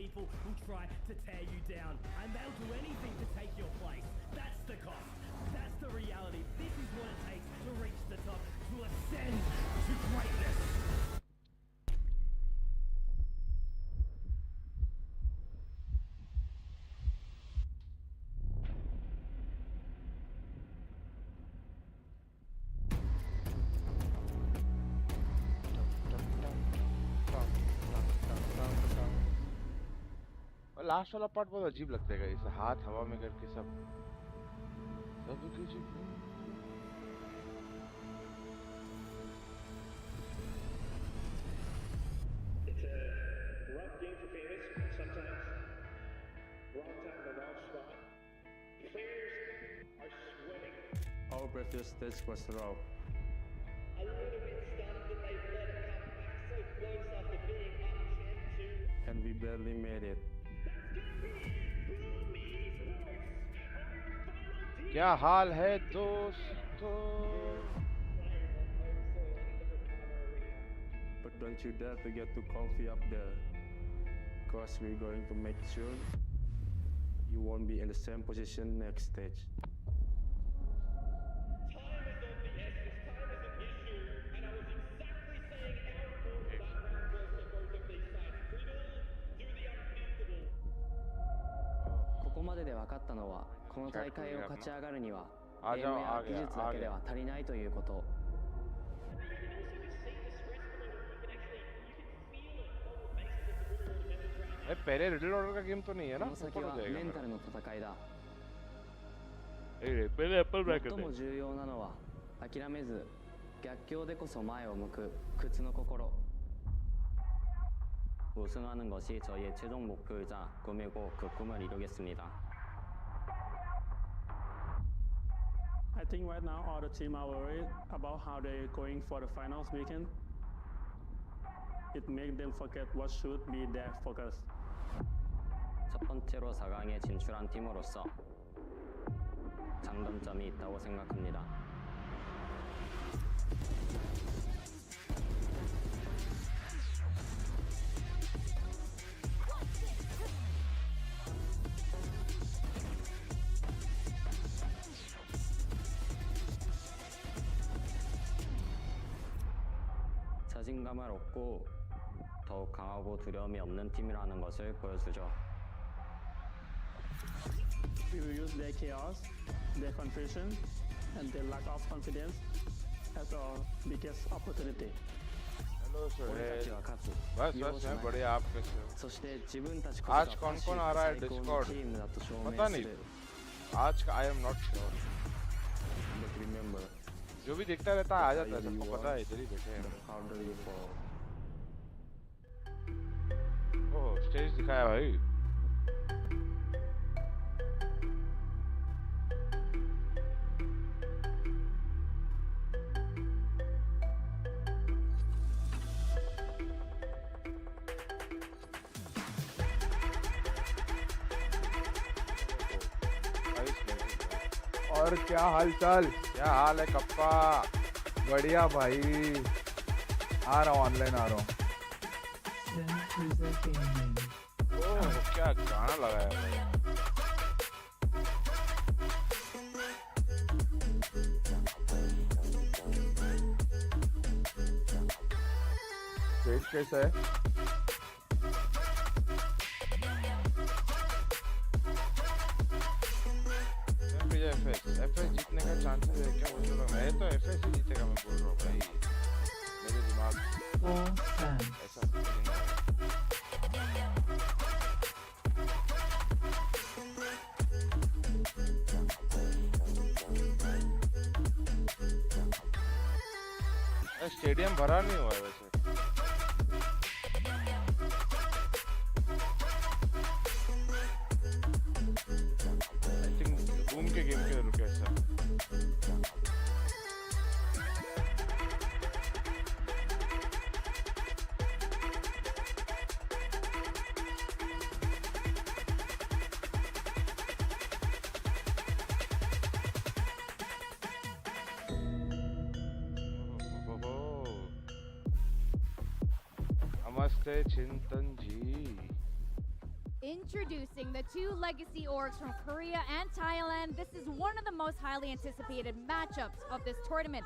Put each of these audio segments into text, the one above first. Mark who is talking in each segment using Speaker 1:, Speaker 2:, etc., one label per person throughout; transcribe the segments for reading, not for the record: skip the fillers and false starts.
Speaker 1: people will try to tear you down, and they'll do anything to take your place. That's the cost. That's the reality. This is what it takes to reach the top, to ascend to greatness.
Speaker 2: Last वाला part बहुत अजीब लगता है guys, हाथ हवा में करके सब कुछ।
Speaker 3: It's a rough game for famous sometimes. Wrong time, the wrong spot. Players are sweating.
Speaker 4: Our previous stage was rough.
Speaker 5: A little bit stunned that they let it come back so close after being up 10-2.
Speaker 4: And we barely made it.
Speaker 2: क्या हाल है दोस्तों?
Speaker 4: But don't you dare to get too comfy up there, cause we're going to make sure you won't be in the same position next stage.
Speaker 5: Time is of the essence, time is an issue, and I was exactly saying how important that round was for both of these sides. Riddle, do the unthinkable.
Speaker 6: ここまでで分かったのは、この大会を勝ち上がるにはゲームや技術だけでは足りないということ。
Speaker 2: पहले riddle order का game तो नहीं है ना?
Speaker 6: この先はメンタルの戦いだ。
Speaker 2: पहले apple bracket
Speaker 6: 最も重要なのは諦めず逆境でこそ前を向く靴の心。
Speaker 7: 우승하는 것이 저희의 최종 목표이자 꿈이고 그 꿈을 이루겠습니다.
Speaker 4: I think right now all the team are worried about how they're going for the finals weekend. It makes them forget what should be their focus.
Speaker 7: 첫 번째로 4강에 진출한 팀으로서 장단점이 있다고 생각합니다. 자신감을 얻고 더욱 강하고 두려움이 없는 팀이라는 것을 보여주죠.
Speaker 4: We will use their chaos, their confusion, and their lack of confidence as our biggest opportunity.
Speaker 2: Hello sir, बस मैं बढ़िया, आप कैसे हो?
Speaker 6: そして自分たちこそ
Speaker 2: आज कौन कौन आ रहा है डिस्कॉर्ड?
Speaker 6: チームだと証明
Speaker 2: पता
Speaker 6: す
Speaker 2: नहीं
Speaker 6: る。
Speaker 2: आज का I am not sure.
Speaker 4: But remember,
Speaker 2: जो भी दिखता रहता है आ जाता है, सबको पता है, इधर ही बैठे हैं।
Speaker 4: harder you fall.
Speaker 2: Oh stage दिखाया भाई।
Speaker 8: और क्या हाल चाल?
Speaker 2: क्या हाल है कप्पा?
Speaker 8: बढ़िया भाई, आ रहा हूँ, ऑनलाइन आ रहा हूँ।
Speaker 2: ओह क्या गाना लगाया भाई।
Speaker 8: स्टेज कैसा है?
Speaker 2: एफएस जीतने का चांसेस है क्या? मुझे लगा मैं तो एफएस ही जीतेगा, मैं बोल रहा हूँ भाई, मेरे दिमाग ऐसा फीलिंग है। स्टेडियम भरा नहीं हुआ है वैसे। आई थिंक बूम के गेम के लिए रुके ऐसा। नमस्ते चिंतन जी।
Speaker 9: Introducing the two legacy orgs from Korea and Thailand. This is one of the most highly anticipated matchups of this tournament.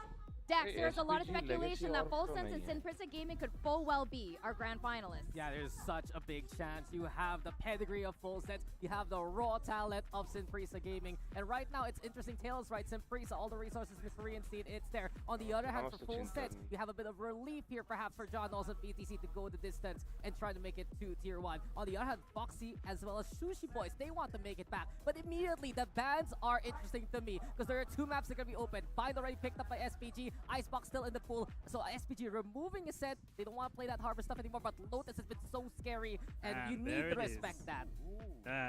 Speaker 9: Dex, there's a lot of
Speaker 2: SPG
Speaker 9: speculation that
Speaker 2: legacy org
Speaker 9: FullSense and
Speaker 2: तो नहीं है।
Speaker 9: Sinprissa Gaming could full well be our grand finalists.
Speaker 10: Yeah, there's such a big chance. You have the pedigree of FullSense, you have the raw talent of Sinprissa Gaming, and right now it's interesting tales, right? Sinprissa, all the resources in the Korean scene, it's there. On the other hand, for FullSense, you have a bit of relief here, perhaps for John Olsen BTC to go the distance and try to make it to Tier 1. On the other hand, Foxy as well as Sushi Boys, they want to make it back. But immediately, the bans are interesting to me because there are two maps that are going to be open. Bind already picked up by SPG, Icebox still in the pool. So SPG removing a set. They don't want to play that harbor stuff anymore, but Lotus has been so scary, and you need to respect that.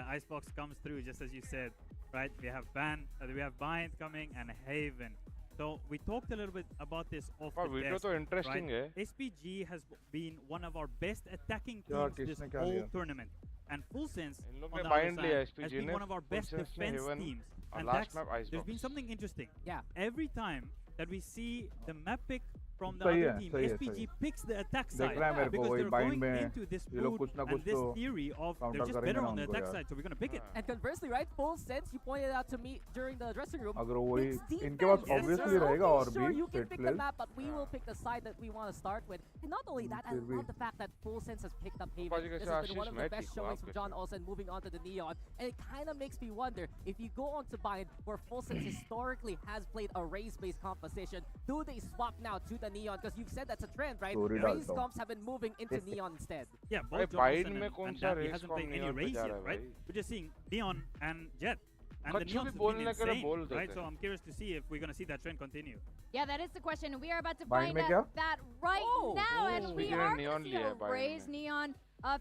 Speaker 11: Icebox comes through, just as you said, right? We have Bind coming and Haven. So we talked a little bit about this off the desk,
Speaker 2: interesting
Speaker 11: right? SPG has been one of our best attacking teams this whole tournament. And FullSense, on the other side, has been one of our best defense teams. And there's been something interesting.
Speaker 10: Yeah.
Speaker 11: Every time that we see the map pick from the other team, SPG picks the attack side because they're going into this mood and this theory of they're just better on the attack side, so we're going to pick it.
Speaker 10: And conversely, right, FullSense, you pointed out to me during the dressing room,
Speaker 8: इनके पास obviously रहेगा और
Speaker 10: sure,
Speaker 8: भी
Speaker 10: you can
Speaker 8: set
Speaker 10: pick the
Speaker 8: place.
Speaker 10: map, but we will pick the side that we want to start with. And not only that, I love the fact that FullSense has picked up Haven. This has been one of the best showings from John Olsen moving on to the Neon. And it kind of makes me wonder, if you go on to Bind, where FullSense historically has played a race-based composition, do they swap now to the Neon? Because you've said that's a trend, right? Race comps have been moving into Neon instead.
Speaker 11: Yeah, both Johnson and Davy hasn't played any race yet, right? We're just seeing Neon and Jet. And the Neon's been insane, right? So I'm curious to see if we're going to see that trend continue.
Speaker 9: Yeah, that is the question. We are about to find out that right now, and we are going to see a Raze Neon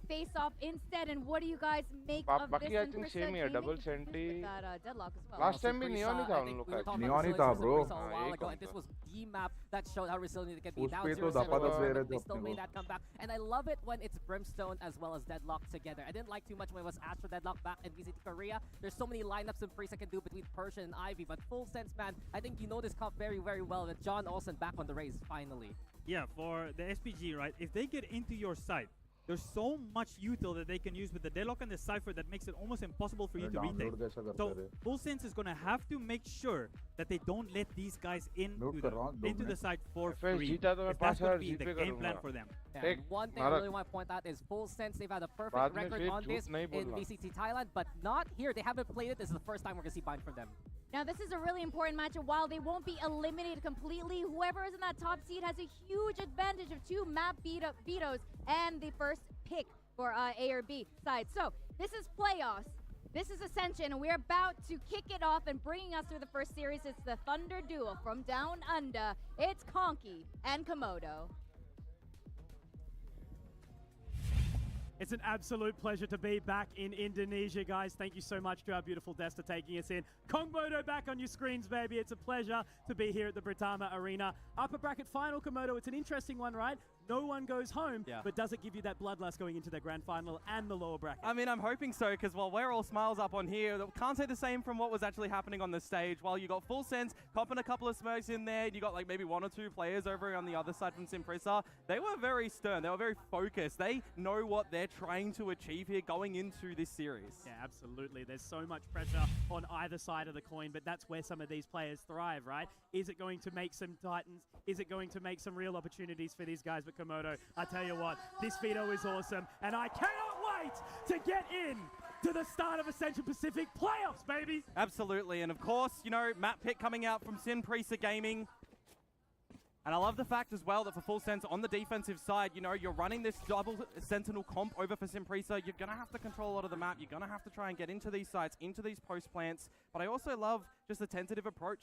Speaker 9: face off instead. And what do you guys make of this?
Speaker 2: I think same here, double senti.
Speaker 9: That deadlock as well.
Speaker 2: Last time भी Neon ही था उन लोग का.
Speaker 10: Neon ही था, bro. And this was the map that showed how resilient it can be. Now 0-7, they still made that comeback. And I love it when it's Brimstone as well as Deadlock together. I didn't like too much when it was Astro Deadlock back in VCT Korea. There's so many lineups and frees I can do between Persian and Ivy, but FullSense, man, I think you know this comp very, very well. With John Olsen back on the race, finally.
Speaker 11: Yeah, for the SPG, right? If they get into your site, there's so much util that they can use with the Deadlock and the Cypher that makes it almost impossible for you to retake. So FullSense is going to have to make sure that they don't let these guys into the site for free. That's going to be the game plan for them.
Speaker 10: Yeah, one thing I really want to point out is FullSense, they've had a perfect record on this in VCT Thailand, but not here. They haven't played it. This is the first time we're going to see Bind from them.
Speaker 9: Now, this is a really important matchup. While they won't be eliminated completely, whoever is in that top seed has a huge advantage of two map vetoes and the first pick for A or B side. So, this is playoffs. This is Ascension, and we're about to kick it off, and bringing us through the first series, it's the Thunder Duel from Down Under. It's Conky and Komodo.
Speaker 1: It's an absolute pleasure to be back in Indonesia, guys. Thank you so much to our beautiful Desta for taking us in. Komodo back on your screens, baby. It's a pleasure to be here at the Britama Arena. Upper bracket final, Komodo. It's an interesting one, right? No one goes home, but does it give you that bloodlust going into the grand final and the lower bracket?
Speaker 12: I mean, I'm hoping so, because while we're all smiles up on here, can't say the same from what was actually happening on the stage. While you got FullSense popping a couple of smokes in there, you got like maybe one or two players over on the other side from Sinprissa. They were very stern. They were very focused. They know what they're trying to achieve here going into this series.
Speaker 1: Yeah, absolutely. There's so much pressure on either side of the coin, but that's where some of these players thrive, right? Is it going to make some Titans? Is it going to make some real opportunities for these guys? But Komodo, I tell you what, this veto is awesome, and I cannot wait to get in to the start of Ascension Pacific playoffs, baby!
Speaker 12: Absolutely, and of course, you know, map pick coming out from Sinprissa Gaming. And I love the fact as well that for FullSense on the defensive side, you know, you're running this double Sentinel comp over for Sinprissa. You're going to have to control a lot of the map. You're going to have to try and get into these sites, into these post plants. But I also love just the tentative approach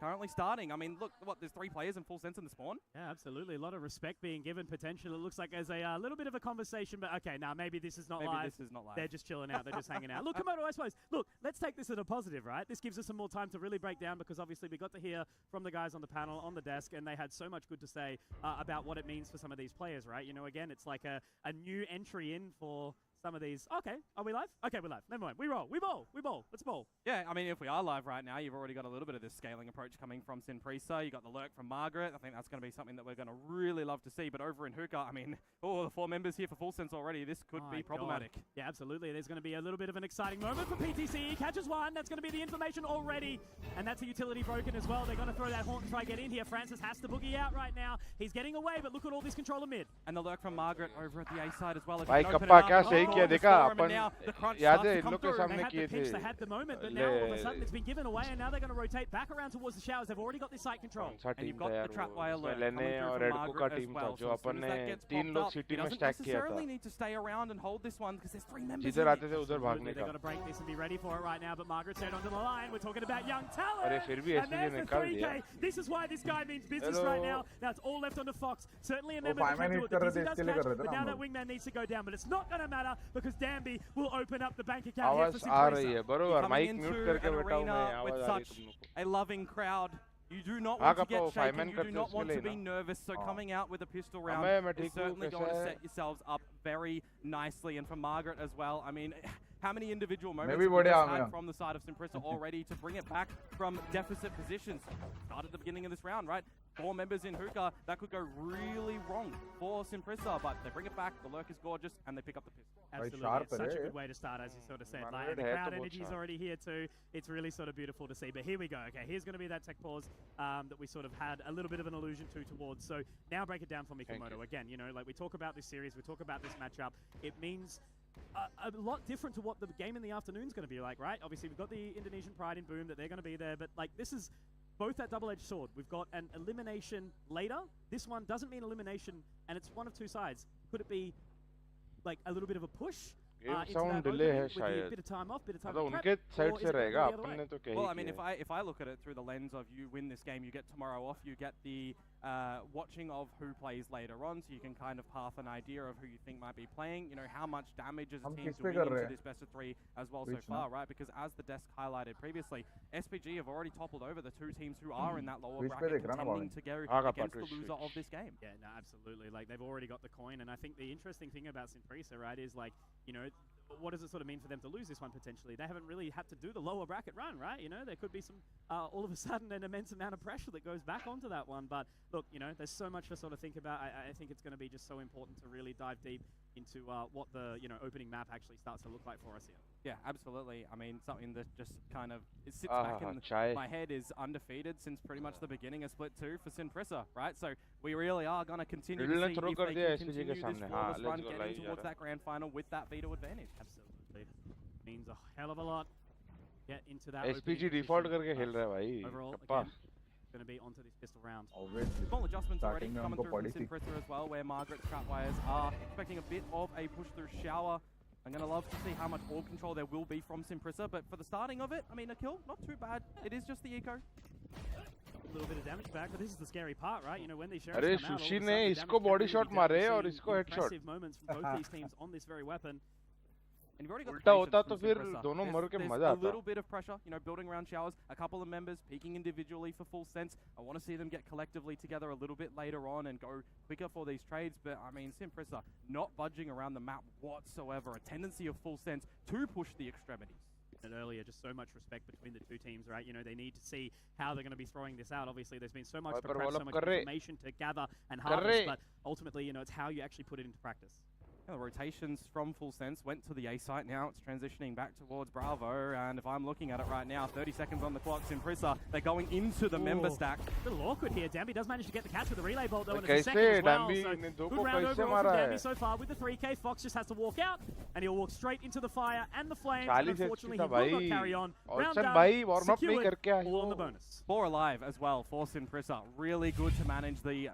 Speaker 12: currently starting. I mean, look, what, there's 3 players in FullSense in the spawn?
Speaker 1: Yeah, absolutely. A lot of respect being given, potential. It looks like there's a little bit of a conversation, but okay, now maybe this is not live.
Speaker 12: Maybe this is not live.
Speaker 1: They're just chilling out. They're just hanging out. Look, Komodo, I suppose. Look, let's take this as a positive, right? This gives us some more time to really break down, because obviously we got to hear from the guys on the panel, on the desk, and they had so much good to say about what it means for some of these players, right? You know, again, it's like a new entry in for some of these. Okay, are we live? Okay, we're live. Never mind. We roll. We ball. We ball. Let's ball.
Speaker 12: Yeah, I mean, if we are live right now, you've already got a little bit of this scaling approach coming from 𝘼𝘽𝑃RISA. You got the lurk from Margaret. I think that's going to be something that we're going to really love to see. But over in Hookah, I mean, the 4 members here for Full Sense already. This could be problematic.
Speaker 1: God. Yeah, absolutely. There's going to be a little bit of an exciting moment for PTC. He catches one. That's going to be the information already. And that's a utility broken as well. They're going to throw that haunt and try to get in here. Francis has to boogie out right now. He's getting away, but look at all this controller mid.
Speaker 12: And the lurk from Margaret over at the A side as well.
Speaker 8: भाई kappa क्या सही किया देखा अपन याद है इन लोग के सामने किए थे
Speaker 1: they had the moment, but now all of a sudden it's been given away, and now they're going to rotate back around towards the showers. They've already got this site control.
Speaker 12: And you've got the trap wire lurk
Speaker 8: लेने और red का team था जो अपन ने 3 लोग city में stack किया था
Speaker 12: necessarily need to stay around and hold this one because there's 3 members.
Speaker 8: जिधर आते थे उधर भागने का.
Speaker 1: They've got to break this and be ready for it right now, but Margaret's head onto the line. We're talking about young talent.
Speaker 8: अरे फिर भी SPG ने निकाल दिया.
Speaker 1: This is why this guy means business right now. Now it's all left on the Fox. Certainly a member that can do it. But now that wingman needs to go down, but it's not going to matter because Danby will open up the bank account here for 𝘼𝘽𝑃RISA.
Speaker 8: आ रही है बरोबर mic mute करके बैठा हूं मैं आवाज आ रही तुम लोग को.
Speaker 12: A loving crowd. You do not want to get shaken, you do not want to be nervous, so coming out with a pistol round is certainly going to set yourselves up very nicely. And for Margaret as well, I mean, how many individual moments have we had from the side of 𝘼𝘽𝑃RISA already to bring it back from deficit positions? Start at the beginning of this round, right? 4 members in Hookah, that could go really wrong for 𝘼𝘼𝑃RISA, but they bring it back, the lurk is gorgeous, and they pick up the pistol.
Speaker 1: Absolutely, it's such a good way to start, as you sort of said. Like, the crowd energy is already here too. It's really sort of beautiful to see. But here we go. Okay, here's going to be that tech pause that we sort of had a little bit of an allusion towards. So now break it down for me, Komodo. Again, you know, like we talk about this series, we talk about this matchup. It means a lot different to what the game in the afternoon is going to be like, right? Obviously, we've got the Indonesian pride in Boom that they're going to be there, but like this is both that double-edged sword. We've got an elimination later. This one doesn't mean elimination, and it's one of 2 sides. Could it be like a little bit of a push?
Speaker 8: Sound delay है शायद. मतलब उनके side से रहेगा अपन ने तो कहीं.
Speaker 12: Well, I mean, if I look at it through the lens of you win this game, you get tomorrow off, you get the watching of who plays later on, so you can kind of half an idea of who you think might be playing. You know, how much damage is a team doing into this best of 3 as well so far, right? Because as the desk highlighted previously, 𝘼𝑃G have already toppled over the 2 teams who are in that lower bracket contending to go against the loser of this game.
Speaker 1: Yeah, no, absolutely. Like they've already got the coin, and I think the interesting thing about 𝘼𝘼𝑃RISA, right, is like, you know, what does it sort of mean for them to lose this one potentially? They haven't really had to do the lower bracket run, right? You know, there could be some, all of a sudden, an immense amount of pressure that goes back onto that one. But look, you know, there's so much to sort of think about. I think it's going to be just so important to really dive deep into what the, you know, opening map actually starts to look like for us here.
Speaker 12: Yeah, absolutely. I mean, something that just kind of sits back in my head is undefeated since pretty much the beginning of Split 2 for 𝘼𝘼𝑃RISA, right? So we really are going to continue to see if they can continue this flawless run getting towards that grand final with that veto advantage.
Speaker 1: Absolutely. Means a hell of a lot. Get into that.
Speaker 8: SPG default करके खेल रहा है भाई.
Speaker 1: Overall, going to be onto this pistol round.
Speaker 12: Small adjustments already coming through from 𝘼𝘼𝑃RISA as well, where Margaret's trap wires are expecting a bit of a push through shower. I'm going to love to see how much orb control there will be from 𝘼𝘼𝑃RISA, but for the starting of it, I mean, a kill, not too bad. It is just the eco.
Speaker 1: A little bit of damage back, but this is the scary part, right? You know, when these shots
Speaker 8: अरे sushi ने इसको body shot मारे और इसको headshot.
Speaker 1: Impressive moments from both these teams on this very weapon.
Speaker 12: And you've already got
Speaker 8: उल्टा होता तो फिर दोनों मर के मजा आता.
Speaker 12: A little bit of pressure, you know, building around showers. A couple of members peaking individually for Full Sense. I want to see them get collectively together a little bit later on and go quicker for these trades. But I mean, 𝘼𝘼𝑃RISA not budging around the map whatsoever. A tendency of Full Sense to push the extremities.
Speaker 1: Earlier, just so much respect between the 2 teams, right? You know, they need to see how they're going to be throwing this out. Obviously, there's been so much to prep, so much information to gather and harvest, but ultimately, you know, it's how you actually put it into practice.
Speaker 12: Yeah, the rotations from Full Sense went to the A site. Now it's transitioning back towards Bravo. And if I'm looking at it right now, 30 seconds on the clock, 𝘼𝘼𝑃RISA, they're going into the member stack.
Speaker 1: A little awkward here. Danby does manage to get the catch with the relay bolt, though, in a second as well. So good round overall from Danby so far with the 3K. Fox just has to walk out, and he'll walk straight into the fire and the flames. And unfortunately, he will not carry on. Round done, secured, all on the bonus.
Speaker 12: 4 alive as well for 𝘼𝘼𝑃RISA. Really good to manage the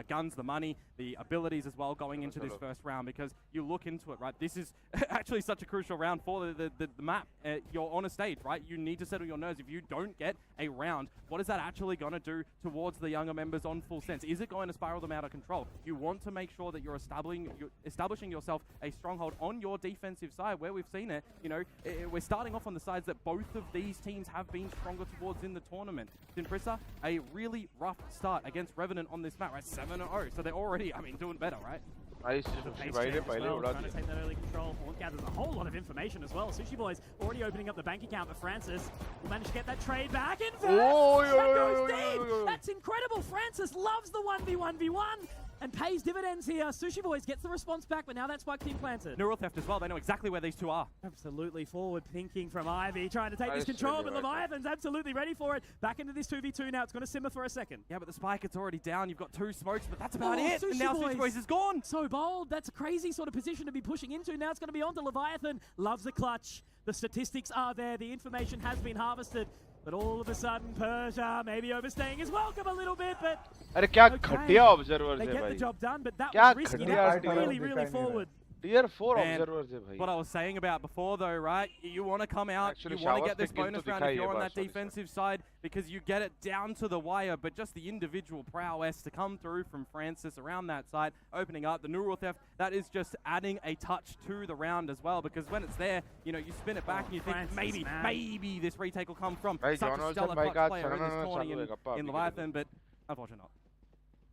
Speaker 12: guns, the money, the abilities as well going into this first round, because you look into it, right? This is actually such a crucial round for the map. You're on a stage, right? You need to settle your nerves. If you don't get a round, what is that actually going to do towards the younger members on Full Sense? Is it going to spiral them out of control? You want to make sure that you're establishing yourself a stronghold on your defensive side, where we've seen it. You know, we're starting off on the sides that both of these teams have been stronger towards in the tournament. 𝘼𝘼𝑃RISA, a really rough start against Revenant on this map, right? 7-0. So they're already, I mean, doing better, right?
Speaker 8: Nice. Trying to take
Speaker 1: that early control. Horn gathers whole lot of information as well. Sushi Boys already opening up the bank account for Francis. Will manage to get that trade back. Invest! That goes deep! That's incredible. Francis loves the 1v1v1 and pays dividends here. Sushi Boys gets the response back, but now that spike team planted.
Speaker 12: Neural Theft as well. They know exactly where these two are.
Speaker 1: Absolutely forward thinking from Ivy, trying to take this control, but Leviathan's absolutely ready for it. Back into this 2v2 now. It's going to simmer for a second.
Speaker 12: Yeah, but the spike, it's already down. You've got 2 smokes, but that's about it.
Speaker 1: Sushi
Speaker 12: And now
Speaker 1: Boys.
Speaker 12: Sushi Boys is gone.
Speaker 1: So bold. That's a crazy sort of position to be pushing into. Now it's going to be on to Leviathan. Loves the clutch. The statistics are there. The information has been harvested. But all of a sudden, Persia maybe overstaying his welcome a little bit, but
Speaker 2: अरे क्या घटिया observers
Speaker 1: they
Speaker 2: है
Speaker 1: get the
Speaker 2: भाई.
Speaker 1: job done, but that
Speaker 2: क्या
Speaker 1: was risky.
Speaker 2: घटिया
Speaker 1: That was really, really forward.
Speaker 2: Tier 4
Speaker 12: And
Speaker 2: observers है भाई.
Speaker 12: what I was saying about before though, right? You want to come out,
Speaker 2: Actually,
Speaker 12: you want to
Speaker 2: Showers
Speaker 12: get this
Speaker 2: के kill
Speaker 12: bonus
Speaker 2: तो
Speaker 12: round
Speaker 2: दिखाई
Speaker 12: if you're
Speaker 2: है
Speaker 12: on
Speaker 2: बात,
Speaker 12: that defensive side because you get it down to the wire, but just the individual prowess to come through from Francis around that side, opening up the Neural Theft, that is just adding a touch to the round as well, because when it's there, you know, you spin it back and you think
Speaker 1: Francis,
Speaker 12: maybe this retake will come from
Speaker 2: भाई
Speaker 12: such
Speaker 2: John
Speaker 12: a
Speaker 2: Olsen
Speaker 12: stellar
Speaker 2: भाई
Speaker 12: clutch
Speaker 2: का
Speaker 12: player in this tourney
Speaker 2: चालू
Speaker 12: in Leviathan, but unfortunately not.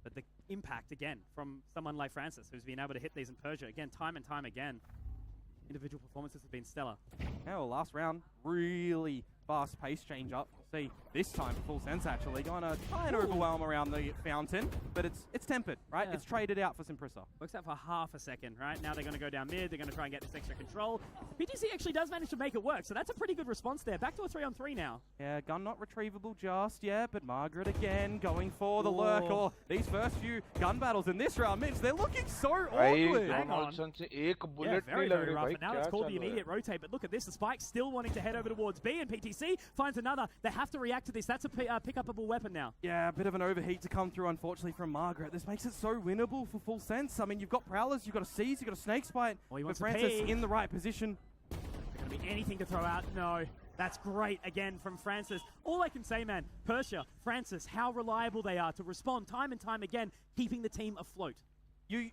Speaker 1: But the impact, again, from someone like Francis, who's been able to hit these in Persia, again, time and time again. Individual performances have been stellar.
Speaker 12: Yeah, well, last round, really fast pace change up. See, this time Full Sense actually going to try and overwhelm around the fountain, but it's tempered, right?
Speaker 1: Yeah.
Speaker 12: It's traded out for Simprissa.
Speaker 1: Works out for half a second, right? Now they're going to go down mid. They're going to try and get this extra control. PTC actually does manage to make it work, so that's a pretty good response there. Back to a 3-on-3 now.
Speaker 12: Yeah, gun not retrievable just yet, but Margaret again going for the lurk. Oh, these first few gun battles in this round, Mitch, they're looking so awkward.
Speaker 1: Hang on.
Speaker 2: Olsen से एक
Speaker 1: Yeah,
Speaker 2: bullet
Speaker 1: very,
Speaker 2: नहीं लग
Speaker 1: very
Speaker 2: रही
Speaker 1: rough.
Speaker 2: भाई.
Speaker 1: And now
Speaker 2: क्या
Speaker 1: it's called the
Speaker 2: चल रहा है?
Speaker 1: immediate rotate, but look at this. The Spike still wanting to head over towards B, and PTC finds another. They have to react to this. That's a pick-upable weapon now.
Speaker 12: Yeah, a bit of an overheat to come through, unfortunately, from Margaret. This makes it so winnable for Full Sense. I mean, you've got Prowlers, you've got a Seize, you've got a Snake Spite,
Speaker 1: he
Speaker 12: but
Speaker 1: wants to
Speaker 12: Francis
Speaker 1: peek.
Speaker 12: in the right position.
Speaker 1: There's going to be anything to throw out. No. That's great, again, from Francis. All I can say, man, Persia, Francis, how reliable they are to respond time and time again, keeping the team afloat.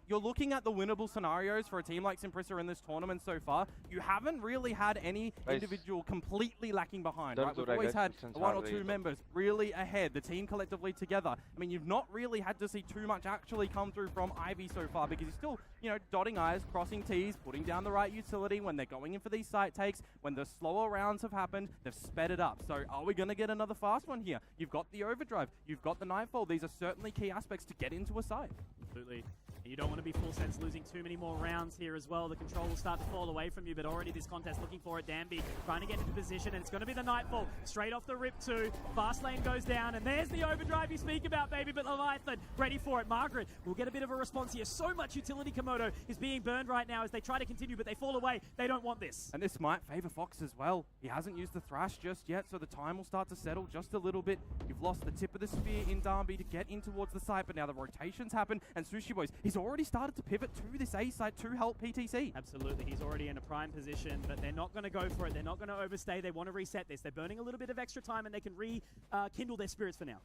Speaker 12: You're looking at the winnable scenarios for a team like Simprissa in this tournament so far. You haven't really had any individual completely lacking behind, right? We've always had one or two members really ahead, the team collectively together. I mean, you've not really had to see too much actually come through from Ivy so far because he's still, you know, dotting I's, crossing T's, putting down the right utility when they're going in for these site takes. When the slower rounds have happened, they've sped it up. So are we going to get another fast one here? You've got the overdrive, you've got the nightfall. These are certainly key aspects to get into a site.
Speaker 1: Absolutely. You don't want to be Full Sense losing too many more rounds here as well. The control will start to fall away from you, but already this contest looking for it. Danby trying to get into position, and it's going to be the Nightfall. Straight off the rip too. Fast lane goes down, and there's the overdrive you speak about, baby, but Leviathan ready for it. Margaret will get a bit of a response here. So much utility Komodo is being burned right now as they try to continue, but they fall away. They don't want this.
Speaker 12: And this might favor Fox as well. He hasn't used the Thrash just yet, so the time will start to settle just a little bit. You've lost the tip of the spear in Danby to get in towards the site, but now the rotations happen, and Sushi Boys, he's already started to pivot to this A site to help PTC.
Speaker 1: Absolutely, he's already in a prime position, but they're not going to go for it. They're not going to overstay. They want to reset this. They're burning a little bit of extra time, and they can rekindle their spirits for now.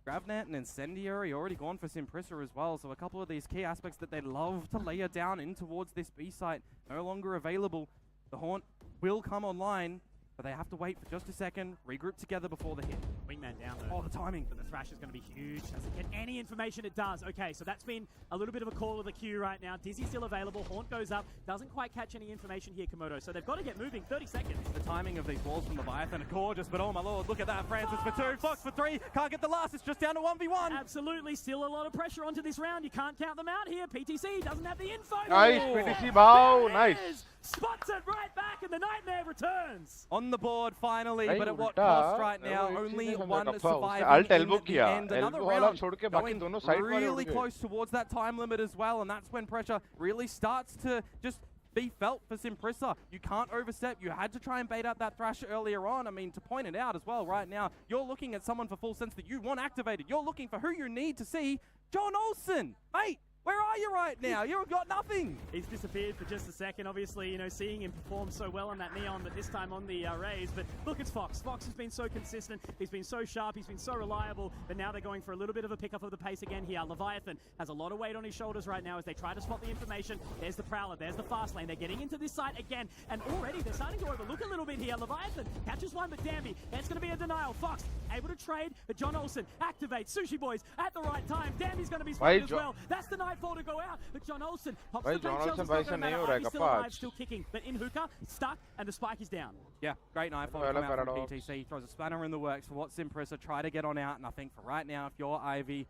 Speaker 12: Gravnet and Incendiary already gone for Simprissa as well, so a couple of these key aspects that they'd love to layer down in towards this B site no longer available. The Haunt will come online, but they have to wait for just a second, regroup together before the hit.
Speaker 1: Wingman down though.
Speaker 12: Oh, the timing.
Speaker 1: But the Thrash is going to be huge. Doesn't get any information. It does. Okay, so that's been a little bit of a call of the queue right now. Dizzy still available. Haunt goes up. Doesn't quite catch any information here, Komodo. So they've got to get moving. 30 seconds.
Speaker 12: The timing of these walls from Leviathan are gorgeous, but oh my lord, look at that. Francis for 2, Fox for 3. Can't get the last. It's just down to 1v1.
Speaker 1: Absolutely. Still a lot of pressure onto this round. You can't count them out here. PTC doesn't have the info.
Speaker 2: Nice, PTC Bhau. Nice.
Speaker 1: Spots it right back, and the Nightmare returns.
Speaker 12: On the board finally,
Speaker 2: Hey,
Speaker 12: but at what
Speaker 2: ulta,
Speaker 12: cost right now?
Speaker 2: वो एक
Speaker 12: Only
Speaker 2: चीज़ है
Speaker 12: one
Speaker 2: मेरा
Speaker 12: surviving
Speaker 2: alt
Speaker 12: in
Speaker 2: elbow
Speaker 12: the
Speaker 2: किया.
Speaker 12: end. Another
Speaker 2: Elbow वाला
Speaker 12: round
Speaker 2: छोड़ के बाकी
Speaker 12: going
Speaker 2: दोनों side वाले
Speaker 12: really
Speaker 2: उड़ गए.
Speaker 12: close towards that time limit as well, and that's when pressure really starts to just be felt for Simprissa. You can't overstep. You had to try and bait out that Thrash earlier on. I mean, to point it out as well, right now, you're looking at someone for Full Sense that you want activated. You're looking for who you need to see. John Olsen, mate. Where are you right now? You've got nothing.
Speaker 1: He's disappeared for just a second. Obviously, you know, seeing him perform so well on that Neon, but this time on the Rays. But look, it's Fox. Fox has been so consistent. He's been so sharp. He's been so reliable. But now they're going for a little bit of a pickup of the pace again here. Leviathan has a lot of weight on his shoulders right now as they try to spot the information. There's the Prowler. There's the fast lane. They're getting into this site again. And already they're starting to overlook a little bit here. Leviathan catches one, but Danby, it's going to be a denial. Fox able to trade, but John Olsen activates. Sushi Boys at the right time. Danby's going to be spotted as well. That's the night Nightfall to go out, but John Olsen pops
Speaker 2: भाई
Speaker 1: the
Speaker 2: John
Speaker 1: bank
Speaker 2: Olsen
Speaker 1: shells.
Speaker 2: भाई से नहीं हो रहा है
Speaker 1: still alive,
Speaker 2: कपाच
Speaker 1: still kicking, but in hookah, stuck, and the spike is down.
Speaker 12: Yeah, great Nightfall come out from PTC. Throws a spanner in the works for what 𝘼𝐼𝐼 try to get on out, and I think for right now, if you're Ivy,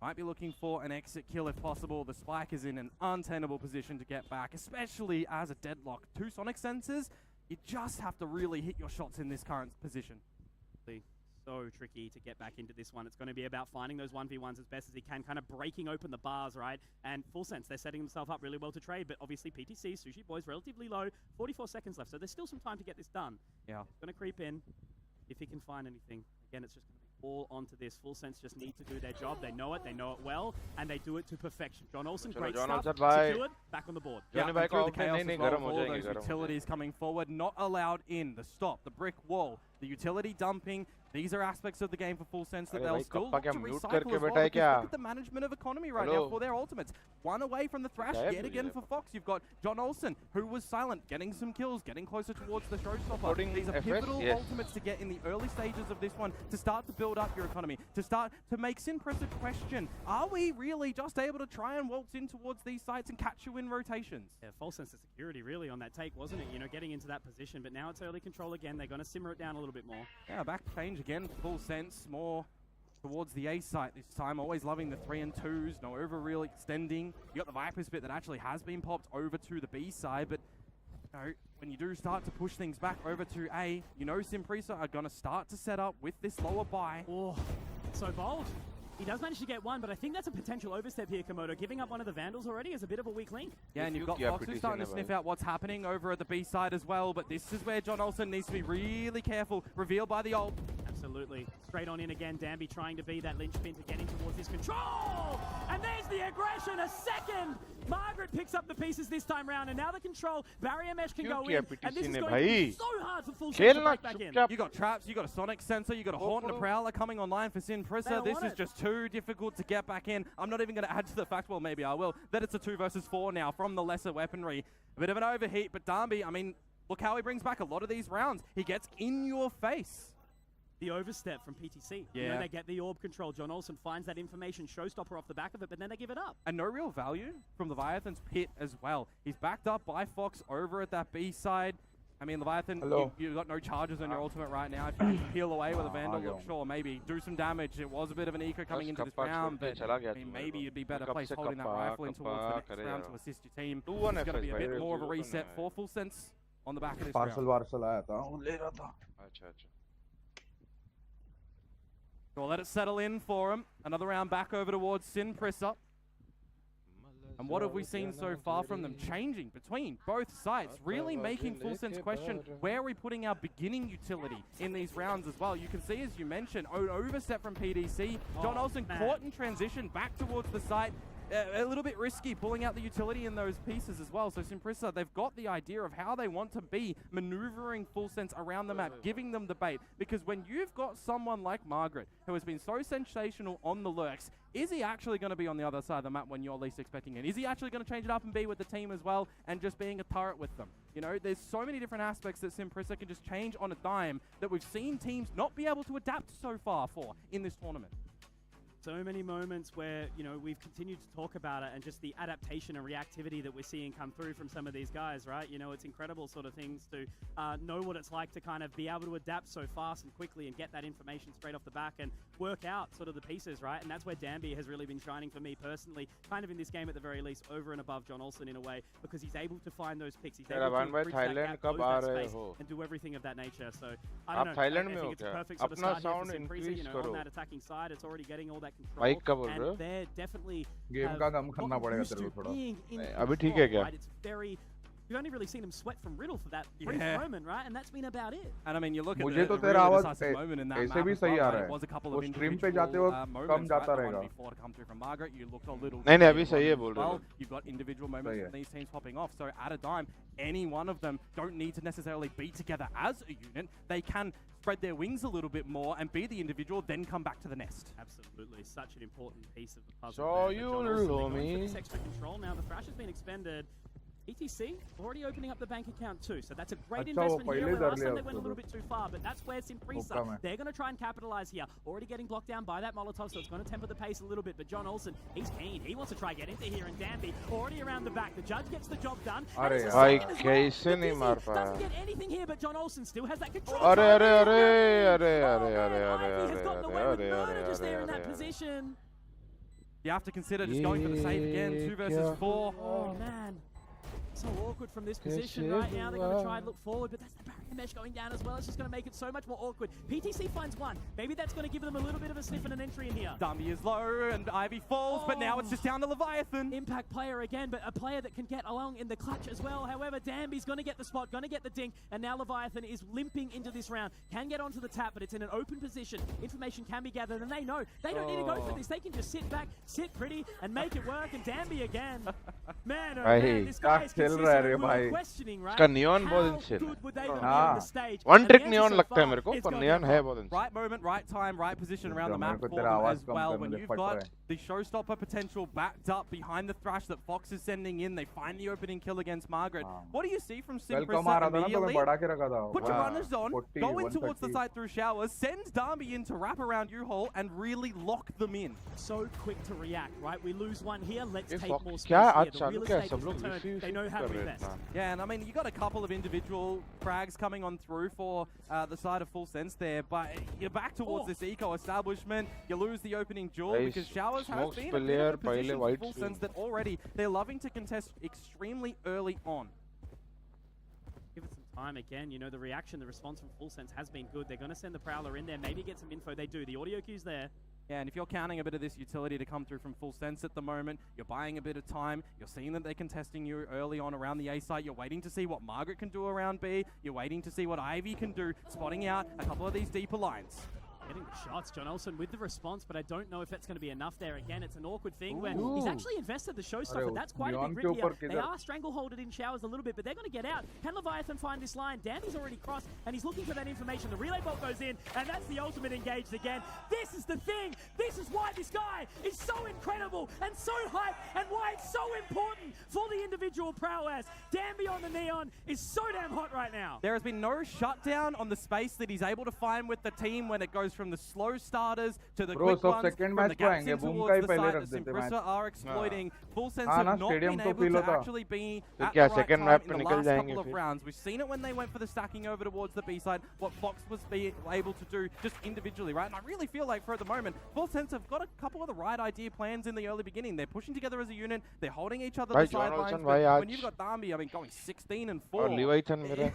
Speaker 12: might be looking for an exit kill if possible. The spike is in an untenable position to get back, especially as a deadlock. 2 sonic sensors, you just have to really hit your shots in this current position.
Speaker 1: So tricky to get back into this one. It's going to be about finding those 1v1s as best as he can, kind of breaking open the bars, right? And full sense, they're setting themselves up really well to trade, but obviously PTC, Sushi Boys, relatively low, 44 seconds left, so there's still some time to get this done.
Speaker 12: Yeah.
Speaker 1: Going to creep in, if he can find anything. Again, it's just going to be all onto this. Full sense just need to do their job. They know it well, and they do it to perfection. John Olsen, great stuff, secured, back on the board.
Speaker 12: Yeah, and through the chaos as well, all those utilities coming forward, not allowed in. The stop, the brick wall, the utility dumping. These are aspects of the game for full sense that they'll still look to recycle as well, because look at the management of economy right now for their ultimates. One away from the thrash yet again for Fox. You've got John Olsen, who was silent, getting some kills, getting closer towards the showstopper. These are pivotal ultimates to get in the early stages of this one, to start to build up your economy, to start to make 𝘼𝐼𝐼 question, are we really just able to try and waltz in towards these sites and catch you in rotations?
Speaker 1: Yeah, false sense of security really on that take, wasn't it? You know, getting into that position, but now it's early control again. They're going to simmer it down a little bit more.
Speaker 12: Yeah, back change again, full sense, more towards the A site this time. Always loving the 3 and 2s, no over real extending. You got the Viper's bit that actually has been popped over to the B side, but you know, when you do start to push things back over to A, you know 𝘼𝐼𝐼 are going to start to set up with this lower buy.
Speaker 1: Oh, so bold. He does manage to get one, but I think that's a potential overstep here, Komodo. Giving up one of the Vandals already is a bit of a weak link.
Speaker 12: Yeah, and you've got Fox who's starting to sniff out what's happening over at the B side as well, but this is where John Olsen needs to be really careful. Revealed by the ult.
Speaker 1: Absolutely. Straight on in again. Danby trying to be that linchpin to get in towards his control. And there's the aggression. A second. Margaret picks up the pieces this time round, and now the control. Barrier mesh can go in. And this is going to be so hard for full sense to break back in.
Speaker 12: You got traps, you got a sonic sensor, you got a Haunt and a Prowler coming online for 𝘼𝐼𝐼. This is just too difficult to get back in. I'm not even going to add to the fact, well, maybe I will, that it's a 2 versus 4 now from the lesser weaponry. A bit of an overheat, but Danby, I mean, look how he brings back a lot of these rounds. He gets in your face.
Speaker 1: The overstep from PTC.
Speaker 12: Yeah.
Speaker 1: You know, they get the orb control. John Olsen finds that information showstopper off the back of it, but then they give it up.
Speaker 12: And no real value from Leviathan's pit as well. He's backed up by Fox over at that B side. I mean, Leviathan, you've got no charges on your ultimate right now. If you can peel away with a Vandal, look, sure, maybe do some damage. It was a bit of an eco coming into this round, but I mean, maybe you'd be better placed holding that rifle in towards the next round to assist your team. It's going to be a bit more of a reset for full sense on the back of this round. We'll let it settle in for him. Another round back over towards 𝘼𝐼𝐼. And what have we seen so far from them? Changing between both sites, really making full sense question, where are we putting our beginning utility in these rounds as well? You can see, as you mentioned, an overstep from PDC. John Olsen caught in transition back towards the site. A little bit risky pulling out the utility in those pieces as well. So 𝘼𝐼𝐼, they've got the idea of how they want to be maneuvering full sense around the map, giving them the bait. Because when you've got someone like Margaret, who has been so sensational on the lurks, is he actually going to be on the other side of the map when you're least expecting it? Is he actually going to change it up and be with the team as well and just being a turret with them? You know, there's so many different aspects that 𝘼𝐼𝐼 can just change on a dime that we've seen teams not be able to adapt so far for in this tournament.
Speaker 1: So many moments where, you know, we've continued to talk about it and just the adaptation and reactivity that we're seeing come through from some of these guys, right? You know, it's incredible sort of things to know what it's like to kind of be able to adapt so fast and quickly and get that information straight off the back and work out sort of the pieces, right? And that's where Danby has really been shining for me personally, kind of in this game at the very least, over and above John Olsen in a way, because he's able to find those picks. He's able to bridge that gap, close that space, and do everything of that nature. So, I don't know, I think it's a perfect sort of start here for 𝘼𝐼𝐼, you know, on that attacking side. It's already getting all that control. And they're definitely
Speaker 8: game का कम करना पड़ेगा तेरे को थोड़ा
Speaker 2: अभी ठीक है क्या?
Speaker 1: Right? It's very. We've only really seen him sweat from Riddle for that brief moment, right? And that's been about it.
Speaker 12: And I mean, you look at
Speaker 8: मुझे तो तेरा आवाज ऐसे भी सही आ रहा है। वो स्ट्रीम पे जाते हो कम जाता रहेगा।
Speaker 12: नहीं
Speaker 2: नहीं अभी सही है बोल रहे हो।
Speaker 12: You've got individual moments from these teams popping off. So at a dime, any one of them don't need to necessarily be together as a unit. They can spread their wings a little bit more and be the individual, then come back to the nest.
Speaker 1: Absolutely, such an important piece of the puzzle.
Speaker 2: So you know me.
Speaker 1: This extra control now. The thrash has been expended. ETC already opening up the bank account too, so that's a great
Speaker 8: अच्छा, वो
Speaker 1: investment here.
Speaker 8: पहले
Speaker 1: Where last
Speaker 8: कर
Speaker 1: time
Speaker 8: लिया
Speaker 1: they went a
Speaker 8: उसको
Speaker 1: little bit too far, but that's where Simprisa,
Speaker 8: मौका में।
Speaker 1: they're going to try and capitalize here. Already getting blocked down by that Molotov, so it's going to temper the pace a little bit. But John Olsen, he's keen. He wants to try get into here, and Danby already around the back. The judge gets the job done.
Speaker 8: अरे
Speaker 1: And it's a
Speaker 2: भाई
Speaker 1: second as well.
Speaker 2: कैसे नहीं मार
Speaker 1: Dizzy
Speaker 2: पाया
Speaker 1: doesn't get anything here, but John Olsen still has that control.
Speaker 2: अरे अरे अरे अरे
Speaker 1: Oh,
Speaker 2: अरे
Speaker 1: man,
Speaker 2: अरे अरे
Speaker 1: Ivy has
Speaker 2: अरे
Speaker 1: gotten away
Speaker 2: अरे
Speaker 1: with
Speaker 2: अरे
Speaker 1: murder just
Speaker 2: अरे
Speaker 1: there in
Speaker 2: अरे
Speaker 1: that
Speaker 2: अरे
Speaker 1: position.
Speaker 12: You have to consider just going for the save again. 2 versus 4.
Speaker 1: Oh, man. So awkward from this position right now. They're going to try and look forward, but that's the barrier mesh going down as well. It's just going to make it so much more awkward. PTC finds one. Maybe that's going to give them a little bit of a sniff and an entry in here.
Speaker 12: Dummy is low and Ivy falls, but now it's just down to Leviathan.
Speaker 1: Impact player again, but a player that can get along in the clutch as well. However, Danby's going to get the spot, going to get the dink, and now Leviathan is limping into this round. Can get onto the tap, but it's in an open position. Information can be gathered, and they know they don't need to go for this. They can just sit back, sit pretty, and make it work. And Danby again. Man, oh man, this guy is consistent. We were questioning, right?
Speaker 2: इसका neon बहुत
Speaker 1: How
Speaker 2: insane
Speaker 1: good would they
Speaker 2: है।
Speaker 1: be on the stage?
Speaker 2: One
Speaker 1: And
Speaker 2: trick
Speaker 1: the
Speaker 2: neon
Speaker 1: answer so
Speaker 2: लगता है
Speaker 1: far
Speaker 2: मेरे को,
Speaker 1: is
Speaker 2: पर
Speaker 1: gonna
Speaker 2: neon
Speaker 1: be
Speaker 2: है
Speaker 1: a
Speaker 2: बहुत insane।
Speaker 12: Right moment, right time, right position around the map
Speaker 8: को
Speaker 12: for
Speaker 8: तेरा
Speaker 12: them
Speaker 8: आवाज
Speaker 12: as
Speaker 8: कम
Speaker 12: well.
Speaker 8: करने
Speaker 12: When
Speaker 8: दे,
Speaker 12: you've
Speaker 8: फट रहा
Speaker 12: got
Speaker 8: है।
Speaker 12: the showstopper potential backed up behind the thrash that Fox is sending in, they find the opening kill against Margaret. What do you see from
Speaker 8: welcome आ रहा
Speaker 12: Simprisa
Speaker 8: था ना तो मैं
Speaker 12: immediately?
Speaker 8: बढ़ा के रखा था
Speaker 12: Put your runners on,
Speaker 8: 40,
Speaker 12: go in towards the
Speaker 8: 130
Speaker 12: side through showers, send Darby in to wrap around 𝑘𝐈𝐍𝐊𝐒 and really lock them in.
Speaker 1: So quick to react, right? We lose one here, let's
Speaker 2: ये
Speaker 1: take
Speaker 2: Fox
Speaker 1: more space
Speaker 2: क्या
Speaker 1: here.
Speaker 2: आज
Speaker 1: The
Speaker 2: चालू
Speaker 1: real
Speaker 2: क्या है
Speaker 1: estate
Speaker 2: सब
Speaker 1: is
Speaker 2: लोग
Speaker 1: returned.
Speaker 2: Receive
Speaker 1: They know how
Speaker 2: कर
Speaker 1: to
Speaker 2: रहे
Speaker 1: invest.
Speaker 2: हैं
Speaker 12: Yeah, and I mean, you got a couple of individual frags coming on through for the side of Full Sense there, but you're back towards this eco establishment. You lose the opening duel
Speaker 2: Guys,
Speaker 12: because Showers has
Speaker 2: smokes
Speaker 12: been a bit
Speaker 2: player,
Speaker 12: of a position
Speaker 2: पहले
Speaker 12: for
Speaker 2: white
Speaker 12: Full
Speaker 2: screen.
Speaker 12: Sense that already they're loving to contest extremely early on.
Speaker 1: Give it some time again. You know, the reaction, the response from Full Sense has been good. They're going to send the Prowler in there, maybe get some info. They do. The audio cue's there.
Speaker 12: Yeah, and if you're counting a bit of this utility to come through from Full Sense at the moment, you're buying a bit of time, you're seeing that they're contesting you early on around the A site, you're waiting to see what Margaret can do around B, you're waiting to see what Ivy can do, spotting out a couple of these deeper lines.
Speaker 1: Getting the shots, John Olsen with the response, but I don't know if that's going to be enough there. Again, it's an awkward thing where he's actually invested the showstopper. That's quite a big rip here. They are strangleholded in showers a little bit, but they're going to get out. Can Leviathan find this line? Danby's already crossed, and he's looking for that information. The relay bolt goes in, and that's the ultimate engaged again. This is the thing. This is why this guy is so incredible and so hyped, and why it's so important for the individual prowess. Danby on the neon is so damn hot right now.
Speaker 12: There has been no shutdown on the space that he's able to find with the team when it goes from the slow starters to the quick ones, from the gaps in towards the side that Simprisa are exploiting. Full Sense have not been able to actually be at the right time in the last couple of rounds. We've seen it when they went for the stacking over towards the B side, what Fox was able to do just individually, right? And I really feel like for the moment, Full Sense have got a couple of the right idea plans in the early beginning. They're pushing together as a unit, they're holding each other the sidelines, but when you've got Darby, I mean, going 16 and 4.
Speaker 2: और Leviathan मेरा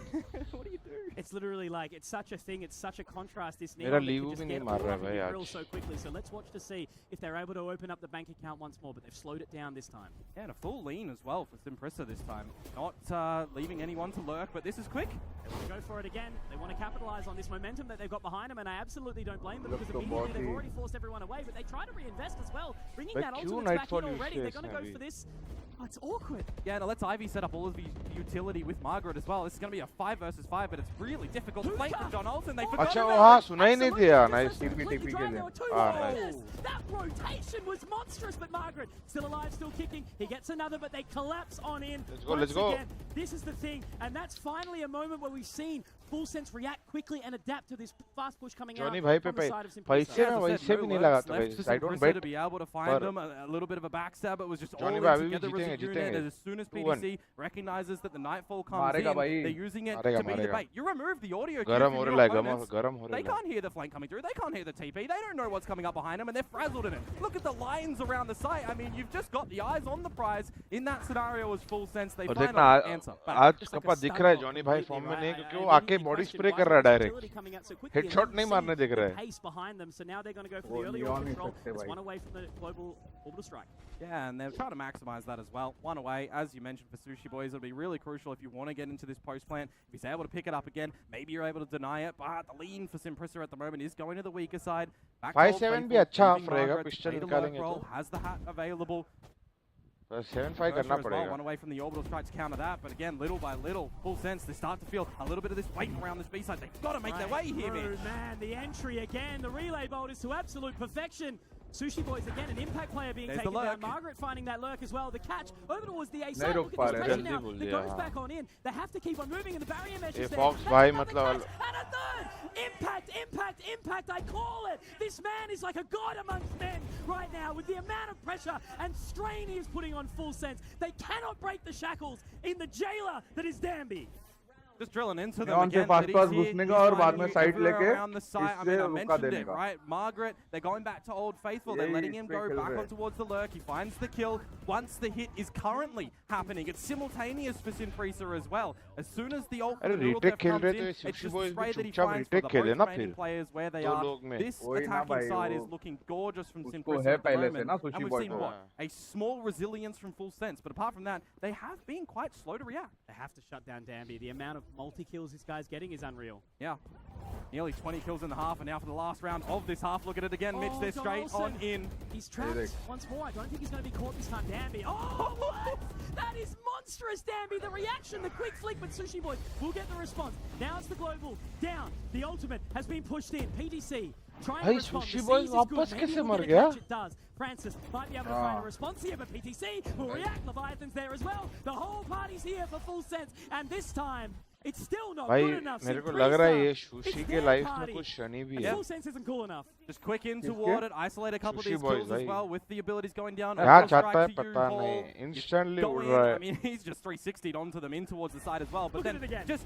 Speaker 12: What do you do?
Speaker 1: It's literally like, it's such a thing, it's such a contrast. This
Speaker 2: मेरा
Speaker 1: neon
Speaker 2: Liu
Speaker 1: that
Speaker 2: भी
Speaker 1: could
Speaker 2: नहीं
Speaker 1: just
Speaker 2: मार
Speaker 1: get
Speaker 2: रहा
Speaker 1: all
Speaker 2: है भाई
Speaker 1: up in
Speaker 2: आज
Speaker 1: so quickly. So let's watch to see if they're able to open up the bank account once more, but they've slowed it down this time.
Speaker 12: Yeah, and a full lean as well for Simprisa this time. Not leaving anyone to lurk, but this is quick.
Speaker 1: They want to go for it again. They want to capitalize on this momentum that they've got behind them, and I absolutely don't blame them because immediately they've already forced everyone away, but they try to reinvest as well, bringing that ultimate back in already. They're going to go for this. Oh, it's awkward.
Speaker 12: Yeah, now let's Ivy set up all of the utility with Margaret as well. This is going to be a 5 versus 5, but it's really difficult to play from John Olsen. They forgot
Speaker 2: अच्छा
Speaker 12: about
Speaker 2: वो हाँ
Speaker 12: it.
Speaker 2: सुना ही नहीं दिया nice
Speaker 8: TP के लिए
Speaker 2: nice.
Speaker 1: That rotation was monstrous, but Margaret still alive, still kicking. He gets another, but they collapse on in.
Speaker 2: Let's go.
Speaker 1: Again, this is the thing, and that's finally a moment where we've seen Full Sense react quickly and adapt to this fast push coming out
Speaker 2: Johnny भाई
Speaker 1: from
Speaker 2: पे
Speaker 1: the side of
Speaker 2: पैसे
Speaker 1: Simprisa.
Speaker 2: में वैसे भी नहीं लगाता
Speaker 12: Left
Speaker 2: भाई I
Speaker 12: for
Speaker 2: don't
Speaker 12: Simprisa
Speaker 2: bet
Speaker 12: to be able to find them. A little bit of a backstab. It was just
Speaker 2: Johnny
Speaker 12: all
Speaker 2: भाई
Speaker 12: in
Speaker 2: अभी भी
Speaker 12: together as a
Speaker 2: जीतेंगे
Speaker 12: unit.
Speaker 2: जीतेंगे
Speaker 12: As soon as PDC recognizes that the nightfall comes in,
Speaker 8: भाई
Speaker 12: they're using it
Speaker 2: मारेगा
Speaker 12: to be the
Speaker 2: मारेगा
Speaker 12: bait. You remove the audio cue
Speaker 2: गरम
Speaker 12: from
Speaker 2: हो
Speaker 12: your
Speaker 2: रहा है
Speaker 12: opponents.
Speaker 2: गरम हो
Speaker 12: They
Speaker 2: रहा है
Speaker 12: can't hear the flank coming through. They can't hear the TP. They don't know what's coming up behind them, and they're frazzled in it. Look at the lines around the site. I mean, you've just got the eyes on the prize. In that scenario, as Full Sense, they
Speaker 2: और
Speaker 12: find
Speaker 2: देखना
Speaker 12: an answer.
Speaker 2: आज कपा दिख रहा है Johnny भाई form में नहीं क्योंकि वो आके बॉडी स्प्रे कर रहा है डायरेक्ट हेडशॉट नहीं मारने दिख रहा है
Speaker 1: Pace behind them, so now they're going to go for the early order control. It's one away from the global orbital strike.
Speaker 12: Yeah, and they're trying to maximize that as well. One away, as you mentioned, for Sushi Boys, it'll be really crucial if you want to get into this post plant. If he's able to pick it up again, maybe you're able to deny it, but the lean for Simprisa at the moment is going to the weaker side.
Speaker 2: 5-7 भी अच्छा of रहेगा pistol निकालेंगे तो
Speaker 12: has the hat available.
Speaker 2: 7-5 करना पड़ेगा
Speaker 12: One away from the orbital strike to counter that, but again, little by little, Full Sense, they start to feel a little bit of this weight around this B-side. They've got to make their way here, man.
Speaker 1: The entry again, the relay bolt is to absolute perfection. Sushi Boys again, an impact player being taken down. Margaret finding that lurk as well. The catch over towards the A side. Look at this pressure now. The goes back on in. They have to keep on moving, and the barrier mesh is there.
Speaker 2: Fox bhai, matlab.
Speaker 1: And a third! Impact, I call it! This man is like a god amongst men right now with the amount of pressure and strain he is putting on Full Sense. They cannot break the shackles in the jailer that is Danby.
Speaker 12: Just drilling into them again. Around the site. I mean, I mentioned it, right? Margaret, they're going back to Old Faithful. They're letting him go back on towards the lurk. He finds the kill. Once the hit is currently happening, it's simultaneous for Sinprisa as well. As soon as the ult comes in, it's just a spray that he finds for the both remaining players where they are. This attacking side is looking gorgeous from Sinprisa at the moment. And we've seen, what, a small resilience from Full Sense. But apart from that, they have been quite slow to react.
Speaker 1: They have to shut down Danby. The amount of multi-kills this guy's getting is unreal.
Speaker 12: Yeah. Nearly 20 kills in the half, and now for the last round of this half. Look at it again, Mitch. They're straight on in.
Speaker 1: He's trapped once more. I don't think he's going to be caught this time. Danby. Oh, what? That is monstrous, Danby. The reaction, the quick flick, but Sushi Boys will get the response. Now it's the global. Down. The ultimate has been pushed in. PTC trying to respond.
Speaker 2: Sushi Boys वापस कैसे मर गया?
Speaker 1: It does. Francis might be able to find a response here, but PTC will react. Leviathan's there as well. The whole party's here for Full Sense, and this time, it's still not good enough.
Speaker 2: मेरे को लग रहा है ये sushi के life में कुछ शनि भी है.
Speaker 1: Full Sense isn't cool enough.
Speaker 12: Just quick in toward it, isolate a couple of these kills as well with the abilities going down.
Speaker 2: क्या चाहता है पता नहीं. Instantly उड़ रहा है.
Speaker 12: I mean, he's just 360'd onto them in towards the side as well. But then just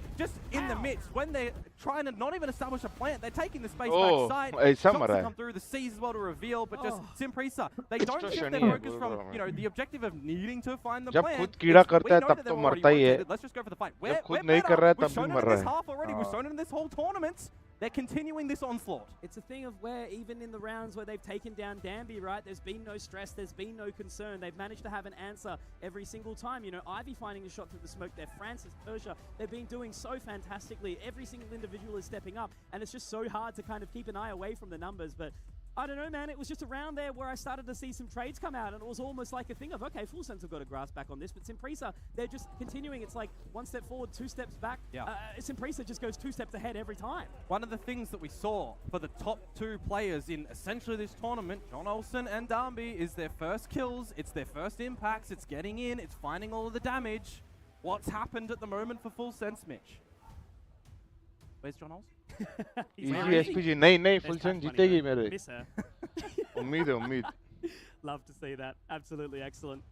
Speaker 12: in the midst, when they're trying to not even establish a plant, they're taking the space backside. Shots to come through, the C's as well to reveal, but just Sinprisa, they don't shift their focus from, you know, the objective of needing to find the plant.
Speaker 2: जब खुद कीड़ा करता है तब तो मरता ही है.
Speaker 12: Let's just go for the fight.
Speaker 2: जब खुद नहीं कर रहा है तब भी मर रहा है.
Speaker 12: Half already, we've shown it in this whole tournament. They're continuing this onslaught.
Speaker 1: It's a thing of where even in the rounds where they've taken down Danby, right, there's been no stress, there's been no concern. They've managed to have an answer every single time. You know, Ivy finding the shot through the smoke there, Francis, Persia, they've been doing so fantastically. Every single individual is stepping up, and it's just so hard to kind of keep an eye away from the numbers. But I don't know, man. It was just around there where I started to see some trades come out, and it was almost like a thing of, okay, Full Sense have got a grasp back on this, but Sinprisa, they're just continuing. It's like one step forward, two steps back. Sinprisa just goes 2 steps ahead every time.
Speaker 12: One of the things that we saw for the top 2 players in essentially this tournament, John Olsen and Danby, is their first kills, it's their first impacts, it's getting in, it's finding all of the damage. What's happened at the moment for Full Sense, Mitch? Where's John Olsen?
Speaker 2: Easy SPG. नहीं Full Sense जीतेगी मेरे. उम्मीद है उम्मीद.
Speaker 1: Love to see that. Absolutely excellent.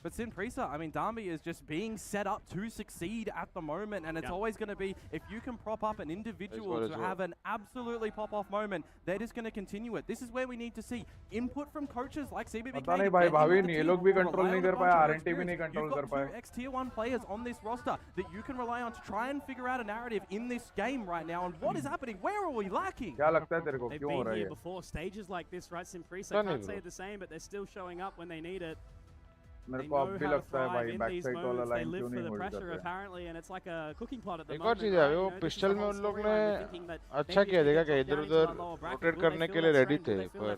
Speaker 12: But Sinprisa, I mean, Danby is just being set up to succeed at the moment, and it's always going to be, if you can prop up an individual to have an absolutely pop-off moment, they're just going to continue it. This is where we need to see input from coaches like CBBK.
Speaker 8: पता नहीं भाई भाविन ये लोग भी control नहीं कर पाए, RNT भी नहीं कंट्रोल कर पाए.
Speaker 12: You've got 2 ex-tier 1 players on this roster that you can rely on to try and figure out a narrative in this game right now. And what is happening? Where are we lacking?
Speaker 8: क्या लगता है तेरे को
Speaker 1: क्यों
Speaker 8: हो रहा है?
Speaker 1: They've been here before. Stages like this, right? Sinprisa can't say the same, but they're still showing up when they need it.
Speaker 8: मेरे को अब भी लगता है भाई बैक साइड वाला लाइन क्यों नहीं होल्ड कर रहा
Speaker 1: apparently, and it's like a cooking pot at the
Speaker 2: एक
Speaker 1: moment.
Speaker 2: और चीज है वो पिस्टल में उन लोग ने अच्छा किया देखा कि इधर-उधर रोटेट करने के लिए रेडी थे पर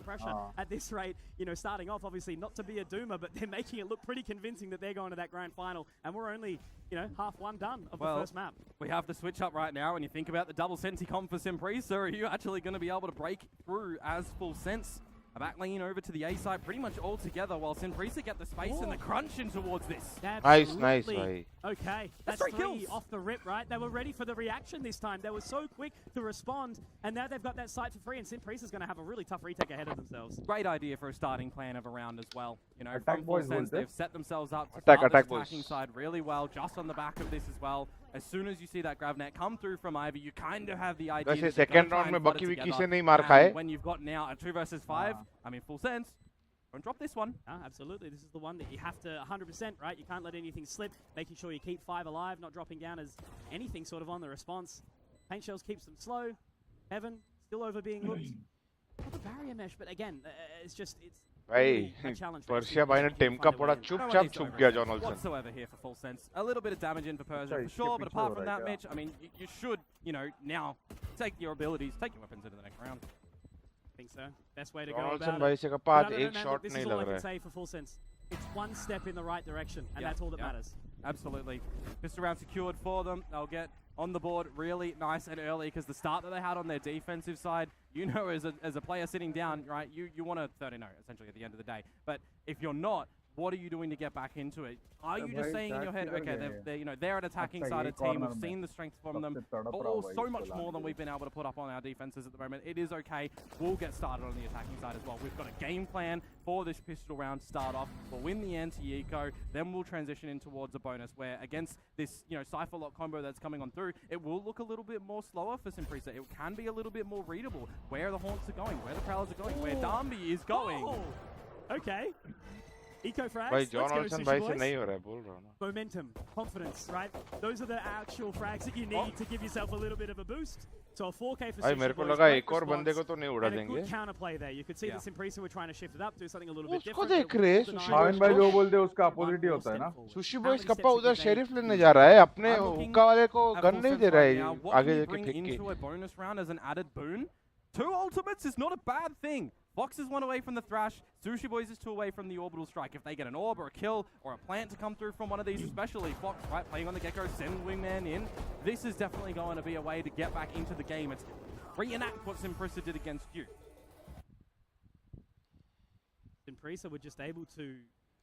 Speaker 1: at this rate, you know, starting off obviously not to be a doomer, but they're making it look pretty convincing that they're going to that grand final, and we're only, you know, half one done of the first map.
Speaker 12: We have the switch up right now, and you think about the double Senti comp for Sinprisa, are you actually going to be able to break through as Full Sense? A back lane over to the A side pretty much all together while Sinprisa get the space and the crunch in towards this.
Speaker 2: Nice, भाई.
Speaker 1: Okay, that's 3 off the rip, right? They were ready for the reaction this time. They were so quick to respond, and now they've got that site for free, and Sinprisa's going to have a really tough retake ahead of themselves.
Speaker 12: Great idea for a starting plan of a round as well. You know,
Speaker 8: from
Speaker 12: Full Sense, they've set themselves up to
Speaker 2: attack
Speaker 12: start the
Speaker 2: boys.
Speaker 12: attacking side really well, just on the back of this as well. As soon as you see that grab net come through from Ivy, you kind of have the idea that
Speaker 2: second round में बकी विकी से नहीं मार खाए.
Speaker 12: When you've got now a 2 versus 5, I mean, Full Sense, don't drop this one.
Speaker 1: Absolutely. This is the one that you have to 100%, right? You can't let anything slip, making sure you keep 5 alive, not dropping down as anything sort of on the response. Paint Shells keeps them slow. Heaven, still over being looked. Not the barrier mesh, but again, it's just, it's
Speaker 2: भाई Persia भाई ने team का पूरा चुपचाप छुप गया John Olson.
Speaker 12: Whatsoever here for Full Sense. A little bit of damage in for Persia for sure, but apart from that, Mitch, I mean, you should, you know, now take your abilities, take your weapons into the next round.
Speaker 1: I think so. Best way to go
Speaker 2: John
Speaker 1: about
Speaker 2: Olson
Speaker 1: it.
Speaker 2: भाई से का पास
Speaker 1: But
Speaker 2: एक shot
Speaker 1: this
Speaker 2: नहीं
Speaker 1: is
Speaker 2: लग
Speaker 1: all I
Speaker 2: रहा
Speaker 1: can
Speaker 2: है.
Speaker 1: say for Full Sense. It's one step in the right direction, and that's all that matters.
Speaker 12: Absolutely. Pistol round secured for them. They'll get on the board really nice and early because the start that they had on their defensive side, you know, as a player sitting down, right, you want a 30-0 essentially at the end of the day. But if you're not, what are you doing to get back into it? Are you just saying in your head, okay, they're an attacking side of team. We've seen the strength from them. So much more than we've been able to put up on our defenses at the moment. It is okay. We'll get started on the attacking side as well. We've got a game plan for this pistol round to start off. We'll win the anti-eco, then we'll transition in towards a bonus where against this, you know, Cypher lock combo that's coming on through, it will look a little bit more slower for 𝘼𝘼𝑖sa. It can be a little bit more readable where the haunts are going, where the prowlers are going, where 𝘼𝘼𝑖 is going.
Speaker 1: Okay. Eco frags.
Speaker 2: भाई John Olson भाई से नहीं हो रहा है बोल रहा हूँ ना.
Speaker 1: Momentum, confidence, right? Those are the actual frags that you need to give yourself a little bit of a boost. So a 4K for
Speaker 2: भाई मेरे को लगा एक और बंदे को तो नहीं उड़ा देंगे.
Speaker 1: Good counterplay there. You could see that 𝘼𝘼𝑖sa were trying to shift it up, do something a little bit different.
Speaker 2: उसको देख रहे सुशी
Speaker 8: भाविन भाई जो बोलते हैं उसका अपोजिट ही होता है ना.
Speaker 2: सुशी बॉयज कप्पा उधर शेरिफ लेने जा रहा है, अपने हुक्का वाले को गन नहीं दे रहा है आगे जाके फेंक के.
Speaker 12: Into a bonus round as an added boon. 2 ultimates is not a bad thing. Fox is 1 away from the Thrash. Sushi Boys is 2 away from the Orbital Strike. If they get an orb or a kill or a plant to come through from one of these, especially Fox, right, playing on the Gecko, send Wingman in. This is definitely going to be a way to get back into the game. It's reenact what 𝘼𝘼𝑖sa did against you.
Speaker 1: 𝘼𝘼𝑖sa were just able to,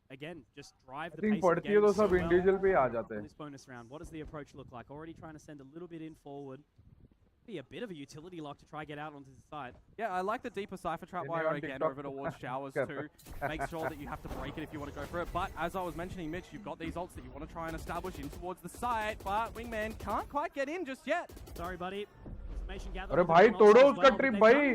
Speaker 1: again, just drive the
Speaker 8: I think
Speaker 1: pace of the game
Speaker 8: तो
Speaker 1: so
Speaker 8: सब individual पे आ जाते हैं.
Speaker 1: this bonus round. What does the approach look like? Already trying to send a little bit in forward. Be a bit of a utility lock to try get out onto the side.
Speaker 12: Yeah, I like the deeper Cypher Trap wire again over towards Showers too. Make sure that you have to break it if you want to go for it. But as I was mentioning, Mitch, you've got these ults that you want to try and establish in towards the side, but Wingman can't quite get in just yet.
Speaker 1: Sorry, buddy.
Speaker 8: अरे भाई तोड़ो उसका trip भाई.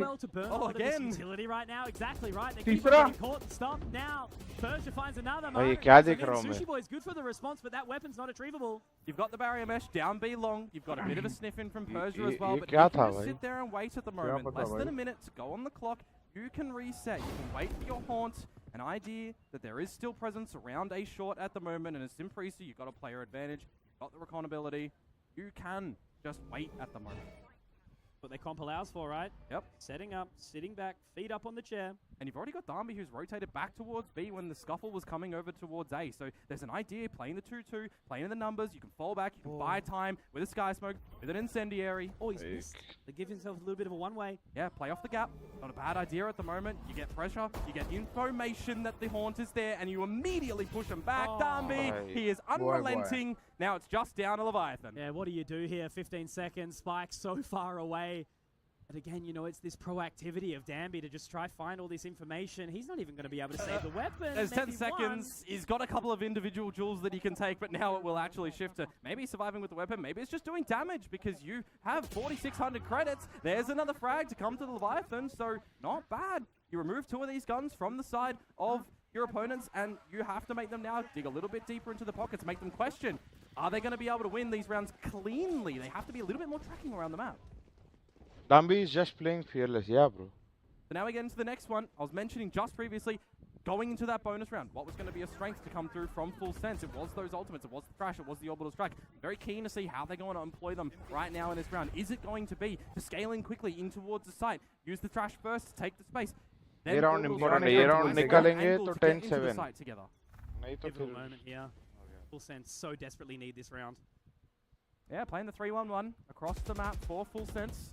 Speaker 1: Oh, again. Utility right now, exactly right. They keep
Speaker 8: तीसरा.
Speaker 1: getting caught and stopped now. 𝘼𝘼𝑖sa finds another
Speaker 2: भाई
Speaker 1: moment.
Speaker 2: क्या देख रहा हूँ
Speaker 1: Sushi
Speaker 2: मैं?
Speaker 1: Boy's good for the response, but that weapon's not retrievable.
Speaker 12: You've got the barrier mesh down B long. You've got a bit of a sniff in from 𝘼𝘼𝑖sa as well.
Speaker 2: ये
Speaker 12: But
Speaker 2: क्या
Speaker 12: you can
Speaker 2: था
Speaker 12: just
Speaker 2: भाई?
Speaker 12: sit there and wait at the moment. Less than a minute to go on the clock. You can reset. You can wait for your haunt. An idea that there is still presence around A short at the moment. And as 𝘼𝘼𝑖sa, you've got a player advantage. You've got the recon ability. You can just wait at the moment.
Speaker 1: What they comp allows for, right?
Speaker 12: Yep.
Speaker 1: Setting up, sitting back, feet up on the chair.
Speaker 12: And you've already got 𝘼𝘼𝑖sa who's rotated back towards B when the scuffle was coming over towards A. So there's an idea, playing the 2-2, playing in the numbers. You can fall back, you can buy time with a Sky Smoke, with an Incendiary.
Speaker 1: Oh, he's missed. They give himself a little bit of a one-way.
Speaker 12: Yeah, play off the gap. Not a bad idea at the moment. You get pressure, you get information that the haunt is there, and you immediately push him back. 𝘼𝘼𝑖sa, he is unrelenting. Now it's just down to 𝘼𝘼𝑖sa.
Speaker 1: Yeah, what do you do here? 15 seconds, Spike so far away. But again, you know, it's this proactivity of 𝘼𝘼𝑖sa to just try find all this information. He's not even going to be able to save the weapon.
Speaker 12: There's 10 seconds. He's got a couple of individual jewels that he can take, but now it will actually shift to maybe surviving with the weapon. Maybe it's just doing damage because you have 4,600 credits. There's another frag to come to the 𝘼𝘼𝑖sa, so not bad. You remove 2 of these guns from the side of your opponents, and you have to make them now dig a little bit deeper into the pockets, make them question, are they going to be able to win these rounds cleanly? They have to be a little bit more tracking around the map.
Speaker 2: 𝘼𝘼𝑖sa is just playing fearless, yeah, bro.
Speaker 12: So now we get into the next one. I was mentioning just previously, going into that bonus round, what was going to be a strength to come through from Full Sense? It was those ultimates, it was the Thrash, it was the Orbital Strike. Very keen to see how they're going to employ them right now in this round. Is it going to be to scale in quickly in towards the site, use the Thrash first to take the space?
Speaker 2: ये round important है, ये round निकालेंगे तो 10-7. नहीं तो
Speaker 1: Pivotal moment here. Full Sense so desperately need this round.
Speaker 12: Yeah, playing the 3-1-1 across the map for Full Sense.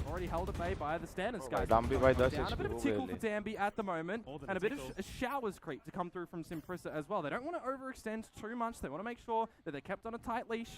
Speaker 12: Already held at bay by the standards, guys.
Speaker 2: 𝘼𝘼𝑖sa by
Speaker 12: Down a bit of tickle for 𝘼𝘼𝑖sa at the moment, and a bit of a showers creep to come through from 𝘼𝘼𝑖sa as well. They don't want to overextend too much. They want to make sure that they're kept on a tight leash.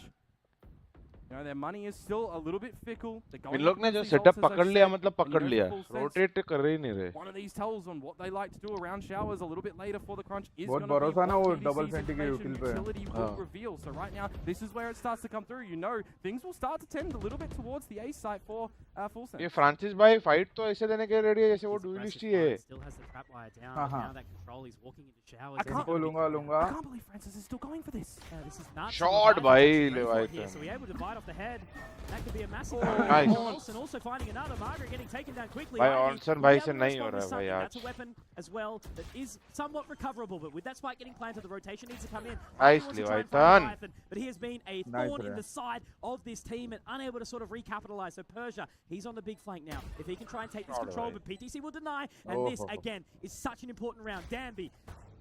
Speaker 12: You know, their money is still a little bit fickle.
Speaker 2: इन लोग ने जो setup पकड़ लिया मतलब पकड़ लिया. Rotate कर रहे ही नहीं रहे.
Speaker 12: One of these tells on what they like to do around showers a little bit later for the crunch is
Speaker 8: बहुत
Speaker 12: going to
Speaker 8: भरोसा ना वो
Speaker 12: be
Speaker 8: double
Speaker 12: what TDC's
Speaker 8: senti के
Speaker 12: information
Speaker 8: util पे.
Speaker 12: utility will reveal. So right now, this is where it starts to come through. You know, things will start to tend a little bit towards the A site for Full Sense.
Speaker 2: ये Francis भाई fight तो ऐसे देने के ready है जैसे वो duellist ही है.
Speaker 1: Still has the trap wire down. Now that control, he's walking into showers.
Speaker 12: I can't believe Francis is still going for this.
Speaker 1: This is nuts.
Speaker 2: Shot भाई
Speaker 1: 𝘼𝘼𝑖sa. So we able to divide off the head. That could be a massive.
Speaker 2: Nice.
Speaker 1: Olsen also finding another. Margaret getting taken down quickly.
Speaker 2: भाई Olson भाई से नहीं हो रहा है भाई आज.
Speaker 1: That's a weapon as well that is somewhat recoverable, but with that spike getting planted, the rotation needs to come in.
Speaker 2: Nicely, Python.
Speaker 1: But he has been a thorn in the side of this team and unable to sort of recapitalize. So 𝘼𝘼𝑖sa, he's on the big flank now. If he can try and take this control, but PTC will deny. And this, again, is such an important round. 𝘼𝘼𝑖sa,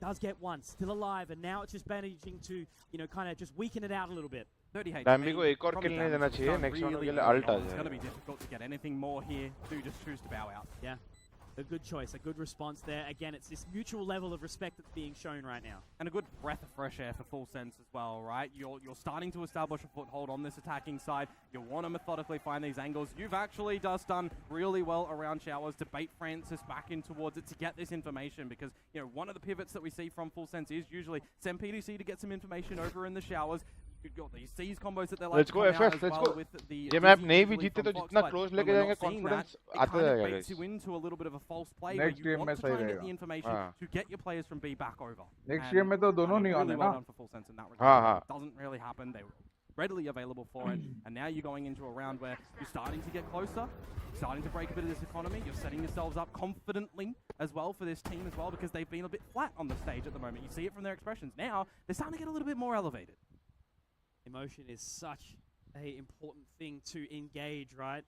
Speaker 1: Does get one, still alive, and now it's just managing to, you know, kind of just weaken it out a little bit.
Speaker 12: 30 HP.
Speaker 2: Dambi को एक और kill नहीं देना चाहिए. Next one के लिए ult uh
Speaker 12: It's going to be
Speaker 2: जाएगा.
Speaker 12: difficult to get anything more here. Do just choose to bow out.
Speaker 1: Yeah. A good choice, a good response there. Again, it's this mutual level of respect that's being shown right now.
Speaker 12: And a good breath of fresh air for Full Sense as well, right? You're starting to establish a foothold on this attacking side. You want to methodically find these angles. You've actually just done really well around showers to bait Francis back in towards it to get this information, because, you know, one of the pivots that we see from Full Sense is usually send PDC to get some information over in the showers. You've got these seize combos that they like
Speaker 2: Let's
Speaker 12: to
Speaker 2: go
Speaker 12: come out
Speaker 2: FS,
Speaker 12: as
Speaker 2: let's
Speaker 12: well
Speaker 2: go.
Speaker 12: with the
Speaker 2: ये map
Speaker 12: Dizzy
Speaker 2: नहीं भी
Speaker 12: usually
Speaker 2: जीते
Speaker 12: from
Speaker 2: तो
Speaker 12: Fox,
Speaker 2: जितना
Speaker 12: but
Speaker 2: close
Speaker 12: when
Speaker 2: लेके
Speaker 12: we're
Speaker 2: जाएंगे
Speaker 12: not seeing
Speaker 2: confidence
Speaker 12: that,
Speaker 2: आता
Speaker 12: it kind
Speaker 2: जाएगा
Speaker 12: of baits
Speaker 2: guys.
Speaker 12: you into a little bit of a false play
Speaker 8: Next
Speaker 12: where you
Speaker 8: game
Speaker 12: want to
Speaker 8: में
Speaker 12: try
Speaker 8: सही
Speaker 12: and get the
Speaker 8: रहेगा.
Speaker 12: information to get your players from B back over.
Speaker 8: Next
Speaker 12: And,
Speaker 8: game में तो दोनों
Speaker 12: I mean,
Speaker 8: नहीं
Speaker 12: really
Speaker 8: आने
Speaker 12: well
Speaker 8: ना.
Speaker 12: done for Full Sense in that
Speaker 2: हाँ,
Speaker 12: regard.
Speaker 2: हाँ.
Speaker 12: It doesn't really happen. They were readily available for it, and now you're going into a round where you're starting to get closer, starting to break a bit of this economy. You're setting yourselves up confidently as well for this team as well, because they've been a bit flat on the stage at the moment. You see it from their expressions. Now they're starting to get a little bit more elevated.
Speaker 1: Emotion is such a important thing to engage, right?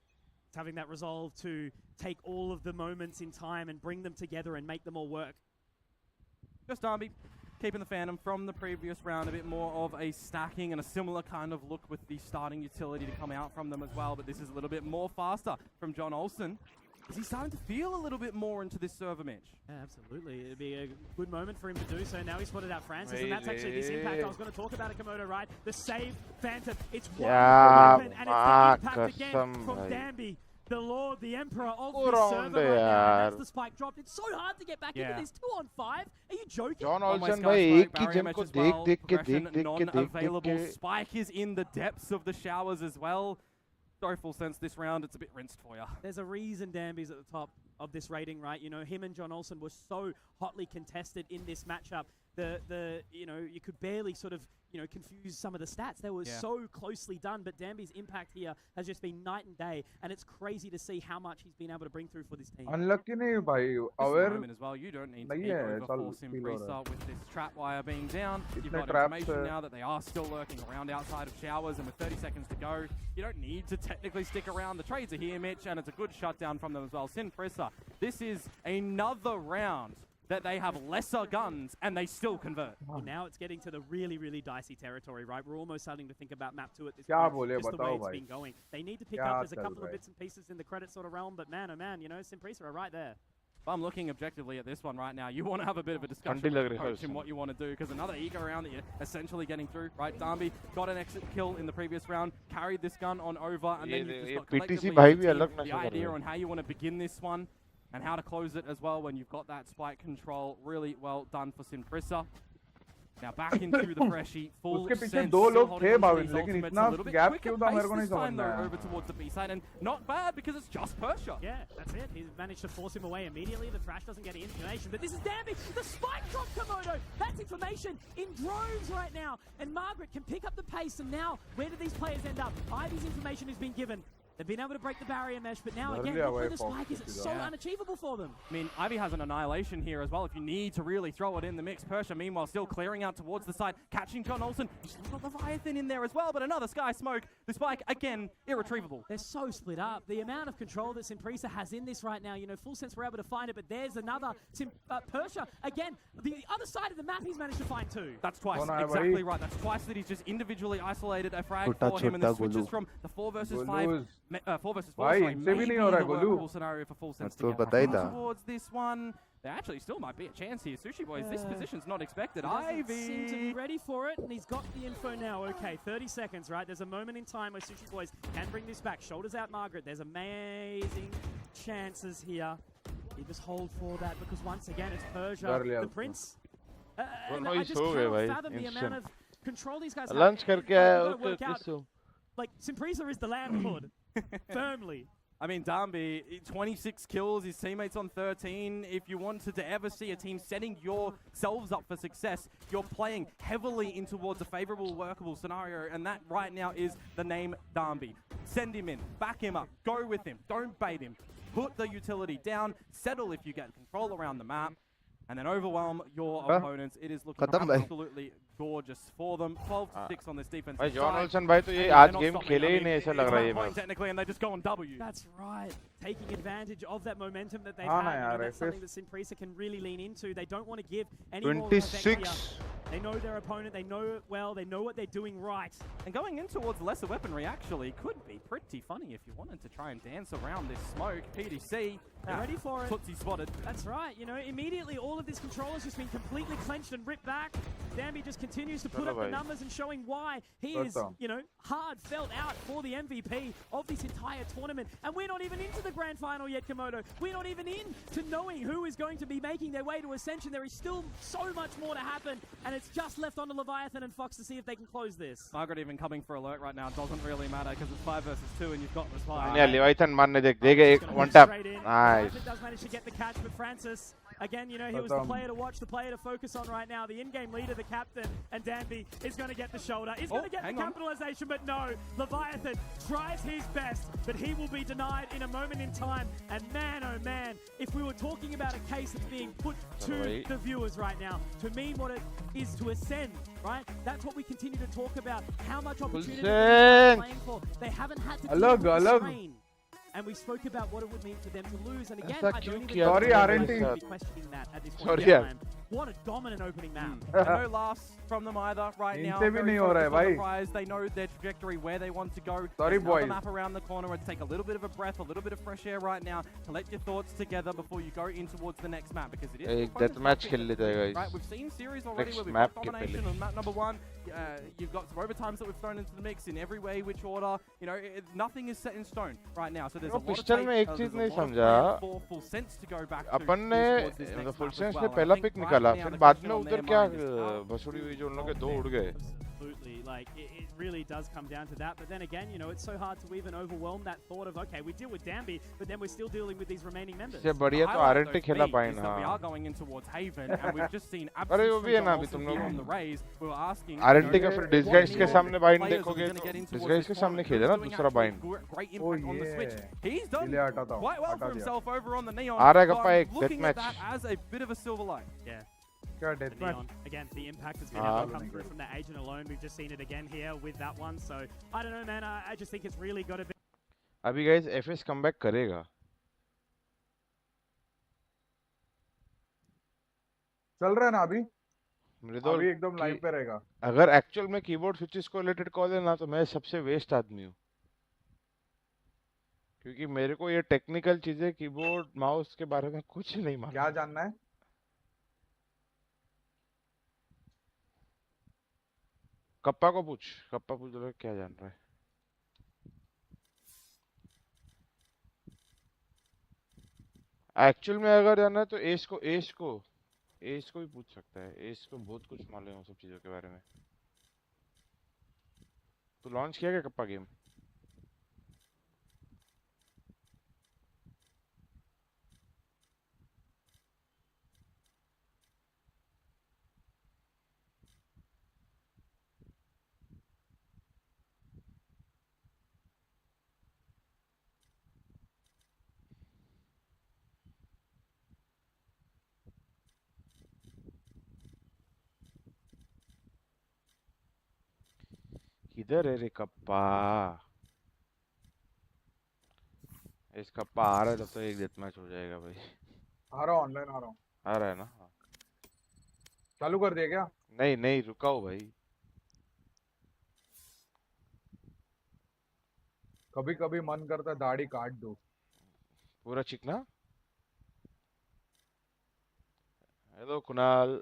Speaker 1: It's having that resolve to take all of the moments in time and bring them together and make them all work.
Speaker 12: Just Darby, keeping the Phantom from the previous round, a bit more of a stacking and a similar kind of look with the starting utility to come out from them as well, but this is a little bit more faster from John Olsen. Is he starting to feel a little bit more into this server, Mitch?
Speaker 1: Yeah, absolutely. It'd be a good moment for him to do so. Now he's spotted out Francis, and that's actually this impact I was going to talk about at Komodo, right? The save Phantom. It's one weapon, and it's the impact again from Danby, the Lord, the Emperor of this server right now. And that's the spike dropped. It's so hard to get back into this 2-on-5. Are you joking?
Speaker 2: John Olsen भाई एक की jump को देख के
Speaker 12: non-available. Spike is in the depths of the showers as well. Sorry, Full Sense, this round it's a bit rinsed for you.
Speaker 1: There's a reason Danby's at the top of this rating, right? You know, him and John Olsen were so hotly contested in this matchup. You know, you could barely sort of, you know, confuse some of the stats. They were so closely done, but Danby's impact here has just been night and day, and it's crazy to see how much he's been able to bring through for this team.
Speaker 8: Unlucky नहीं भाई.
Speaker 12: This moment as well, you don't need to peek over force Impresa with this trap wire being down. You've got information now that they are still lurking around outside of showers, and with 30 seconds to go, you don't need to technically stick around. The trades are here, Mitch, and it's a good shutdown from them as well. Impresa, this is another round that they have lesser guns and they still convert.
Speaker 1: Well, now it's getting to the really, really dicey territory, right? We're almost starting to think about map 2 at this point, just the way it's been going. They need to pick up, there's a couple of bits and pieces in the credit sort of realm, but man, oh man, you know, Impresa are right there.
Speaker 12: If I'm looking objectively at this one right now, you want to have a bit of a discussion with the coach in what you want to do, because another ego round that you're essentially getting through, right? Darby got an exit kill in the previous round, carried this gun on over, and then you've just got collectively the idea on how you want to begin this one and how to close it as well when you've got that spike control. Really well done for Impresa. Now back into the fresh heat, full sense, still holding on to these ultimates a little bit quicker pace this time though over towards the B side, and not bad because it's just Persia.
Speaker 1: Yeah, that's it. He's managed to force him away immediately. The Thrash doesn't get any information, but this is Danby. The spike drop, Komodo. That's information in droves right now, and Margaret can pick up the pace, and now where do these players end up? Ivy's information has been given. They've been able to break the barrier mesh, but now again, look where the spike is. It's so unachievable for them.
Speaker 12: I mean, Ivy has an annihilation here as well if you need to really throw it in the mix. Persia, meanwhile, still clearing out towards the side, catching John Olsen. He's still got Leviathan in there as well, but another Sky Smoke. The spike, again, irretrievable.
Speaker 1: They're so split up. The amount of control that Impresa has in this right now, you know, Full Sense were able to find it, but there's another Persia. Again, the other side of the map he's managed to find too.
Speaker 12: That's twice, exactly right. That's twice that he's just individually isolated a frag for him, and the switches from the 4 versus 5, 4 versus 4. Sorry, maybe the workable scenario for Full Sense to get towards this one. There actually still might be a chance here. Sushi Boys, this position's not expected. Ivy
Speaker 1: seems to be ready for it, and he's got the info now. Okay, 30 seconds, right? There's a moment in time where Sushi Boys can bring this back. Shoulders out, Margaret. There's amazing chances here. You just hold for that, because once again, it's Persia, the Prince. I just can't fathom the amount of control these guys have.
Speaker 2: Lunch करके
Speaker 1: work out. Like, Impresa is the landlord. Firmly.
Speaker 12: I mean, Darby, 26 kills, his teammates on 13. If you wanted to ever see a team setting yourselves up for success, you're playing heavily in towards a favorable, workable scenario, and that right now is the name Darby. Send him in, back him up, go with him, don't bait him. Put the utility down, settle if you get control around the map, and then overwhelm your opponents. It is looking absolutely gorgeous for them. 12-6 on this defense.
Speaker 2: भाई John Olsen भाई तो ये आज game खेले ही नहीं ऐसा लग रहा है ये match.
Speaker 12: Technically, and they just go on W.
Speaker 1: That's right. Taking advantage of that momentum that they've had. And that's something that Simprisa can really lean into. They don't want to give any more
Speaker 2: 26.
Speaker 1: They know their opponent, they know it well, they know what they're doing right.
Speaker 12: And going in towards lesser weaponry actually could be pretty funny if you wanted to try and dance around this smoke. PDC,
Speaker 1: ready for it.
Speaker 12: Tootsie spotted.
Speaker 1: That's right. You know, immediately all of this control has just been completely clenched and ripped back. Dambi just continues to put up the numbers and showing why he is, you know, hard felt out for the MVP of this entire tournament. And we're not even into the grand final yet, Komodo. We're not even into knowing who is going to be making their way to Ascension. There is still so much more to happen, and it's just left on to Leviathan and Fox to see if they can close this.
Speaker 12: Margaret even coming for alert right now doesn't really matter because it's 5 versus 2 and you've got Respire.
Speaker 2: Yeah, Leviathan मारने देगा एक one tap. Nice.
Speaker 1: Leviathan does manage to get the catch, but Francis, again, you know, he was the player to watch, the player to focus on right now. The in-game leader, the captain, and Dambi is going to get the shoulder. He's going to get the capitalization, but no. Leviathan tries his best, but he will be denied in a moment in time. And man, oh man, if we were talking about a case that's being put to the viewers right now, to mean what it is to ascend, right? That's what we continue to talk about. How much opportunity they're playing for. They haven't had to deal with the strain. And we spoke about what it would mean for them to lose. And again, I don't even
Speaker 2: Sorry,
Speaker 1: RNT. Be questioning that at this point in time. What a dominant opening map.
Speaker 12: No laughs from them either right now. They know their trajectory, where they want to go.
Speaker 8: Sorry, boys.
Speaker 12: Map around the corner and take a little bit of a breath, a little bit of fresh air right now to let your thoughts together before you go in towards the next map, because it is
Speaker 2: that match खेल लेते हैं guys.
Speaker 12: Right, we've seen series already where we've got domination on map number 1. You've got some overtimes that we've thrown into the mix in every way, which order. You know, nothing is set in stone right now. So there's a lot of
Speaker 2: pistol में एक चीज नहीं समझा.
Speaker 12: for full sense to go back
Speaker 2: अपन ने full sense ने पहला pick निकाला, फिर बाद में उधर क्या भसुड़ी हुई जो उन लोग के 2 उड़ गए.
Speaker 1: Absolutely, like it really does come down to that. But then again, you know, it's so hard to even overwhelm that thought of, okay, we deal with Dambi, but then we're still dealing with these remaining members.
Speaker 2: से बढ़िया तो RNT खेला पाए ना.
Speaker 12: We are going in towards Haven, and we've just seen absolutely on the raise. We were asking.
Speaker 2: RNT का फिर disguise के सामने bind देखोगे, disguise के सामने खेले ना दूसरा bind.
Speaker 12: Great impact on the switch. He's done quite well for himself over on the Neon.
Speaker 2: आ रहा है कप्पा एक
Speaker 12: looking at that as a bit of a silver light.
Speaker 1: Yeah.
Speaker 8: Deathmatch.
Speaker 1: Again, the impact has been able to come through from the agent alone. We've just seen it again here with that one. So I don't know, man. I just think it's really got to be.
Speaker 2: अभी guys FS comeback करेगा.
Speaker 8: चल रहा है ना अभी?
Speaker 2: अभी
Speaker 8: एकदम live पे रहेगा.
Speaker 2: अगर एक्चुअल में कीबोर्ड स्विचेस को रिलेटेड कॉल है ना, तो मैं सबसे वेस्ट आदमी हूँ. क्योंकि मेरे को ये टेक्निकल चीजें कीबोर्ड माउस के बारे में कुछ नहीं मालूम.
Speaker 8: क्या जानना है?
Speaker 2: कप्पा को पूछ रहा है क्या जान रहा है. एक्चुअल में अगर जाना है तो एस को भी पूछ सकता है. एस को बहुत कुछ मालूम है सब चीजों के बारे में. तो लॉन्च किया क्या कप्पा गेम? किधर है रे कप्पा? इस कप्पा आ रहा है तब तो एक डेथ मैच हो जाएगा भाई.
Speaker 8: आ रहा हूँ, ऑनलाइन आ रहा हूँ.
Speaker 2: आ रहा है ना?
Speaker 8: चालू कर दिया क्या?
Speaker 2: नहीं रुकाओ भाई.
Speaker 8: कभी कभी मन करता दाढ़ी काट दो.
Speaker 2: पूरा चिकना. Hello Kunal.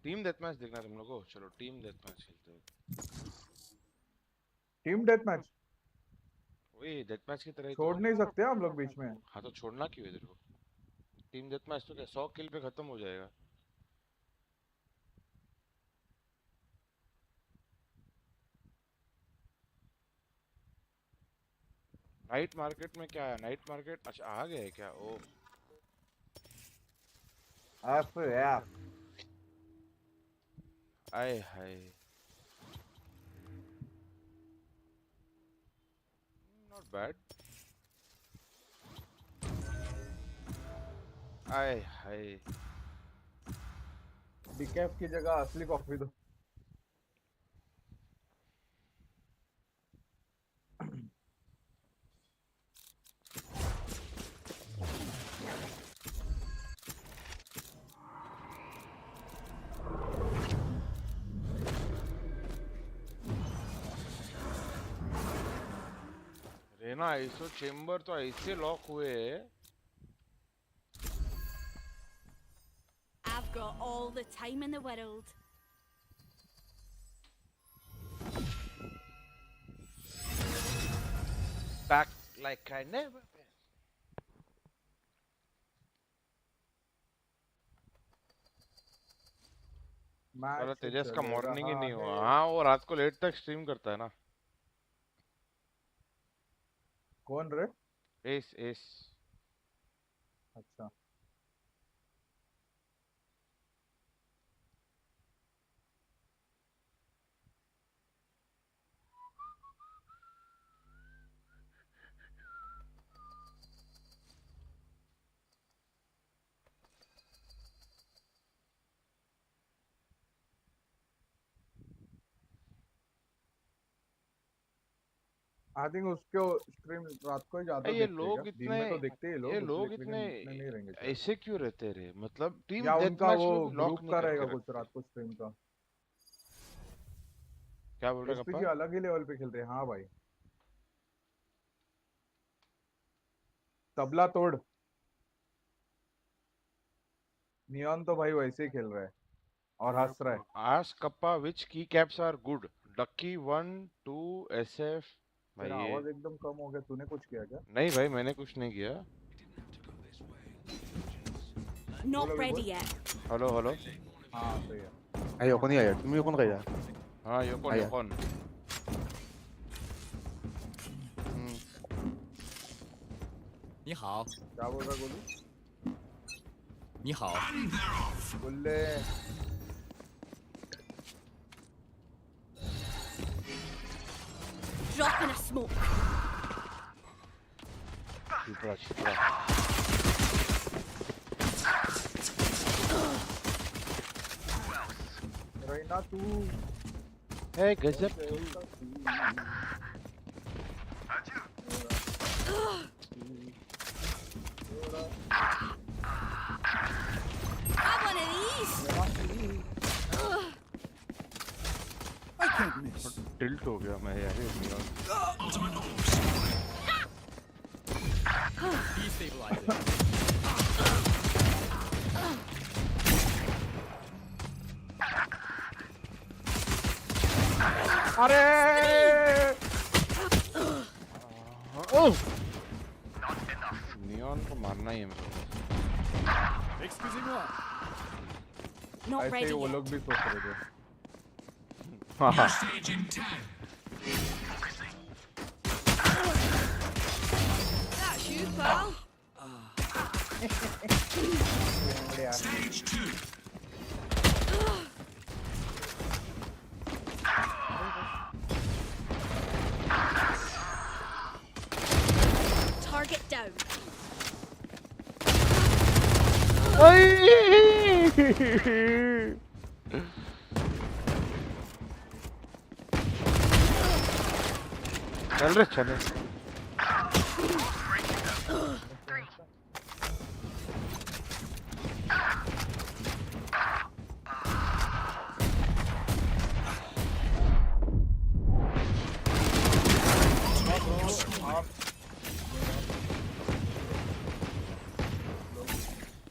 Speaker 2: Team death match देखना तुम लोगों को. चलो टीम डेथ मैच खेलते हैं.
Speaker 8: टीम डेथ मैच
Speaker 2: वही डेथ मैच की तरह
Speaker 8: छोड़ नहीं सकते हम लोग बीच में.
Speaker 2: हाँ तो छोड़ना क्यों है तेरे को? टीम डेथ मैच तो क्या 100 किल पे खत्म हो जाएगा. नाइट मार्केट में क्या है? नाइट मार्केट अच्छा आ गए क्या? ओ
Speaker 8: F
Speaker 2: आए हाय नॉट बैड आए हाय
Speaker 8: डिकैफ की जगह असली कॉफी दो
Speaker 2: रेना आइसो चेम्बर तो ऐसे लॉक हुए
Speaker 13: I've got all the time in the world.
Speaker 2: back like I never been. चलो तेजस का मॉर्निंग ही नहीं हुआ हाँ वो रात को लेट तक स्ट्रीम करता है ना
Speaker 8: कौन रे
Speaker 2: एस एस
Speaker 8: अच्छा आई थिंक उसको स्ट्रीम रात को ही ज्यादा
Speaker 2: ये लोग इतने
Speaker 8: दिन में तो दिखते हैं
Speaker 2: ये लोग इतने
Speaker 8: नहीं रहेंगे
Speaker 2: ऐसे क्यों रहते रे मतलब टीम
Speaker 8: या
Speaker 2: डेथ
Speaker 8: उनका
Speaker 2: मैच
Speaker 8: वो
Speaker 2: में लॉक
Speaker 8: ग्रुप
Speaker 2: नहीं
Speaker 8: का
Speaker 2: करके
Speaker 8: रहेगा
Speaker 2: रखते।
Speaker 8: कुछ रात को स्ट्रीम का
Speaker 2: क्या बोल रहे
Speaker 8: एसपीजी
Speaker 2: कप्पा
Speaker 8: अलग ही लेवल पे खेलते हैं हाँ भाई तबला तोड़ नियॉन तो भाई वैसे ही खेल रहा है और हंस रहा है
Speaker 2: ask kappa which key caps are good Ducky 1 2 SF भाई
Speaker 8: तेरा
Speaker 2: ये
Speaker 8: आवाज एकदम कम हो गया तूने कुछ किया क्या
Speaker 2: नहीं भाई मैंने कुछ नहीं किया
Speaker 13: Not ready yet.
Speaker 2: Hello hello
Speaker 8: हाँ सही है
Speaker 14: ayo kon iya তুমি kon kaya
Speaker 2: हाँ योकोन
Speaker 14: Ayan.
Speaker 2: योकोन
Speaker 15: 你好
Speaker 8: क्या बोल रहा Golu
Speaker 15: 你好
Speaker 8: गुल्ले
Speaker 13: Drop in a smoke.
Speaker 2: छिपड़ा छिपड़ा
Speaker 8: रहीना तू
Speaker 2: है गजब तू
Speaker 13: Have one of these.
Speaker 15: I can't miss
Speaker 2: tilt हो गया मैं यार
Speaker 15: destabilizing
Speaker 2: अरे नियॉन को मारना ही है मेरे को
Speaker 15: excusez-moi
Speaker 13: Not
Speaker 8: ऐसे ही
Speaker 13: ready
Speaker 8: वो
Speaker 13: yet.
Speaker 8: लोग भी सोच रहे थे
Speaker 2: हाँ
Speaker 15: stage in 10
Speaker 13: That's you, pal.
Speaker 15: stage 2
Speaker 13: Target down.
Speaker 2: चल रे चले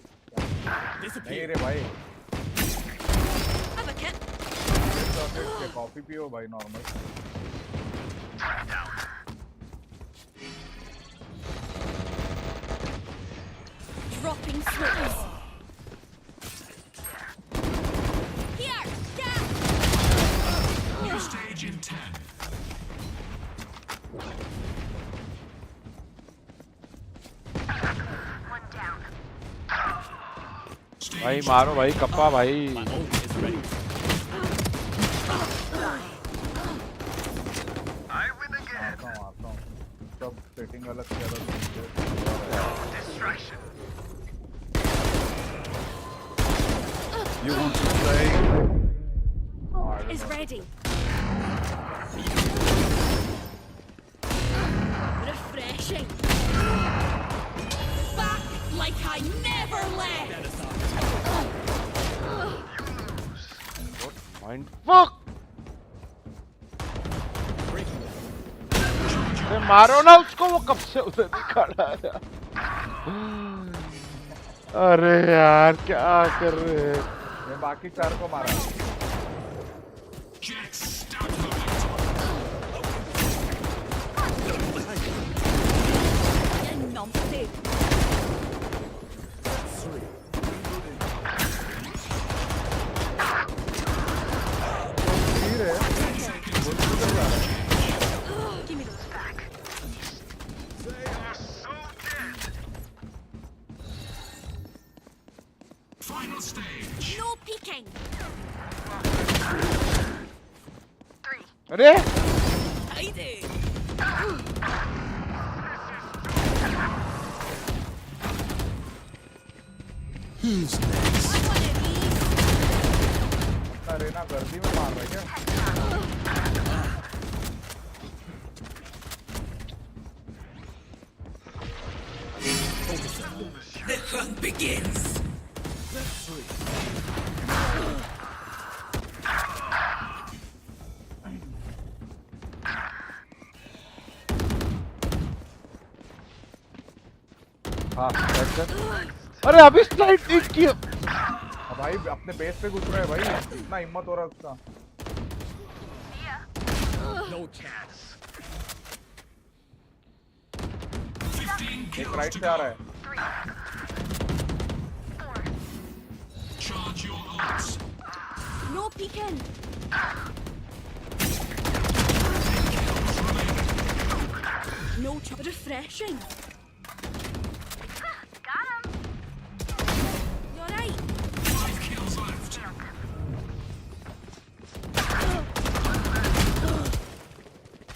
Speaker 8: नहीं रे भाई
Speaker 13: Have a kit.
Speaker 8: कॉफी पियो भाई normal
Speaker 13: Dropping smokes. Here, down.
Speaker 15: new stage in 10
Speaker 2: भाई मारो भाई कप्पा भाई
Speaker 8: मारता हूँ सब सेटिंग अलग से अलग You want to play?
Speaker 13: Is ready. Refreshing. Back like I never left.
Speaker 2: Mind fuck मारो ना उसको वो कब से उधर खड़ा है अरे यार क्या कर रहे हैं
Speaker 8: मैं बाकी 4 को मारा
Speaker 15: Final stage.
Speaker 13: No peeking.
Speaker 2: अरे
Speaker 13: Heidi.
Speaker 15: Who's next?
Speaker 8: अरे ना गर्दी में मार रहा है क्या
Speaker 15: The hunt begins.
Speaker 8: हाँ
Speaker 2: अरे अभी स्लाइड ठीक किया
Speaker 8: भाई अपने बेस पे घुस रहा है भाई इतना हिम्मत हो रहा है उसका
Speaker 15: No chance.
Speaker 8: एक राइट से आ रहा है
Speaker 15: Charge your ults.
Speaker 13: No peeking. No refreshing. Got him. You're right.
Speaker 15: 5 kills left.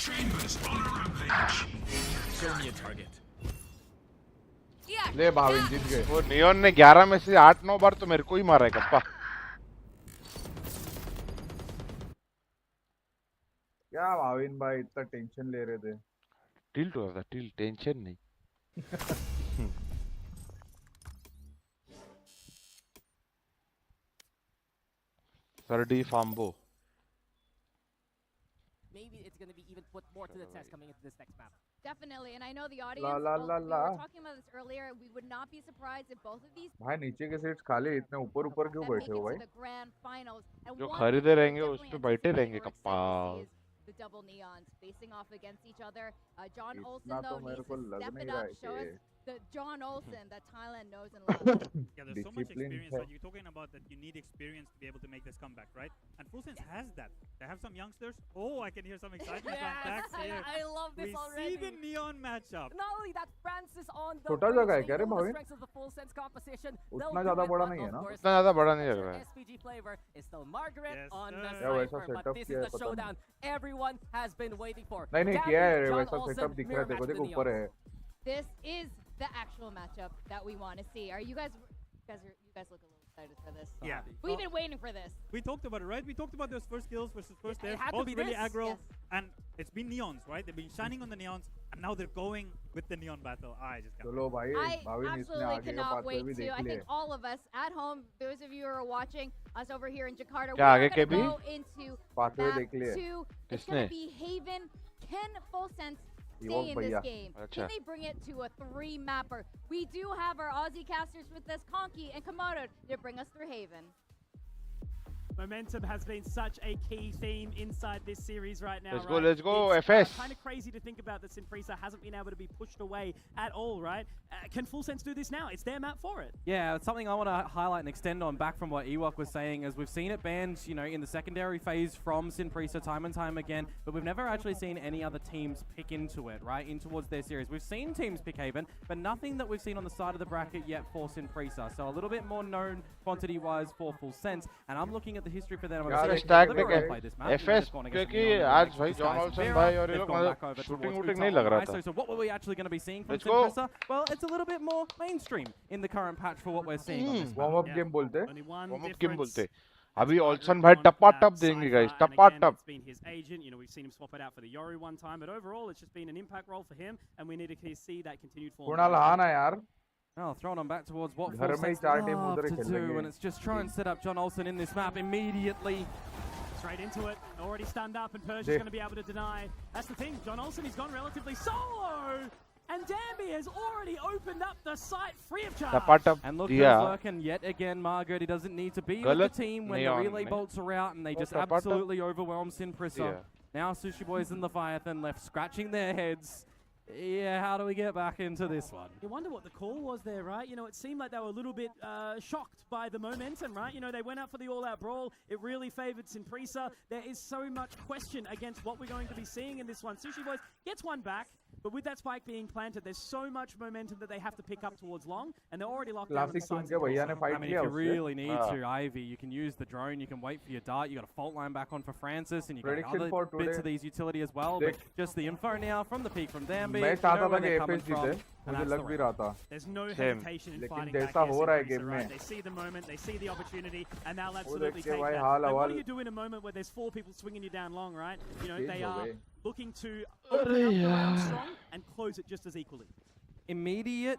Speaker 15: Chambers on a rampage. Show me a target.
Speaker 8: ले भाविन जीत गए
Speaker 2: वो नियॉन ने 11 में से 8-9 बार तो मेरे को ही मारा है कप्पा
Speaker 8: क्या भाविन भाई इतना टेंशन ले रहे थे
Speaker 2: टिल्ट हो रहा था टिल्ट टेंशन नहीं सर्डी फाम्बो
Speaker 10: Maybe it's going to be even put more to the test coming into this next map.
Speaker 9: Definitely, and I know the audience.
Speaker 8: La, la,
Speaker 9: we
Speaker 8: la, la.
Speaker 9: were talking about this earlier. We would not be surprised if both of these
Speaker 8: भाई नीचे के seats खाली इतने ऊपर ऊपर क्यों बैठे हो भाई
Speaker 9: the grand finals. And
Speaker 2: जो
Speaker 9: one
Speaker 2: खरीदे
Speaker 9: thing
Speaker 2: रहेंगे
Speaker 9: we're
Speaker 2: उस पे
Speaker 9: definitely
Speaker 2: बैठे
Speaker 9: anticipating
Speaker 2: रहेंगे
Speaker 9: or
Speaker 2: kappa
Speaker 9: excited to see is the double neons facing off against each other. John Olsen
Speaker 8: इतना
Speaker 9: though
Speaker 8: तो मेरे
Speaker 9: needs
Speaker 8: को
Speaker 9: to
Speaker 8: लग
Speaker 9: step
Speaker 8: नहीं
Speaker 9: it
Speaker 8: रहा
Speaker 9: up,
Speaker 8: है
Speaker 9: show
Speaker 8: कि
Speaker 9: us the John Olsen that Thailand knows and loves.
Speaker 11: Yeah, there's so much experience, right? You're talking about that you need experience to be able to make this comeback, right? And FullSense has that. They have some youngsters. Oh, I can hear some excitement from Dax here.
Speaker 10: I love this already.
Speaker 11: We see the neon matchup.
Speaker 10: Not only that, Francis on the
Speaker 8: छोटा जगह है क्या रे
Speaker 10: the
Speaker 8: Bhavin
Speaker 10: strengths of the FullSense composition.
Speaker 8: उतना ज्यादा बड़ा नहीं है ना
Speaker 2: उतना ज्यादा बड़ा नहीं लग रहा है
Speaker 10: SPG flavor is still Margaret on the
Speaker 8: या वैसा
Speaker 10: Cypher, but
Speaker 8: सेटअप
Speaker 10: this
Speaker 8: किया
Speaker 10: is
Speaker 8: है
Speaker 10: the
Speaker 8: पता नहीं
Speaker 10: showdown everyone has been waiting for.
Speaker 8: नहीं नहीं किया है
Speaker 10: John
Speaker 8: वैसा
Speaker 10: Olsen,
Speaker 8: सेटअप दिख रहा है
Speaker 10: mirror
Speaker 8: देखो
Speaker 10: match
Speaker 8: देखो
Speaker 10: the
Speaker 8: ऊपर है
Speaker 9: This is the actual matchup that we want to see. Are you guys look a little excited for this?
Speaker 11: Yeah.
Speaker 9: We've been waiting for this.
Speaker 11: We talked about it, right? We talked about those first kills versus first
Speaker 10: It
Speaker 11: deaths.
Speaker 10: had to
Speaker 11: Both
Speaker 10: be
Speaker 11: really
Speaker 10: this.
Speaker 11: aggro.
Speaker 9: Yes.
Speaker 11: And it's been neons, right? They've been shining on the neons. And now they're going with the neon battle. I just can't.
Speaker 8: चलो भाई
Speaker 9: I
Speaker 8: Bhavin इसने
Speaker 9: absolutely
Speaker 8: आगे का
Speaker 9: cannot
Speaker 8: pathway
Speaker 9: wait
Speaker 8: भी
Speaker 9: to.
Speaker 8: देख
Speaker 9: I
Speaker 8: लिए
Speaker 9: think all of us at home, those of you who are watching us over here in Jakarta,
Speaker 2: क्या
Speaker 9: we're
Speaker 2: आगे के
Speaker 9: going to
Speaker 2: भी?
Speaker 9: go into
Speaker 8: पाथवे
Speaker 9: map
Speaker 8: देख लिए
Speaker 9: 2. It's going
Speaker 2: किसने?
Speaker 9: to be Haven. Can FullSense stay
Speaker 8: Ewok
Speaker 9: in this
Speaker 8: भैया
Speaker 9: game?
Speaker 2: अच्छा
Speaker 9: Can they bring it to a 3-mapper? We do have our Aussie casters with us, Conky and Komodo, to bring us through Haven.
Speaker 1: Momentum has been such a key theme inside this series right now.
Speaker 2: Let's go,
Speaker 1: it's,
Speaker 2: FS.
Speaker 1: Kind of crazy to think about that Sinprisa hasn't been able to be pushed away at all, right? Can Full Sense do this now? It's their map for it.
Speaker 12: Yeah, it's something I want to highlight and extend on back from what 𝘼𝐽𝐿𝐻 was saying, as we've seen it banned, you know, in the secondary phase from Sinprisa time and time again, but we've never actually seen any other teams pick into it, right, in towards their series. We've seen teams pick Haven, but nothing that we've seen on the side of the bracket yet for Sinprisa. So a little bit more known quantity-wise for Full Sense, and I'm looking at the history for them.
Speaker 2: Stack में क्या FS क्योंकि आज भाई John Olson भाई और ये लोग मतलब शूटिंग नहीं लग रहा था.
Speaker 12: So what were we actually going to be seeing from Sinprisa? Well, it's a little bit more mainstream in the current patch for what we're seeing on this map.
Speaker 8: Warm up game बोलते.
Speaker 1: Warm
Speaker 2: up game बोलते. अभी Olson भाई टप्पा टप देंगे guys, tappa tub.
Speaker 1: It's been his agent, you know, we've seen him swap it out for the Yoru one time, but overall it's just been an impact role for him, and we need to see that continued form.
Speaker 8: Kunal हाँ ना यार.
Speaker 12: Oh, throwing them back towards what Full Sense love to do, and it's just try and set up John Olsen in this map immediately.
Speaker 1: Straight into it, already stunned up, and Persia's going to be able to deny. That's the thing, John Olsen, he's gone relatively solo, and Danby has already opened up the site free of charge.
Speaker 12: And look, Berserk, and yet again, Margaret, he doesn't need to be with the team when the relay bolts are out, and they just absolutely overwhelm Sinprisa. Now Sushi Boys and Leviathan left scratching their heads. Yeah, how do we get back into this one?
Speaker 1: You wonder what the call was there, right? You know, it seemed like they were a little bit shocked by the momentum, right? You know, they went out for the all-out brawl. It really favored Sinprisa. There is so much question against what we're going to be seeing in this one. Sushi Boys gets one back, but with that spike being planted, there's so much momentum that they have to pick up towards long, and they're already locked down.
Speaker 12: I mean, if you really need to, Ivy, you can use the drone, you can wait for your dart, you got a fault line back on for Francis, and you got other bits of these utility as well, but just the info now from the peak from Danby,
Speaker 8: मैं चाहता था कि FS जीते, मुझे लग भी रहा था.
Speaker 1: There's no hesitation in fighting back. They see the moment, they see the opportunity, and they'll absolutely take that. And what do you do in a moment where there's 4 people swinging you down long, right? You know, they are looking to open up the round strong and close it just as equally.
Speaker 12: Immediate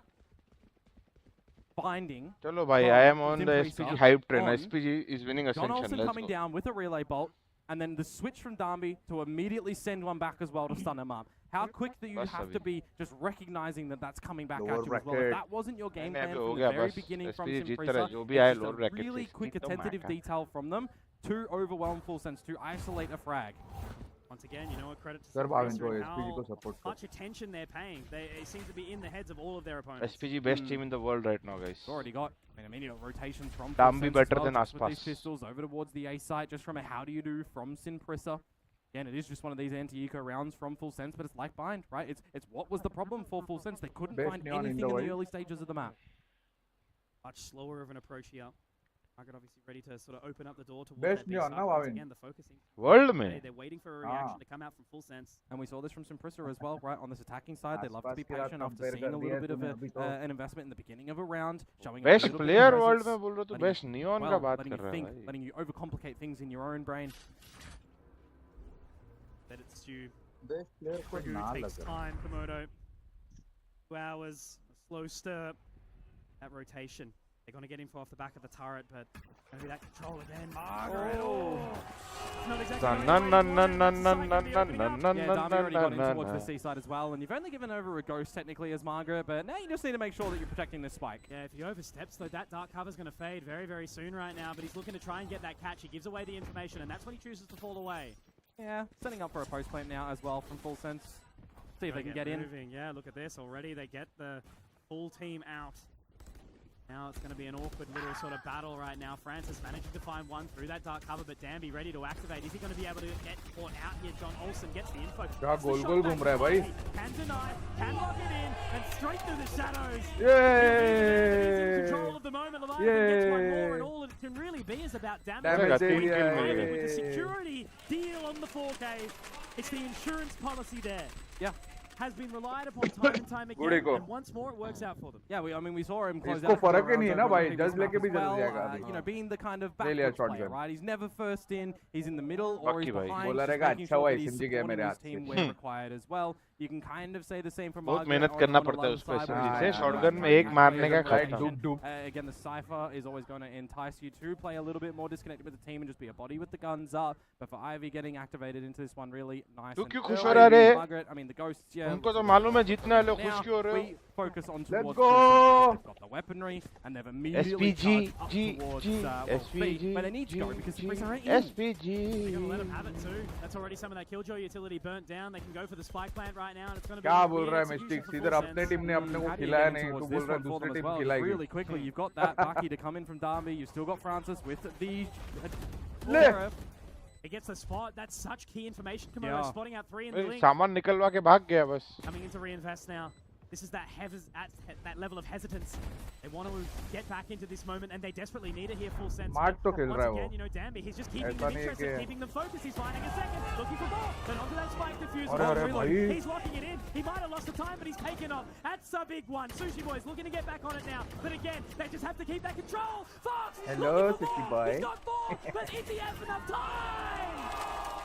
Speaker 12: binding.
Speaker 2: Chalo bhai, I am on the SPG hype train. SPG is winning Ascension.
Speaker 12: John Olsen coming down with a relay bolt, and then the switch from Danby to immediately send one back as well to stun him up. How quick do you have to be just recognizing that that's coming back at you as well? If that wasn't your game plan from the very beginning from Sinprisa, it's just a really quick attentive detail from them to overwhelm Full Sense, to isolate a frag.
Speaker 1: Once again, you know, a credit to Sinprisa how much attention they're paying. They seem to be in the heads of all of their opponents.
Speaker 2: SPG best team in the world right now, guys.
Speaker 12: Already got immediate rotations from
Speaker 2: Danby better than
Speaker 12: Aspas. With these pistols over towards the A site, just from a how do you do from Sinprisa. Again, it is just one of these anti-eco rounds from Full Sense, but it's like bind, right? It's what was the problem for Full Sense? They couldn't find anything in the early stages of the map.
Speaker 1: Much slower of an approach here. Margaret obviously ready to sort of open up the door towards that big side. Once again, the focusing.
Speaker 2: World man.
Speaker 1: They're waiting for a reaction to come out from Full Sense.
Speaker 12: And we saw this from Sinprisa as well, right? On this attacking side, they love to be patient after seeing a little bit of an investment in the beginning of a round, showing
Speaker 2: best player world में बोल रहा तो best neon का बात कर रहा है.
Speaker 12: Letting you overcomplicate things in your own brain.
Speaker 1: That it's stew. Ragu takes time, Komodo. 2 hours, a slow stir. That rotation. They're going to get info off the back of the turret, but maybe that control again. Margaret! Oh! Not exactly
Speaker 12: Danby already got in towards the seaside as well, and you've only given over a ghost technically as Margaret, but now you just need to make sure that you're protecting this spike.
Speaker 1: Yeah, if he oversteps, though, that dark cover's going to fade very, very soon right now, but he's looking to try and get that catch. He gives away the information, and that's when he chooses to fall away.
Speaker 12: Yeah, setting up for a post plant now as well from Full Sense. See if they can get in.
Speaker 1: Yeah, look at this already. They get the full team out. Now it's going to be an awkward little sort of battle right now. Francis managing to find one through that dark cover, but Danby ready to activate. Is he going to be able to get caught out here? John Olsen gets the info.
Speaker 8: Goal घूम रहा है भाई.
Speaker 1: Can deny, can lock it in, and straight through the shadows.
Speaker 8: Yay!
Speaker 1: In control of the moment. Leviathan gets one more, and all it can really be is about damage. With the security deal on the 4K, it's the insurance policy there.
Speaker 12: Yeah.
Speaker 1: Has been relied upon time and time again, and once more it works out for them.
Speaker 12: Yeah, I mean, we saw him close
Speaker 8: out.
Speaker 12: You know, being the kind of backwards player, right? He's never first in, he's in the middle, or he's behind, making sure that he's supporting his team where required as well. You can kind of say the same for Margaret.
Speaker 2: मेहनत करना पड़ता है उस पे से shotgun में एक मारने का खर्चा.
Speaker 12: Again, the Cypher is always going to entice you to play a little bit more disconnected with the team and just be a body with the guns up. But for Ivy getting activated into this one, really nice.
Speaker 2: क्यों खुश हो रहा है?
Speaker 12: Margaret, I mean, the ghosts, yeah.
Speaker 2: उनको तो मालूम है जितना है लोग खुश क्यों हो रहे हो?
Speaker 12: Focus on
Speaker 8: Let's
Speaker 12: towards
Speaker 8: go!
Speaker 12: They've got the weaponry and they've immediately
Speaker 2: SPG,
Speaker 12: charged up
Speaker 2: G,
Speaker 12: towards
Speaker 2: G,
Speaker 12: B, but they need to go because
Speaker 2: G,
Speaker 12: Freezer are in.
Speaker 2: SPG.
Speaker 1: They're going to let him have it too. That's already some of that Killjoy utility burnt down. They can go for the spike plant right now, and it's going to be
Speaker 8: क्या
Speaker 1: a
Speaker 8: बोल
Speaker 1: weird
Speaker 8: रहा है
Speaker 1: execution
Speaker 8: mystics
Speaker 1: for
Speaker 8: इधर
Speaker 1: Full
Speaker 8: अपने
Speaker 1: Sense.
Speaker 8: Team ने अपने को
Speaker 12: How do you
Speaker 8: खिलाया
Speaker 12: get
Speaker 8: नहीं
Speaker 12: towards
Speaker 8: तू
Speaker 12: this
Speaker 8: बोल रहा है
Speaker 12: one for
Speaker 8: दूसरी
Speaker 12: them as
Speaker 8: team
Speaker 12: well?
Speaker 8: खिलाएगी
Speaker 12: Really quickly, you've got that Bucky to come in from Darby. You've still got Francis with the
Speaker 8: ले
Speaker 1: He gets the spot. That's such key information. Komodo
Speaker 12: Yeah.
Speaker 1: spotting out 3 in the link.
Speaker 2: सामान निकलवा के भाग गया बस.
Speaker 1: Coming into reinvest now. This is that that level of hesitance. They want to get back into this moment, and they desperately need it here. Full Sense.
Speaker 8: Smart to खेल
Speaker 1: Once
Speaker 8: रहा है
Speaker 1: again,
Speaker 8: वो.
Speaker 1: you know, Danby, he's just keeping
Speaker 8: ऐसा
Speaker 1: them
Speaker 8: नहीं है
Speaker 1: interested,
Speaker 8: कि-
Speaker 1: keeping them focused. He's finding a second, looking for more. Then onto that spike defuse.
Speaker 8: अरे अरे भाई.
Speaker 1: He's locking it in. He might have lost the time, but he's taken off. That's a big one. Sushi Boy's looking to get back on it now, but again, they just have to keep that control. Fox.
Speaker 8: Hello,
Speaker 1: looking for
Speaker 8: Sushi
Speaker 1: more.
Speaker 8: Boy.
Speaker 1: He's got 4, but is he have enough time?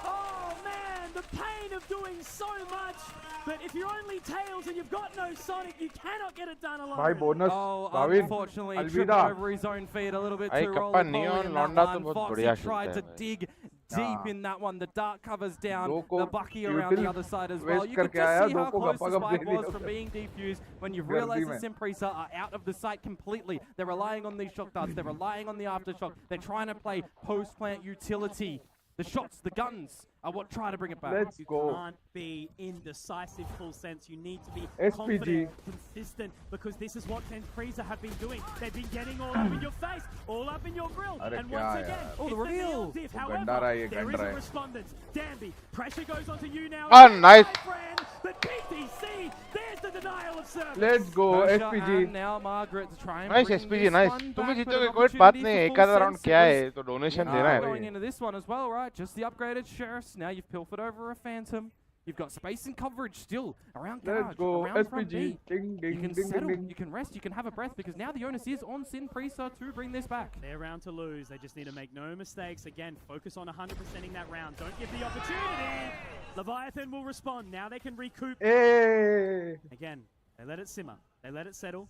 Speaker 1: Oh man, the pain of doing so much. But if you're only Tails and you've got no Sonic, you cannot get it done alone.
Speaker 8: भाई bonus
Speaker 12: Oh,
Speaker 8: Bhavin
Speaker 12: unfortunately, tripped
Speaker 8: अलविदा
Speaker 12: over his own feet a little bit
Speaker 2: भाई
Speaker 12: too
Speaker 2: kappa
Speaker 12: roly-poly
Speaker 2: neon
Speaker 12: in that
Speaker 2: लौंडा तो
Speaker 12: one.
Speaker 2: बहुत
Speaker 12: Foxy
Speaker 2: बढ़िया
Speaker 12: tried
Speaker 2: खेलता
Speaker 12: to
Speaker 2: है भाई.
Speaker 12: dig deep in that one. The dart covers down
Speaker 8: दो को
Speaker 12: the Bucky around the
Speaker 8: util
Speaker 12: other side as
Speaker 8: waste
Speaker 12: well. You could
Speaker 8: करके आया,
Speaker 12: just see
Speaker 8: दो
Speaker 12: how
Speaker 8: को
Speaker 12: close the
Speaker 8: गप्पा-गप
Speaker 12: spike
Speaker 8: they
Speaker 12: was
Speaker 8: दिया
Speaker 12: from being defused when you
Speaker 8: गर्दी
Speaker 12: realize
Speaker 8: में.
Speaker 12: the Simpresa are out of the site completely. They're relying on these shock darts. They're relying on the aftershock. They're trying to play post-plant utility. The shots, the guns are what try to bring it back.
Speaker 8: Let's
Speaker 1: You
Speaker 8: go.
Speaker 1: can't be indecisive. Full Sense. You need to be
Speaker 8: SPG.
Speaker 1: confident, consistent, because this is what Frieza have been doing. They've been getting all up in your face, all up in your grill.
Speaker 8: अरे
Speaker 1: And
Speaker 8: क्या
Speaker 1: once again,
Speaker 8: यार.
Speaker 12: Oh, the
Speaker 1: it's
Speaker 12: reveal.
Speaker 1: the diff.
Speaker 8: वो
Speaker 1: However,
Speaker 8: गंडा रहा है, ये
Speaker 1: there
Speaker 8: गंडा
Speaker 1: is
Speaker 8: रहा
Speaker 1: a
Speaker 8: है.
Speaker 1: respondent. Danby, pressure goes onto you now.
Speaker 2: Ah, nice.
Speaker 1: My friend, but PTC, there's the denial of service.
Speaker 8: Let's go
Speaker 12: Persia
Speaker 8: SPG.
Speaker 12: and now Margaret to try and
Speaker 2: Nice
Speaker 12: bring
Speaker 2: SPG,
Speaker 12: this
Speaker 2: nice.
Speaker 12: one
Speaker 2: तुम्हें
Speaker 12: back, but
Speaker 2: जीतोगे
Speaker 12: an
Speaker 2: कोई बात
Speaker 12: opportunity
Speaker 2: नहीं है.
Speaker 12: for
Speaker 2: एक
Speaker 12: Full
Speaker 2: आधा round
Speaker 12: Sense.
Speaker 2: क्या
Speaker 12: It
Speaker 2: है
Speaker 12: was
Speaker 2: तो डोनेशन
Speaker 8: हाँ,
Speaker 2: देना है
Speaker 12: going
Speaker 2: भाई.
Speaker 12: into this one as well, right? Just the upgraded sheriffs. Now you've pilfered over a Phantom. You've got space and coverage still around
Speaker 8: Let's
Speaker 12: garage,
Speaker 8: go
Speaker 12: around front
Speaker 8: SPG.
Speaker 12: B.
Speaker 8: Ding
Speaker 12: You
Speaker 8: ding
Speaker 12: can
Speaker 8: ding
Speaker 12: settle,
Speaker 8: ding.
Speaker 12: you can rest, you can have a breath because now the onus is on Simpresa to bring this back.
Speaker 1: They're round to lose. They just need to make no mistakes. Again, focus on 100%ing that round. Don't give the opportunity. Leviathan will respond. Now they can recoup.
Speaker 8: Hey.
Speaker 1: Again, they let it simmer. They let it settle.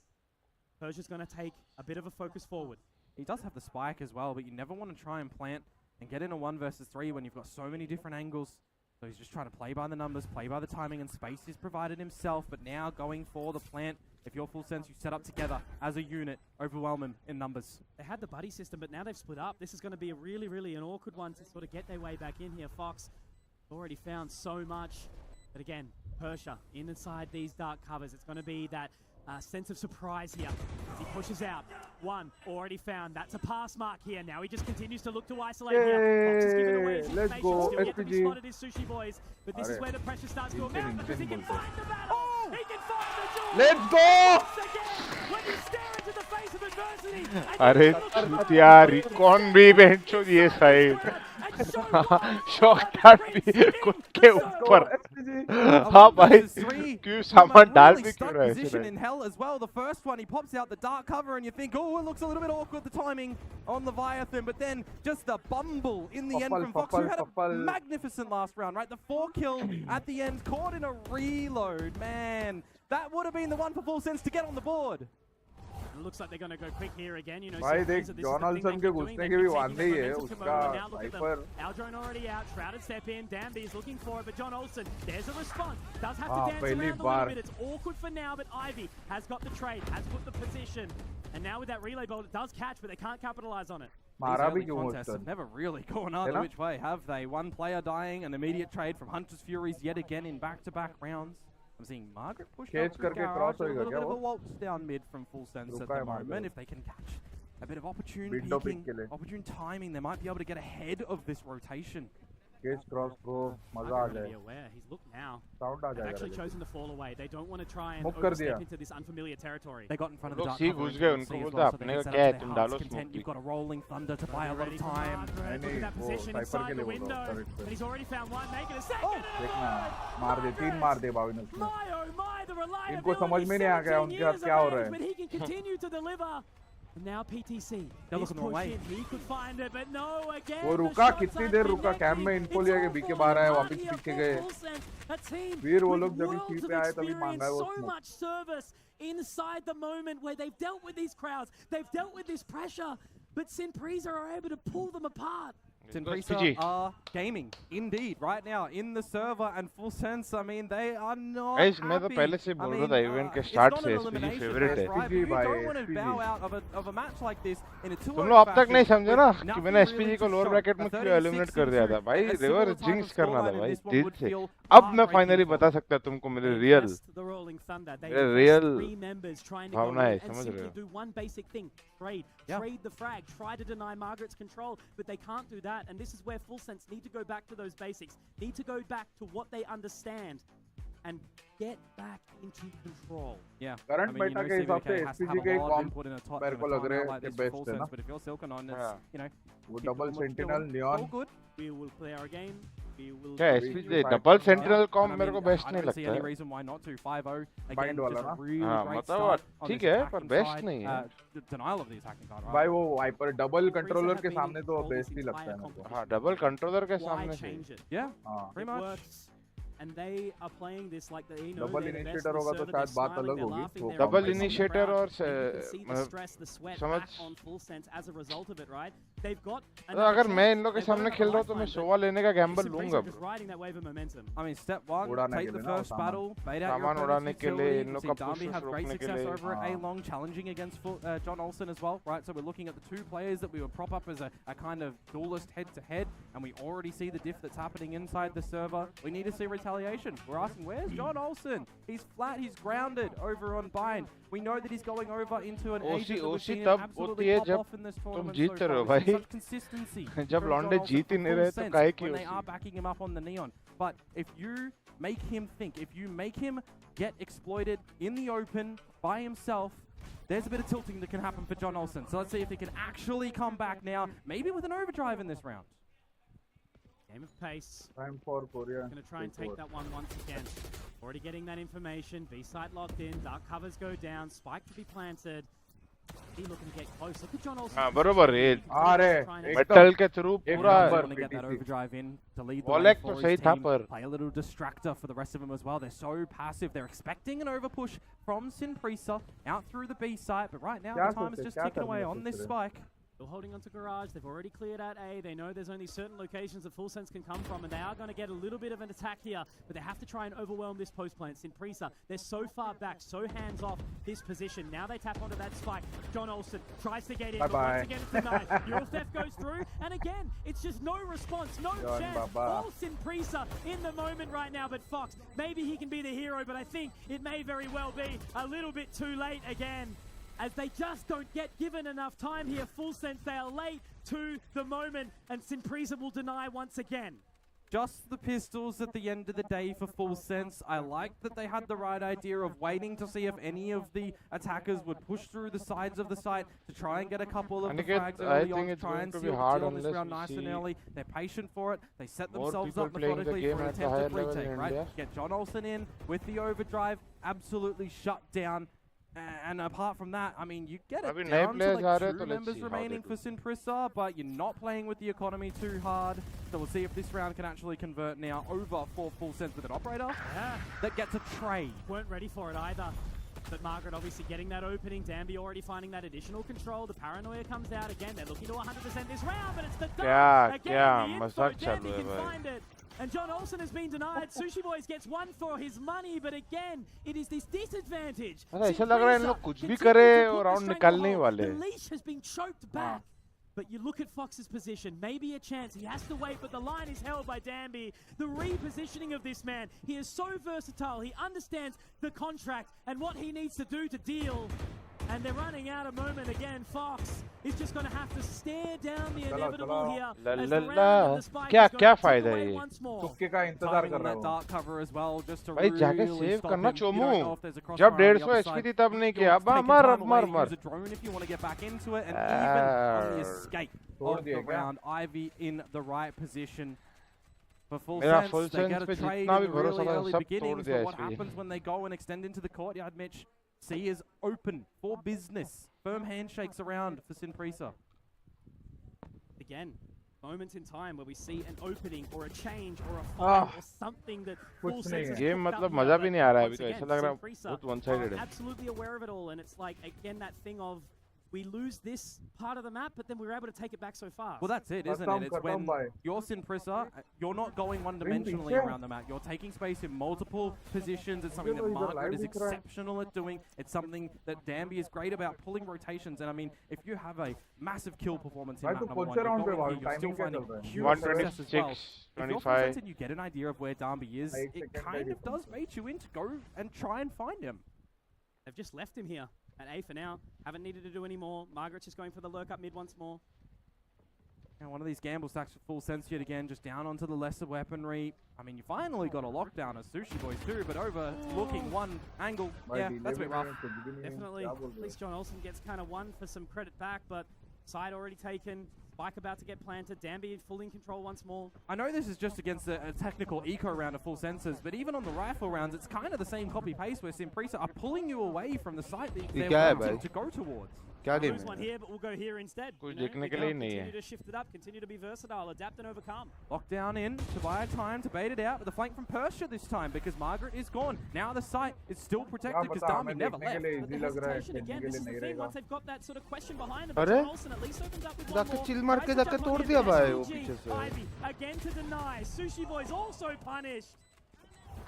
Speaker 1: Persia's going to take a bit of a focus forward.
Speaker 12: He does have the spike as well, but you never want to try and plant and get in a 1 versus 3 when you've got so many different angles. So he's just trying to play by the numbers, play by the timing, and space is provided himself. But now going for the plant, if you're Full Sense, you set up together as a unit, overwhelm him in numbers.
Speaker 1: They had the buddy system, but now they've split up. This is going to be a really an awkward one to sort of get their way back in here. Fox already found so much. But again, Persia inside these dark covers. It's going to be that sense of surprise here as he pushes out. 1 already found. That's a pass mark here. Now he just continues to look to isolate here. Fox has given away his
Speaker 8: Let's
Speaker 1: information.
Speaker 8: go,
Speaker 1: Still yet to be
Speaker 8: SPG.
Speaker 1: spotted is Sushi Boys. But this is where the pressure starts to amount because he can find the battle. He can find the duel.
Speaker 8: Let's go.
Speaker 1: Once again, when you stare into the face of adversity.
Speaker 2: अरे यार recon भी बेंचो ये side. Shot dart भी खुद के ऊपर. हाँ भाई क्यों सामान डाल भी क्यों रहा है
Speaker 12: Position in hell as well. The first one, he pops out the dark cover and you think, oh, it looks a little bit awkward, the timing on Leviathan, but then just a bumble in the end from Fox, who had a magnificent last round, right? The 4 kill at the end, caught in a reload, man. That would have been the one for Full Sense to get on the board.
Speaker 1: It looks like they're going to go quick here again. You know,
Speaker 8: भाई देख जॉनल्सन के घुसने के भी वांदे ही है उसका sniper.
Speaker 1: Aldrone already out. Shrouded step in. Danby is looking for it, but John Olsen, there's a response. Does have to dance around a little bit. It's awkward for now, but Ivy has got the trade, has put the position. And now with that relay bolt, it does catch, but they can't capitalize on it.
Speaker 8: मारा भी
Speaker 12: These
Speaker 8: क्यों
Speaker 12: early contests have never really gone either which way, have they? One player dying, an immediate trade from Hunter's Furies yet again in back-to-back rounds. I'm seeing Margaret push up through garage, a little bit of a waltz down mid from Full Sense at the moment. If they can catch a bit of opportune peeking, opportune timing, they might be able to get ahead of this rotation.
Speaker 8: Case cross को मजा आ जाए.
Speaker 1: He's looked now.
Speaker 8: Sound आ
Speaker 1: They've actually
Speaker 8: जाएगा.
Speaker 1: chosen to fall away. They don't want to try and
Speaker 8: Smoke कर
Speaker 1: overstep
Speaker 8: दिया.
Speaker 1: into this unfamiliar territory.
Speaker 12: They got in front of the
Speaker 2: लोग
Speaker 12: dark
Speaker 2: सी
Speaker 12: cover
Speaker 2: घुस
Speaker 12: and
Speaker 2: गए
Speaker 12: can
Speaker 2: उनको
Speaker 12: see as
Speaker 2: बोलता
Speaker 12: well, so they
Speaker 2: अपने
Speaker 12: can
Speaker 2: का
Speaker 12: set
Speaker 2: क्या
Speaker 12: up
Speaker 2: है
Speaker 12: to
Speaker 2: तुम
Speaker 12: their
Speaker 2: डालो
Speaker 12: heart's content.
Speaker 2: Smoke.
Speaker 12: You've got a rolling thunder to buy a lot of time.
Speaker 1: Look at that position inside the window. But he's already found one. Make it a second.
Speaker 8: देखना मार दे 3 मार दे भाविन उसने.
Speaker 1: My oh my, the reliability.
Speaker 8: इनको समझ में नहीं आ गया उनके साथ क्या हो रहा है.
Speaker 1: But he can continue to deliver. And now PTC.
Speaker 12: They're looking the way.
Speaker 1: He could find it, but no again.
Speaker 8: वो रुका कितनी देर रुका कैंप में इन्फो लिया के बीके बाहर आया वापस पीछे गए. फिर वो लोग जब सी पे आए तभी मांगा है वो.
Speaker 1: So much service inside the moment where they've dealt with these crowds, they've dealt with this pressure, but Simpresa are able to pull them apart.
Speaker 12: Sinprisa are gaming, indeed, right now in the server and Full Sense. I mean, they are not
Speaker 2: Guys, मैं तो
Speaker 12: happy.
Speaker 2: पहले से बोल रहा था event के
Speaker 12: It's
Speaker 2: start
Speaker 12: not
Speaker 2: से
Speaker 12: an
Speaker 2: SPG
Speaker 12: elimination
Speaker 2: favourite
Speaker 12: match,
Speaker 2: है.
Speaker 12: right? But you don't want to bow out of a match like this in a 2-0
Speaker 2: तुम लोग अब तक नहीं समझे ना
Speaker 12: fashion
Speaker 2: कि
Speaker 12: with
Speaker 2: मैंने
Speaker 12: nothing
Speaker 2: SPG
Speaker 12: really
Speaker 2: को
Speaker 12: to
Speaker 2: लोअर
Speaker 12: show.
Speaker 2: ब्रैकेट में
Speaker 12: A
Speaker 2: क्यों एलिमिनेट
Speaker 12: 36
Speaker 2: कर दिया था भाई.
Speaker 12: a
Speaker 2: river
Speaker 12: similar type
Speaker 2: jinx
Speaker 12: of
Speaker 2: करना था
Speaker 12: scoreline in
Speaker 2: भाई
Speaker 12: this one
Speaker 2: दिल
Speaker 12: would
Speaker 2: से.
Speaker 12: feel
Speaker 2: अब मैं फाइनली बता सकता तुमको मेरे रियल रियल भावना है, समझ रहे हो.
Speaker 1: Do one basic thing, trade the frag, try to deny Margaret's control, but they can't do that, and this is where Full Sense need to go back to those basics, need to go back to what they understand and get back into control.
Speaker 12: Yeah.
Speaker 8: Current meta के हिसाब से SPG के कॉम्प मेरे को लग रहा है कि बेस्ट है ना.
Speaker 12: But if you're Silken on, you know,
Speaker 8: वो double sentinel neon.
Speaker 1: We will play our game. We will.
Speaker 2: क्या SPG डबल सेंट्रल कॉम्प मेरे को बेस्ट नहीं लगता है.
Speaker 12: reason why not to 5-0 again.
Speaker 8: Bind वाला ना.
Speaker 12: हाँ,
Speaker 2: मतलब ठीक है पर बेस्ट नहीं है.
Speaker 12: Denial of the attacking card.
Speaker 8: भाई वो वाइपर डबल कंट्रोलर के सामने तो बेस्ट ही लगता है मेरे को.
Speaker 2: हाँ, डबल कंट्रोलर के सामने से.
Speaker 12: Yeah.
Speaker 1: Pretty much. And they are playing this like the
Speaker 8: double initiator होगा तो शायद बात अलग होगी.
Speaker 2: डबल इनिशिएटर और
Speaker 1: समझ
Speaker 2: अगर मैं इन लोगों के सामने खेल रहा हूँ तो मैं सोवा लेने का गैम्बल लूंगा.
Speaker 12: I mean, step one, take the first battle, bait out your opponent's utility. You see Darby have great success over at A-Long, challenging against John Olsen as well, right? So we're looking at the two players that we would prop up as a kind of duelist head-to-head, and we already see the diff that's happening inside the server. We need to see retaliation. We're asking, where's John Olsen? He's flat, he's grounded over on Bind. We know that he's going over into an agent that we've seen him absolutely pop off in this tournament so far. Such consistency
Speaker 2: जब लौंडे जीत ही नहीं रहे तो काहे की
Speaker 12: when they are backing him up on the neon. But if you make him think, if you make him get exploited in the open by himself, there's a bit of tilting that can happen for John Olsen. So let's see if he can actually come back now, maybe with an overdrive in this round.
Speaker 1: Game of pace.
Speaker 8: Time for Korea.
Speaker 1: Going to try and take that one once again. Already getting that information. B site locked in. Dark covers go down. Spike to be planted. He looking to get close. Look at John Olsen.
Speaker 2: हाँ बरोबर है.
Speaker 8: अरे
Speaker 2: metal के through पूरा.
Speaker 12: Want to get that overdrive in to lead the way
Speaker 2: Volek
Speaker 12: for
Speaker 2: तो
Speaker 12: his
Speaker 2: सही था
Speaker 12: team.
Speaker 2: पर.
Speaker 12: Play a little distractor for the rest of them as well. They're so passive. They're expecting an overpush from Sinprisa out through the B site, but right now the time is just ticking away on this spike.
Speaker 1: Still holding onto Garage. They've already cleared out A. They know there's only certain locations that Full Sense can come from, and they are going to get a little bit of an attack here, but they have to try and overwhelm this post plant. Sinprisa, they're so far back, so hands off this position. Now they tap onto that spike. John Olsen tries to get in, but once again it's denied. Eurostep goes through, and again, it's just no response, no chance. All Sinprisa in the moment right now, but Fox, maybe he can be the hero, but I think it may very well be a little bit too late again, as they just don't get given enough time here. Full Sense, they are late to the moment, and Sinprisa will deny once again.
Speaker 12: Just the pistols at the end of the day for Full Sense. I like that they had the right idea of waiting to see if any of the attackers would push through the sides of the site to try and get a couple of the frags early on to try and seal the deal this round nice and early. They're patient for it. They set themselves up methodically for an attempted retake, right? Get John Olsen in with the overdrive, absolutely shut down. And apart from that, I mean, you get it down to like 2 members remaining for Sinprisa, but you're not playing with the economy too hard. So we'll see if this round can actually convert now over for Full Sense with an operator that gets a trade.
Speaker 1: Weren't ready for it either. But Margaret obviously getting that opening. Danby already finding that additional control. The paranoia comes out again. They're looking to 100% this round, but it's the dark. Again, the info. Danby can find it. And John Olsen has been denied. Sushi Boys gets one for his money, but again, it is this disadvantage.
Speaker 2: ऐसा लग रहा है इन लोग कुछ भी करे और round निकालने ही वाले.
Speaker 1: The leash has been choked back. But you look at Fox's position, maybe a chance. He has to wait, but the line is held by Danby. The repositioning of this man, he is so versatile. He understands the contract and what he needs to do to deal. And they're running out of moment again. Fox is just going to have to stare down the inevitable here. As the round and the spike is going to tick away once more.
Speaker 8: तुक्के का इंतजार कर रहा
Speaker 12: हूँ. Dark cover as well, just to
Speaker 2: भाई जाके
Speaker 12: really
Speaker 2: save
Speaker 12: stop
Speaker 2: करना
Speaker 12: him.
Speaker 2: Chomu. जब 150 HP थी तब नहीं किया. अब मर.
Speaker 12: Use a drone if you want to get back into it, and even on the escape of the round, Ivy in the right position. For Full Sense, they get a trade in the really early beginnings, but what happens when they go and extend into the courtyard, Mitch? C is open for business. Firm handshakes around for Sinprisa.
Speaker 1: Again, moments in time where we see an opening or a change or a fight or something that Full Sense has
Speaker 2: game
Speaker 1: cooked up
Speaker 2: मतलब मजा भी नहीं आ रहा है अभी तो
Speaker 1: once
Speaker 2: ऐसा
Speaker 1: again,
Speaker 2: लग रहा है
Speaker 1: Sinprisa
Speaker 2: बहुत वन साइडेड है.
Speaker 1: absolutely aware of it all, and it's like again that thing of we lose this part of the map, but then we were able to take it back so fast.
Speaker 12: Well, that's it, isn't it? It's when you're Sinprissa, you're not going one-dimensionally around the map. You're taking space in multiple positions. It's something that Margaret is exceptional at doing. It's something that Danby is great about, pulling rotations. And I mean, if you have a massive kill performance in map number 1, you're going here, you're still finding huge success as well. If you're Full and you get an idea of where Danby is, it kind of does bait you in to go and try and find him.
Speaker 1: They've just left him here at A for now. Haven't needed to do any more. Margaret's just going for the lurk up mid once more.
Speaker 12: And one of these gamble stacks for Full Sense yet again, just down onto the lesser weaponry. I mean, you finally got a lockdown as Sushi Boys too, but overlooking one angle, yeah, that's a bit rough.
Speaker 1: Definitely. At least John Olsen gets kind of one for some credit back, but side already taken. Spike about to get planted. Danby fully in control once more.
Speaker 12: I know this is just against a technical eco round of Full Senses, but even on the rifle rounds, it's kind of the same copy-paste where Simprisa are pulling you away from the site that they're wanting to go towards.
Speaker 1: Lose one here, but we'll go here instead. Continue to shift it up, continue to be versatile, adapt and overcome.
Speaker 12: Lockdown in to buy time to bait it out with the flank from Persia this time because Margaret is gone. Now the site is still protected because Dami never left.
Speaker 1: But the hesitation again, this is the thing, once they've got that sort of question behind them, but John Olsen at least opens up with one more. Ivy again to deny. Sushi Boys also punished.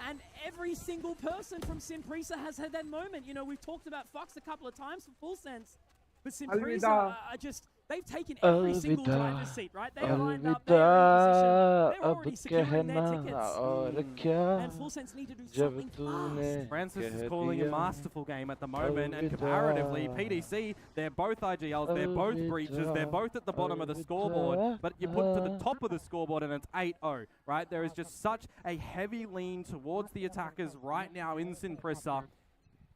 Speaker 1: And every single person from Simprisa has had that moment. You know, we've talked about Fox a couple of times for Full Sense. But Simprisa are just, they've taken every single driver's seat, right? They're lined up, they're in position, they're already securing their tickets. And Full Sense need to do something fast.
Speaker 12: Francis is calling a masterful game at the moment, and comparatively, PDC, they're both IGLs, they're both breaches, they're both at the bottom of the scoreboard, but you put to the top of the scoreboard and it's 8-0, right? There is just such a heavy lean towards the attackers right now in Simprisa.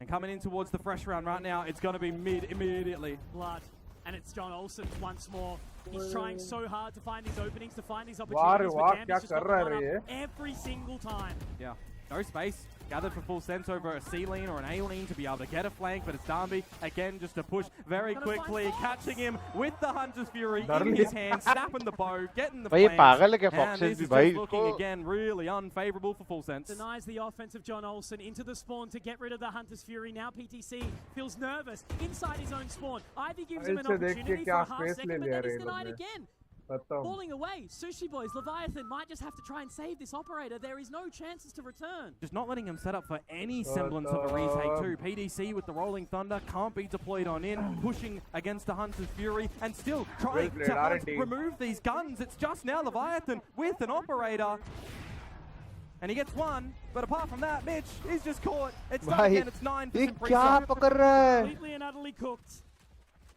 Speaker 12: And coming in towards the fresh round right now, it's going to be mid immediately.
Speaker 1: Blood. And it's John Olsen once more. He's trying so hard to find these openings, to find these opportunities, but Danby's just got the one up every single time.
Speaker 12: Yeah, no space. Gathered for Full Sense over a C lane or an A lane to be able to get a flank, but it's Danby again just to push very quickly, catching him with the Hunter's Fury in his hand, snapping the bow, getting the flank. And this is just looking again really unfavorable for Full Sense.
Speaker 1: Denies the offense of John Olsen into the spawn to get rid of the Hunter's Fury. Now PTC feels nervous inside his own spawn. Ivy gives him an opportunity for a half second, but then he's denied again. Falling away, Sushi Boys, Leviathan might just have to try and save this operator. There is no chances to return.
Speaker 12: Just not letting him set up for any semblance of a retake too. PDC with the Rolling Thunder can't be deployed on in, pushing against the Hunter's Fury and still trying to remove these guns. It's just now Leviathan with an operator. And he gets one, but apart from that, Mitch is just caught. It's done again, it's 9 for Simprisa.
Speaker 1: Completely and utterly cooked.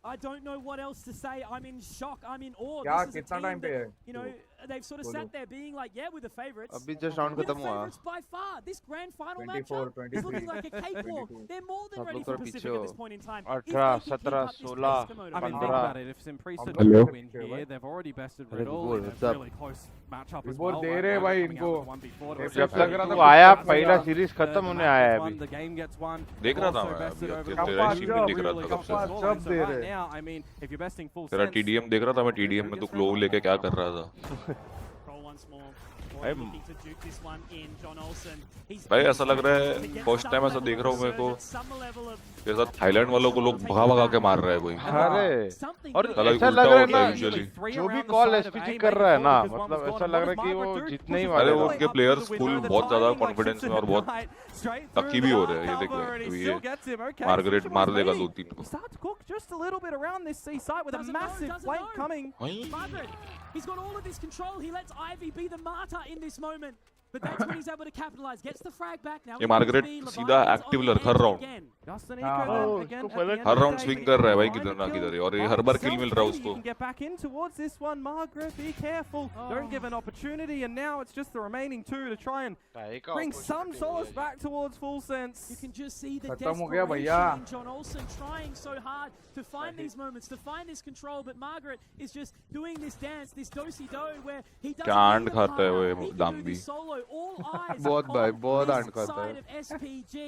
Speaker 1: I don't know what else to say. I'm in shock. I'm in awe. This is a team that, you know, they've sort of sat there being like, yeah, we're the favorites. We're the favorites by far. This grand final matchup is looking like a cakewalk. They're more than ready for Pacific at this point in time. If they can keep up this pace, Komodo.
Speaker 12: I mean, think about it. If Simprisa do win here, they've already bested Riddle in a really close matchup as well.
Speaker 2: जब लग रहा था आया पहला series खत्म होने आया है अभी
Speaker 12: the game gets one.
Speaker 14: देख रहा था मैं तेरा शीट में देख रहा था
Speaker 12: जब दे रहे I mean, if you're besting Full
Speaker 14: तेरा
Speaker 12: Sense,
Speaker 14: TDM देख रहा था मैं TDM में तू क्लोव लेके क्या कर रहा था भाई ऐसा लग रहा है फर्स्ट टाइम ऐसा देख रहा हूँ मेरे को मेरे साथ थाईलैंड वालों को लोग भगा भगा के मार रहा है कोई
Speaker 2: अरे और ऐसा लग रहा है ना जो भी कॉल एसपीजी कर रहा है ना मतलब ऐसा लग रहा है कि वो जीतने ही वाले
Speaker 14: अरे उनके प्लेयर्स फुल बहुत ज्यादा कॉन्फिडेंस में और बहुत टक्की भी हो रहे हैं ये देखो ये मार्गरेट मार देगा 2-3 को
Speaker 12: start to cook just a little bit around this C site with a massive flank coming.
Speaker 1: He's got all of this control. He lets Ivy be the martyr in this moment. But that's when he's able to capitalize. Gets the frag back now.
Speaker 14: ये Margaret सीधा active लड़ हर round हर round swing कर रहा है भाई किधर ना किधर और ये हर बार किल मिल रहा है उसको
Speaker 12: get back in towards this one. Margaret, be careful. Don't give an opportunity. And now it's just the remaining two to try and bring some solace back towards Full Sense.
Speaker 1: You can just see the desperation in John Olsen trying so hard to find these moments, to find this control. But Margaret is just doing this dance, this do-si-do, where he doesn't
Speaker 14: कांड खाता है वो दाम भी
Speaker 1: all eyes
Speaker 2: बहुत भाई बहुत aunt करता
Speaker 1: side of SPG.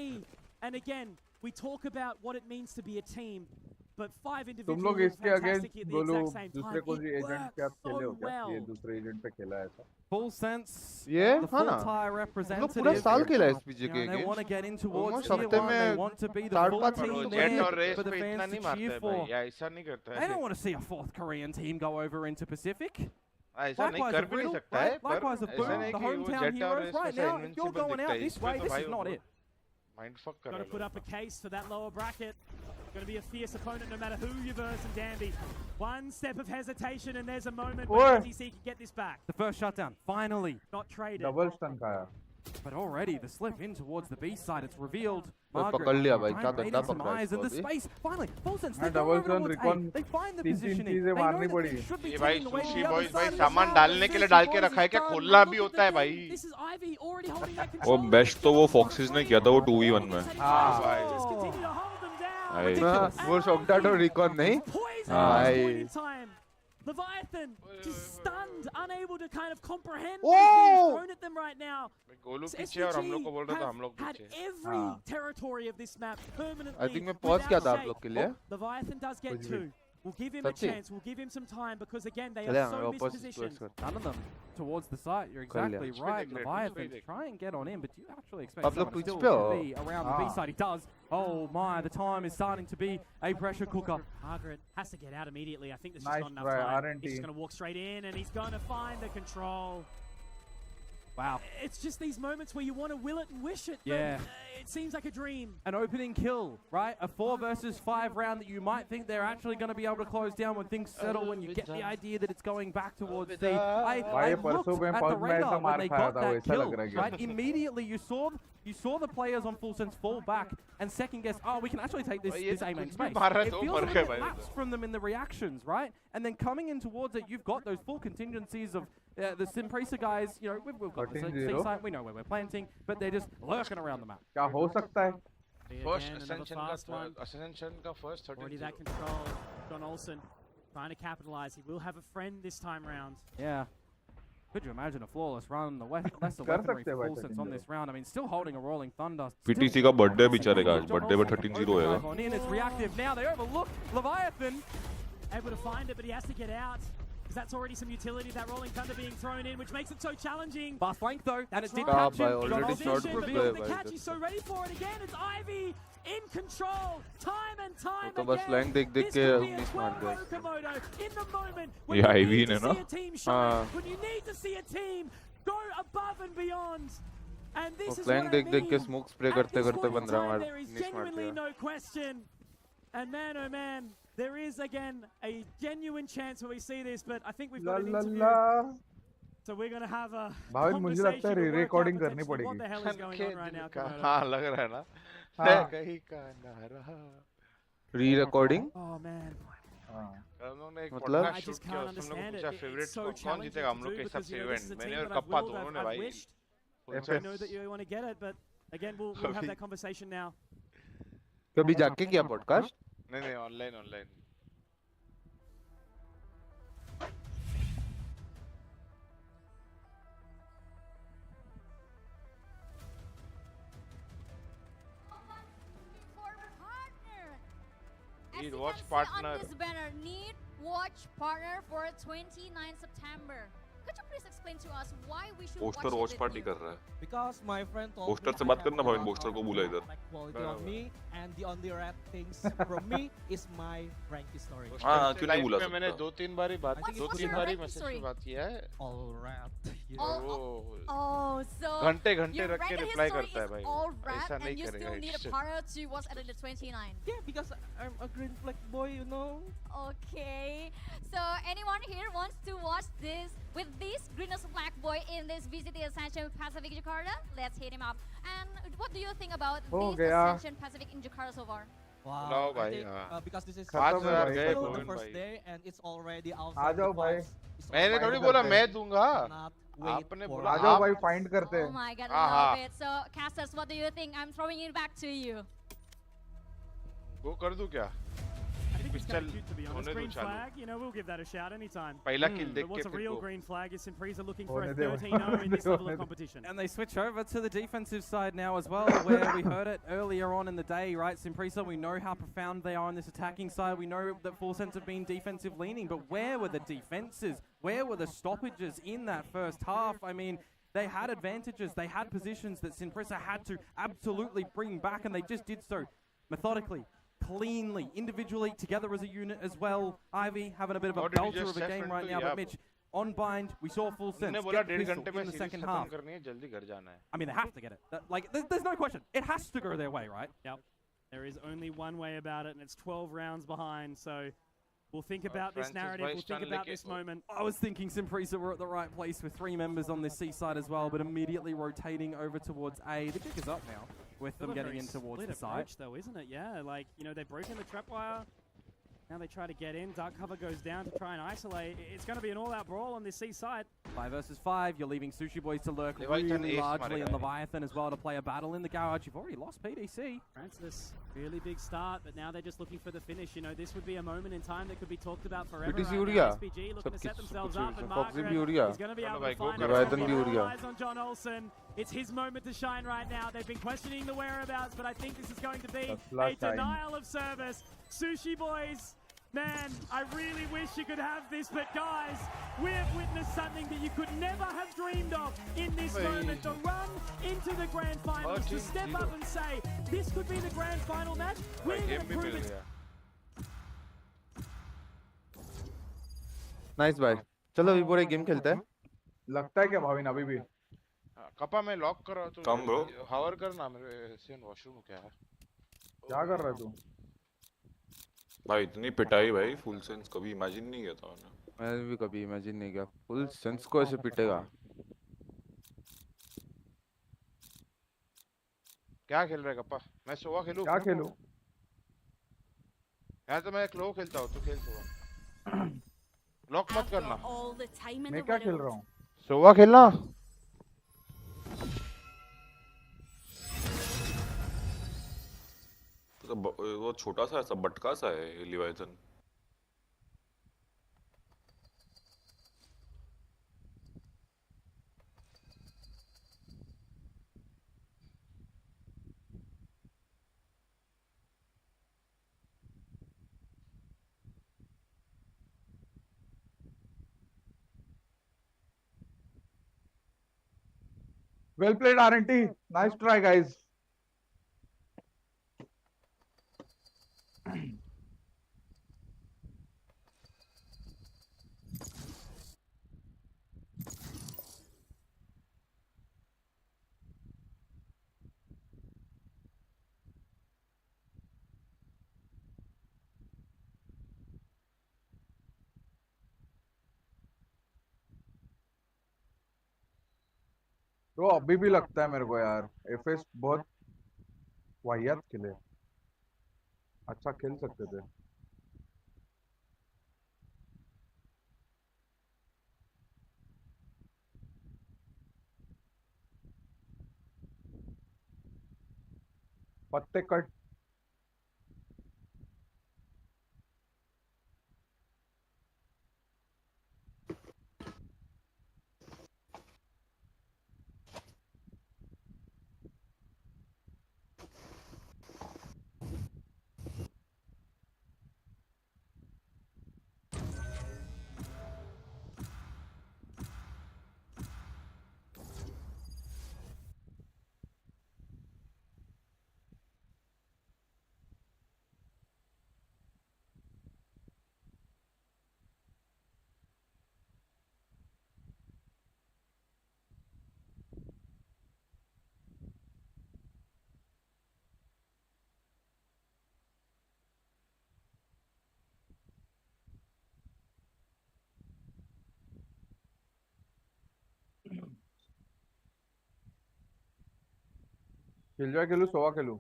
Speaker 1: And again, we talk about what it means to be a team. but 5
Speaker 8: तुम
Speaker 1: individuals
Speaker 8: लोग
Speaker 1: were
Speaker 8: इसके
Speaker 1: fantastic
Speaker 8: अगेंस्ट
Speaker 1: at the
Speaker 8: बोलो
Speaker 1: exact same
Speaker 8: दूसरे
Speaker 1: time.
Speaker 8: को जो
Speaker 1: It
Speaker 8: एजेंट
Speaker 1: worked
Speaker 8: पे आप खेले हो
Speaker 1: so
Speaker 8: क्या? ये
Speaker 1: well.
Speaker 8: दूसरे एजेंट पे खेला है ऐसा?
Speaker 12: Full sense.
Speaker 2: ये
Speaker 12: The
Speaker 2: हाँ ना,
Speaker 12: full tie
Speaker 2: हम लोग
Speaker 12: representative.
Speaker 2: पूरा साल खेला है SPG
Speaker 12: You
Speaker 2: के
Speaker 12: know, they want to get in towards
Speaker 2: Almost
Speaker 12: tier
Speaker 2: हफ्ते
Speaker 12: 1. They
Speaker 2: में
Speaker 12: want to be the
Speaker 2: 4-5
Speaker 12: full
Speaker 2: तो
Speaker 12: team
Speaker 2: जेट
Speaker 12: there
Speaker 2: और रेस
Speaker 12: for the
Speaker 2: पे इतना
Speaker 12: fans
Speaker 2: नहीं
Speaker 12: to
Speaker 2: मारता
Speaker 12: cheer
Speaker 2: है
Speaker 12: for.
Speaker 2: भाई, ऐसा नहीं करता
Speaker 12: They
Speaker 2: है,
Speaker 12: don't want to see a 4th Korean team go over into Pacific.
Speaker 2: ऐसा नहीं कर भी नहीं सकता है, पर
Speaker 12: Likewise, of
Speaker 2: ऐसा
Speaker 12: Boom,
Speaker 2: नहीं
Speaker 12: the
Speaker 2: कि वो
Speaker 12: hometown
Speaker 2: जेट और
Speaker 12: heroes
Speaker 2: रेस
Speaker 12: right
Speaker 2: पे
Speaker 12: now. If you're
Speaker 2: invincible
Speaker 12: going
Speaker 2: दिखता
Speaker 12: out
Speaker 2: है,
Speaker 12: this
Speaker 2: इसमें
Speaker 12: way,
Speaker 2: तो
Speaker 12: this
Speaker 2: भाई
Speaker 12: is not
Speaker 2: वो
Speaker 12: it.
Speaker 2: माइंड फक कर
Speaker 1: Got to
Speaker 2: रहा
Speaker 1: put
Speaker 2: है
Speaker 1: up a case for that lower bracket. Going to be a fierce opponent no matter who you verse and Dandy. One step of hesitation and there's a moment where TC can get this back.
Speaker 12: The first shutdown, finally.
Speaker 1: Not traded.
Speaker 8: Double stun खाया.
Speaker 12: But already the slip in towards the B side, it's revealed.
Speaker 2: पकड़ लिया भाई, क्या
Speaker 12: Margaret
Speaker 2: गंदा
Speaker 12: some
Speaker 2: पकड़ा
Speaker 12: eyes in
Speaker 2: इसको
Speaker 12: the
Speaker 2: अभी.
Speaker 12: space. Finally, full sense. They
Speaker 8: हाँ,
Speaker 12: go
Speaker 8: double
Speaker 12: over
Speaker 8: stun
Speaker 12: towards
Speaker 8: recon
Speaker 12: A. They find the
Speaker 8: तीन
Speaker 12: positioning.
Speaker 8: चीजें
Speaker 12: They know
Speaker 8: मारनी
Speaker 12: that
Speaker 8: पड़ी.
Speaker 12: they should be
Speaker 2: ये भाई
Speaker 12: taking away
Speaker 2: sushi
Speaker 12: the other
Speaker 2: boys भाई
Speaker 12: side of the
Speaker 2: सामान
Speaker 12: map.
Speaker 2: डालने के लिए डाल के रखा है क्या? खोलना भी होता है भाई.
Speaker 1: This is Ivy already holding that
Speaker 14: वो
Speaker 1: control.
Speaker 14: बेस्ट तो वो फॉक्सिस ने किया था वो 2v1 में.
Speaker 8: हाँ
Speaker 2: भाई.
Speaker 1: Just continue to hold them down.
Speaker 14: भाई
Speaker 2: वो शॉकडाउट और रिकॉन नहीं.
Speaker 1: Poison
Speaker 2: हाँ
Speaker 1: at this point
Speaker 2: भाई.
Speaker 1: in time. Leviathan just stunned, unable to kind of comprehend
Speaker 2: Oh!
Speaker 1: what's being thrown at them right now.
Speaker 2: Golu
Speaker 1: So
Speaker 2: पीछे और हम लोग को बोल रहा था हम लोग
Speaker 1: had
Speaker 2: पीछे.
Speaker 1: every
Speaker 8: हाँ.
Speaker 1: territory of this map permanently.
Speaker 2: I think मैं pause किया था आप
Speaker 1: without
Speaker 2: लोग के
Speaker 1: shake.
Speaker 2: लिए.
Speaker 1: Oh, Leviathan does get
Speaker 8: कुछ भी.
Speaker 1: 2. We'll give him a
Speaker 2: सच्ची?
Speaker 1: chance. We'll give him some time because again they
Speaker 2: चले
Speaker 1: are
Speaker 2: हम
Speaker 1: so
Speaker 2: वापस
Speaker 1: mispositioned.
Speaker 2: Square.
Speaker 12: None of them towards the site. You're
Speaker 2: कर लिया.
Speaker 12: exactly
Speaker 2: कुछ भी
Speaker 12: right.
Speaker 2: देख रहे,
Speaker 12: Leviathan,
Speaker 2: कुछ भी देख.
Speaker 12: try and get on in, but you actually expect
Speaker 2: आप लोग
Speaker 12: someone
Speaker 2: कुछ
Speaker 12: still
Speaker 2: पे
Speaker 12: to
Speaker 2: हो?
Speaker 12: be around the B
Speaker 8: हाँ.
Speaker 12: side. He does. Oh my, the time is starting to be a pressure cooker.
Speaker 1: Margaret has to get out immediately. I think there's
Speaker 8: Nice
Speaker 1: just not enough
Speaker 8: try,
Speaker 1: time.
Speaker 8: R&D.
Speaker 1: He's just going to walk straight in and he's going to find the control.
Speaker 12: Wow.
Speaker 1: It's just these moments where you want to will it and wish it, but
Speaker 12: Yeah.
Speaker 1: it seems like a dream.
Speaker 12: An opening kill, right? A 4 versus 5 round that you might think they're actually going to be able to close down when things settle, when you get the idea that it's going back towards C. I
Speaker 8: भाई
Speaker 12: looked
Speaker 8: परसों में
Speaker 12: at the
Speaker 8: pub में ऐसा
Speaker 12: radar when
Speaker 8: मार
Speaker 12: they
Speaker 8: खाया
Speaker 12: got
Speaker 8: था
Speaker 12: that
Speaker 8: वैसा
Speaker 12: kill,
Speaker 8: लग रहा है
Speaker 12: right? Immediately you saw the players on full sense fall back and second guess, oh, we can actually take this A main space. It feels a little bit lapsed from them in the reactions, right? And then coming in towards it, you've got those full contingencies of the Simpresa guys, you know, we've got the
Speaker 8: 13-0.
Speaker 12: C site, we know where we're planting, but they're just lurking around the map.
Speaker 8: क्या हो सकता है?
Speaker 2: First
Speaker 1: Again, another
Speaker 2: Ascension
Speaker 1: fast one.
Speaker 2: का Ascension का first
Speaker 1: Already
Speaker 2: 13-0.
Speaker 1: that control. John Olsen trying to capitalize. He will have a friend this time round.
Speaker 12: Yeah. Could you imagine a flawless run, the lesser
Speaker 8: कर
Speaker 12: weaponry
Speaker 8: सकते हैं
Speaker 12: for
Speaker 8: भाई
Speaker 12: full sense on
Speaker 8: 13-0.
Speaker 12: this round? I mean, still holding a rolling thunder.
Speaker 14: PTC का birthday बेचारे का आज birthday पे 13-0 होएगा.
Speaker 12: On in, it's reactive now. They overlook Leviathan.
Speaker 1: Able to find it, but he has to get out. Because that's already some utility, that rolling thunder being thrown in, which makes it so challenging.
Speaker 12: Fast flank though, and it did
Speaker 1: Right.
Speaker 12: catch him.
Speaker 2: by already
Speaker 12: John
Speaker 2: shot
Speaker 12: Olsen
Speaker 2: put
Speaker 12: revealed.
Speaker 2: play.
Speaker 1: The catch, he's so ready for it again. It's Ivy in control, time and time
Speaker 2: तो बस
Speaker 1: again.
Speaker 2: flank देख
Speaker 1: This
Speaker 2: के
Speaker 1: could be a
Speaker 2: miss मार
Speaker 1: 12
Speaker 2: दिया.
Speaker 1: Komodo in the moment when
Speaker 14: ये
Speaker 1: you
Speaker 14: Ivy
Speaker 1: need
Speaker 14: ने
Speaker 1: to
Speaker 14: ना?
Speaker 1: see a team shine, when you need to see a team go above and beyond. And this
Speaker 2: वो
Speaker 1: is
Speaker 2: flank
Speaker 1: what I
Speaker 2: देख देख के
Speaker 1: mean.
Speaker 2: smoke spray
Speaker 1: At
Speaker 2: करते
Speaker 1: this
Speaker 2: करते
Speaker 1: point in
Speaker 2: 15
Speaker 1: time,
Speaker 2: मार
Speaker 1: there is
Speaker 2: miss मार
Speaker 1: genuinely
Speaker 2: दिया.
Speaker 1: no question. And man, oh man, there is again a genuine chance where we see this, but I think we've
Speaker 8: La
Speaker 1: got an
Speaker 8: La
Speaker 1: interview.
Speaker 8: La.
Speaker 1: So we're going to have a
Speaker 8: Bhavin मुझे लगता है
Speaker 1: conversation to work out
Speaker 8: re-recording करनी
Speaker 1: potentially what
Speaker 8: पड़ेगी.
Speaker 1: the hell is going on right now. Komodo.
Speaker 2: हाँ लग रहा है ना.
Speaker 8: हाँ.
Speaker 2: कहीं का ना रहा. Re-recording?
Speaker 1: Oh man.
Speaker 2: हम लोग ने एक
Speaker 1: मतलब?
Speaker 2: podcast
Speaker 1: I
Speaker 2: shoot
Speaker 1: just
Speaker 2: किया
Speaker 1: can't
Speaker 2: उसमें हम लोग
Speaker 1: understand
Speaker 2: पूछा
Speaker 1: it.
Speaker 2: favorite
Speaker 1: It's so
Speaker 2: कौन
Speaker 1: challenging
Speaker 2: जीतेगा हम
Speaker 1: to
Speaker 2: लोग
Speaker 1: do
Speaker 2: के
Speaker 1: because,
Speaker 2: सबसे
Speaker 1: you know, this is
Speaker 2: event
Speaker 1: a
Speaker 2: मैंने
Speaker 1: team
Speaker 2: और
Speaker 1: that I've
Speaker 2: कप्पा
Speaker 1: willed,
Speaker 2: दोनों ने
Speaker 1: I've
Speaker 2: भाई
Speaker 1: wished. I know that you want to get it, but again, we'll have that conversation now.
Speaker 2: कभी जाके किया podcast? नहीं नहीं online. Need watch partner.
Speaker 9: On this banner, need watch partner for 29 September. Could you please explain to us why we should
Speaker 14: poster
Speaker 9: watch
Speaker 14: watch
Speaker 9: it
Speaker 14: party
Speaker 9: with you?
Speaker 14: कर रहा है.
Speaker 16: Because my friend told
Speaker 14: poster
Speaker 16: me
Speaker 14: से
Speaker 16: I
Speaker 14: बात
Speaker 16: have
Speaker 14: करना
Speaker 16: a
Speaker 14: Bhavin
Speaker 16: lot
Speaker 14: poster को
Speaker 16: of
Speaker 14: बुला इधर.
Speaker 16: like quality on me, and the only red things from me is my ranky story.
Speaker 14: हाँ क्यों नहीं बुला
Speaker 2: में मैंने
Speaker 14: सकता?
Speaker 2: 2-3 बारी बात
Speaker 9: What's
Speaker 2: 2-3
Speaker 9: your
Speaker 2: बारी
Speaker 9: ranking
Speaker 2: मैसेज
Speaker 9: story?
Speaker 2: पे बात किया है.
Speaker 16: All red. You
Speaker 9: All-
Speaker 16: know.
Speaker 9: Oh, so
Speaker 2: घंटे
Speaker 9: your
Speaker 2: रख के
Speaker 9: ranking
Speaker 2: reply
Speaker 9: history
Speaker 2: करता है
Speaker 9: is
Speaker 2: भाई.
Speaker 9: all red,
Speaker 2: ऐसा नहीं
Speaker 9: and you
Speaker 2: करेगा
Speaker 9: still need a
Speaker 2: extra.
Speaker 9: partner to watch at the 29.
Speaker 16: Yeah, because I'm a green flag boy, you know.
Speaker 9: Okay, so anyone here wants to watch this with this greenest black boy in this Visit the Ascension Pacific Jakarta? Let's hit him up. And what do you think about
Speaker 8: हो
Speaker 9: this
Speaker 8: गया.
Speaker 9: Ascension Pacific in Jakarta so far?
Speaker 16: Wow,
Speaker 2: बुलाओ
Speaker 16: I
Speaker 2: भाई,
Speaker 16: think,
Speaker 2: हाँ.
Speaker 16: because this is
Speaker 8: खत्म है भाई,
Speaker 16: still
Speaker 8: खत्म
Speaker 16: the
Speaker 8: है.
Speaker 16: first day and it's already out.
Speaker 8: आ जाओ भाई.
Speaker 2: मैंने थोड़ी बोला मैं दूंगा. आपने बोला
Speaker 8: आ जाओ भाई फाइंड करते
Speaker 9: Oh
Speaker 8: हैं.
Speaker 9: my god,
Speaker 2: हाँ,
Speaker 9: I love
Speaker 2: हाँ.
Speaker 9: it. So, casters, what do you think? I'm throwing it back to you.
Speaker 2: वो कर दूं क्या?
Speaker 1: I think it's kind of cute to be honest.
Speaker 2: होने दो
Speaker 1: Green
Speaker 2: चालू।
Speaker 1: flag, you know, we'll give that a shout anytime.
Speaker 2: पहला kill
Speaker 1: But
Speaker 2: देख
Speaker 1: what's
Speaker 2: के
Speaker 1: a
Speaker 2: फिर
Speaker 1: real
Speaker 2: go।
Speaker 1: green flag is Simpresa looking for a
Speaker 8: होने दे,
Speaker 1: 13-0 in this level of competition.
Speaker 12: And they switch over to the defensive side now as well, where we heard it earlier on in the day, right? Simpresa, we know how profound they are on this attacking side. We know that Full Sense have been defensive leaning, but where were the defenses? Where were the stoppages in that first half? I mean, they had advantages, they had positions that Simpresa had to absolutely bring back, and they just did so methodically, cleanly, individually, together as a unit as well. Ivy having a bit of a
Speaker 2: What did you
Speaker 12: belter
Speaker 2: just
Speaker 12: of a
Speaker 2: say,
Speaker 12: game right
Speaker 2: Fronto?
Speaker 12: now,
Speaker 2: Yeah.
Speaker 12: but Mitch, on bind, we saw Full Sense
Speaker 2: उन्होंने बोला
Speaker 12: get
Speaker 2: 1.5
Speaker 12: pistol
Speaker 2: घंटे
Speaker 12: in
Speaker 2: में
Speaker 12: the
Speaker 2: series
Speaker 12: second
Speaker 2: खत्म
Speaker 12: half.
Speaker 2: करनी है, जल्दी घर जाना है।
Speaker 12: I mean, they have to get it. There's no question. It has to go their way, right?
Speaker 1: Yep. There is only one way about it, and it's 12 rounds behind, so we'll think about this narrative, we'll think about this moment.
Speaker 12: I was thinking Simpresa were at the right place with 3 members on this C side as well, but immediately rotating over towards A. The kick is up now, with them getting in towards the side.
Speaker 1: Though, isn't it? Yeah, like, you know, they've broken the trapwire. Now they try to get in. Dark cover goes down to try and isolate. It's going to be an all-out brawl on this C side.
Speaker 12: 5 versus 5. You're leaving Sushi Boys to lurk
Speaker 2: Leviathan
Speaker 12: really
Speaker 2: ace
Speaker 12: largely, and
Speaker 2: marega.
Speaker 12: Leviathan as well to play a battle in the garage. You've already lost PDC.
Speaker 1: Francis, really big start, but now they're just looking for the finish. You know, this would be a moment in time that could be talked about forever.
Speaker 2: PTC
Speaker 1: Right
Speaker 2: उड़
Speaker 1: now,
Speaker 2: गया।
Speaker 1: SPG looking to set
Speaker 2: सब
Speaker 1: themselves
Speaker 2: कुछ
Speaker 1: up, and
Speaker 2: Foxy भी
Speaker 1: Margaret
Speaker 2: उड़ गया।
Speaker 1: is going to be able
Speaker 2: भाई,
Speaker 1: to find
Speaker 2: Leviathan
Speaker 1: it.
Speaker 2: भी उड़ गया।
Speaker 1: Eyes on John Olsen. It's his moment to shine right now. They've been questioning the whereabouts, but I think this is going to be a denial of service. Sushi Boys, man, I really wish you could have this, but guys, we have witnessed something that you could never have dreamed of in this moment. The run into the grand finals, to step up and say, this could be the grand final match. We're going to prove it.
Speaker 17: Nice भाई, चलो अभी पूरा game खेलते हैं।
Speaker 8: लगता है क्या भाविन अभी भी?
Speaker 2: कपा में लॉक करो तो
Speaker 14: कम ब्रो
Speaker 2: हावर करना मेरे सीन वॉशरूम क्या है?
Speaker 8: क्या कर रहा है तू?
Speaker 14: भाई इतनी पिटाई भाई फुल सेंस कभी इमेजिन नहीं किया था मैंने।
Speaker 17: मैं भी कभी इमेजिन नहीं किया फुल सेंस को ऐसे पिटेगा।
Speaker 2: क्या खेल रहा है कपा? मैं सोवा खेलूं?
Speaker 8: क्या खेलूं?
Speaker 2: यार तो मैं क्लो खेलता हूँ, तू खेल सोवा। लॉक मत करना।
Speaker 8: मैं क्या खेल रहा हूँ?
Speaker 2: सोवा खेलना।
Speaker 14: तो वो छोटा सा ऐसा बटका सा है लिवाइथन।
Speaker 8: Well played, RNT. Nice try, guys. तो अभी भी लगता है मेरे को यार एफएस बहुत वाहियात खेले, अच्छा खेल सकते थे। पत्ते कट खिलजा खेलू सोवा खेलू,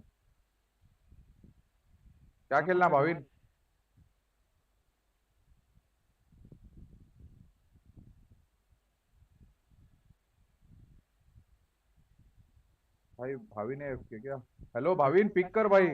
Speaker 8: क्या खेलना भाविन? भाई भाविन है उसके क्या? हेलो भाविन पिक कर भाई।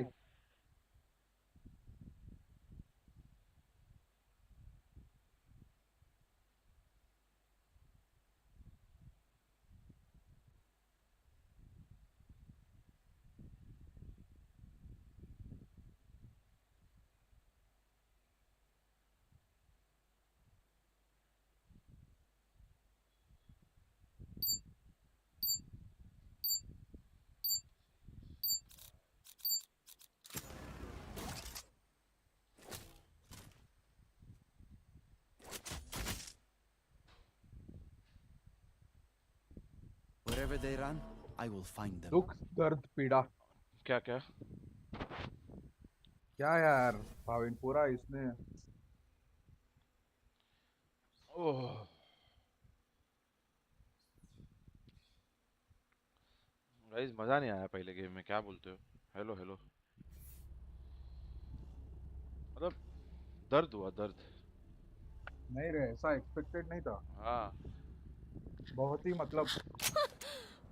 Speaker 18: Wherever they run, I will find them.
Speaker 8: दुख दर्द पीड़ा
Speaker 2: क्या क्या
Speaker 8: क्या यार भाविन पूरा इसने
Speaker 2: ओह गाइस मजा नहीं आया पहले गेम में क्या बोलते हो हेलो हेलो मतलब दर्द हुआ दर्द
Speaker 8: नहीं रे ऐसा एक्सपेक्टेड नहीं था
Speaker 2: हाँ
Speaker 8: बहुत ही मतलब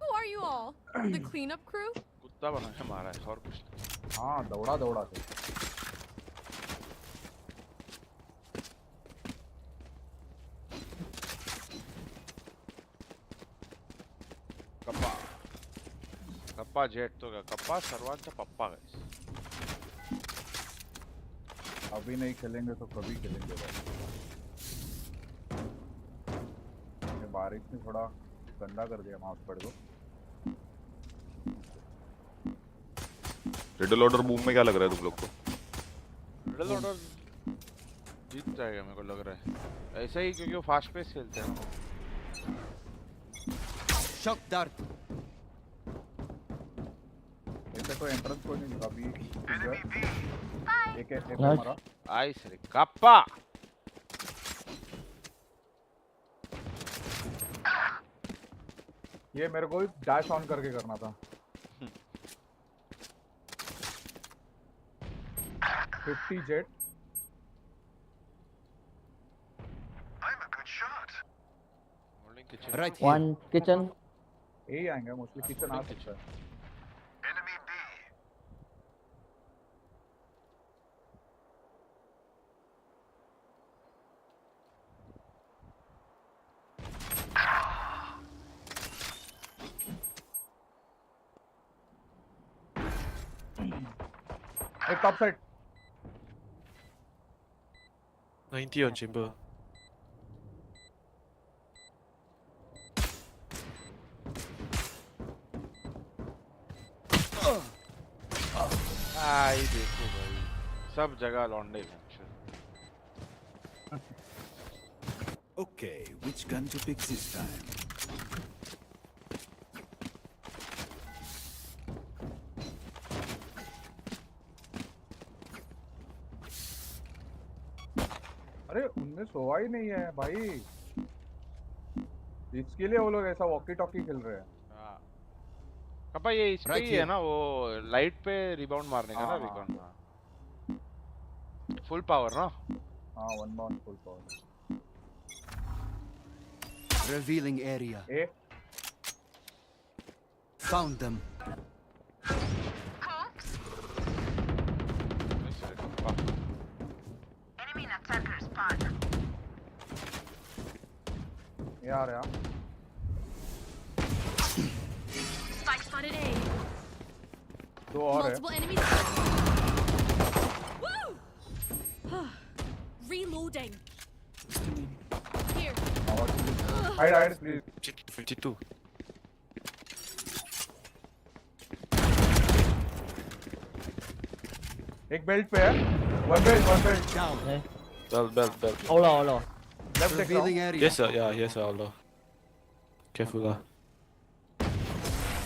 Speaker 13: Who are you all? The cleanup crew?
Speaker 2: कुत्ता बना के मारा है और कुछ नहीं
Speaker 8: हाँ दौड़ा दौड़ा से
Speaker 2: कप्पा कप्पा जेट तो क्या कप्पा सर्वांचा पप्पा गाइस
Speaker 8: अभी नहीं खेलेंगे तो कभी खेलेंगे भाई ये बारिश ने थोड़ा गंदा कर दिया माउस पैड को
Speaker 14: रिडल ऑर्डर बूम में क्या लग रहा है तुम लोग को
Speaker 2: रिडल ऑर्डर जीत जाएगा मेरे को लग रहा है ऐसा ही क्योंकि वो फास्ट पेस खेलते हैं
Speaker 18: शॉक डार्ट
Speaker 8: ऐसे तो एंट्रेंस कोई नहीं अभी एक हमारा
Speaker 2: आइस रे कप्पा
Speaker 8: ये मेरे को डैश ऑन करके करना था 50 jet
Speaker 18: Right here.
Speaker 19: One kitchen.
Speaker 8: यही आएंगे मोस्टली किचन आ सकता है एक टॉप साइड
Speaker 20: 90 on chamber.
Speaker 2: आई देखो भाई सब जगह लौंडे हैं
Speaker 18: Okay, which gun to pick this time?
Speaker 8: अरे उनमें सोआ ही नहीं है भाई इसके लिए वो लोग ऐसा वॉकी टॉकी खेल रहे हैं
Speaker 2: कप्पा ये इस पे ही है ना वो लाइट पे रिबाउंड मारने का ना रिकॉन फुल पावर ना
Speaker 8: हाँ one bound full power
Speaker 18: Revealing area.
Speaker 8: A.
Speaker 18: Found them.
Speaker 21: Enemy attacker spawn.
Speaker 8: यार
Speaker 13: Spike spotted A.
Speaker 8: दो और है
Speaker 13: Multiple enemies. Woo! Reloading. Here.
Speaker 8: Hide please
Speaker 20: 52.
Speaker 8: एक बेल्ट पे है one belt
Speaker 18: down
Speaker 20: Belt.
Speaker 19: Ola.
Speaker 8: Left
Speaker 18: Revealing area.
Speaker 20: Yes sir, yeah, yes sir, Allah. Careful lah.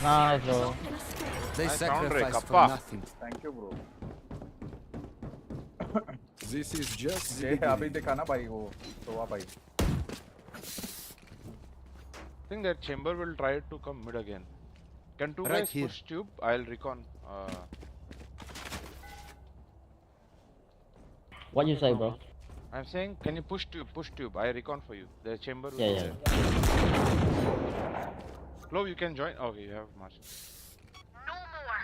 Speaker 19: Nice bro.
Speaker 18: They
Speaker 2: Nice
Speaker 18: sacrificed
Speaker 2: round,
Speaker 18: for
Speaker 2: Kappa.
Speaker 18: nothing.
Speaker 8: Thank you bro
Speaker 18: This is just the
Speaker 8: ये अभी देखा ना भाई वो सोआ भाई
Speaker 2: I think that chamber will try to come mid again. Can two
Speaker 18: Right
Speaker 2: guys
Speaker 18: here.
Speaker 2: push tube? I'll recon.
Speaker 19: What you say, bro?
Speaker 2: I'm saying, can you push tube? Push tube. I recon for you. The chamber will
Speaker 19: Yeah,
Speaker 2: be
Speaker 19: yeah.
Speaker 2: there. Clove, you can join. Okay, you have Marshall.
Speaker 21: No more.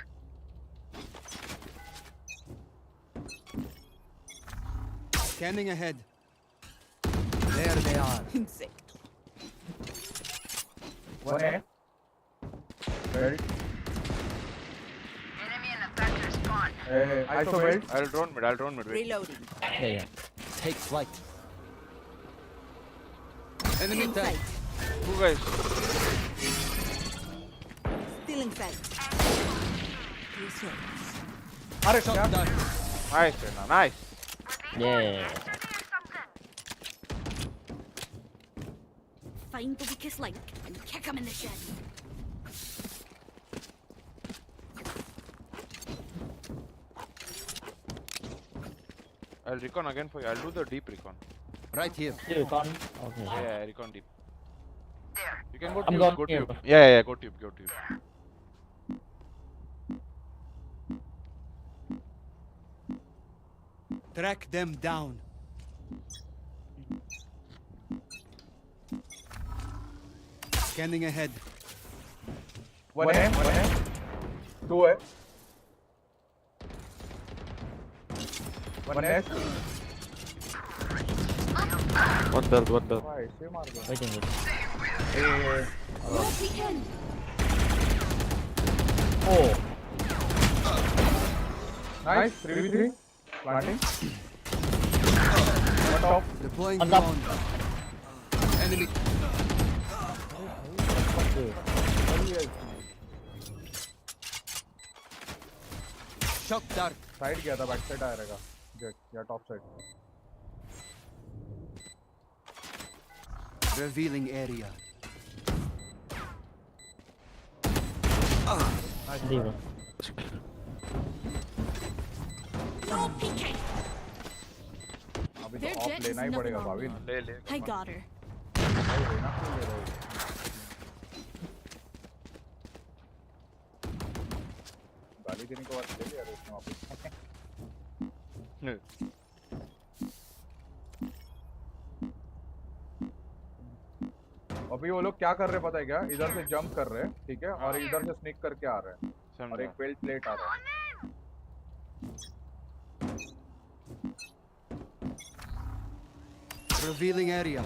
Speaker 18: Scanning ahead. There they are.
Speaker 13: Insect.
Speaker 8: One है belt
Speaker 21: Enemy attacker spawn.
Speaker 8: आइसो belt
Speaker 2: I'll drone mid. I'll drone mid. Wait.
Speaker 21: Reloading.
Speaker 19: Yeah.
Speaker 18: Take flight. Enemy tank.
Speaker 2: Two guys.
Speaker 21: Stealing sight.
Speaker 8: अरे
Speaker 18: Shot done.
Speaker 2: Nice, Rena. Nice.
Speaker 19: Yeah.
Speaker 13: Find the weakest link and kick him in the shin.
Speaker 2: I'll recon again for you. I'll do the deep recon.
Speaker 18: Right here.
Speaker 19: Recon. Okay.
Speaker 2: Yeah, recon deep. You can go
Speaker 19: I'm
Speaker 2: tube.
Speaker 19: going
Speaker 2: Go
Speaker 19: tube.
Speaker 2: tube. Yeah, go tube. Go tube.
Speaker 18: Track them down. Scanning ahead.
Speaker 8: One है. Two है. One है.
Speaker 20: One belt.
Speaker 8: ऐसे मार दो.
Speaker 19: Waiting.
Speaker 8: Oh. Nice. 3v3. Planting. One top.
Speaker 18: Deploying
Speaker 19: On top.
Speaker 18: drone. Enemy. Shock dart.
Speaker 8: Side गया था, back side आ रहेगा. Jet या top side.
Speaker 18: Revealing area.
Speaker 19: Zero.
Speaker 8: अभी तो ऑफ लेना ही पड़ेगा भाविन.
Speaker 2: ले.
Speaker 13: I got her.
Speaker 8: लेना क्यों ले रहे हो? गाली देने के बाद ले लिया उसने वापस. अभी वो लोग क्या कर रहे हैं पता है क्या? इधर से जंप कर रहे हैं, ठीक है, और इधर से स्निक करके आ रहे हैं, और एक बेल्ट प्लेट आ रहा है.
Speaker 18: Revealing area.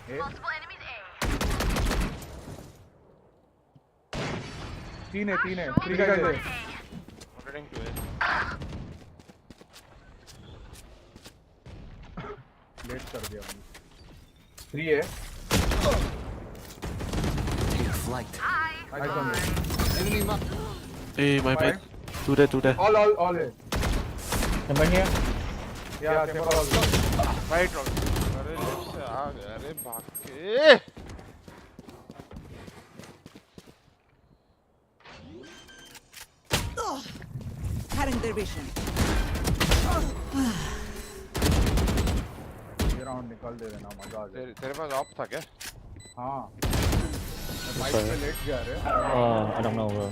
Speaker 21: Multiple enemies A.
Speaker 8: तीन है. 3 guys है.
Speaker 2: Rotating to A.
Speaker 8: लेट कर दिया हमने. 3 है.
Speaker 18: Take flight.
Speaker 8: Nice one.
Speaker 18: Enemy mark.
Speaker 20: Hey, my bad. Do that.
Speaker 8: All है.
Speaker 19: Chamber here.
Speaker 8: Yeah, chamber all.
Speaker 2: Right round. अरे लेफ्ट से आ गया. अरे भाग के.
Speaker 21: Cutting their vision.
Speaker 8: ये राउंड निकाल दे देना, मजा आ जाए.
Speaker 2: तेरे पास ऑफ था क्या?
Speaker 8: हाँ. बाइक पे लेट जा रहे.
Speaker 19: I don't know, bro.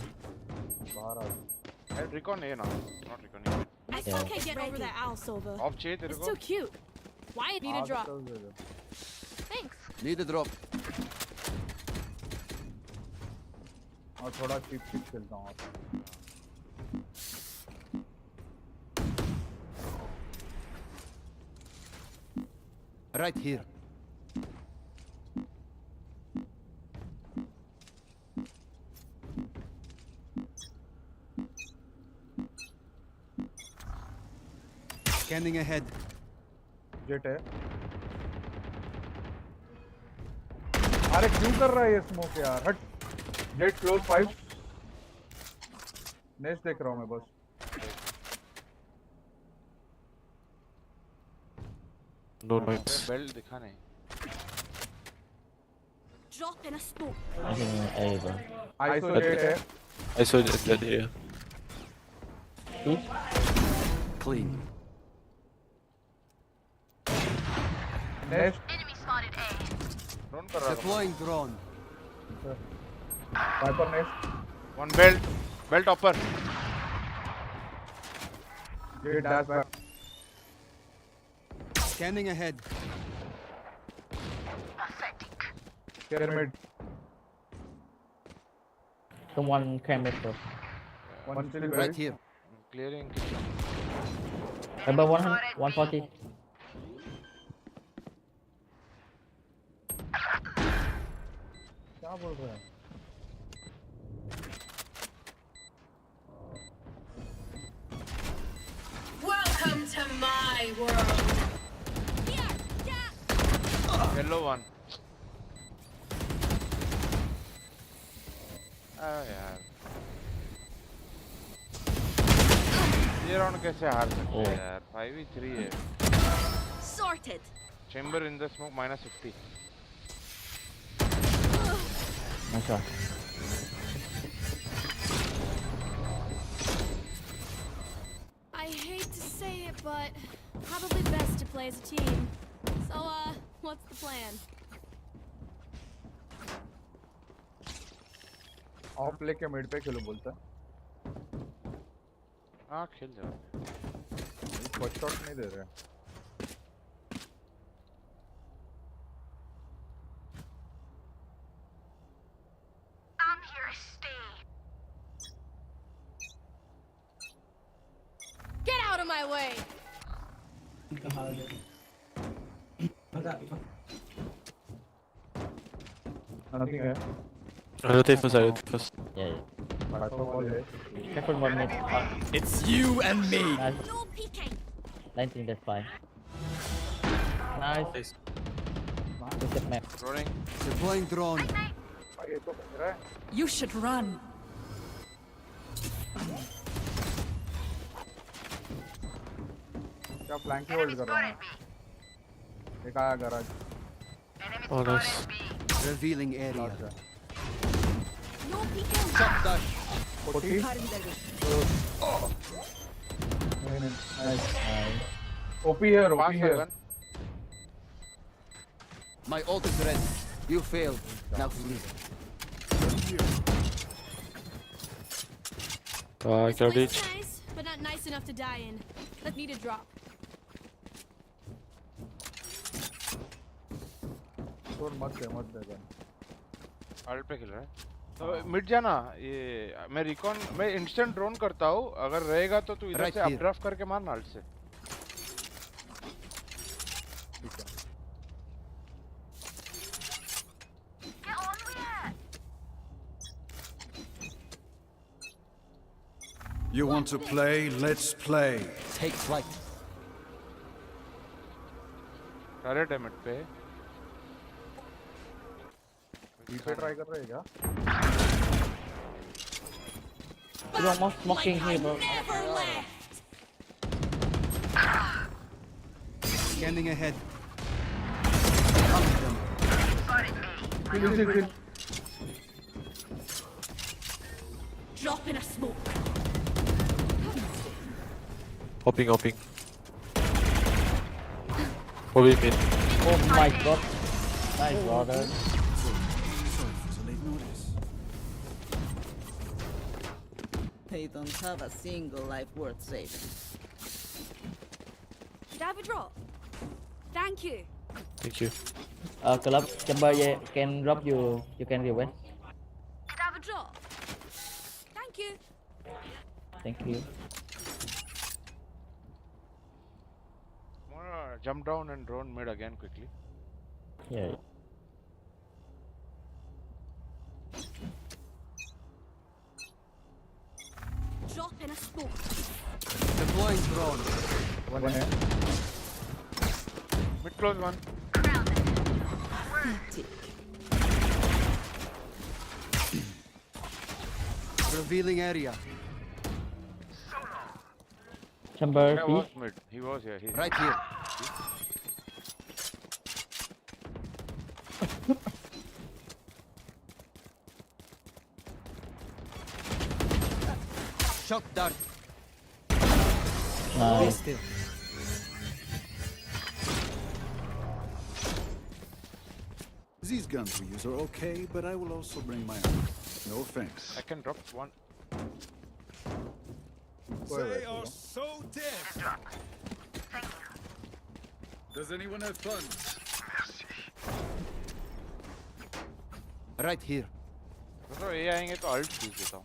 Speaker 8: बाहर आ.
Speaker 2: I'll recon A now. Not recon A.
Speaker 13: I still can't get over that owl, Sova.
Speaker 2: Off चाहिए तेरे
Speaker 13: It's
Speaker 2: को?
Speaker 13: so cute. Why need a drop? Thanks.
Speaker 18: Need a drop.
Speaker 8: और थोड़ा cheap खेलता हूँ.
Speaker 18: Right here. Scanning ahead.
Speaker 8: Jet है. अरे क्यों कर रहा है ये स्मोक यार? हट. Jet close 5. नेक्स्ट देख रहा हूँ मैं बस.
Speaker 20: No nights.
Speaker 2: बेल्ट दिखा नहीं.
Speaker 13: Drop in a smoke.
Speaker 19: I think A, bro.
Speaker 8: Isolate है.
Speaker 20: I saw that area.
Speaker 18: Clean.
Speaker 8: Next.
Speaker 21: Enemy spotted A.
Speaker 2: Drone कर रहा था.
Speaker 18: Deploying drone.
Speaker 8: Viper next.
Speaker 2: One belt. Belt upper.
Speaker 8: Jet dash back.
Speaker 18: Scanning ahead.
Speaker 21: Pathetic.
Speaker 8: Pyramid.
Speaker 19: Someone came with bro.
Speaker 8: One still
Speaker 18: Right here.
Speaker 2: Clearing.
Speaker 19: Number 140.
Speaker 8: क्या बोल रहा है?
Speaker 21: Welcome to my world.
Speaker 2: Yellow one. यार. ये round कैसे हार सकते हैं यार? 5v3 है.
Speaker 13: Sorted.
Speaker 2: Chamber in the smoke -50.
Speaker 19: Nice shot.
Speaker 13: but probably best to play as a team. So, what's the plan?
Speaker 8: Of लेके मिड पे खेलो बोलता।
Speaker 2: हाँ खेल जा।
Speaker 8: फर्स्ट शॉट नहीं दे रहे।
Speaker 21: I'm here to stay.
Speaker 13: Get out of my way!
Speaker 8: Nothing है।
Speaker 20: I rotate first, I rotate first.
Speaker 19: Yeah.
Speaker 8: Careful
Speaker 19: 1 minute.
Speaker 18: It's you and me.
Speaker 19: Nice.
Speaker 13: No peeking!
Speaker 19: 19, that's fine. Nice. Good step map.
Speaker 2: Rolling.
Speaker 18: Deploying drone.
Speaker 21: You should run.
Speaker 8: क्या flank ही hold कर रहा हूँ। एक आया garage.
Speaker 20: Oh, nice.
Speaker 18: Revealing area.
Speaker 13: No peeking!
Speaker 18: Shot dash.
Speaker 8: 40. Nice. OP here, OP here.
Speaker 18: My ult is ready. You failed. Now flee.
Speaker 20: I can reach.
Speaker 13: Nice, but not nice enough to die in. Let's need a drop.
Speaker 8: मत दे
Speaker 2: alt पे खेल रहा है तो मिट जाना ये मैं रिकॉन मैं इंस्टेंट ड्रोन करता हूँ अगर रहेगा तो तू इधर से अपड्राफ्ट करके मारना अल्ट से
Speaker 18: You want to play? Let's play. Take flight.
Speaker 2: सारे डैमेज पे
Speaker 8: पे ट्राई कर रहे हैं क्या?
Speaker 19: You're almost smoking here, bro.
Speaker 18: Scanning ahead.
Speaker 8: Kill.
Speaker 13: Drop in a smoke.
Speaker 20: Hopping. Probably mid.
Speaker 19: Oh my god. Nice, brother.
Speaker 21: They don't have a single life worth saving.
Speaker 13: Should I have a drop? Thank you.
Speaker 20: Thank you.
Speaker 19: Club Chamber can drop you. You can request.
Speaker 13: Should I have a drop? Thank you.
Speaker 19: Thank you.
Speaker 2: Jump down and drone mid again quickly.
Speaker 19: Yeah.
Speaker 13: Drop in a smoke.
Speaker 18: Deploying drone.
Speaker 8: One here.
Speaker 2: Mid close one.
Speaker 18: Revealing area.
Speaker 19: Chamber
Speaker 2: Yeah,
Speaker 19: B.
Speaker 2: was mid. He was here. He's
Speaker 18: Right here. Shot dart.
Speaker 19: Nice.
Speaker 18: Still. These guns we use are okay, but I will also bring my own. No offense.
Speaker 2: I can drop one.
Speaker 18: They are so dead. Does anyone have funds? Right here.
Speaker 2: तो ये आएंगे तो alt choose देता हूँ.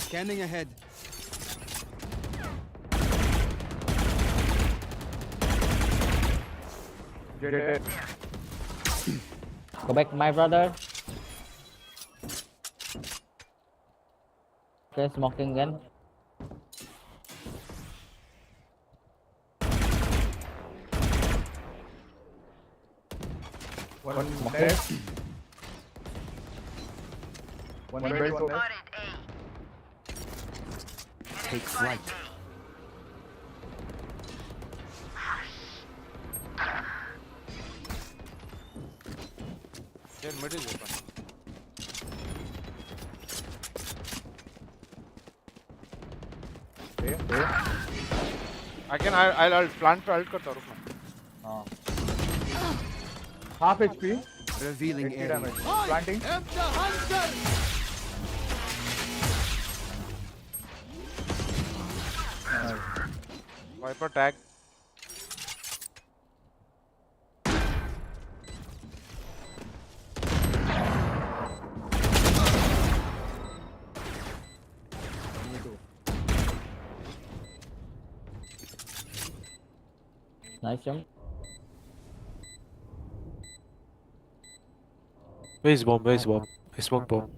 Speaker 18: Scanning ahead.
Speaker 8: Dead.
Speaker 19: Go back, my brother. Okay, smoking again.
Speaker 8: One
Speaker 19: smoking.
Speaker 8: dead. One dead.
Speaker 18: Take flight.
Speaker 2: Then mid is open. I'll plant ult करता हूँ रुकना.
Speaker 8: हाँ. Half HP.
Speaker 3: Revealing
Speaker 8: 80 damage. Planting.
Speaker 2: Viper tag.
Speaker 19: Nice jump.
Speaker 20: Where's bomb? Where's bomb? I smoke bomb.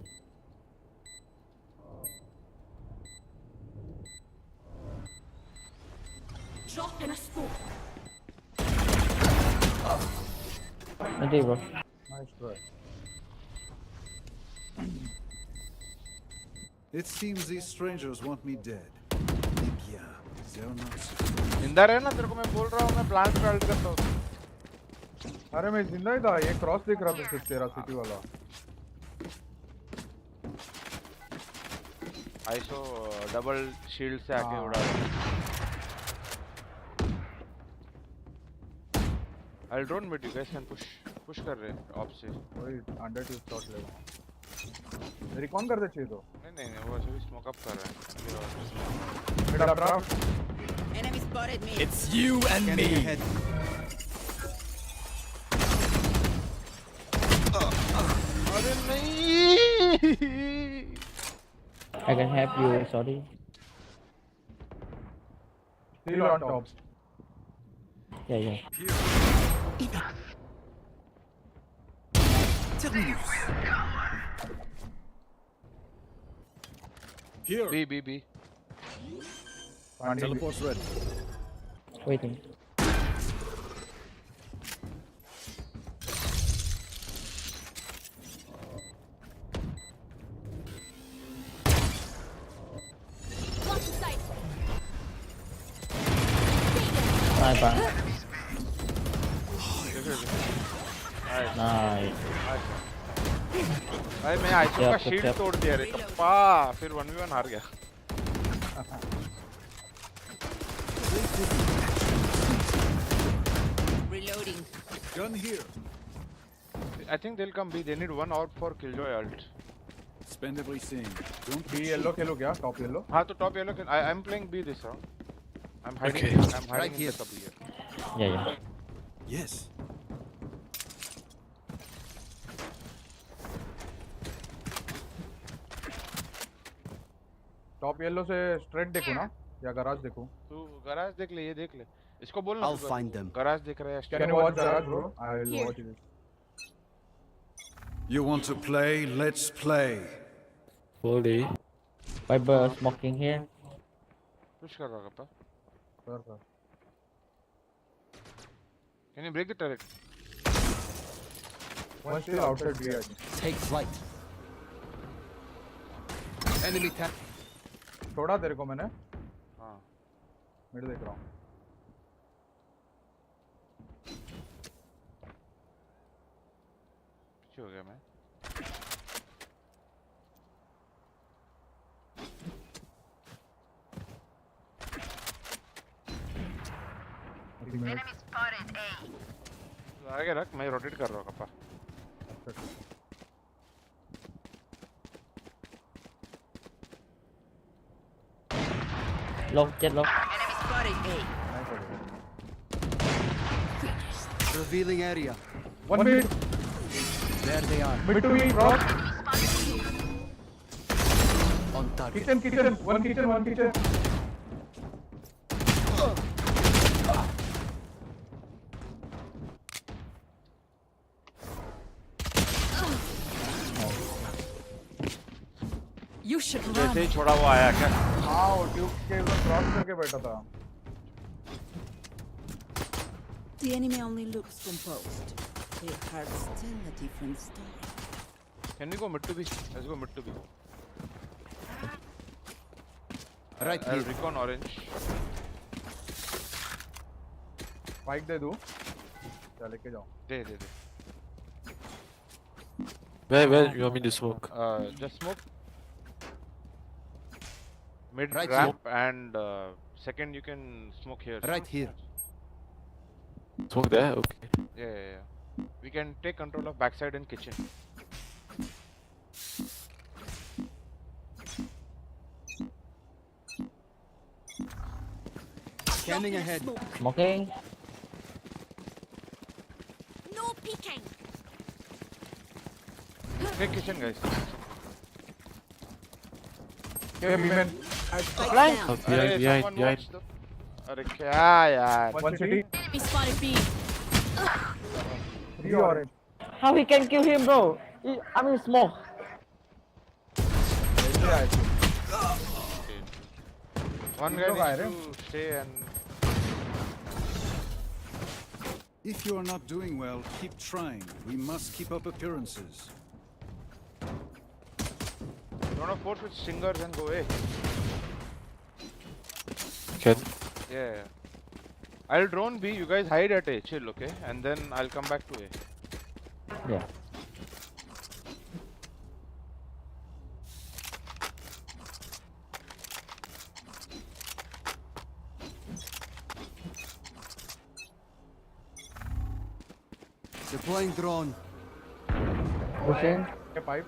Speaker 13: Drop in a smoke.
Speaker 19: Nanti bro.
Speaker 8: Nice try.
Speaker 18: It seems these strangers want me dead. Yeah, they're not.
Speaker 2: Inder है ना तेरे को मैं बोल रहा हूँ मैं plant पे अल्ट करता हूँ.
Speaker 8: अरे मैं जिंदा ही था ये क्रॉस दिख रहा था सिर्फ तेरा सिटी वाला.
Speaker 2: आइसो डबल शील्ड से आके उड़ा. I'll drone mid, you guys can push कर रहे हैं ऑफ से.
Speaker 8: वही अंडर टू शॉट लेगा. रिकॉन कर दे चाहिए तो.
Speaker 2: नहीं वो ऐसे भी स्मोक अप कर रहा है.
Speaker 8: Mid up drop.
Speaker 21: Enemy spotted me.
Speaker 15: It's you and me.
Speaker 2: अरे नहीं.
Speaker 19: I can help you. Sorry.
Speaker 8: Still on top.
Speaker 19: Yeah.
Speaker 18: Here.
Speaker 2: B.
Speaker 18: Teleport's ready.
Speaker 19: Waiting. Sniper. Nice.
Speaker 2: अरे मैं आइसो का शील्ड तोड़ दिया रे कप्पा. फिर 1v1 हार गया.
Speaker 21: Reloading.
Speaker 18: Gun here.
Speaker 2: I think they'll come B. They need one orb for Killjoy ult.
Speaker 18: Spend everything. Don't
Speaker 8: B yellow खेलो क्या? Top yellow.
Speaker 2: हाँ तो top yellow. I'm playing B this round. I'm hiding.
Speaker 20: Okay.
Speaker 2: I'm hiding in the top here.
Speaker 19: Yeah.
Speaker 18: Yes.
Speaker 8: Top yellow से straight देखो ना या garage देखो.
Speaker 2: तू garage देख ले. ये देख ले. इसको बोलना.
Speaker 3: I'll find them.
Speaker 2: गराज देख रहा है.
Speaker 8: Can you watch garage bro? I will watch this.
Speaker 18: You want to play? Let's play.
Speaker 20: Fully.
Speaker 19: Viper smoking here.
Speaker 2: Push कर रहा kappa.
Speaker 8: Sir.
Speaker 2: Can you break the turret?
Speaker 8: One still outside B.
Speaker 3: Take flight. Enemy tap.
Speaker 8: छोड़ा तेरे को मैंने.
Speaker 2: हाँ.
Speaker 8: Mid देख रहा हूँ.
Speaker 2: पीछे हो गया मैं.
Speaker 21: Enemy spotted A.
Speaker 2: आगे रख. मैं रोटेट कर रहा हूँ kappa.
Speaker 19: Low, jet low.
Speaker 21: Enemy spotted A.
Speaker 3: Revealing area.
Speaker 8: One mid.
Speaker 3: There they are.
Speaker 8: Mid to B. Cross.
Speaker 3: On target.
Speaker 8: Kitchen. One kitchen.
Speaker 13: You should run.
Speaker 2: जैसे ही छोड़ा हुआ आया क्या?
Speaker 8: हाँ वो ट्यूब के ऊपर क्रॉस करके बैठा था.
Speaker 21: The enemy only looks composed. Their hearts tell a different story.
Speaker 2: Can we go mid to B? Let's go mid to B.
Speaker 3: Right
Speaker 2: I'll
Speaker 3: here.
Speaker 2: recon orange.
Speaker 8: Spike दे दूँ. क्या लेके जाऊँ?
Speaker 2: दे.
Speaker 20: Where you want me to smoke?
Speaker 2: Just smoke. Mid
Speaker 3: Right
Speaker 2: ramp and second you can smoke here.
Speaker 3: Right here.
Speaker 20: Smoke there? Okay.
Speaker 2: Yeah. We can take control of backside and kitchen.
Speaker 3: Scanning ahead.
Speaker 19: Smoking.
Speaker 13: No peeking.
Speaker 2: Take kitchen, guys.
Speaker 8: Okay, B-man.
Speaker 19: Flank.
Speaker 20: Oh, behind.
Speaker 2: अरे क्या यार?
Speaker 8: One city.
Speaker 13: Enemy spotted B.
Speaker 8: 3 orange.
Speaker 19: How he can kill him, bro? I mean, smoke.
Speaker 2: One guy needs to stay and.
Speaker 18: If you are not doing well, keep trying. We must keep up appearances.
Speaker 2: You wanna force with stingers and go A?
Speaker 20: Can.
Speaker 2: Yeah. I'll drone B. You guys hide at A. Chill, okay? And then I'll come back to A.
Speaker 19: Yeah.
Speaker 3: Deploying drone.
Speaker 19: Pushing.
Speaker 8: Okay, pipe.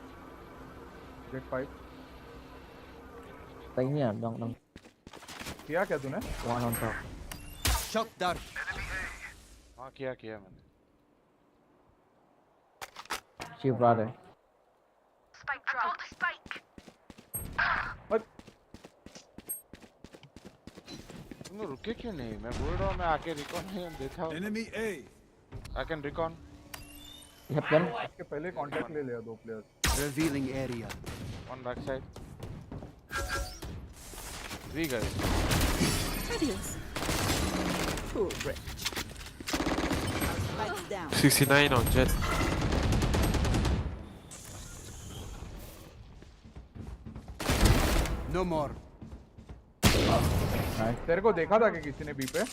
Speaker 8: Get pipe.
Speaker 19: Đánh nhỉ, don't.
Speaker 8: किया क्या तूने?
Speaker 19: One on top.
Speaker 3: Shock dart.
Speaker 2: हाँ किया मैंने.
Speaker 19: Shield brother.
Speaker 13: Spike drop. Spike.
Speaker 8: What?
Speaker 2: तुम रुके क्यों नहीं? मैं बोल रहा हूँ मैं आके recon नहीं देखा हूँ.
Speaker 18: Enemy A.
Speaker 2: I can recon.
Speaker 19: Yep, gun.
Speaker 8: इसके पहले contact ले लिया 2 players.
Speaker 3: Revealing area.
Speaker 2: One backside. 3 guys.
Speaker 21: Adios. Poor wretch. Spikes down.
Speaker 20: 69 on jet.
Speaker 3: No more.
Speaker 8: Nice. तेरे को देखा था कि किसी ने बी पे?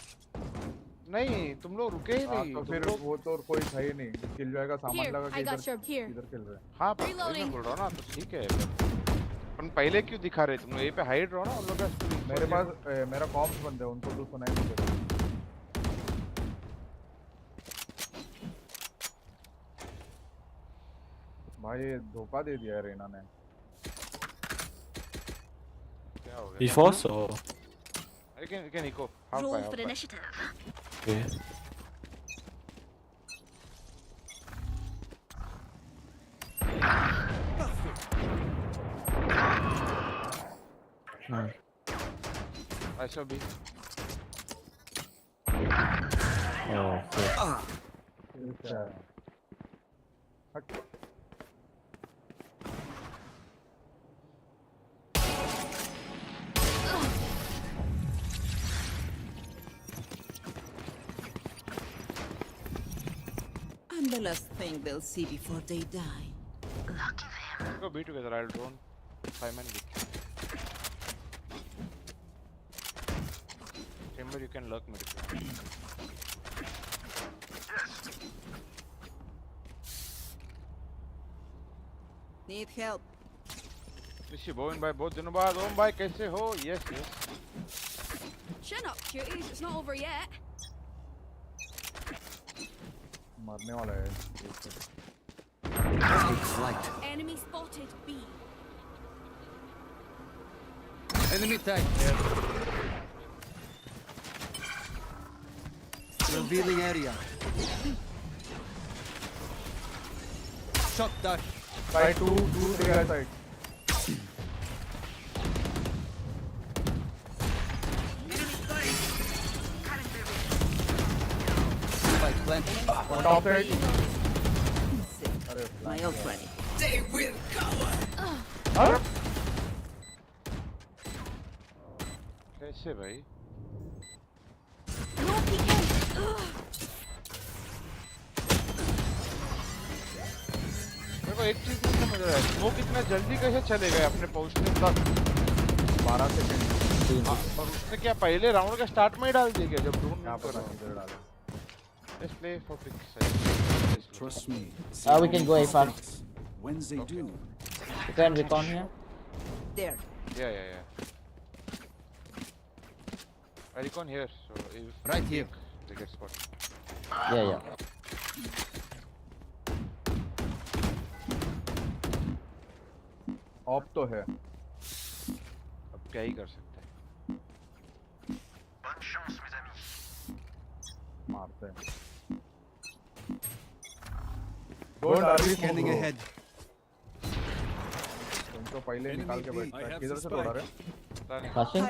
Speaker 2: नहीं, तुम लोग रुके ही नहीं.
Speaker 8: तो फिर वो तो कोई था ही नहीं. किल जाएगा सामान लगा के इधर खेल रहे हैं.
Speaker 2: हाँ, मैं बोल रहा हूँ ना, तो ठीक है. अपन पहले क्यों दिखा रहे? तुम लोग ए पे हाइड रहो ना, उन लोग का.
Speaker 8: मेरे पास मेरा कॉम्स बंद है, उनको तो सुनाई नहीं देता. भाई धोखा दे दिया रेना ने.
Speaker 2: क्या हो गया?
Speaker 20: He force or?
Speaker 2: You can eco.
Speaker 13: Roll for initiative.
Speaker 20: Okay.
Speaker 19: Nice.
Speaker 2: I shall be.
Speaker 19: Oh, shit.
Speaker 21: I'm the last thing they'll see before they die.
Speaker 13: Lucky them.
Speaker 2: Go B together. I'll drone. 5 man B. Chamber, you can lurk mid.
Speaker 21: Need help.
Speaker 2: ऋषि भवन भाई बहुत दिनों बाद. ओम भाई कैसे हो? Yes.
Speaker 13: Chin up, cuties. It's not over yet.
Speaker 8: मरने वाला है.
Speaker 13: Enemy spotted B.
Speaker 3: Enemy tag. Revealing area. Shock dart.
Speaker 8: Side 2 there side.
Speaker 3: Spike planted.
Speaker 8: Top side.
Speaker 21: My ult ready.
Speaker 13: They will cover.
Speaker 8: हाँ?
Speaker 2: कैसे भाई?
Speaker 13: No peeking.
Speaker 2: मेरे को एक चीज नहीं समझ रहा है. स्मोक इतना जल्दी कैसे चले गए अपने पहुंचने तक? 12 सेकंड. और उसने क्या पहले राउंड के स्टार्ट में ही डाल दिया क्या? जब ड्रोन यहाँ पर डाला. Let's play for fix.
Speaker 18: Trust me.
Speaker 19: We can go A fast.
Speaker 18: Once they do,
Speaker 19: You can recon here.
Speaker 21: There.
Speaker 2: Yeah. I recon here, so if
Speaker 3: right here,
Speaker 2: they get spotted.
Speaker 19: Yeah.
Speaker 8: Of तो है,
Speaker 2: अब क्या ही कर सकते हैं?
Speaker 8: मारते हैं।
Speaker 3: Scanning ahead.
Speaker 8: उनको पहले निकाल के बैठता है। किधर से तोड़ा रहे?
Speaker 19: Passing.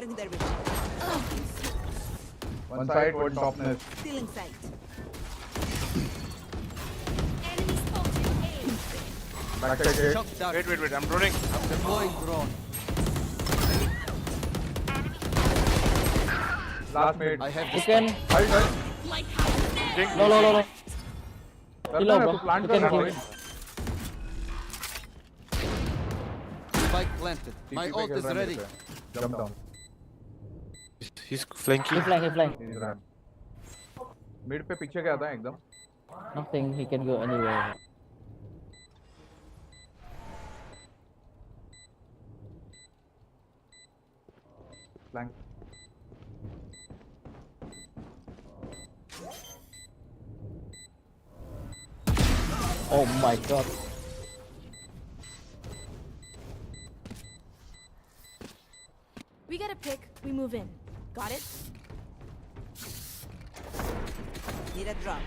Speaker 8: One side, one top nest.
Speaker 21: Still in sight.
Speaker 8: Backside gate.
Speaker 2: Wait, I'm running.
Speaker 3: I'm deploying drone.
Speaker 8: Last mate.
Speaker 3: I have
Speaker 19: You can. No. Kill bro. You can kill.
Speaker 3: Spike planted. My ult is ready.
Speaker 8: Jump down.
Speaker 20: He's flanking.
Speaker 19: He flank.
Speaker 8: He's ran. Mid पे पीछे क्या था एकदम?
Speaker 19: Nothing. He can go anywhere.
Speaker 8: Flank.
Speaker 19: Oh my god.
Speaker 13: We get a pick, we move in. Got it?
Speaker 21: Need a drop.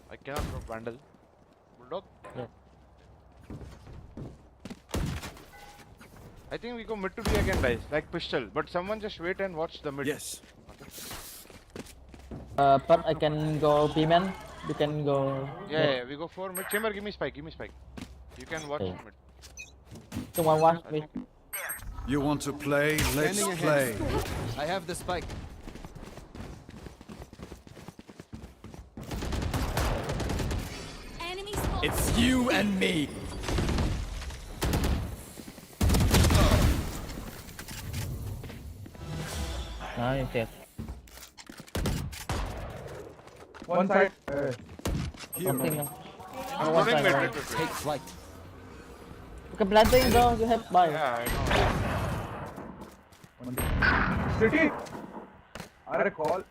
Speaker 2: I cannot drop Vandal. Bulldog?
Speaker 19: Yeah.
Speaker 2: I think we go mid to B again, guys. Like pistol. But someone just wait and watch the mid.
Speaker 18: Yes.
Speaker 19: But I can go B-man. You can go.
Speaker 2: Yeah, we go for mid. Chamber, give me spike. You can watch
Speaker 19: Okay.
Speaker 2: mid.
Speaker 19: Someone watch me.
Speaker 18: You want to play? Let's
Speaker 3: Scanning
Speaker 18: play.
Speaker 3: ahead. I have the spike.
Speaker 13: Enemy spotted.
Speaker 18: It's you and me.
Speaker 19: Nice.
Speaker 8: One side.
Speaker 19: Something.
Speaker 2: I'm running mid.
Speaker 3: Take flight.
Speaker 19: You can planting bro. You have buy.
Speaker 2: Yeah, I know.
Speaker 8: City. अरे call.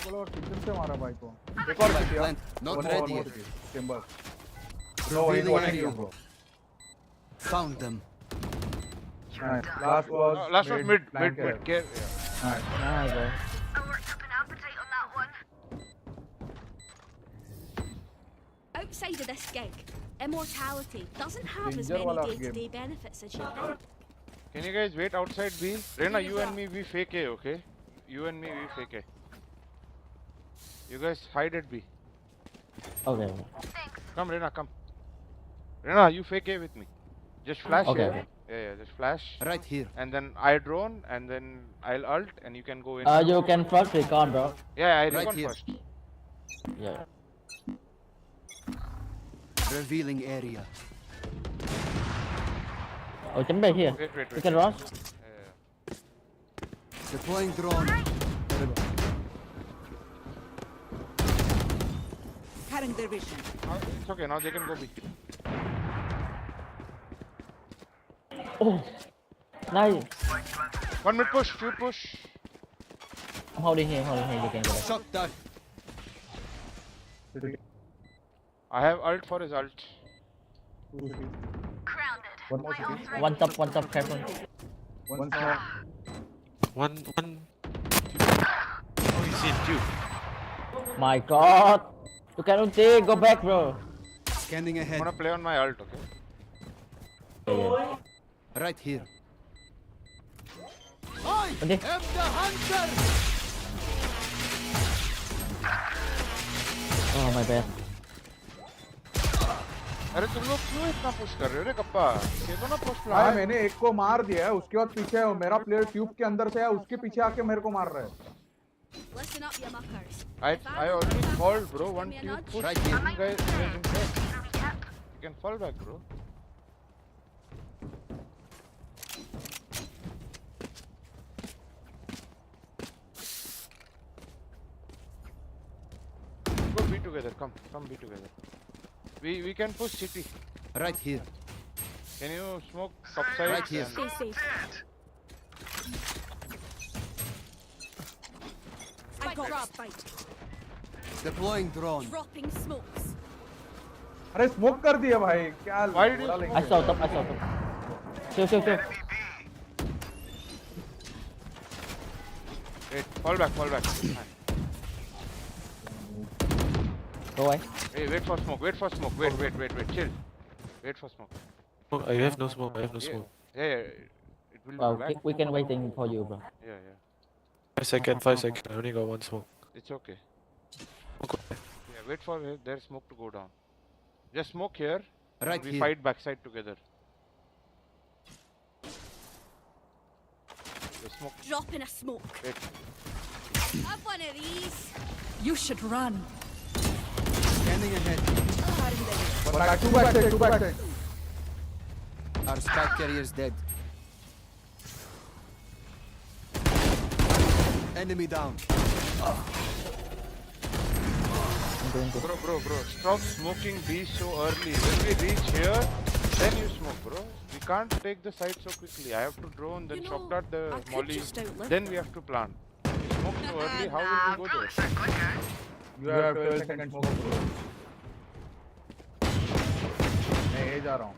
Speaker 8: बोलो kitchen से मारा भाई को। एक और city है।
Speaker 3: Not
Speaker 8: One
Speaker 3: ready
Speaker 8: more
Speaker 3: yet.
Speaker 8: city. Chamber.
Speaker 3: Revealing
Speaker 8: one
Speaker 3: area.
Speaker 8: bro.
Speaker 3: Found them.
Speaker 8: Nice. Last was
Speaker 2: mid.
Speaker 8: Flank here.
Speaker 2: Care.
Speaker 8: Nice.
Speaker 19: Nice bro.
Speaker 13: Outside of this gig, immortality doesn't have as
Speaker 8: Danger
Speaker 13: many
Speaker 8: wala
Speaker 13: day-to-day benefits as you think.
Speaker 2: Can you guys wait outside B? Rena, you and me, we fake A, okay? You and me, we fake A. You guys hide at B.
Speaker 19: Okay.
Speaker 2: Come, Rena, come. Rena, you fake A with me. Just flash
Speaker 19: Okay.
Speaker 2: here. Yeah, just flash.
Speaker 3: Right here.
Speaker 2: And then I drone, and then I'll ult, and you can go in.
Speaker 19: You can first recon bro.
Speaker 2: Yeah, I
Speaker 3: Right
Speaker 2: recon
Speaker 3: here.
Speaker 2: first.
Speaker 19: Yeah.
Speaker 3: Revealing area.
Speaker 19: Oh, jump back here.
Speaker 2: Wait.
Speaker 19: You can rush.
Speaker 3: Deploying drone.
Speaker 21: Cutting their vision.
Speaker 2: It's okay, now they can go B.
Speaker 19: Oh, nice.
Speaker 2: One mid push, two push.
Speaker 19: I'm holding here. You can go.
Speaker 3: Shot dart.
Speaker 2: I have ult for his ult.
Speaker 8: One more city.
Speaker 19: One top, careful.
Speaker 8: One small.
Speaker 20: One. Oh, he's in two.
Speaker 19: My god. You can ulti. Go back, bro.
Speaker 3: Scanning
Speaker 2: I'm
Speaker 3: ahead.
Speaker 2: gonna play on my ult, okay?
Speaker 19: Yeah.
Speaker 3: Right here. I
Speaker 19: Okay.
Speaker 3: am the hunter.
Speaker 19: Oh, my bad.
Speaker 2: अरे तुम लोग क्यों इतना push कर रहे हो रे kappa? ये तो ना पुश
Speaker 8: हाँ
Speaker 2: प्लान।
Speaker 8: मैंने एक को मार दिया है, उसके बाद पीछे है, मेरा प्लेयर ट्यूब के अंदर से है, उसके पीछे आके मेरे को मार रहा है।
Speaker 13: Listen up, you muckers.
Speaker 2: I already called, bro. One
Speaker 13: Give me a
Speaker 2: tube
Speaker 13: nudge.
Speaker 2: push.
Speaker 3: Right here.
Speaker 2: You guys inside. You can fall back, bro. Go B together. Come be together. We can push city.
Speaker 3: Right here.
Speaker 2: Can you smoke top side?
Speaker 3: Right here.
Speaker 13: Stay safe. I got spike.
Speaker 3: Deploying drone.
Speaker 13: Dropping smokes.
Speaker 8: अरे smoke कर दिया भाई क्या?
Speaker 2: Why did you?
Speaker 19: I saw top. Chill.
Speaker 2: Wait, fall back.
Speaker 19: Go away.
Speaker 2: Hey, wait for smoke. Wait, chill. Wait for smoke.
Speaker 20: Oh, I have no smoke.
Speaker 2: Yeah. It will
Speaker 19: Well,
Speaker 2: go back.
Speaker 19: we can waiting for you, bro.
Speaker 2: Yeah.
Speaker 20: 5 seconds. I only got one smoke.
Speaker 2: It's okay. Yeah, wait for their smoke to go down. Just smoke here.
Speaker 3: Right
Speaker 2: we
Speaker 3: here.
Speaker 2: fight backside together. The smoke.
Speaker 13: Drop in a smoke.
Speaker 2: Wait.
Speaker 13: Have one of these.
Speaker 21: You should run.
Speaker 3: Scanning ahead.
Speaker 8: Two backside.
Speaker 3: Our spike carrier is dead. Enemy down.
Speaker 2: Bro. Stop smoking B so early. When we reach here, then you smoke, bro. We can't take the site so quickly. I have to drone, then shock dart the molly. Then we have to plant. If we smoke so early, how will we go there?
Speaker 8: You have 12 seconds smoke, bro. मैं ये जा रहा हूँ.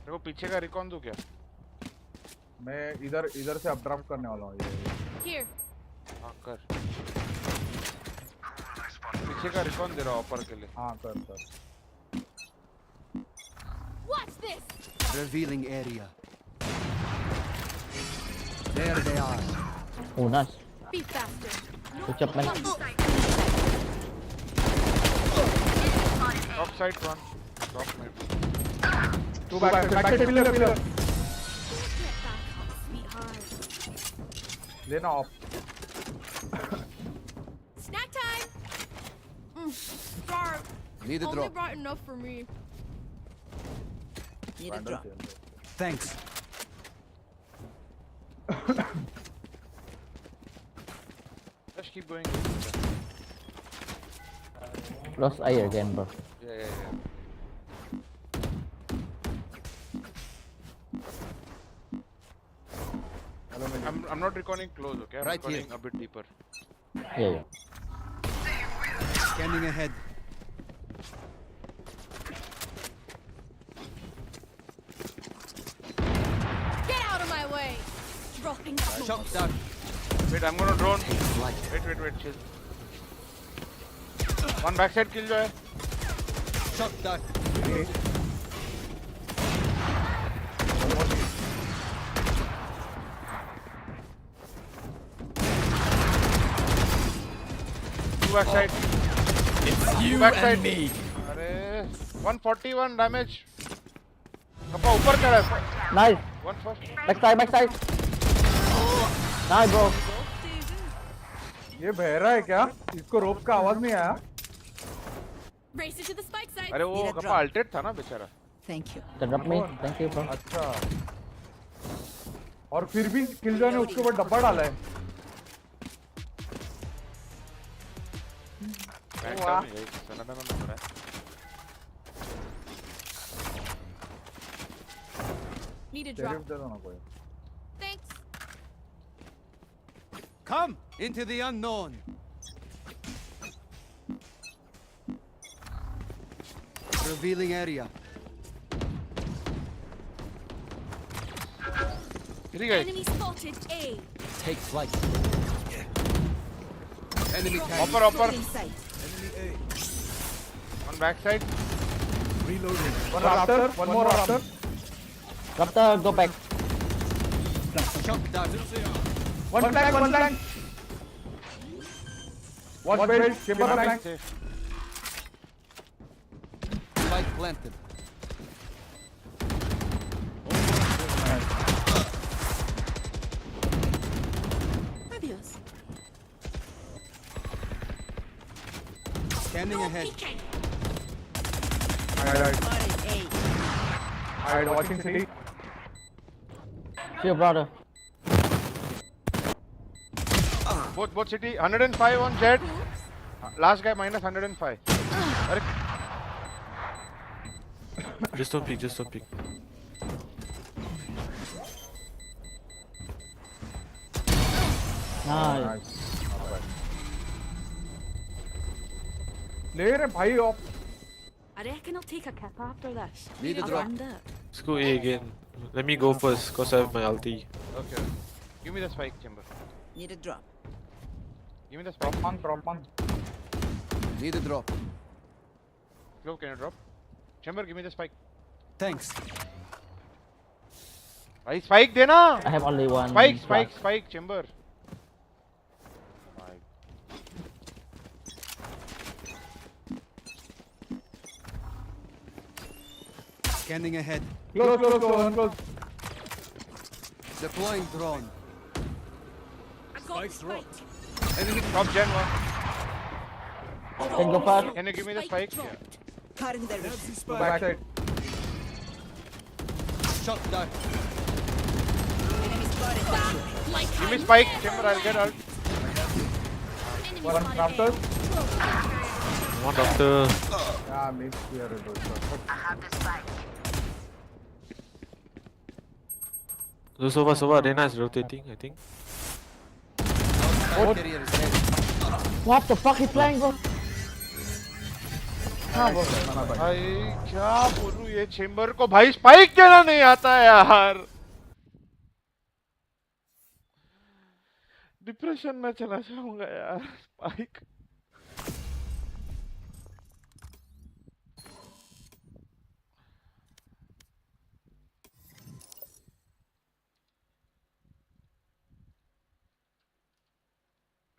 Speaker 2: देखो पीछे का recon दो क्या?
Speaker 8: मैं इधर से अपड्राफ्ट करने वाला हूँ ये.
Speaker 13: Here.
Speaker 2: हाँ कर. पीछे का रिकॉन दे रहा हूँ ऊपर के लिए.
Speaker 8: हाँ कर.
Speaker 13: Watch this.
Speaker 3: Revealing area. There they are.
Speaker 19: Oh, nice.
Speaker 13: Be faster.
Speaker 19: Good job, man.
Speaker 2: Top side one. Top maybe.
Speaker 8: Two backside pillar.
Speaker 13: Get back up, sweetheart.
Speaker 8: लेना off.
Speaker 13: Snack time. Sorry.
Speaker 3: Need a
Speaker 13: Only
Speaker 3: drop.
Speaker 13: brought enough for me.
Speaker 21: Need a drop.
Speaker 3: Thanks.
Speaker 2: Just keep going.
Speaker 19: Lost eye again, bro.
Speaker 2: Yeah. I'm not reconning close, okay? I'm
Speaker 3: Right
Speaker 2: reconning
Speaker 3: here.
Speaker 2: a bit deeper.
Speaker 19: Yeah.
Speaker 3: Scanning ahead.
Speaker 13: Get out of my way. Dropping smokes.
Speaker 3: Shock dart.
Speaker 2: Wait, I'm gonna drone. Wait, chill. One backside kill जो है.
Speaker 3: Shock dart.
Speaker 2: Two backside.
Speaker 15: It's you
Speaker 2: backside.
Speaker 15: and me.
Speaker 2: अरे 141 damage. कपा ऊपर चढ़ा है.
Speaker 19: Nice.
Speaker 2: One first.
Speaker 19: Backside. Nice, bro.
Speaker 8: ये बहरा है क्या? इसको रोप का आवाज नहीं आया?
Speaker 13: Race it to the spike site.
Speaker 2: अरे वो कपा अल्टेड था ना बेचारा.
Speaker 21: Thank you.
Speaker 19: Drop me. Thank you, bro.
Speaker 8: अच्छा. और फिर भी किलजॉय ने उसके ऊपर डब्बा डाला है.
Speaker 2: वाह. सना.
Speaker 13: Need a drop. Thanks.
Speaker 3: Come into the unknown. Revealing area.
Speaker 13: Enemy spotted A.
Speaker 3: Take flight. Enemy tag.
Speaker 2: Upper.
Speaker 18: Enemy A.
Speaker 2: One backside.
Speaker 18: Reloading.
Speaker 8: One raptor. One more raptor.
Speaker 19: Raptor, go back.
Speaker 3: Shock dart.
Speaker 8: One flank. Watch belt. Chamber flank.
Speaker 3: Spike planted.
Speaker 21: Fabulous.
Speaker 3: Scanning ahead.
Speaker 8: Alright, watching city.
Speaker 19: See you, brother.
Speaker 2: Both city. 105 on Jet. Last guy minus 105.
Speaker 20: Just don't peek, just don't peek.
Speaker 19: Nice.
Speaker 8: ले रहे भाई of.
Speaker 13: I reckon I'll take a cap after this.
Speaker 17: Need a
Speaker 13: I'll
Speaker 17: drop.
Speaker 13: land it.
Speaker 20: Let's go A again. Let me go first, cause I have my ulti.
Speaker 2: Okay. Give me the spike, Chamber.
Speaker 21: Need a drop.
Speaker 2: Give me the spike.
Speaker 8: Drop one.
Speaker 17: Need a drop.
Speaker 2: Glow, can you drop? Chamber, give me the spike.
Speaker 3: Thanks.
Speaker 2: Bhai, spike dena.
Speaker 19: I have only one.
Speaker 2: Spike, Chamber.
Speaker 3: Scanning ahead.
Speaker 8: Close.
Speaker 3: Deploying drone.
Speaker 13: I got the spike.
Speaker 2: Enemy top gen 1.
Speaker 19: Can go fast.
Speaker 2: Can you give me the spike?
Speaker 21: Cutting their vision.
Speaker 8: Backside.
Speaker 3: Shot down.
Speaker 21: Enemy spotted.
Speaker 13: Like
Speaker 2: Give me spike, Chamber, I'll get out.
Speaker 8: One raptor.
Speaker 20: One doctor.
Speaker 8: Yeah, maybe we are Riddle.
Speaker 21: I have the spike.
Speaker 20: So far, Reyna is rotating, I think.
Speaker 3: Carrier is dead.
Speaker 19: What the fuck? He's flying, bro.
Speaker 2: भाई क्या बोलूं ये chamber को भाई spike देना नहीं आता है यार. डिप्रेशन में चला जाऊंगा यार. स्पाइक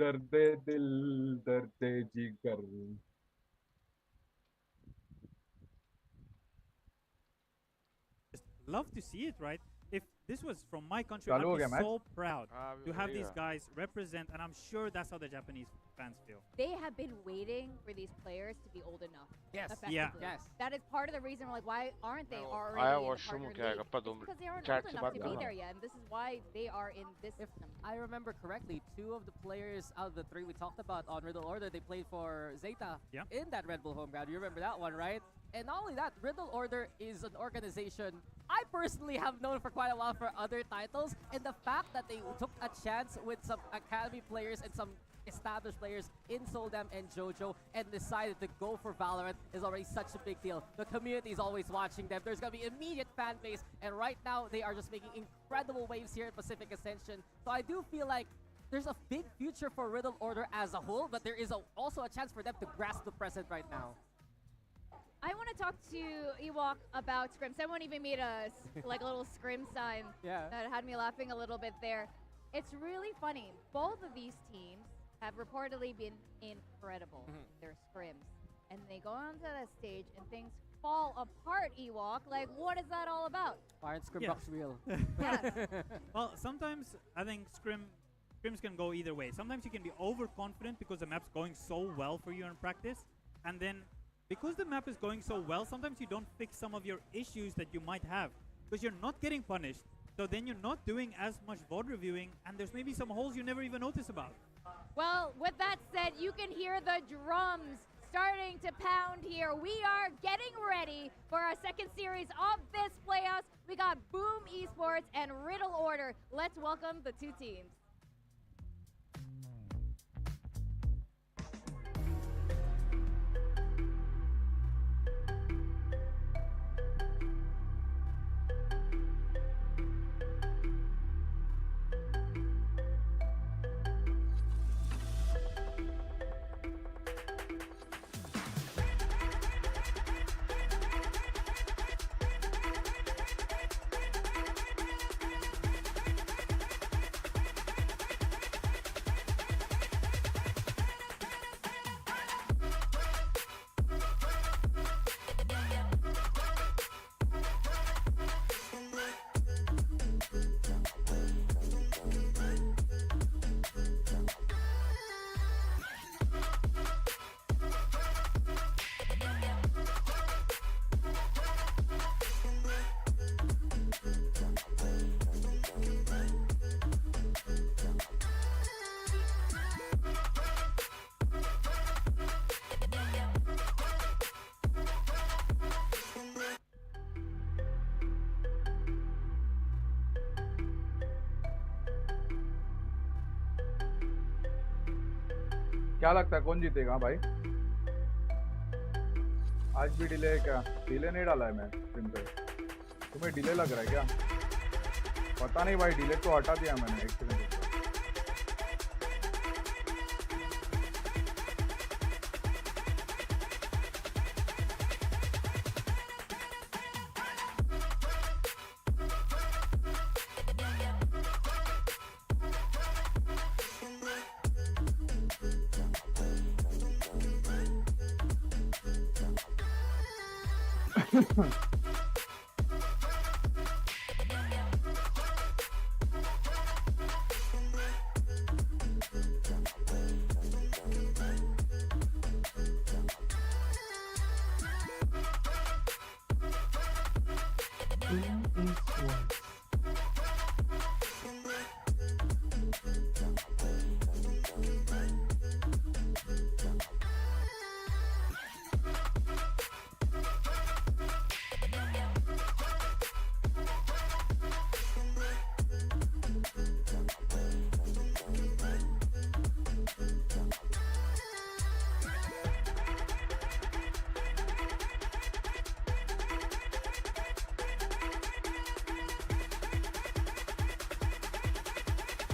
Speaker 8: दर्दे दिल दर्दे जिगर.
Speaker 11: Love to see it, right? If this was from my country, I'd be so proud to have these guys represent, and I'm sure that's how the Japanese fans feel.
Speaker 9: They have been waiting for these players to be old enough.
Speaker 11: Yes.
Speaker 9: Yeah.
Speaker 11: Yes.
Speaker 9: That is part of the reason we're like, why aren't they already
Speaker 2: आया
Speaker 9: in the
Speaker 2: washroom
Speaker 9: partner
Speaker 2: क्या
Speaker 9: league?
Speaker 2: गप्पा दो
Speaker 9: Because they aren't
Speaker 2: chat
Speaker 9: old
Speaker 2: से
Speaker 9: enough
Speaker 2: बात
Speaker 9: to be
Speaker 2: करना.
Speaker 9: there yet, and this is why they are in this system.
Speaker 10: I remember correctly, 2 of the players out of the 3 we talked about on Riddle Order, they played for Zeta in that Red Bull home ground. You remember that one, right? And not only that, Riddle Order is an organization I personally have known for quite a while for other titles, and the fact that they took a chance with some academy players and some established players in Soldam and JoJo and decided to go for Valorant is already such a big deal. The community is always watching them. There's going to be immediate fan base, and right now they are just making incredible waves here at Pacific Ascension. So I do feel like there's a big future for Riddle Order as a whole, but there is also a chance for them to grasp the present right now.
Speaker 9: I want to talk to Ewok about scrim. Someone even made a like a little scrim sign that had me laughing a little bit there. It's really funny. Both of these teams have reportedly been incredible. Their scrims, and they go onto the stage and things fall apart. Ewok, like what is that all about?
Speaker 10: Why aren't scrim box real?
Speaker 11: Well, sometimes I think scrims can go either way. Sometimes you can be overconfident because the map's going so well for you in practice, and then because the map is going so well, sometimes you don't fix some of your issues that you might have because you're not getting punished. So then you're not doing as much VOD reviewing, and there's maybe some holes you never even notice about.
Speaker 9: Well, with that said, you can hear the drums starting to pound here. We are getting ready for our second series of this playoffs. We got Boom Esports and Riddle Order. Let's welcome the 2 teams.
Speaker 8: क्या लगता है कौन जीतेगा भाई? आज भी delay है क्या? डिले नहीं डाला है मैं स्क्रीन पे। तुम्हें डिले लग रहा है क्या? पता नहीं भाई, डिले तो हटा दिया मैंने एक्सीडेंट।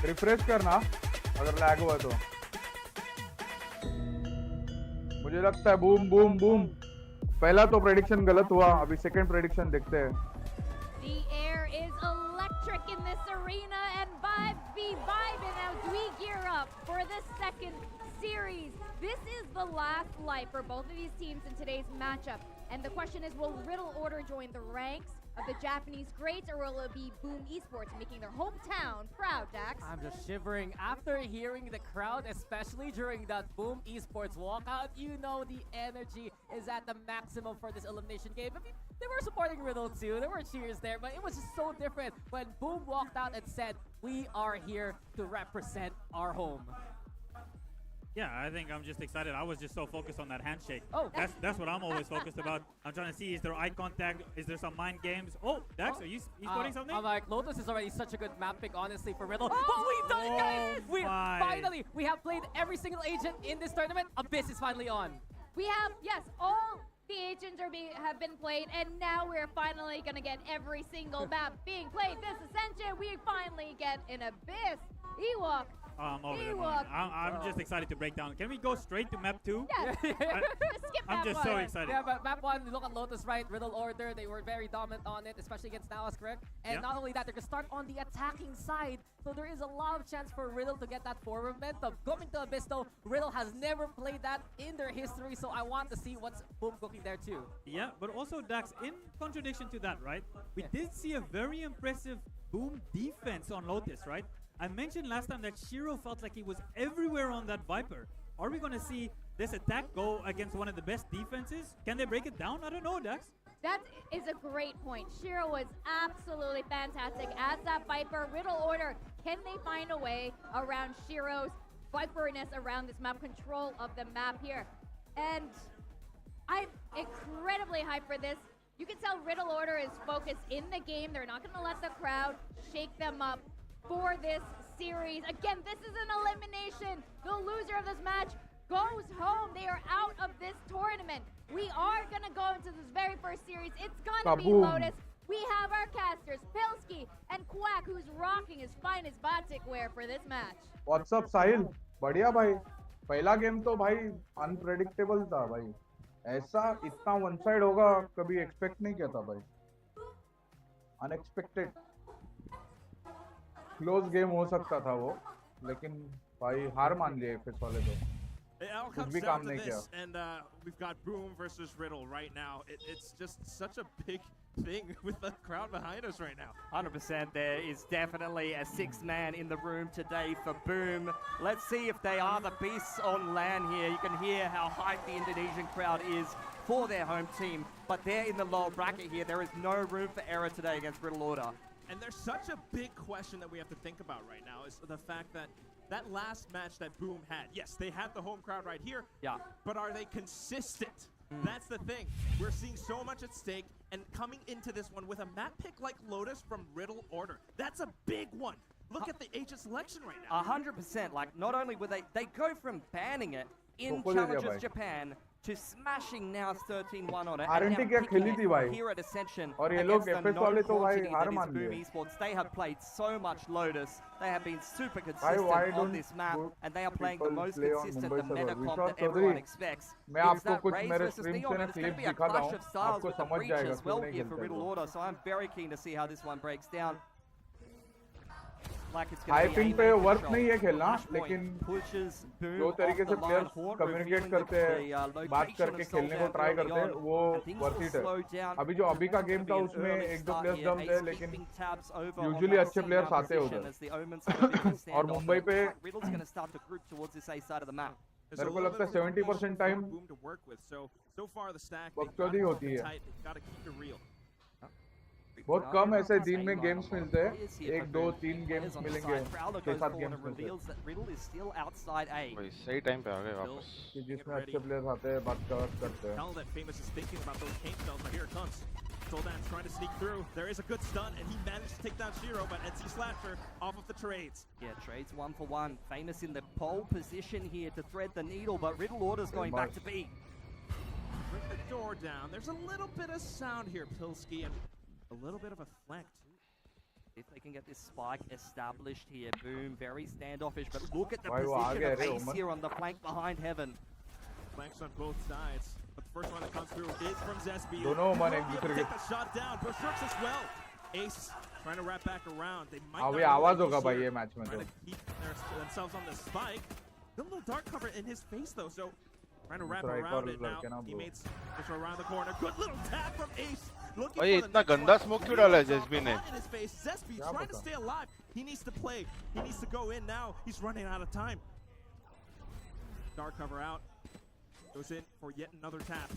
Speaker 8: रिफ्रेश करना अगर लैग हुआ तो। मुझे लगता है बूम बूम बूम। पहला तो प्रेडिक्शन गलत हुआ, अभी सेकंड प्रेडिक्शन देखते हैं।
Speaker 9: The air is electric in this arena, and Bhavin, now do we gear up for the second series? This is the last life for both of these teams in today's matchup. And the question is, will Riddle Order join the ranks of the Japanese greats, or will it be Boom Esports making their hometown proud, Dax?
Speaker 10: I'm just shivering after hearing the crowd, especially during that Boom Esports walkout. You know the energy is at the maximum for this elimination game. I mean, they were supporting Riddle too. There were cheers there, but it was just so different when Boom walked out and said, "We are here to represent our home."
Speaker 11: Yeah, I think I'm just excited. I was just so focused on that handshake.
Speaker 10: Oh,
Speaker 11: that's what I'm always focused about. I'm trying to see, is there eye contact? Is there some mind games? Oh, Dax, are you spotting something?
Speaker 10: I'm like, Lotus is already such a good map pick, honestly, for Riddle. But we've done it, guys! Finally, we have played every single agent in this tournament. Abyss is finally on.
Speaker 9: We have, yes, all the agents have been played, and now we're finally gonna get every single map being played. This Ascension, we finally get an Abyss. Ewok.
Speaker 11: I'm over it. I'm just excited to break down. Can we go straight to map 2?
Speaker 9: Yes.
Speaker 11: I'm just so excited.
Speaker 10: Yeah, but map 1, look at Lotus, right? Riddle Order, they were very dominant on it, especially against Nawas, correct? And not only that, they're going to start on the attacking side. So there is a lot of chance for Riddle to get that forward momentum. Going to Abyss, though, Riddle has never played that in their history, so I want to see what's Boom cooking there, too.
Speaker 11: Yeah, but also, Dax, in contradiction to that, right? We did see a very impressive Boom defense on Lotus, right? I mentioned last time that 𝘼𝐽 felt like he was everywhere on that Viper. Are we going to see this attack go against one of the best defenses? Can they break it down? I don't know, Dax.
Speaker 9: That is a great point. 𝘼𝐽 was absolutely fantastic as that Viper. Riddle Order, can they find a way around 𝘼𝐽's Viperness around this map, control of the map here? And I'm incredibly hyped for this. You can tell Riddle Order is focused in the game. They're not going to let the crowd shake them up for this series. Again, this is an elimination. The loser of this match goes home. They are out of this tournament. We are going to go into this very first series. It's going to be Lotus. We have our casters, 𝘼𝐽 and 𝐾𝐈𝐍𝐿𝐒, who's rocking his finest batik wear for this match.
Speaker 8: What's up, साहिल? बढ़िया भाई. पहला game तो भाई unpredictable था भाई. ऐसा इतना one side होगा कभी एक्सपेक्ट नहीं किया था भाई. अनएक्सपेक्टेड. क्लोज गेम हो सकता था वो, लेकिन भाई हार मान लिए एफएस वाले तो.
Speaker 5: It all comes down to this, and we've got Boom versus Riddle right now. It's just such a big thing with the crowd behind us right now.
Speaker 22: 100%. There is definitely a sixth man in the room today for Boom. Let's see if they are the beasts on land here. You can hear how hyped the Indonesian crowd is for their home team, but they're in the lower bracket here. There is no room for error today against Riddle Order.
Speaker 5: And there's such a big question that we have to think about right now is the fact that that last match that Boom had, yes, they had the home crowd right here, but are they consistent? That's the thing. We're seeing so much at stake, and coming into this one with a map pick like Lotus from Riddle Order, that's a big one. Look at the H's selection right now.
Speaker 22: 100%. Like, not only were they go from banning it in Challengers Japan to smashing now 13-1 on it.
Speaker 8: RNT क्या खेली थी भाई?
Speaker 22: Here at Ascension.
Speaker 8: और ये लोग FS वाले तो भाई हार मान लिए.
Speaker 22: Esports, they have played so much Lotus. They have been super consistent on this map, and they are playing the most consistent, the meta comp that everyone expects.
Speaker 8: मैं आपको कुछ मेरे स्ट्रीम से ना क्लिप दिखाता हूँ, आपको समझ जाएगा
Speaker 22: क्यों नहीं खेलते हैं. So I'm very keen to see how this one breaks down.
Speaker 8: High ping पे वर्क नहीं है खेलना, लेकिन जो तरीके से प्लेयर्स कम्युनिकेट करते हैं, बात करके खेलने को ट्राई करते हैं, वो वर्थ इट है. अभी जो अभी का गेम था उसमें एक दो प्लेयर्स डम थे, लेकिन यूजुअली अच्छे प्लेयर्स आते हैं उधर. और मुंबई पे मेरे को लगता है 70% टाइम बकचोदी होती है. बहुत कम ऐसे दिन में गेम्स मिलते हैं, 1, 2, 3 गेम्स मिलेंगे, 6-7 गेम्स मिलते हैं.
Speaker 2: भाई सही टाइम पे आ गए वापस.
Speaker 8: जिसमें अच्छे प्लेयर्स आते हैं, बात करते हैं.
Speaker 5: Soldan's trying to sneak through. There is a good stun, and he managed to take down 𝘼𝐽𝐿, but NC Slasher off of the trades.
Speaker 22: Yeah, trades 1 for 1. Famous in the pole position here to thread the needle, but Riddle orders going back to B.
Speaker 5: Bring the door down. There's a little bit of sound here, 𝘼𝐿𝐻𝐿, and a little bit of a flank too.
Speaker 22: If they can get this spike established here, boom, very standoffish, but look at the
Speaker 8: Why
Speaker 22: position of Ace here on the flank behind Heaven.
Speaker 5: Flanks on both sides, but the first one that comes through is from 𝑍𝑠by.
Speaker 8: दोनों मन एक दूसरे के.
Speaker 5: Take the shot down. Berserks as well. Ace trying to wrap back around. They might
Speaker 8: अभी आवाज होगा भाई ये मैच में तो.
Speaker 5: Trying to keep themselves on the spike. A little dark cover in his face though, so trying to wrap around it now. Teammates just around the corner. Good little tap from Ace.
Speaker 2: भाई इतना गंदा smoke क्यों डाला है 𝑍𝑠by ने?
Speaker 5: 𝑍𝑠by trying to stay alive. He needs to play. He needs to go in now. He's running out of time. Dark cover out. Goes in for yet another tap.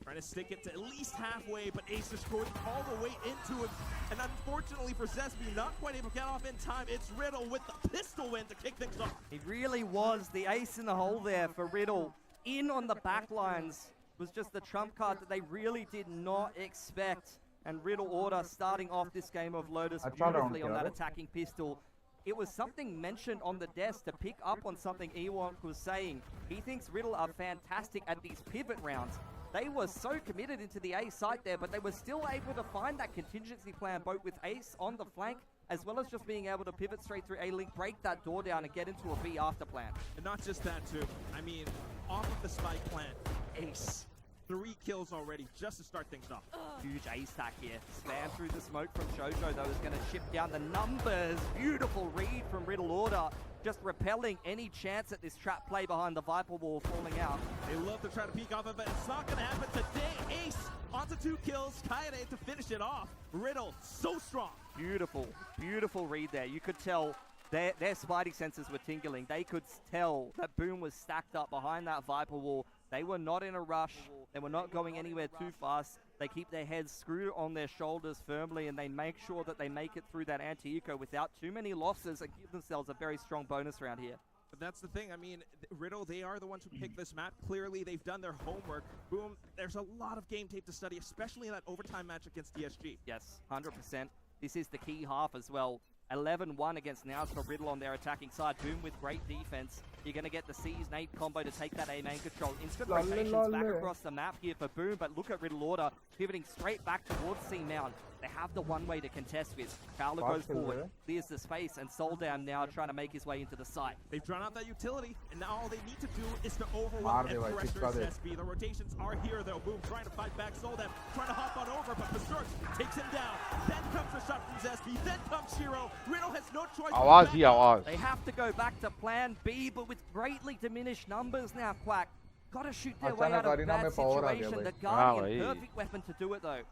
Speaker 5: Trying to stick it to at least halfway, but Ace is going all the way into it. And unfortunately for 𝑍𝑠by, not quite able to get off in time. It's Riddle with the pistol win to kick things off.
Speaker 22: It really was the ace in the hole there for Riddle. In on the back lines was just the trump card that they really did not expect. And Riddle order starting off this game of Lotus beautifully on that attacking pistol. It was something mentioned on the desk to pick up on something 𝘼𝐽𝐿𝐻𝐿 was saying. He thinks Riddle are fantastic at these pivot rounds. They were so committed into the A site there, but they were still able to find that contingency plan, both with Ace on the flank, as well as just being able to pivot straight through A-Link, break that door down, and get into a B after plan.
Speaker 5: And not just that, too. I mean, off of the spike plant, Ace. 3 kills already, just to start things off.
Speaker 22: Huge ace stack here. Spam through the smoke from 𝘍𝑍, though, is going to chip down the numbers. Beautiful read from Riddle order. Just repelling any chance at this trap play behind the Viper wall falling out.
Speaker 5: They love to try to peek off of it. It's not going to happen today. Ace onto 2 kills. 𝐻𝐼𝐍𝐊𝐒 to finish it off. Riddle, so strong.
Speaker 22: Beautiful, beautiful read there. You could tell their spidey senses were tingling. They could tell that Boom was stacked up behind that Viper wall. They were not in a rush. They were not going anywhere too fast. They keep their heads screwed on their shoulders firmly, and they make sure that they make it through that anti-eco without too many losses and give themselves a very strong bonus round here.
Speaker 5: But that's the thing. I mean, Riddle, they are the ones who picked this map. Clearly, they've done their homework. Boom, there's a lot of game tape to study, especially in that overtime match against DSG.
Speaker 22: Yes, 100%. This is the key half as well. 11-1 against Nouz for Riddle on their attacking side. Boom with great defense. You're going to get the C's nade combo to take that A main control. Instant rotations back across the map here for Boom, but look at Riddle order pivoting straight back towards C Mount. They have the one way to contest with. 𝘼𝐿𝐻𝐿 goes forward, clears the space, and Soldan now trying to make his way into the site.
Speaker 5: They've drawn out that utility, and now all they need to do is to overwhelm and pressure 𝑍𝑠by. The rotations are here, though. Boom trying to fight back Soldan, trying to hop on over, but Berserk takes him down. Then comes the shot from 𝑍𝑠by, then comes 𝘼𝐽𝐿. Riddle has no choice.
Speaker 22: They have to go back to plan B, but with greatly diminished numbers now, Quack. Gotta shoot their way out of that situation. The Guardian, perfect weapon to do it, though.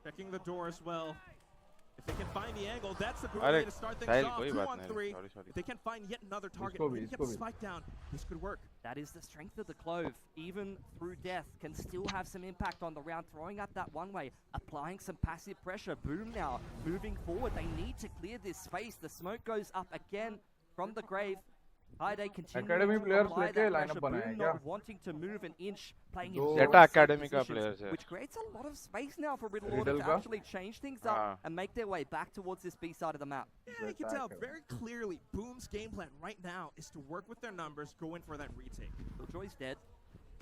Speaker 5: Checking the door as well. If they can find the angle, that's the great way to start things off. 2-on-3. If they can find yet another target, they get the spike down. This could work.
Speaker 22: That is the strength of the Clove. Even through death, can still have some impact on the round. Throwing up that one way, applying some passive pressure. Boom now, moving forward. They need to clear this space. The smoke goes up again from the grave.
Speaker 8: Academy players लेके lineup बनाया है क्या?
Speaker 22: Wanting to move an inch, playing
Speaker 8: दो
Speaker 22: in
Speaker 2: Zeta Academy का players है.
Speaker 22: which creates a lot of space now for Riddle Order to actually change things up and make their way back towards this B side of the map.
Speaker 5: Yeah, you can tell very clearly Boom's game plan right now is to work with their numbers, go in for that retake.
Speaker 22: Killjoy's dead,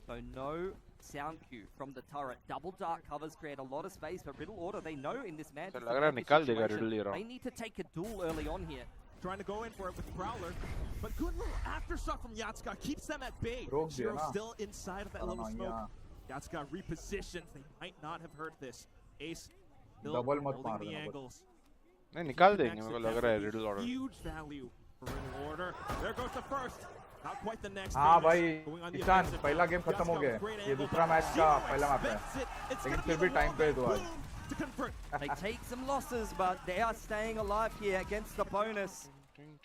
Speaker 22: so no sound cue from the turret. Double dark covers create a lot of space, but Riddle Order, they know in this match, they need to take a duel early on here.
Speaker 5: Trying to go in for it with Prowler, but good little aftershock from ~𝘍𝐿𝐼𝐻 keeps them at bay. Zero still inside of that little smoke. ~𝘍𝐿𝐼𝐻 repositions. They might not have heard this. Ace still holding the angles.
Speaker 2: नहीं निकाल देंगे मेरे को लग रहा है Riddle Order.
Speaker 5: Huge value for Riddle Order. There goes the first. Not quite the next.
Speaker 8: हाँ भाई, ईशान पहला गेम खत्म हो गया. ये दूसरा मैच का पहला मैच है. लेकिन फिर भी टाइम पे तो आज.
Speaker 22: They take some losses, but they are staying alive here against the bonus.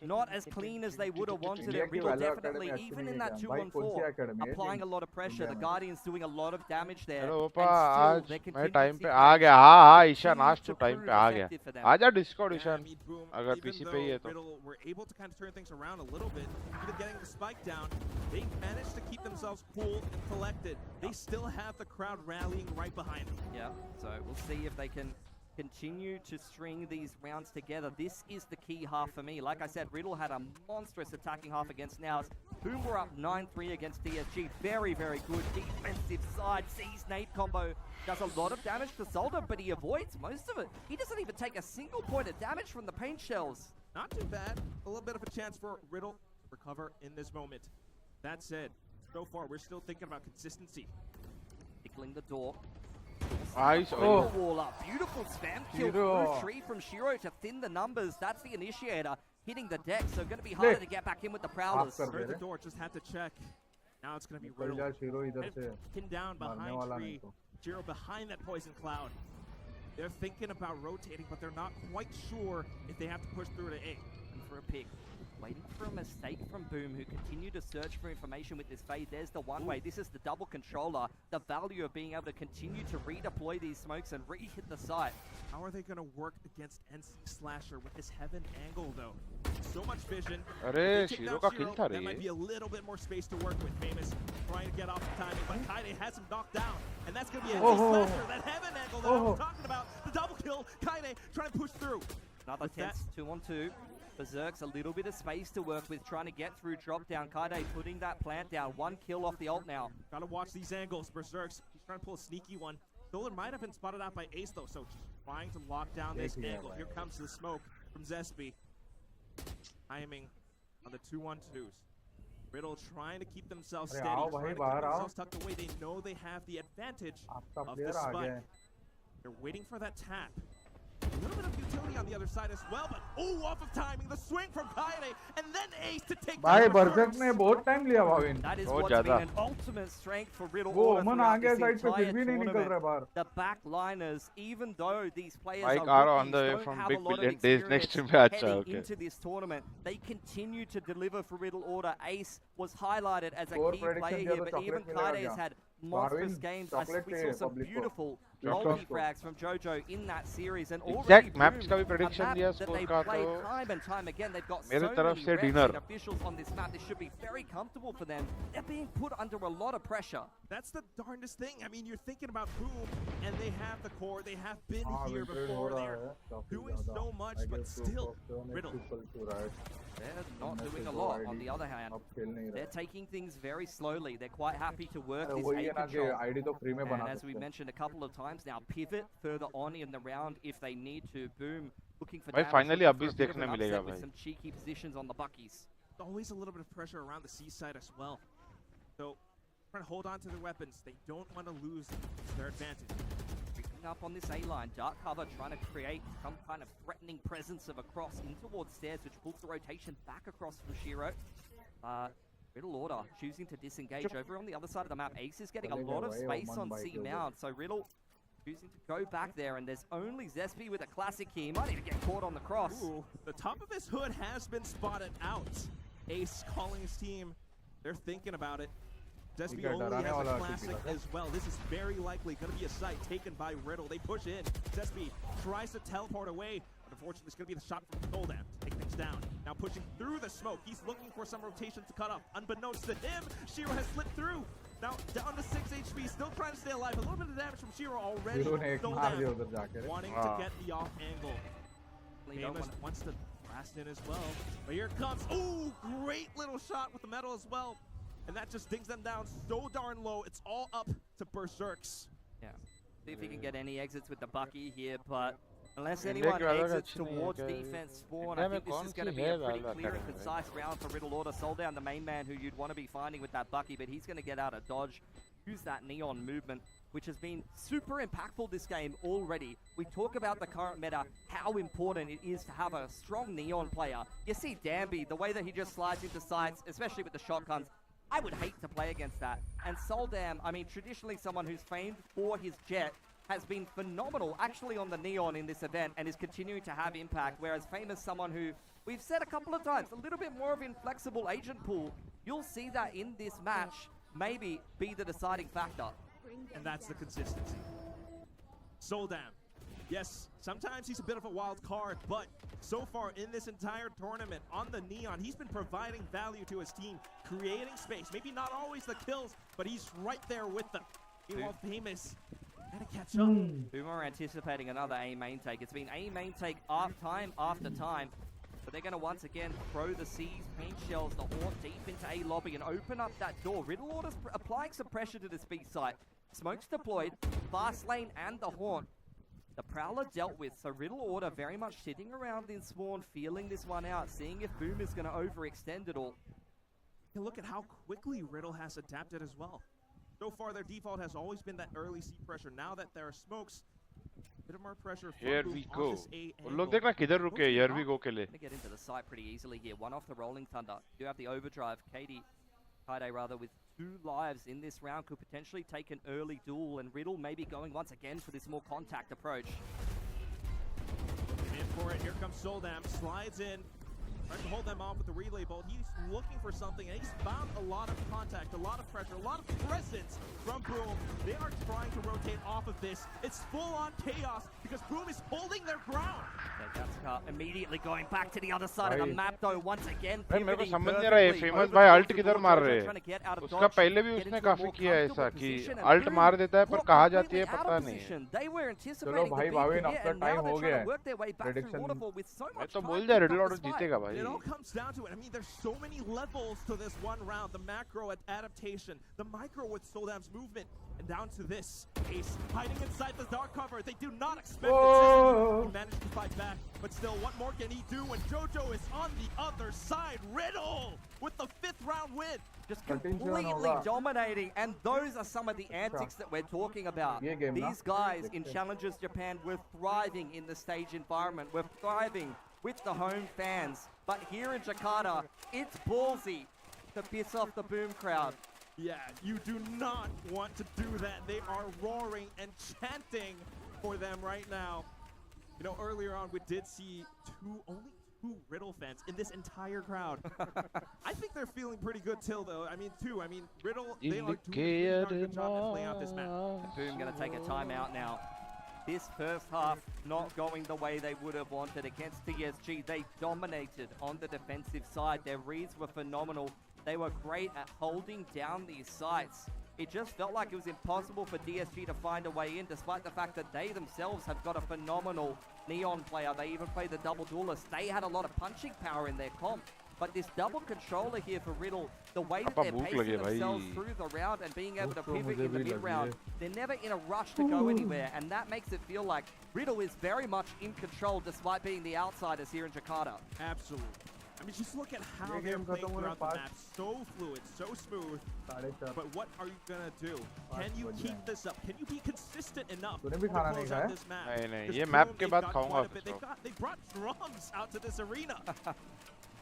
Speaker 22: Not as clean as they would have wanted it. Riddle definitely, even in that 2-on-4, applying a lot of pressure. The Guardians doing a lot of damage there.
Speaker 2: Hello पापा, आज मैं time पे आ गया. हाँ ईशान आज तो time पे आ गया. आजा डिस्कॉर्ड ईशान. अगर पीसी पे ही है तो.
Speaker 5: Riddle were able to kind of turn things around a little bit, even getting the spike down. They managed to keep themselves cool and collected. They still have the crowd rallying right behind them.
Speaker 22: Yeah, so we'll see if they can continue to string these rounds together. This is the key half for me. Like I said, Riddle had a monstrous attacking half against Nows. Boom were up 9-3 against DSG. Very, very good defensive side. Sees nade combo. Does a lot of damage to Solder, but he avoids most of it. He doesn't even take a single point of damage from the paint shells.
Speaker 5: Not too bad. A little bit of a chance for Riddle to recover in this moment. That said, so far we're still thinking about consistency.
Speaker 22: Tickling the door.
Speaker 2: Nice.
Speaker 22: Oh, wall up. Beautiful spam kill through tree from 𝘍𝐿 to thin the numbers. That's the initiator hitting the deck, so going to be harder to get back in with the Prowlers.
Speaker 5: Through the door, just had to check. Now it's going to be Riddle. Pinned down behind tree. 𝘍𝐿 behind that poison cloud. They're thinking about rotating, but they're not quite sure if they have to push through to A.
Speaker 22: And for a pick. Waiting for a mistake from Boom, who continue to search for information with this fade. There's the one-way. This is the double controller. The value of being able to continue to redeploy these smokes and re-hit the site.
Speaker 5: How are they going to work against NC Slasher with his heaven angle, though? So much vision. That might be a little bit more space to work with. Famous trying to get off the timing, but 𝐿𝐼𝐻 has him knocked down. And that's going to be NC Slasher. That heaven angle that I was talking about. The double kill. 𝐿𝐼𝐻 trying to push through.
Speaker 22: Another tense 2-on-2. Berserk's a little bit of space to work with, trying to get through drop down. 𝐿𝐼𝐻 putting that plant down. One kill off the ult now.
Speaker 5: Gotta watch these angles. Berserk's, he's trying to pull a sneaky one. Solar might have been spotted out by Ace though, so just trying to lock down this angle. Here comes the smoke from 𝑍𝑠p. Timing on the 2-on-2s. Riddle trying to keep themselves steady, trying to keep themselves tucked away. They know they have the advantage of the spike. They're waiting for that tap. A little bit of utility on the other side as well, but off of timing, the swing from 𝐿𝐼𝐻, and then Ace to take
Speaker 8: भाई बरसक ने बहुत time लिया Bhavin.
Speaker 22: That is what's been an ultimate strength for Riddle
Speaker 8: वो
Speaker 22: Order
Speaker 8: मन
Speaker 22: throughout
Speaker 8: आगे
Speaker 22: this
Speaker 8: side पे
Speaker 22: entire
Speaker 8: फिर भी नहीं निकल रहा बाहर.
Speaker 22: The backliners, even though these players
Speaker 2: Mike
Speaker 22: are
Speaker 2: on the way
Speaker 22: rookies,
Speaker 2: from
Speaker 22: don't
Speaker 2: Big
Speaker 22: have a lot of
Speaker 2: Billion Days next
Speaker 22: experience
Speaker 2: to match.
Speaker 22: heading
Speaker 2: Okay.
Speaker 22: into this tournament, they continue to deliver for Riddle Order. Ace was highlighted as a
Speaker 8: Score
Speaker 22: key player
Speaker 8: prediction
Speaker 22: here, but even 𝐿𝐼𝐻 has had monstrous games. We saw some beautiful multi-frags from JoJo in that series, and already
Speaker 2: Exact maps का भी
Speaker 22: Boom,
Speaker 2: prediction
Speaker 22: a map
Speaker 2: दिया
Speaker 22: that
Speaker 2: score
Speaker 22: they've
Speaker 2: का
Speaker 22: played
Speaker 2: तो
Speaker 22: time and time again. They've got so
Speaker 2: मेरे तरफ
Speaker 22: many
Speaker 2: से
Speaker 22: refs
Speaker 2: dinner.
Speaker 22: and officials on this map. This should be very comfortable for them. They're being put under a lot of pressure.
Speaker 5: That's the darndest thing. I mean, you're thinking about Boom, and they have the core. They have been here before. They're doing so much, but still, Riddle.
Speaker 22: They're not doing a lot. On the other hand, they're taking things very slowly. They're quite happy to work this A control. And as we mentioned a couple of times now, pivot further on in the round if they need to. Boom, looking for damage,
Speaker 2: finally
Speaker 22: looking for
Speaker 2: अभी
Speaker 22: a bit of
Speaker 2: देखने
Speaker 22: an
Speaker 2: मिलेगा
Speaker 22: upset with
Speaker 2: भाई.
Speaker 22: some cheeky positions on the buckies.
Speaker 5: Always a little bit of pressure around the C side as well. So, trying to hold on to their weapons. They don't want to lose their advantage.
Speaker 22: Picking up on this A line, dark cover trying to create some kind of threatening presence of a cross in towards stairs, which pulls the rotation back across from 𝘍𝐿. Riddle Order choosing to disengage over on the other side of the map. Ace is getting a lot of space on C mount, so Riddle choosing to go back there, and there's only 𝑍𝑠p with a classic here. He might even get caught on the cross.
Speaker 5: Ooh, the top of his hood has been spotted out. Ace calling his team. They're thinking about it. 𝑍𝑠p only has a classic as well. This is very likely going to be a site taken by Riddle. They push in. 𝑍𝑠p tries to teleport away, but unfortunately it's going to be the shot from 𝐿𝐼𝐻 to take the He's down. Now pushing through the smoke. He's looking for some rotation to cut off. Unbeknownst to him, 𝘼𝐽𝑒 has slipped through. Now down to 6 HP, still trying to stay alive. A little bit of damage from 𝘼𝐽𝑒 already. Wanting to get the off angle. Famous wants to blast in as well. But here it comes. Oh, great little shot with the metal as well. And that just dings them down so darn low. It's all up to 𝘼𝑒rks.
Speaker 22: Yeah. See if he can get any exits with the Bucky here, but unless anyone exits towards defense spawn, I think this is going to be a pretty clear and concise round for Riddle Order. 𝘼𝐿, the main man who you'd want to be finding with that Bucky, but he's going to get out of dodge, use that Neon movement, which has been super impactful this game already. We talk about the current meta, how important it is to have a strong Neon player. You see Danby, the way that he just slides into sights, especially with the shotguns, I would hate to play against that. And 𝘼𝐿, I mean, traditionally someone who's famed for his jet, has been phenomenal actually on the Neon in this event and is continuing to have impact, whereas Famous, someone who we've said a couple of times, a little bit more of inflexible agent pool. You'll see that in this match maybe be the deciding factor.
Speaker 5: And that's the consistency. 𝘼𝐿. Yes, sometimes he's a bit of a wild card, but so far in this entire tournament on the Neon, he's been providing value to his team, creating space. Maybe not always the kills, but he's right there with them. Meanwhile, Famous gotta catch up.
Speaker 22: Boomer anticipating another A main take. It's been A main take time after time, but they're gonna once again throw the C's, paint shells, the Haunt deep into A lobby and open up that door. Riddle Order's applying some pressure to this B site. Smokes deployed, fast lane and the Haunt. The Prowler dealt with, so Riddle Order very much sitting around in spawn, feeling this one out, seeing if Boom is going to overextend it all.
Speaker 5: And look at how quickly Riddle has adapted as well. So far, their default has always been that early C pressure. Now that there are smokes, a bit of more pressure.
Speaker 2: Here we go. Look, देखना किधर रुके? Here we go के लिए.
Speaker 22: They get into the site pretty easily here. One off the Rolling Thunder. You have the overdrive. 𝘼𝐿 rather, with 2 lives in this round, could potentially take an early duel, and Riddle maybe going once again for this more contact approach.
Speaker 5: In for it. Here comes 𝘼𝐿. Slides in. Trying to hold them off with the relay bolt. He's looking for something, and he's found a lot of contact, a lot of pressure, a lot of presence from Boom. They are trying to rotate off of this. It's full-on chaos because Boom is holding their ground.
Speaker 22: That's immediately going back to the other side of the map, though, once again.
Speaker 2: मेरे को समझ नहीं रहा है famous भाई alt किधर मार रहे हैं. उसका पहले भी उसने काफी किया है ऐसा कि अल्ट मार देता है पर कहाँ जाती है पता नहीं है.
Speaker 8: चलो भाई भाविन, अब तो टाइम हो गया है. प्रेडिक्शन
Speaker 2: मैं तो बोल दिया रिडल ऑर्डर जीतेगा भाई.
Speaker 5: It all comes down to it. I mean, there's so many levels to this one round. The macro adaptation, the micro with 𝘼𝐿's movement, and down to this. Ace hiding inside the dark cover. They do not expect it. He managed to fight back, but still, what more can he do when JoJo is on the other side? Riddle with the 5th round win.
Speaker 22: Just completely dominating, and those are some of the antics that we're talking about. These guys in Challengers Japan were thriving in the stage environment. We're thriving with the home fans. But here in Jakarta, it's ballsy to piss off the Boom crowd.
Speaker 5: Yeah, you do not want to do that. They are roaring and chanting for them right now. You know, earlier on, we did see only two Riddle fans in this entire crowd. I think they're feeling pretty good till, though. I mean, Riddle, they are doing a good job at playing out this map.
Speaker 22: Boom going to take a timeout now. This first half not going the way they would have wanted against DSG. They dominated on the defensive side. Their reads were phenomenal. They were great at holding down these sites. It just felt like it was impossible for DSG to find a way in, despite the fact that they themselves have got a phenomenal Neon player. They even played the double duelist. They had a lot of punching power in their comp. But this double controller here for Riddle, the way that they're pacing themselves through the round and being able to pivot in the mid-round, they're never in a rush to go anywhere, and that makes it feel like Riddle is very much in control despite being the outsiders here in Jakarta.
Speaker 5: Absolutely. I mean, just look at how they're playing throughout the map. So fluid, so smooth. But what are you going to do? Can you keep this up? Can you be consistent enough to close out this map?
Speaker 2: नहीं, ये map के बाद खाऊंगा.
Speaker 5: They brought drums out to this arena.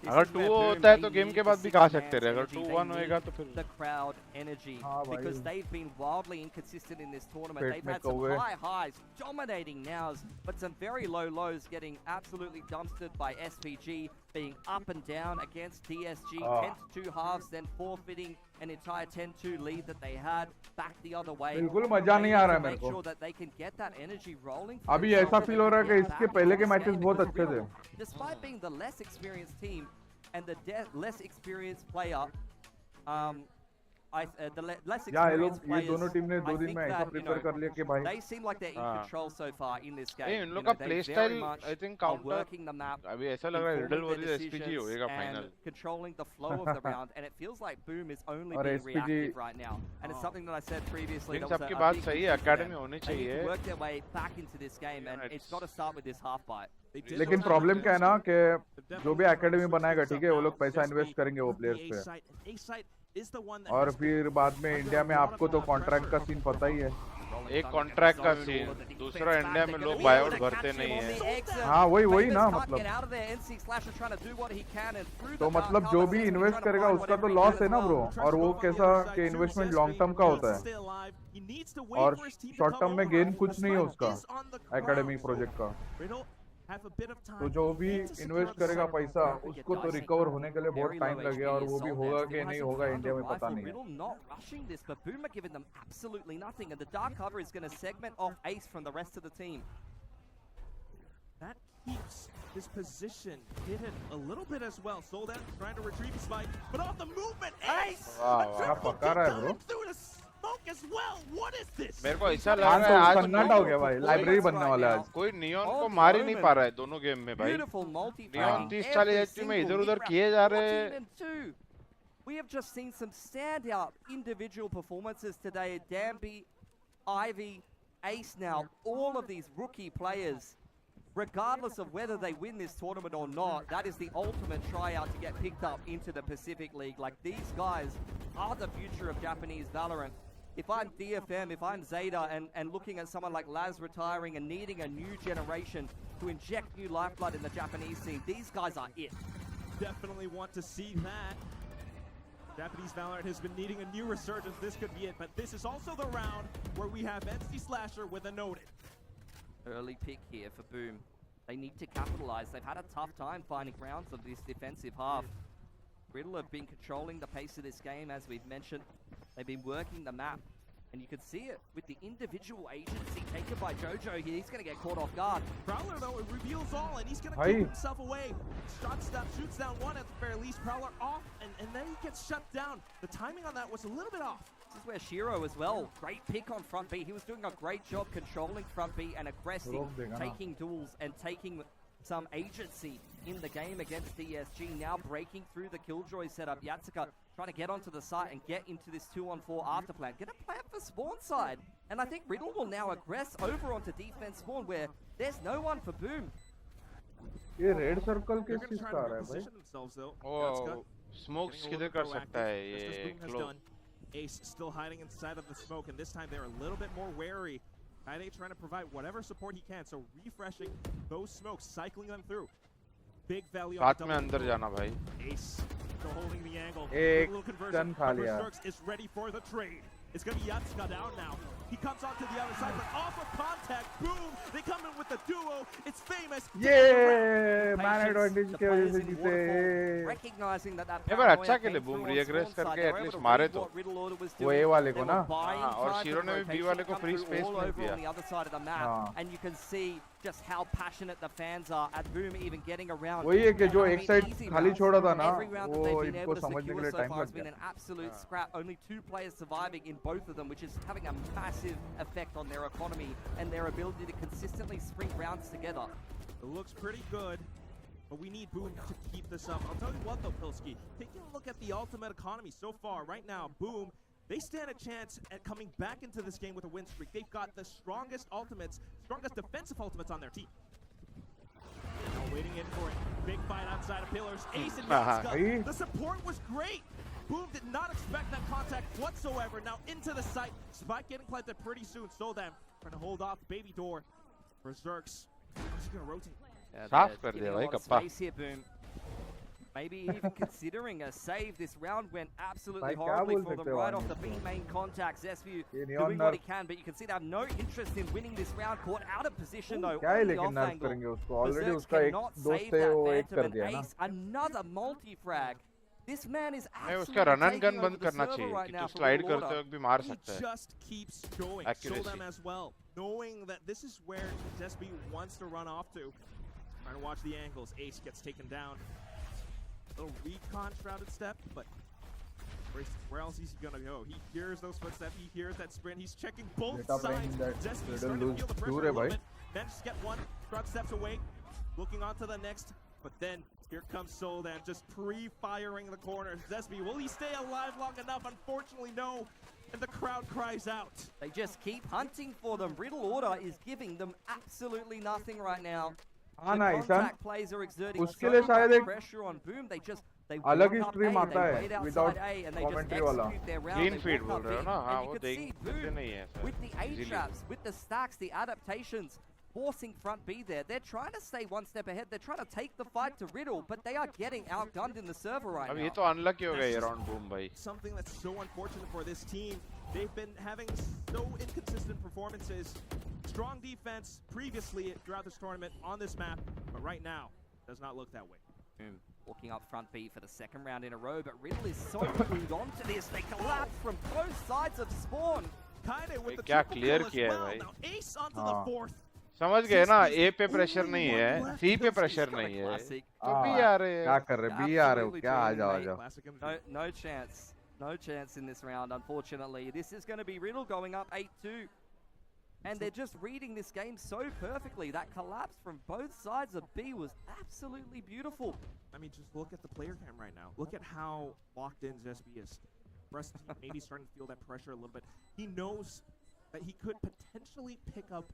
Speaker 2: अगर 2 होता है तो game के बाद भी खा सकते हैं. अगर 2-1 होएगा तो फिर
Speaker 22: the crowd energy because they've been wildly inconsistent in this tournament. They've had some high highs, dominating nows, but some very low lows, getting absolutely dumpstered by SPG, being up and down against DSG, 10-2 halves, then forfeiting an entire 10-2 lead that they had back the other way.
Speaker 8: बिल्कुल मजा नहीं आ रहा है मेरे को.
Speaker 22: Sure that they can get that energy rolling.
Speaker 8: अभी ऐसा feel हो रहा है कि इसके पहले के मैचेस बहुत अच्छे थे.
Speaker 22: Despite being the less experienced team and the less experienced player, the less experienced players,
Speaker 8: ये दोनों टीम ने 2 दिन में ऐसा प्रिपेयर कर लिया कि भाई
Speaker 22: they seem like they're in control so far in this game.
Speaker 2: इन लोग का play style I think counter अभी ऐसा लग रहा है रिडल वर्सेस एसपीजी होएगा final.
Speaker 22: Controlling the flow of the round, and it feels like Boom is only being reactive right now. And it's something that I said previously.
Speaker 2: इन सबकी बात सही है, एकेडमी होनी
Speaker 22: They need
Speaker 2: चाहिए.
Speaker 22: to work their way back into this game, and it's got to start with this half bite.
Speaker 8: लेकिन problem क्या है ना कि जो भी एकेडमी बनाएगा ठीक है वो लोग पैसा इन्वेस्ट करेंगे वो प्लेयर्स पे और फिर बाद में इंडिया में आपको तो कॉन्ट्रैक्ट का सीन पता ही है.
Speaker 2: एक कॉन्ट्रैक्ट का सीन, दूसरा इंडिया में लोग बायआउट भरते नहीं है.
Speaker 8: हाँ वही ना मतलब. तो मतलब जो भी इन्वेस्ट करेगा उसका तो लॉस है ना ब्रो. और वो कैसा कि इन्वेस्टमेंट लॉन्ग टर्म का होता है और शॉर्ट टर्म में गेन कुछ नहीं है उसका एकेडमी प्रोजेक्ट का. तो जो भी इन्वेस्ट करेगा पैसा उसको तो रिकवर होने के लिए बहुत टाइम लगेगा और वो भी होगा कि नहीं होगा इंडिया में पता नहीं है.
Speaker 22: Not rushing this, but Boom are giving them absolutely nothing, and the dark cover is going to segment off Ace from the rest of the team.
Speaker 5: That keeps his position hidden a little bit as well. Soldat trying to retrieve his spike, but off the movement, Ace!
Speaker 8: क्या पका रहा है bro.
Speaker 5: As well. What is this?
Speaker 2: मेरे को ऐसा लग रहा है आज
Speaker 8: सन्नाटा हो गया भाई. लाइब्रेरी बनने वाला है आज.
Speaker 2: कोई नियॉन को मार ही नहीं पा रहा है दोनों गेम में भाई. नियॉन 30-40 एचपी में इधर-उधर किए जा रहे हैं.
Speaker 22: We have just seen some standout individual performances today. Danby, Ivy, Ace now, all of these rookie players, regardless of whether they win this tournament or not, that is the ultimate tryout to get picked up into the Pacific League. Like, these guys are the future of Japanese Valorant. If I'm DFM, if I'm Zeta, and looking at someone like Laz retiring and needing a new generation to inject new lifeblood in the Japanese scene, these guys are it.
Speaker 5: Definitely want to see that. Japanese Valorant has been needing a new resurgence. This could be it, but this is also the round where we have NC Slasher with a noted.
Speaker 22: Early pick here for Boom. They need to capitalize. They've had a tough time finding rounds of this defensive half. Riddle have been controlling the pace of this game, as we've mentioned. They've been working the map, and you can see it with the individual agency taken by Jojo here. He's going to get caught off guard.
Speaker 5: Prowler, though, it reveals all, and he's going to keep himself away. Shoots down one at the very least. Prowler off, and then he gets shut down. The timing on that was a little bit off.
Speaker 22: This is where Shiro as well. Great pick on front B. He was doing a great job controlling front B and aggressing, taking duels and taking some agency in the game against DSG. Now breaking through the Killjoy setup. 𝘍𝐿𝐼 trying to get onto the site and get into this 2-on-4 after plan. Get a plan for spawn side. And I think Riddle will now aggress over onto defense spawn where there's no one for Boom.
Speaker 8: ये red circle किस चीज का आ रहा है भाई?
Speaker 2: ओ smokes किधर कर सकता है ये close.
Speaker 5: Ace still hiding inside of the smoke, and this time they're a little bit more wary. Kaide trying to provide whatever support he can, so refreshing those smokes, cycling them through. Big value on
Speaker 2: साथ में अंदर जाना भाई.
Speaker 5: Ace still holding the angle.
Speaker 8: एक gun खा लिया.
Speaker 5: Is ready for the trade. It's going to be 𝘍𝐿𝐼 down now. He comes onto the other side, but off of contact, boom! They come in with the duo. It's famous.
Speaker 8: Yeah, man advantage के वजह से जीते.
Speaker 22: Recognizing that
Speaker 2: ये बार अच्छा खेले boom रिएग्रेस करके at least मारे तो.
Speaker 8: वो ए वाले को ना.
Speaker 2: और शीरो ने भी बी वाले को फ्री स्पेस में दिया.
Speaker 22: On the other side of the map, and you can see just how passionate the fans are at Boom even getting around.
Speaker 8: वही है कि जो एक साइड खाली छोड़ा था ना, वो इनको समझने के लिए टाइम लग
Speaker 22: गया. It's been an absolute scrap. Only 2 players surviving in both of them, which is having a massive effect on their economy and their ability to consistently spring rounds together.
Speaker 5: It looks pretty good, but we need Boom to keep this up. I'll tell you what though, 𝘍𝐿𝐼, taking a look at the ultimate economy so far, right now, Boom, they stand a chance at coming back into this game with a win streak. They've got the strongest defensive ultimates on their team. Now waiting in for it. Big fight outside of pillars. Ace and 𝘍𝐿𝐼. The support was great. Boom did not expect that contact whatsoever. Now into the site. Spike getting planted pretty soon. So them trying to hold off baby door. 𝘍𝐿𝐼. He's going to rotate.
Speaker 2: साफ कर दिया भाई kappa.
Speaker 22: Here, Boom. Maybe even considering a save. This round went absolutely horribly for them right off the B main contact. 𝘍𝐿𝐼 doing what he can, but you can see they have no interest in winning this round. Caught out of position though.
Speaker 8: क्या है लेकिन नर्फ करेंगे उसको. Already उसका एक दोस्त है वो एक कर दिया ना.
Speaker 22: Another multi-frag. This man is
Speaker 2: उसका
Speaker 22: absolutely
Speaker 2: run and gun
Speaker 22: taking
Speaker 2: बंद
Speaker 22: over the
Speaker 2: करना
Speaker 22: server
Speaker 2: चाहिए
Speaker 22: right
Speaker 2: कि
Speaker 22: now
Speaker 2: तू
Speaker 22: for
Speaker 2: slide
Speaker 22: Riddle
Speaker 2: करते
Speaker 22: Order.
Speaker 2: वक्त भी मार
Speaker 5: He
Speaker 2: सकता है
Speaker 5: just keeps going.
Speaker 2: Accuracy.
Speaker 5: Show them as well, knowing that this is where Zesby wants to run off to. Trying to watch the angles. Ace gets taken down. Little recon shrouded step, but where else is he gonna go? He hears those footsteps. He hears that sprint. He's checking both sides. Zesby's starting to feel the pressure a little bit. Managed to get one. Shroud steps away, looking on to the next. But then here comes Soldan, just pre-firing the corner. Zesby, will he stay alive long enough? Unfortunately, no. And the crowd cries out.
Speaker 22: They just keep hunting for them. Riddle Order is giving them absolutely nothing right now.
Speaker 8: हाँ
Speaker 22: The
Speaker 8: ना Ishan
Speaker 22: contact plays are exerting
Speaker 8: उसके लिए
Speaker 22: so
Speaker 8: शायद
Speaker 22: much
Speaker 8: एक
Speaker 22: pressure on Boom. They
Speaker 8: अलग ही
Speaker 22: walk up
Speaker 8: stream
Speaker 22: A,
Speaker 8: आता
Speaker 22: they
Speaker 8: है
Speaker 22: wait outside
Speaker 8: without
Speaker 22: A, and they just
Speaker 8: commentary वाला
Speaker 22: execute their round.
Speaker 2: clean
Speaker 22: They
Speaker 2: feed
Speaker 22: walk
Speaker 2: बोल
Speaker 22: up
Speaker 2: रहे हो
Speaker 22: B,
Speaker 2: ना हाँ
Speaker 22: and you
Speaker 2: वो
Speaker 22: can
Speaker 2: देख
Speaker 22: see
Speaker 2: देते
Speaker 22: Boom
Speaker 2: नहीं है
Speaker 22: with the A traps, with the stacks, the adaptations, forcing front B there. They're trying to stay one step ahead. They're trying to take the fight to Riddle, but they are getting outgunned in the server right
Speaker 2: अब
Speaker 22: now.
Speaker 2: ये तो unlucky हो गया ये round boom भाई
Speaker 5: Something that's so unfortunate for this team. They've been having so inconsistent performances. Strong defense previously throughout this tournament on this map, but right now does not look that way.
Speaker 22: Boom walking up front B for the second round in a row, but Riddle is so glued onto this. They collapse from both sides of spawn.
Speaker 5: Kaide with the
Speaker 2: क्या
Speaker 5: triple
Speaker 2: clear
Speaker 5: kill as
Speaker 2: किया है
Speaker 5: well.
Speaker 2: भाई
Speaker 5: Now Ace onto the fourth.
Speaker 2: समझ गए ना A पे pressure नहीं है C पे प्रेशर नहीं है तो B आ रहे हैं
Speaker 8: क्या कर रहे B आ रहे हो क्या आ जाओ आ जाओ
Speaker 22: No chance. No chance in this round, unfortunately. This is going to be Riddle going up 8-2. And they're just reading this game so perfectly. That collapse from both sides of B was absolutely beautiful.
Speaker 5: I mean, just look at the player cam right now. Look at how locked in Zesby is. Rest maybe starting to feel that pressure a little bit. He knows that he could potentially pick up,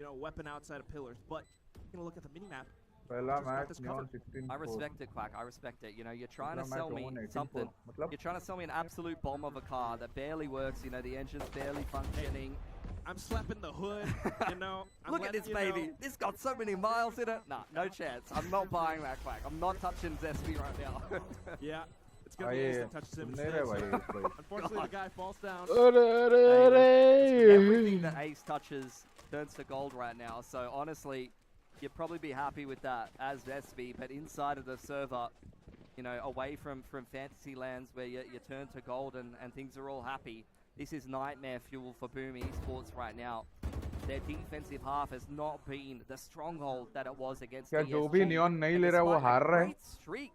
Speaker 5: a weapon outside of pillars, but you're going to look at the minimap.
Speaker 22: I respect it, Quack. I respect it. You're trying to sell me something. You're trying to sell me an absolute bomb of a car that barely works. The engine's barely functioning.
Speaker 5: I'm slapping the hood,
Speaker 22: Look at this baby. This got so many miles in it. Nah, no chance. I'm not buying that, Quack. I'm not touching Zesby right now.
Speaker 5: Yeah. It's going to be Ace that touches him instead. Unfortunately, the guy falls down.
Speaker 22: Everything that Ace touches turns to gold right now. So honestly, you'd probably be happy with that as Zesby, but inside of the server, away from fantasy lands where you turn to gold and things are all happy, this is nightmare fuel for Boom Esports right now. Their defensive half has not been the stronghold that it was against
Speaker 8: क्या
Speaker 22: ESG.
Speaker 8: जो भी neon नहीं ले रहा है वो हार रहा है
Speaker 22: Great streak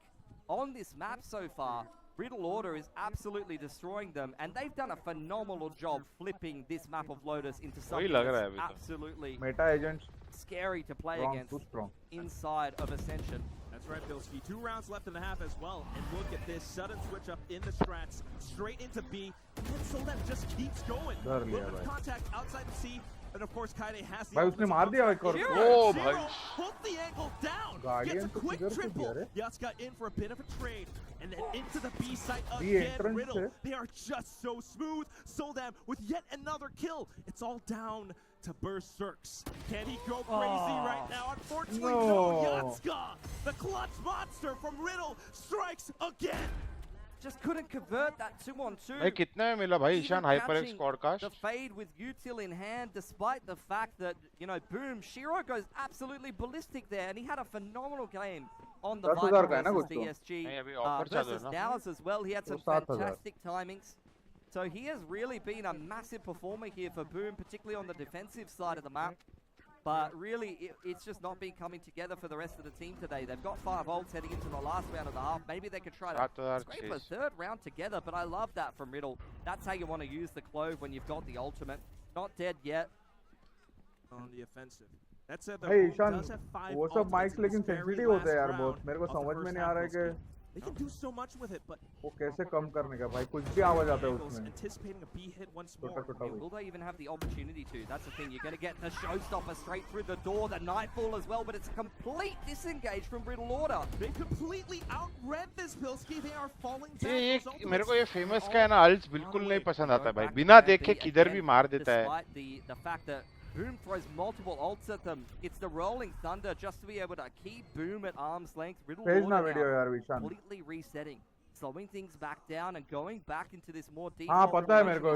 Speaker 22: on this map so far. Riddle Order is absolutely destroying them, and they've done a phenomenal job flipping this map of Lotus into something that's absolutely
Speaker 8: meta agents
Speaker 22: scary to play against inside of Ascension.
Speaker 5: That's right, Bilski. 2 rounds left in the half as well. And look at this sudden switch up in the strats, straight into B. And then Soldan just keeps going. A little bit of contact outside the C. And of course, Kaide has the
Speaker 8: भाई उसने मार दिया एक और
Speaker 5: ओ भाई hold the angle down. Gets a quick triple. Yaska in for a bit of a trade. And then into the B site again. Riddle. They are just so smooth. Soldan with yet another kill. It's all down to Berserks. Can he go crazy right now? Unfortunately, no. Yatska, the clutch monster from Riddle, strikes again.
Speaker 22: Just couldn't convert that 2-on-2.
Speaker 2: भाई कितने में मिला भाई Ishan HyperX podcast?
Speaker 22: The fade with util in hand, despite the fact that Boom 𝘼𝐽𝐿𝐿 goes absolutely ballistic there, and he had a phenomenal game on the Viper versus DSG versus 𝘼𝐿𝐿 as well. He had some fantastic timings. So he has really been a massive performer here for Boom, particularly on the defensive side of the map. But really, it's just not been coming together for the rest of the team today. They've got 5 ults heading into the last round of the half. Maybe they could try to scrape a 3rd round together, but I love that from Riddle. That's how you want to use the 𝘼𝐿𝐿 when you've got the ultimate. Not dead yet.
Speaker 5: On the offensive. That said,
Speaker 8: hey, Ishan वो सब mics लेकिन sensitive होते हैं यार बहुत मेरे को समझ में नहीं आ रहा है कि
Speaker 5: They can do so much with it, but
Speaker 8: वो कैसे कम करने का भाई कुछ भी आवाज आता है उसमें
Speaker 5: anticipating a B hit once more.
Speaker 22: Will they even have the opportunity to? That's the thing. You're going to get the showstopper straight through the door, the Nightfall as well, but it's a complete disengage from Riddle Order.
Speaker 5: They completely outread this 𝘼𝐿𝐿𝐿. They are falling down.
Speaker 2: ये मेरे को ये famous का है ना अल्स बिल्कुल नहीं पसंद आता भाई बिना देखे किधर भी मार देता है.
Speaker 22: Despite the fact that Boom throws multiple ults at them. It's the rolling thunder just to be able to keep Boom at arm's length. Riddle Order completely resetting, slowing things back down and going back into this more deep.
Speaker 8: हाँ पता है मेरे को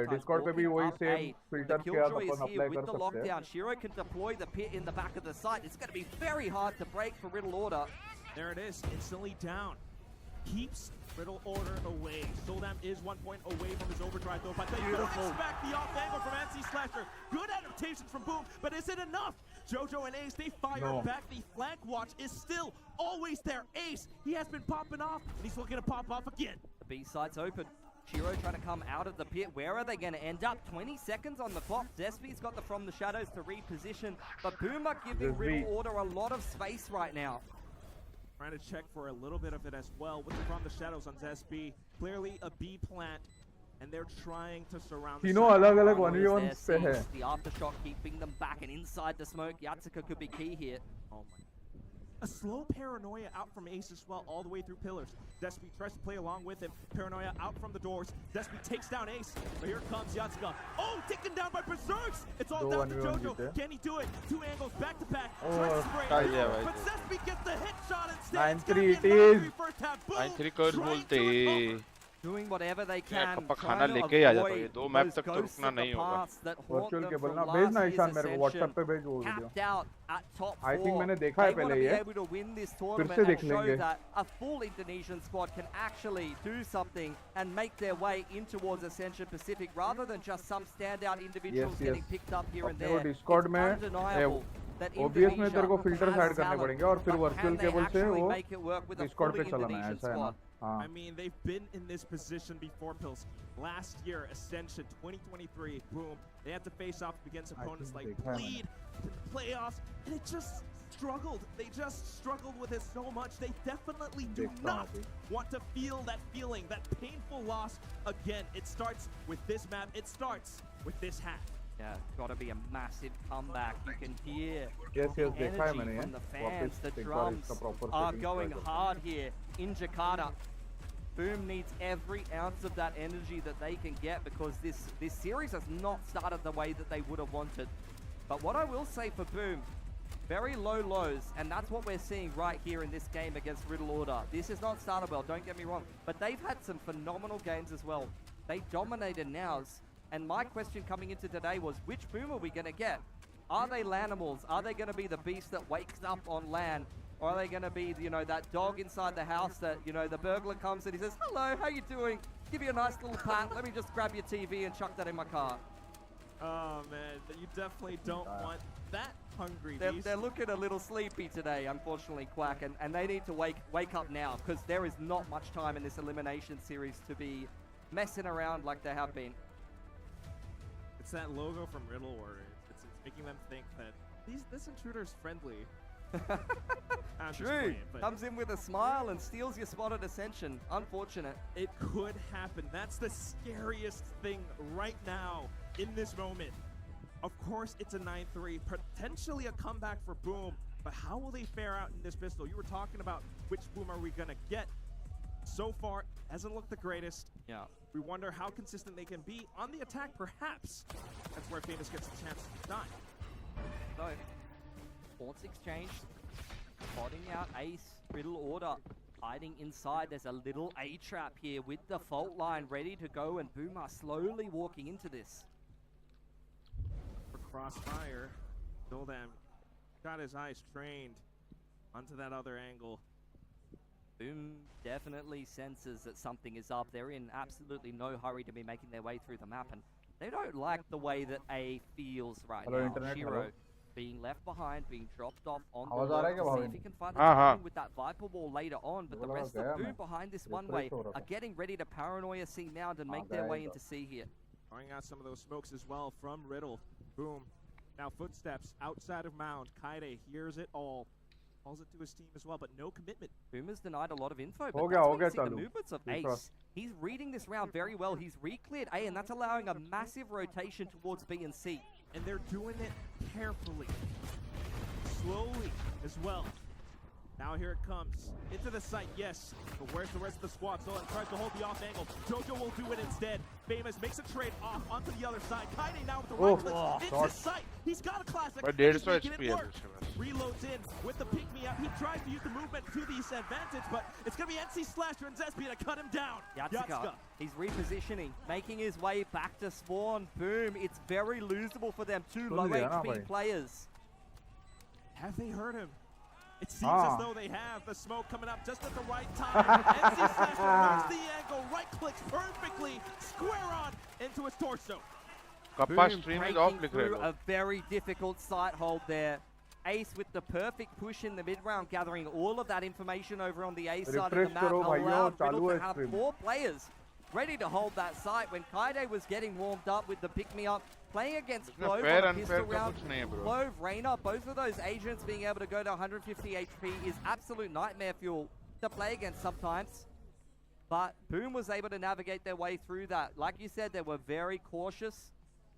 Speaker 8: Discord पे भी वही same filter किया तो अपन apply कर सकते
Speaker 22: हैं. 𝘼𝐿𝐿𝐿 can deploy the pit in the back of the site. It's going to be very hard to break for Riddle Order.
Speaker 5: There it is, instantly down. keeps Riddle order away. 𝘼𝐿𝐴 is 1 point away from his overdrive though, but they don't expect the off angle from 𝐿𝐶. Good adaptations from Boom, but is it enough? Jojo and Ace, they fire back. The flank watch is still always there. Ace, he has been popping off, and he's looking to pop off again.
Speaker 22: The B side's open. 𝘼𝐺 trying to come out of the pit. Where are they going to end up? 20 seconds on the clock. 𝑍𝑠py's got the From the Shadows to reposition, but Boom are giving Riddle Order a lot of space right now.
Speaker 5: Trying to check for a little bit of it as well with the From the Shadows on 𝑍𝑠py. Clearly a B plant, and they're trying to surround the
Speaker 8: अलग-अलग 1v1 पे है.
Speaker 22: The aftershock keeping them back and inside the smoke. 𝘼𝐺 could be key here.
Speaker 5: Oh my. A slow Paranoia out from Ace as well, all the way through pillars. 𝑍𝑠py tries to play along with him. Paranoia out from the doors. 𝑍𝑠py takes down Ace, but here comes 𝘼𝐺. Oh, taken down by Berserks! It's all down to Jojo. Can he do it? Two angles back to back. Tries to spray it, but 𝑍𝑠py gets the hit shot instead.
Speaker 8: 9-3 it is.
Speaker 14: 9-3 कर्ज बोलते.
Speaker 22: Doing whatever they can.
Speaker 14: Kappa खाना लेके ही आ जाता है. 2 map तक तो रुकना नहीं होगा.
Speaker 8: वर्चुअल केबल ना भेजना ईशान मेरे को WhatsApp पे भेज वो वीडियो. I think मैंने देखा है पहले ये. फिर से देख लेंगे.
Speaker 22: A full Indonesian squad can actually do something and make their way in towards Ascension Pacific rather than just some standout individuals getting picked up here and there.
Speaker 8: Discord में OBS में तेरे को filters add करने पड़ेंगे और फिर virtual cable से वो Discord पे चलाना है ऐसा है ना.
Speaker 5: I mean, they've been in this position before, Pills. Last year, Ascension 2023, Boom. They had to face off against opponents like Bleed in the playoffs, and it just struggled. They just struggled with it so much. They definitely do not want to feel that feeling, that painful loss again. It starts with this map. It starts with this hat.
Speaker 22: Yeah, gotta be a massive comeback. You can hear
Speaker 8: the
Speaker 22: energy from the fans. The drums are going hard here in Jakarta. Boom needs every ounce of that energy that they can get because this series has not started the way that they would have wanted. But what I will say for Boom, very low lows, and that's what we're seeing right here in this game against Riddle Order. This has not started well, don't get me wrong, but they've had some phenomenal games as well. They dominated Nows. And my question coming into today was, which Boom are we going to get? Are they Lanimals? Are they going to be the beast that wakes up on LAN? Or are they going to be, you know, that dog inside the house that, you know, the burglar comes and he says, hello, how you doing? Give you a nice little pat. Let me just grab your TV and chuck that in my car.
Speaker 5: Oh, man. You definitely don't want that hungry beast.
Speaker 22: They're looking a little sleepy today, unfortunately, Quack. And they need to wake up now because there is not much time in this elimination series to be messing around like they have been.
Speaker 5: It's that logo from Riddle where it's making them think that this intruder's friendly.
Speaker 22: True. Comes in with a smile and steals your spot at Ascension. Unfortunate.
Speaker 5: It could happen. That's the scariest thing right now in this moment. Of course, it's a 9-3, potentially a comeback for Boom. But how will they fare out in this pistol? You were talking about which Boom are we going to get. So far, hasn't looked the greatest.
Speaker 22: Yeah.
Speaker 5: We wonder how consistent they can be on the attack, perhaps. That's where Famous gets a chance to shine.
Speaker 22: So, Ports exchange, spotting out Ace, Riddle Order, hiding inside. There's a little A trap here with the fault line ready to go, and Boom are slowly walking into this.
Speaker 5: For Crossfire, 𝘼𝐿𝐴 got his eyes trained onto that other angle.
Speaker 22: Boom definitely senses that something is up. They're in absolutely no hurry to be making their way through the map, and they don't like the way that A feels right now. 𝘼𝐺 being left behind, being dropped off on the wall to see if he can find the timing with that Viper wall later on, but the rest of Boom behind this one way are getting ready to paranoia C Mound and make their way into C here.
Speaker 5: Throwing out some of those smokes as well from Riddle. Boom. Now footsteps outside of Mound. 𝘍𝐺 hears it all. Calls it to his team as well, but no commitment.
Speaker 22: Boom has denied a lot of info, but that's when you see the movements of Ace. He's reading this round very well. He's re-cleared A, and that's allowing a massive rotation towards B and C.
Speaker 5: And they're doing it carefully, slowly as well. Now here it comes. Into the site, yes. But where's the rest of the squad? 𝘼𝐿𝐴 tries to hold the off angle. Jojo will do it instead. Famous makes a trade off onto the other side. 𝘍𝐺 now with the right click into sight. He's got a classic.
Speaker 14: But 150 HP.
Speaker 5: Reloads in with the pick-me-up. He tries to use the movement to the disadvantage, but it's going to be 𝑁C and 𝑍𝑠py to cut him down.
Speaker 22: 𝘼𝐺. He's repositioning, making his way back to spawn. Boom. It's very losable for them. Two low HP players.
Speaker 5: Have they heard him? It seems as though they have the smoke coming up just at the right time. NC/Slasher knows the angle, right clicks perfectly, square on into his torso.
Speaker 2: Boom breaking
Speaker 22: through a very difficult sight hold there. Ace with the perfect push in the mid-round, gathering all of that information over on the A side of the map, allowed Riddle to have 4 players ready to hold that site when 𝐋𝐈𝐍𝐊𝐒 was getting warmed up with the pick-me-up, playing against 𝘼𝐼𝐿𝐿 on a pistol round. 𝘼𝐼𝐿𝐿, Reyna, both of those agents being able to go to 150 HP is absolute nightmare fuel to play against sometimes. But Boom was able to navigate their way through that. Like you said, they were very cautious,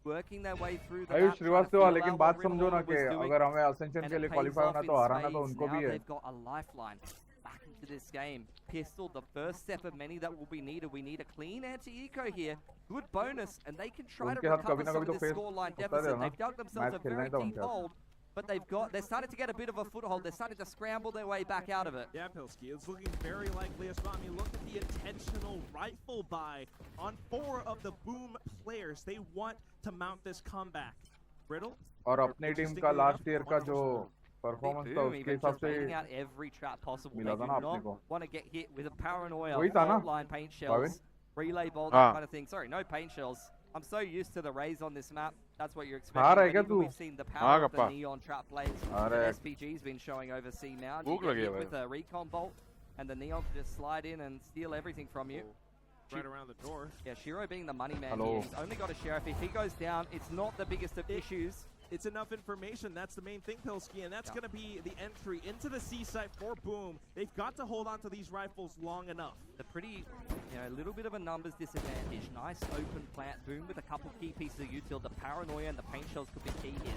Speaker 22: working their way through the
Speaker 8: Ayush Srivastava लेकिन बात समझो ना कि अगर हमें Ascension के लिए qualify होना तो हराना तो उनको भी है.
Speaker 22: They've got a lifeline back into this game. Pistol, the first step of many that will be needed. We need a clean anti-eco here. Good bonus, and they can try to recover some of this scoreline deficit. They've dug themselves a very deep hole, but they're starting to get a bit of a foothold. They're starting to scramble their way back out of it.
Speaker 5: Yeah, 𝘼𝐿𝐶𝐾, it's looking very likely as well. I mean, look at the intentional rifle buy on 4 of the Boom players. They want to mount this comeback. Riddle?
Speaker 8: और अपनी team का last year का जो performance था उसके हिसाब से
Speaker 22: out every trap possible.
Speaker 8: मिला था ना अपने को.
Speaker 22: Want to get hit with a paranoia, line paint shells,
Speaker 8: Bhavin?
Speaker 22: relay ball, that kind of thing. Sorry, no paint shells. I'm so used to the rays on this map. That's what you're expecting. We've seen the power of the neon trap blades that SPG's been showing over 𝐶_Mount. You get hit with a recon bolt, and the neon can just slide in and steal everything from you.
Speaker 5: Right around the door.
Speaker 22: Yeah, 𝘼𝐼𝐿𝐿 being the money man here. He's only got a sheriff. If he goes down, it's not the biggest of issues.
Speaker 5: It's enough information. That's the main thing, 𝘼𝐿𝐶𝐾, and that's going to be the entry into the C site for Boom. They've got to hold on to these rifles long enough.
Speaker 22: The pretty, little bit of a numbers disadvantage. Nice open plant. Boom with a couple key pieces of util. The paranoia and the paint shells could be key here.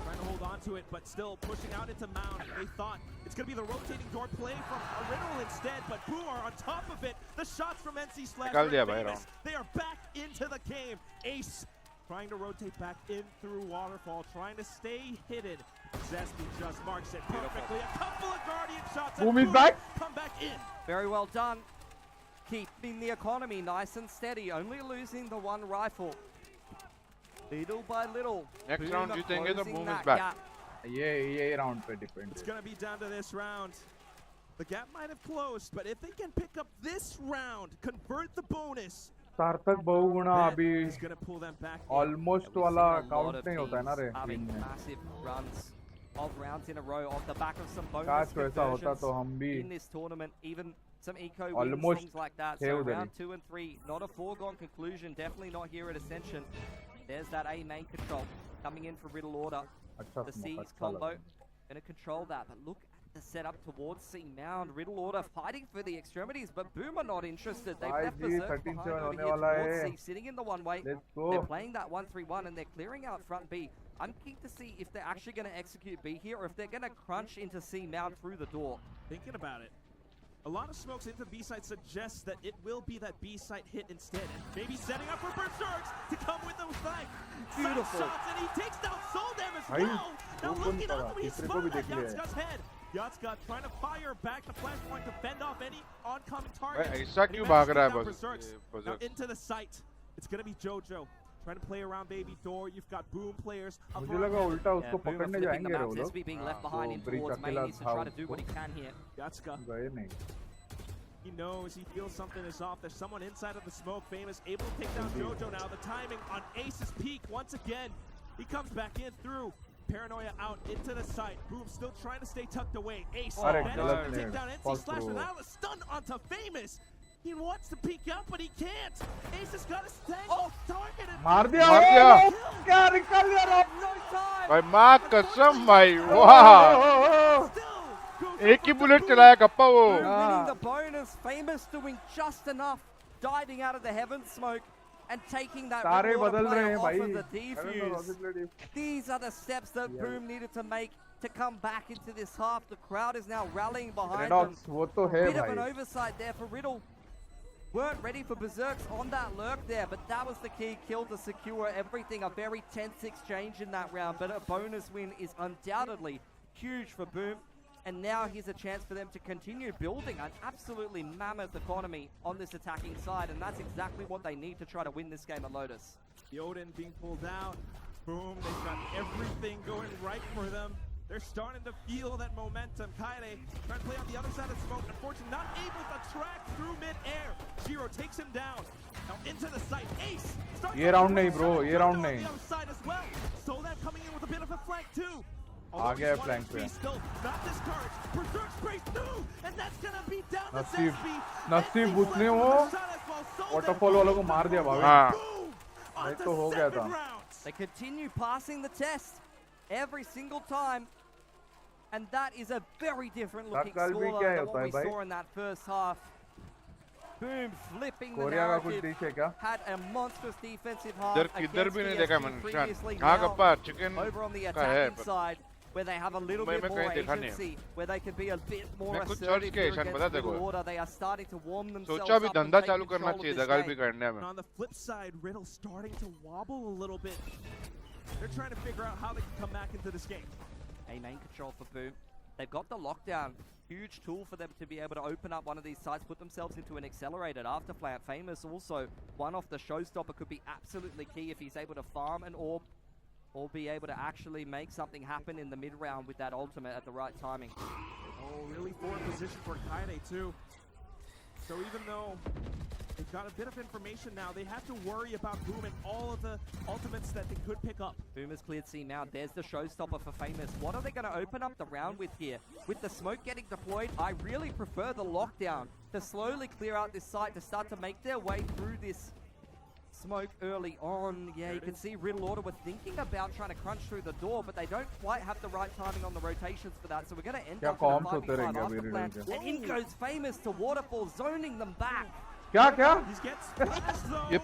Speaker 5: Trying to hold on to it, but still pushing out into Mound. They thought it's going to be the rotating door play from Riddle instead, but Boom are on top of it. The shots from NC/Slasher. They are back into the game. Ace trying to rotate back in through Waterfall, trying to stay hidden. Zesty just marks it perfectly. A couple of Guardian shots.
Speaker 8: Boom is back.
Speaker 5: Come back in.
Speaker 22: Very well done. Keeping the economy nice and steady. Only losing the 1 rifle. Little by little.
Speaker 2: Next round जीतेंगे तो Boom is back.
Speaker 8: ये round पे depend.
Speaker 5: It's going to be down to this round. The gap might have closed, but if they can pick up this round, convert the bonus.
Speaker 8: सार्थक बहुगुणा अभी almost वाला count नहीं होता है ना रे.
Speaker 22: Having massive runs of rounds in a row off the back of some bonus
Speaker 8: काश वैसा होता तो हम भी
Speaker 22: in this tournament. Even some eco wins, things like that. So round 2 and 3, not a foregone conclusion. Definitely not here at Ascension. There's that A main control coming in for Riddle order. The C's combo gonna control that, but look at the setup towards 𝐶_Mount. Riddle order fighting for the extremities, but Boom are not interested. They've left Berserk behind over here towards C, sitting in the one-way. They're playing that 1-3-1 and they're clearing out front B. I'm keen to see if they're actually going to execute B here or if they're going to crunch into 𝐶_Mount through the door.
Speaker 5: Thinking about it. A lot of smokes into B site suggests that it will be that B site hit instead. And maybe setting up for Berserks to come with those
Speaker 22: beautiful
Speaker 5: shots, and he takes down soul damage as well. Now looking up, he's spun at 𝘼𝐿𝐶𝐾's head. 𝘼𝐿𝐶 trying to fire back the flashpoint to fend off any oncoming targets.
Speaker 2: ऐसा क्यों भाग रहा है
Speaker 5: Berserks? Now into the site. It's going to be JoJo. Trying to play around baby door. You've got Boom players.
Speaker 8: मुझे लगा उल्टा उसको पकड़ने जाएंगे रे वो लोग.
Speaker 22: SB being left behind in towards main, needs to try to do what he can here.
Speaker 5: 𝘼𝐿𝐶.
Speaker 8: गए नहीं.
Speaker 5: He knows, he feels something is off. There's someone inside of the smoke. Famous able to take down JoJo now. The timing on Ace's peak once again. He comes back in through. Paranoia out into the site. Boom still trying to stay tucked away. Ace managed to take down NC/Slasher. Now the stun onto Famous. He wants to peek out, but he can't. Ace has got a stand targeted.
Speaker 8: मार दिया. क्या निकल गया?
Speaker 22: No time.
Speaker 2: भाई माँ कसम भाई. वाह. एक ही बुलेट चलाया गप्पा वो.
Speaker 22: Winning the bonus. Famous doing just enough, diving out of the heaven smoke and taking that water player off of the defuse. These are the steps that Boom needed to make to come back into this half. The crowd is now rallying behind them. Bit of an oversight there for Riddle. Weren't ready for Berserks on that lurk there, but that was the key kill to secure everything. A very tense exchange in that round, but a bonus win is undoubtedly huge for Boom. And now here's a chance for them to continue building an absolutely mammoth economy on this attacking side, and that's exactly what they need to try to win this game at Lotus.
Speaker 5: The Odin being pulled out. Boom, they've got everything going right for them. They're starting to feel that momentum. 𝘍𝐿𝐿e trying to play on the other side of smoke. Unfortunately, not able to track through mid-air. 𝘼𝐽𝐺 takes him down. Now into the site. Ace starts
Speaker 8: ये round नहीं bro, ये round
Speaker 5: on
Speaker 8: नहीं.
Speaker 5: the other side as well. Soldan coming in with a bit of a flank too.
Speaker 8: आ गया flank पे.
Speaker 5: Still not discouraged. Berserk sprays through, and that's gonna be down to
Speaker 8: नसीब नसीब उसने वो waterfall वालों को मार दिया भाभी. नहीं तो हो गया था.
Speaker 22: They continue passing the test every single time. And that is a very different looking scoreline than what we saw in that first half. Boom, flipping the narrative. Had a monstrous defensive half against PSG previously. Now, over on the attacking side, where they have a little bit more agency, where they can be a bit more assertive against the order. They are starting to warm themselves up and take control of this game.
Speaker 5: On the flip side, Riddle starting to wobble a little bit. They're trying to figure out how they can come back into this game.
Speaker 22: A main control for Boom. They've got the lockdown. Huge tool for them to be able to open up one of these sites, put themselves into an accelerated afterflank. Famous also, one off the showstopper could be absolutely key if he's able to farm an orb or be able to actually make something happen in the mid-round with that ultimate at the right timing.
Speaker 5: Oh, really forward position for 𝘍𝐿𝐿e too. So even though they've got a bit of information now, they have to worry about Boom and all of the ultimates that they could pick up.
Speaker 22: Boom has cleared C now. There's the showstopper for Famous. What are they going to open up the round with here? With the smoke getting deployed, I really prefer the lockdown to slowly clear out this site, to start to make their way through this smoke early on. Yeah, you can see Riddle Order were thinking about trying to crunch through the door, but they don't quite have the right timing on the rotations for that. So we're going to end up with a 5v5 after plan. And in goes Famous to Waterfall, zoning them back.
Speaker 2: ये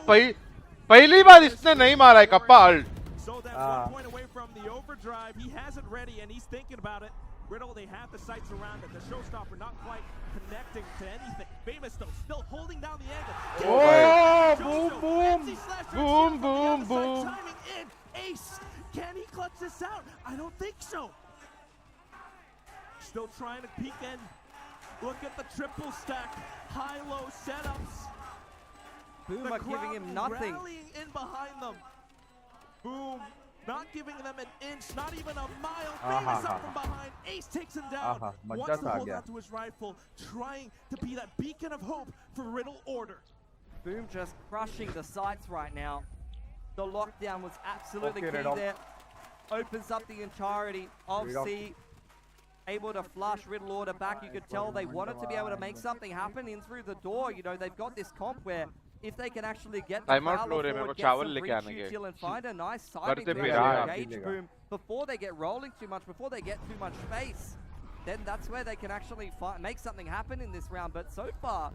Speaker 2: पहली बार इसने नहीं मारा है kappa alt.
Speaker 5: Soldan's 1 point away from the overdrive. He has it ready and he's thinking about it. Riddle, they have the sights around it. The showstopper not quite connecting to anything. Famous though, still holding down the angle.
Speaker 8: Oh, boom, boom, boom, boom, boom.
Speaker 5: Timing in. Ace, can he clutch this out? I don't think so. Still trying to peek in. Look at the triple stack, high-low setups.
Speaker 22: Boom are giving him nothing.
Speaker 5: Rallying in behind them. Boom, not giving them an inch, not even a mile. Famous up from behind. Ace takes him down. Wants to hold on to his rifle, trying to be that beacon of hope for Riddle Order.
Speaker 22: Boom just crushing the sights right now. The lockdown was absolutely key there. Opens up the entirety of C. Able to flush Riddle Order back. You could tell they wanted to be able to make something happen in through the door. You know, they've got this comp where if they can actually get the Prowler forward, get some breach util and find a nice timing to engage Boom before they get rolling too much, before they get too much space, then that's where they can actually make something happen in this round. But so far,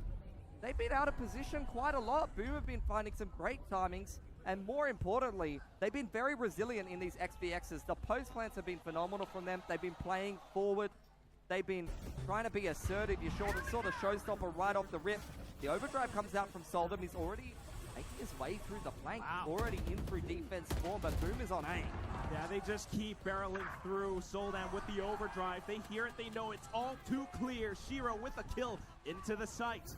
Speaker 22: they've been out of position quite a lot. Boom have been finding some great timings. And more importantly, they've been very resilient in these XBXs. The post plants have been phenomenal from them. They've been playing forward. They've been trying to be assertive. You saw the showstopper right off the rip. The overdrive comes out from Soldan. He's already making his way through the flank, already in through defense form, but Boom is on A.
Speaker 5: Yeah, they just keep barreling through. Soldan with the overdrive. They hear it, they know it's all too clear. 𝘼𝐽𝐺 with a kill into the site.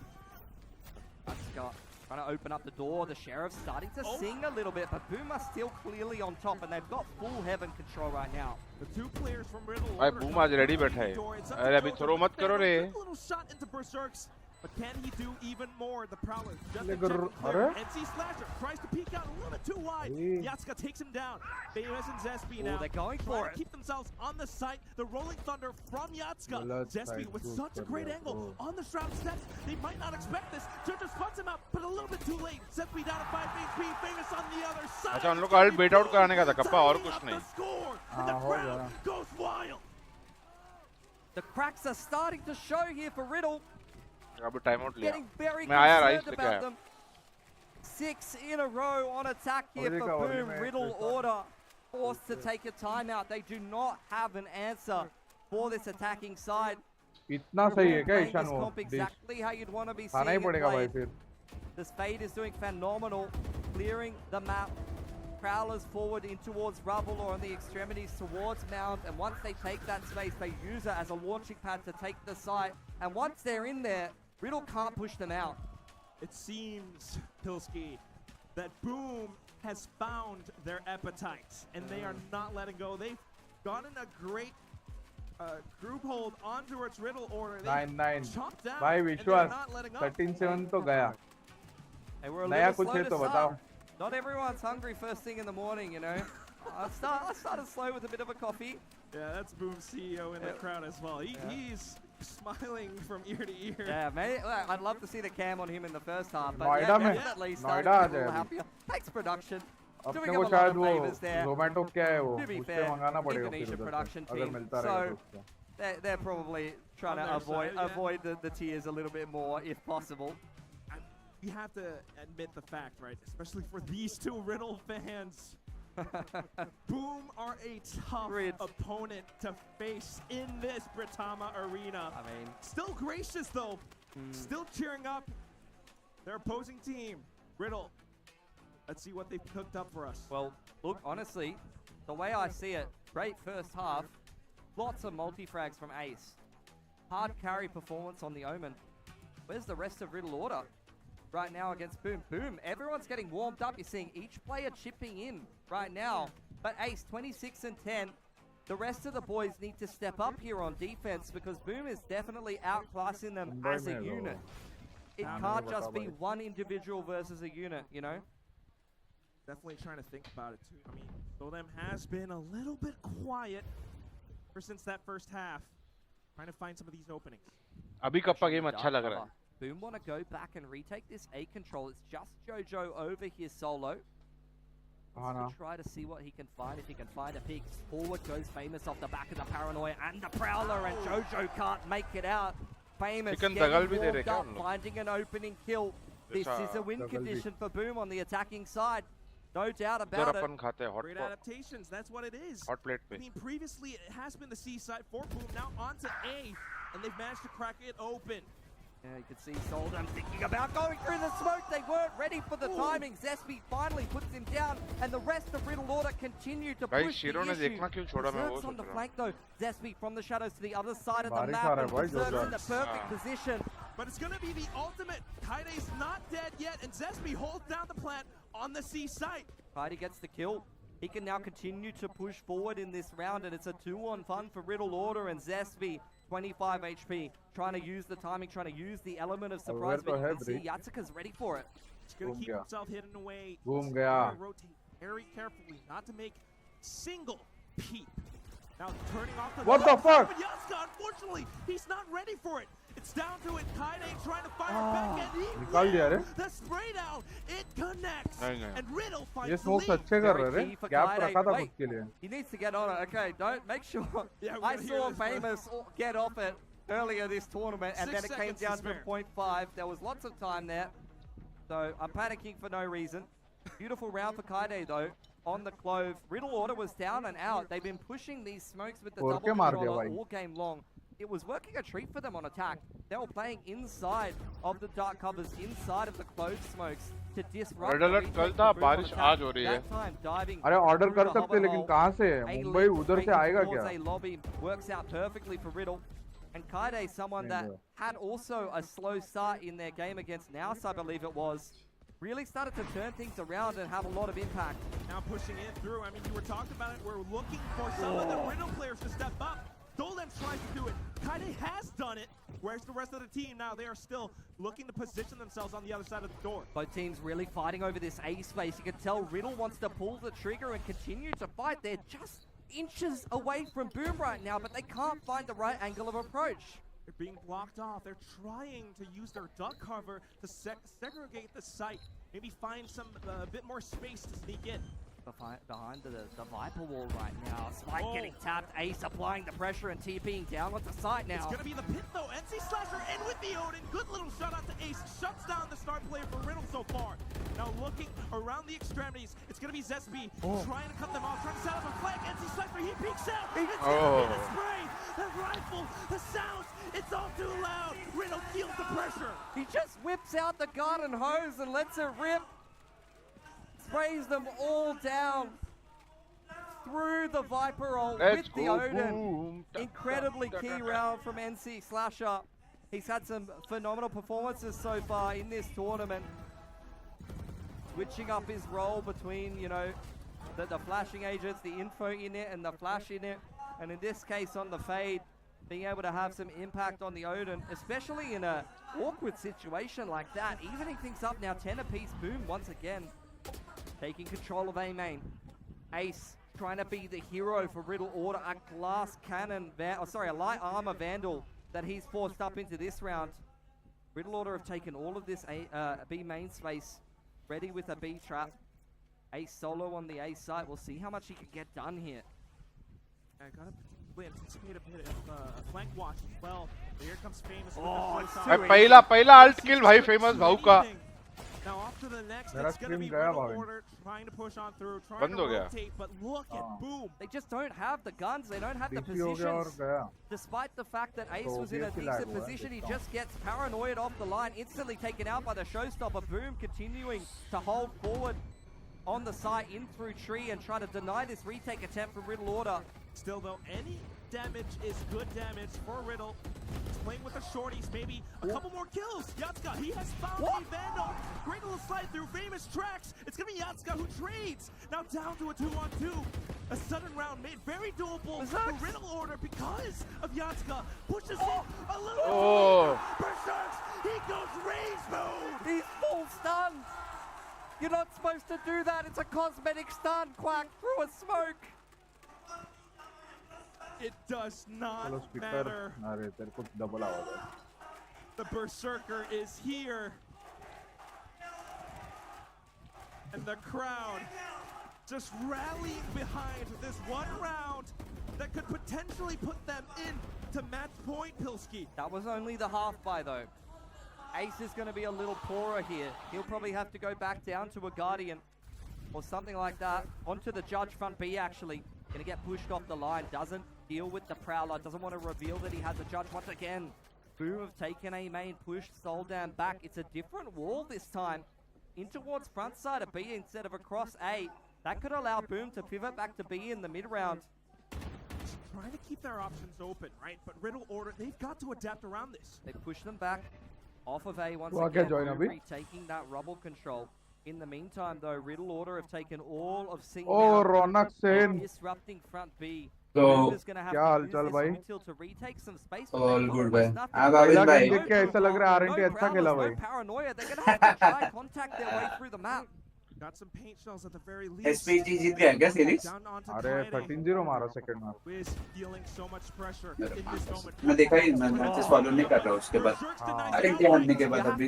Speaker 22: Scott trying to open up the door. The Sheriff's starting to sing a little bit, but Boom are still clearly on top, and they've got full heaven control right now.
Speaker 5: The two players from Riddle.
Speaker 2: भाई Boom आज ready बैठा है. अरे अभी throw मत करो रे.
Speaker 5: Little shot into Berserks. But can he do even more? The Prowler just NC Slasher tries to peek out a little bit too wide. 𝘼𝐺 takes him down. Famous and Zespi now.
Speaker 22: They're going for it.
Speaker 5: To keep themselves on the site. The Rolling Thunder from 𝘼𝐺. Zespi with such a great angle on the Shroud steps. They might not expect this. Joodddd spots him out, but a little bit too late. Zespi down at 5 HP. Famous on the other side.
Speaker 2: अच्छा उन लोग alt bet out कराने का था kappa और कुछ नहीं.
Speaker 5: And the crowd goes wild.
Speaker 22: The cracks are starting to show here for Riddle.
Speaker 2: अभी टाइम आउट लिया.
Speaker 22: Getting very
Speaker 2: मैं आया राइस
Speaker 22: concerned
Speaker 2: लेके
Speaker 22: about
Speaker 2: आया.
Speaker 22: them. 6 in a row on attack here for Boom. Riddle Order forced to take a timeout. They do not have an answer for this attacking side.
Speaker 8: इतना सही है क्या ईशान वो?
Speaker 22: Exactly how you'd want to be seeing it played. This Fade is doing phenomenal, clearing the map. Prowlers forward in towards rubble or on the extremities towards Mount, and once they take that space, they use it as a launching pad to take the site. And once they're in there, Riddle can't push them out.
Speaker 5: It seems, 𝘍𝐿𝐿𝐻, that Boom has found their appetite, and they are not letting go. They've gotten a great group hold on towards Riddle, or they
Speaker 8: 9-9.
Speaker 5: chopped down.
Speaker 8: भाई
Speaker 5: and they're
Speaker 8: विश्वास
Speaker 5: not letting up.
Speaker 8: 13-7 तो गया.
Speaker 22: Hey, we're a
Speaker 8: नया
Speaker 22: little
Speaker 8: कुछ
Speaker 22: slow
Speaker 8: है
Speaker 22: to
Speaker 8: तो
Speaker 22: start.
Speaker 8: बताओ.
Speaker 22: Not everyone's hungry first thing in the morning, you know. I started slow with a bit of a coffee.
Speaker 5: Yeah, that's Boom CEO in the crowd as well. He's smiling from ear to ear.
Speaker 22: Yeah, mate. I'd love to see the cam on him in the first half, but
Speaker 8: Noida
Speaker 22: yeah,
Speaker 8: में.
Speaker 22: definitely starting
Speaker 8: Noida
Speaker 22: to
Speaker 8: uh
Speaker 22: get a little
Speaker 8: जाए
Speaker 22: happier. Thanks, production.
Speaker 8: अपने
Speaker 22: Doing
Speaker 8: को
Speaker 22: him a lot
Speaker 8: शायद
Speaker 22: of
Speaker 8: वो
Speaker 22: favors there.
Speaker 8: Zomato क्या है वो
Speaker 22: To be
Speaker 8: उससे
Speaker 22: fair,
Speaker 8: मंगाना पड़ेगा फिर
Speaker 22: Indonesia
Speaker 8: उधर से,
Speaker 22: production
Speaker 8: अगर
Speaker 22: team.
Speaker 8: मिलता रहेगा तो
Speaker 22: So
Speaker 8: उसका.
Speaker 22: they're probably trying
Speaker 5: On
Speaker 22: to
Speaker 5: their
Speaker 22: avoid
Speaker 5: side, yeah.
Speaker 22: avoid the tears a little bit more if possible.
Speaker 5: We have to admit the fact, right? Especially for these two Riddle fans. Boom are a tough opponent to face in this Britama arena.
Speaker 22: I mean,
Speaker 5: still gracious though, still cheering up their opposing team. Riddle, let's see what they've cooked up for us.
Speaker 22: Well, look, honestly, the way I see it, great first half, lots of multi-frags from Ace. Hard carry performance on the Omen. Where's the rest of Riddle order? Right now against Boom. Boom, everyone's getting warmed up. You're seeing each player chipping in right now. But Ace, 26 and 10. The rest of the boys need to step up here on defense because Boom is definitely outclassing them as a unit. It can't just be one individual versus a unit, you know?
Speaker 5: Definitely trying to think about it too. I mean, Solem has been a little bit quiet ever since that first half. Trying to find some of these openings.
Speaker 2: अभी kappa game अच्छा लग रहा है.
Speaker 22: Boom want to go back and retake this A control. It's just Jojo over here solo. Let's try to see what he can find, if he can find a pick. Forward goes Famous off the back of the Paranoia and the Prowler, and Jojo can't make it out. Famous getting warmed up, finding an opening kill. This is a win condition for Boom on the attacking side. No doubt about it.
Speaker 5: Great adaptations, that's what it is.
Speaker 2: Hot plate
Speaker 5: I mean, previously it has been the C side for Boom, now onto A, and they've managed to crack it open.
Speaker 22: Yeah, you can see Soldem thinking about going through the smoke. They weren't ready for the timing. Zespi finally puts him down, and the rest of Riddle order continue to push the issue. Berserk's on the flank though. Zespi from the shadows to the other side of the map, and Berserk's in the perfect position.
Speaker 5: But it's going to be the ultimate. Kaide's not dead yet, and Zespi holds down the plant on the C site.
Speaker 22: Kaide gets the kill. He can now continue to push forward in this round, and it's a 2-on-1 for Riddle order and Zespi. 25 HP, trying to use the timing, trying to use the element of surprise. But you can see Yatsuka's ready for it.
Speaker 5: He's going to keep himself hidden away.
Speaker 8: Boom gaya.
Speaker 5: Rotate very carefully, not to make single peep. Now turning off the...
Speaker 8: What the fuck?
Speaker 5: Yatsuka, unfortunately, he's not ready for it. It's down to it. Kaide trying to fire back, and he the spray down. It connects, and Riddle finds the lead.
Speaker 22: He needs to get on it. Okay, don't make sure. I saw Famous get off it earlier this tournament, and then it came down to 0.5. There was lots of time there, so I'm panicking for no reason. Beautiful round for Kaide though. On the clove, Riddle order was down and out. They've been pushing these smokes with the double controller all game long. It was working a treat for them on attack. They were playing inside of the dark covers, inside of the clove smokes to disrupt.
Speaker 2: Red alert कल था, बारिश आज हो रही है.
Speaker 8: अरे order कर सकते हैं, लेकिन कहाँ से? मुंबई उधर से आएगा क्या?
Speaker 22: Lobby works out perfectly for Riddle. And Kaide, someone that had also a slow start in their game against Nous, I believe it was, really started to turn things around and have a lot of impact.
Speaker 5: Now pushing it through. I mean, you were talking about it. We're looking for some of the Riddle players to step up. Dolem tries to do it. Kaide has done it. Where's the rest of the team now? They are still looking to position themselves on the other side of the door.
Speaker 22: Both teams really fighting over this A space. You can tell Riddle wants to pull the trigger and continue to fight. They're just inches away from Boom right now, but they can't find the right angle of approach.
Speaker 5: They're being blocked off. They're trying to use their duck cover to segregate the site. Maybe find some bit more space to sneak in.
Speaker 22: Behind the Viper wall right now. Spike getting tapped. Ace applying the pressure and TPing down onto site now.
Speaker 5: It's going to be the pit though. NC Slasher in with the Odin. Good little shot out to Ace. Shuts down the star player for Riddle so far. Now looking around the extremities. It's going to be Zespi trying to cut them off. Trying to set up a flank. NC Slasher, he peeks out. It's going to be the spray. The rifle. The sounds. It's all too loud. Riddle feels the pressure.
Speaker 22: He just whips out the garden hose and lets it rip. Sprays them all down through the Viper roll with the Odin.
Speaker 2: Boom.
Speaker 22: Incredibly key round from NC Slasher. He's had some phenomenal performances so far in this tournament. Switching up his role between, you know, the flashing agents, the info in it and the flash in it. And in this case, on the fade, being able to have some impact on the Odin, especially in a awkward situation like that, evening things up now, 10 apiece. Boom once again, taking control of A main. Ace trying to be the hero for Riddle Order, a glass cannon, a light armor Vandal that he's forced up into this round. Riddle Order have taken all of this B main space, ready with a B trap. Ace solo on the A site. We'll see how much he can get done here.
Speaker 5: I gotta anticipate a bit of flank watch as well. But here comes Famous.
Speaker 2: पहला alt kill भाई Famous भाऊ का.
Speaker 5: Now off to the next, it's gonna be Riddle Order trying to push on through, trying to rotate, but look at Boom.
Speaker 22: They just don't have the guns, they don't have the positions. Despite the fact that Ace was in a decent position, he just gets paranoid off the line, instantly taken out by the showstopper. Boom continuing to hold forward on the site in through tree and try to deny this retake attempt from Riddle Order.
Speaker 5: Still though, any damage is good damage for Riddle. He's playing with the shorties, maybe a couple more kills. 𝘍𝐿𝐼𝐻, he has found a Vandal. Great little slide through Famous tracks. It's gonna be 𝘍𝐿𝐼𝐻 who trades. Now down to a 2-on-2. A sudden round made very doable for Riddle Order because of 𝘍𝐿𝐼𝐻. Pushes in a little bit. Berserks, he goes rage mode.
Speaker 22: He's full stunned. You're not supposed to do that. It's a cosmetic stun, Quack, through a smoke.
Speaker 5: It does not matter. The Berserker is here. And the crowd just rallying behind this one round that could potentially put them into match point, 𝘍𝐼𝐻.
Speaker 22: That was only the half buy though. Ace is going to be a little poorer here. He'll probably have to go back down to a Guardian or something like that. Onto the Judge front B actually. Going to get pushed off the line. Doesn't deal with the Prowler. Doesn't want to reveal that he has a Judge once again. Boom have taken A main, pushed 𝘍𝐿𝐼𝐻 back. It's a different wall this time. In towards front side of B instead of across A. That could allow Boom to pivot back to B in the mid round.
Speaker 5: Trying to keep their options open, right? But Riddle Order, they've got to adapt around this.
Speaker 22: They push them back off of A once again. Boom taking that rubble control. In the meantime, though, Riddle Order have taken all of C.
Speaker 8: Ronak Sen.
Speaker 22: Disrupting front B.
Speaker 8: So,
Speaker 22: क्या
Speaker 8: हालचाल भाई?
Speaker 22: All
Speaker 8: good भाई. पहला game देख के ऐसा लग रहा है RNT अच्छा खेला भाई.
Speaker 22: Paranoia, they're gonna have to try contact their way through the map.
Speaker 5: Got some paint shells at the very least.
Speaker 6: SPG जीत गया क्या सीरीज?
Speaker 8: अरे 13-0 मारा सेकंड में.
Speaker 5: Wiz feeling so much pressure in this moment.
Speaker 6: मैं देखा ही मैं matches follow नहीं कर रहा उसके बाद. अरे क्या हारने के बाद अभी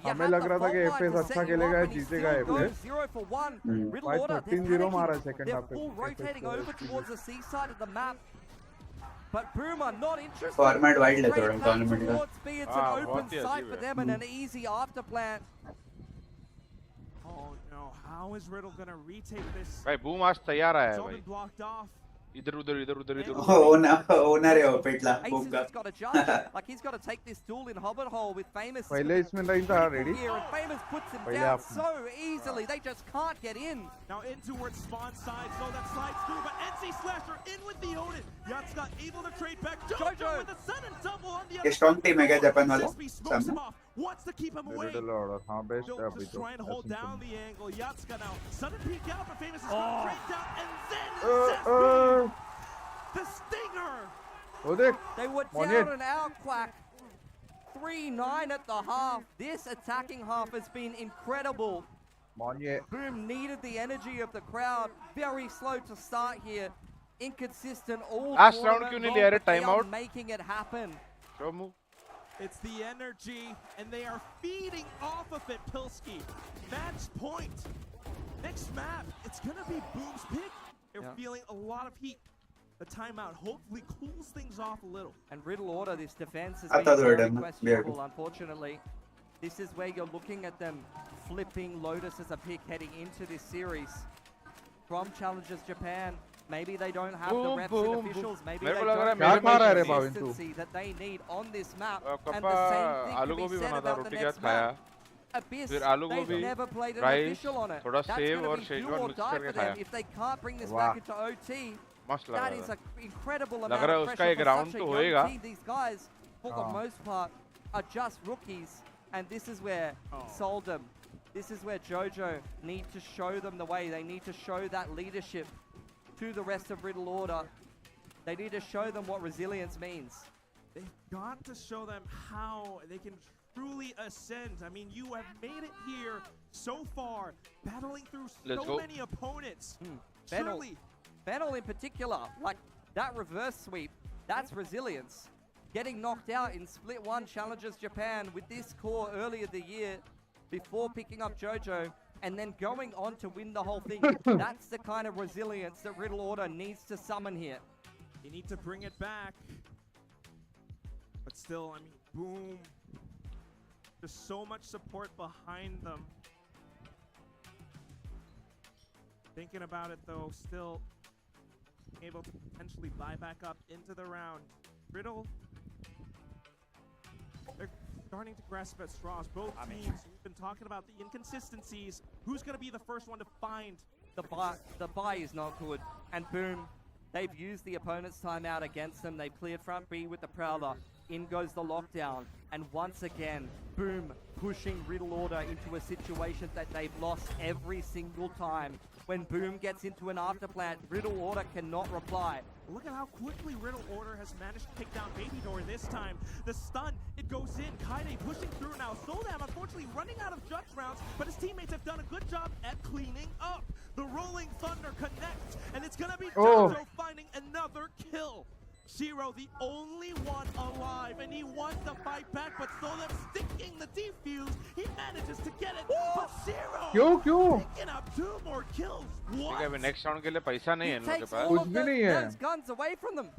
Speaker 8: हमें लग रहा था कि एफएस अच्छा खेलेगा जीतेगा एफएस. भाई 13-0 मारा सेकंड हाफ पे.
Speaker 22: Rotating over towards the C side of the map. But Boom are not interested.
Speaker 6: Format wide है थोड़ा tournament का.
Speaker 22: It's an open site for them and an easy after plan.
Speaker 5: Oh no, how is Riddle gonna retake this?
Speaker 2: भाई Boom आज तैयार आया है
Speaker 5: It's all
Speaker 2: भाई.
Speaker 5: been blocked off.
Speaker 2: इधर उधर
Speaker 6: owner है वो पेटला
Speaker 22: Ace has got a judge. Like he's got to take this duel in Hobbit Hole with Famous.
Speaker 8: पहले इसमें नहीं था ready.
Speaker 22: Famous puts him down so easily. They just can't get in.
Speaker 5: Now in towards spawn side, so that slides through, but NC Slasher in with the Odin. 𝘍𝐿𝐼𝐻 able to trade back. Jojo with the sudden double on the other.
Speaker 6: Strong team है क्या Japan वाला?
Speaker 5: Smokes him off. Wants to keep him away.
Speaker 8: हाँ best है अभी
Speaker 5: Just
Speaker 8: तो.
Speaker 5: trying to hold down the angle. 𝘍𝐿𝐼𝐻 now sudden peek out, but Famous is going to trade down, and then the stinger.
Speaker 22: They were down and out, Quack. 3-9 at the half. This attacking half has been incredible. Boom needed the energy of the crowd. Very slow to start here. Inconsistent all
Speaker 2: Last round क्यों नहीं ले रहे timeout?
Speaker 22: Making it happen.
Speaker 5: It's the energy, and they are feeding off of it, 𝘍𝐿𝐼𝐻. Match point. Next map, it's gonna be Boom's pick. They're feeling a lot of heat. The timeout hopefully cools things off a little.
Speaker 22: And Riddle Order, this defense has been very questionable, unfortunately. This is where you're looking at them flipping Lotus as a pick heading into this series. From Challengers Japan, maybe they don't have the reps and officials, maybe they don't have the consistency that they need on this map. And the same thing can be said about the next map. Abyss, they've never played an official on it. That's going to be do or die for them if they can't bring this back into OT. That is an incredible amount of pressure for such a young team. These guys, for the most part, are just rookies. And this is where 𝘍𝐿𝐼𝐻, this is where Jojo need to show them the way. They need to show that leadership to the rest of Riddle Order. They need to show them what resilience means.
Speaker 5: They've got to show them how they can truly ascend. I mean, you have made it here so far, battling through so many opponents. Surely.
Speaker 22: Fennel in particular, like that reverse sweep, that's resilience. Getting knocked out in Split 1 challenges Japan with this core earlier the year before picking up JoJo and then going on to win the whole thing. That's the kind of resilience that Riddle Order needs to summon here.
Speaker 5: You need to bring it back. But still, I mean, boom. There's so much support behind them. Thinking about it though, still able to potentially buy back up into the round. Riddle, they're starting to grasp at straws. Both teams, we've been talking about the inconsistencies. Who's going to be the first one to find
Speaker 22: the buy is not good. And boom, they've used the opponent's timeout against them. They've cleared front B with the Prowler. In goes the lockdown. And once again, boom, pushing Riddle Order into a situation that they've lost every single time. When Boom gets into an afterplant, Riddle Order cannot reply.
Speaker 5: Look at how quickly Riddle Order has managed to take down Baby Door this time. The stun, it goes in. 𝘍𝐼𝐍𝐿𝐒 pushing through now. 𝐼𝐿𝐴M unfortunately running out of judge rounds, but his teammates have done a good job at cleaning up. The Rolling Thunder connects, and it's going to be JoJo finding another kill. 𝘼𝐿𝐴M, the only one alive, and he wants to fight back, but 𝘼𝐿𝐴M sticking the defuse. He manages to get it, but 𝘼𝐿𝐴M picking up 2 more kills. What?
Speaker 2: ठीक है, next round के लिए पैसा नहीं है इन लोगों के पास.
Speaker 22: कुछ भी नहीं है. Those guns away from them.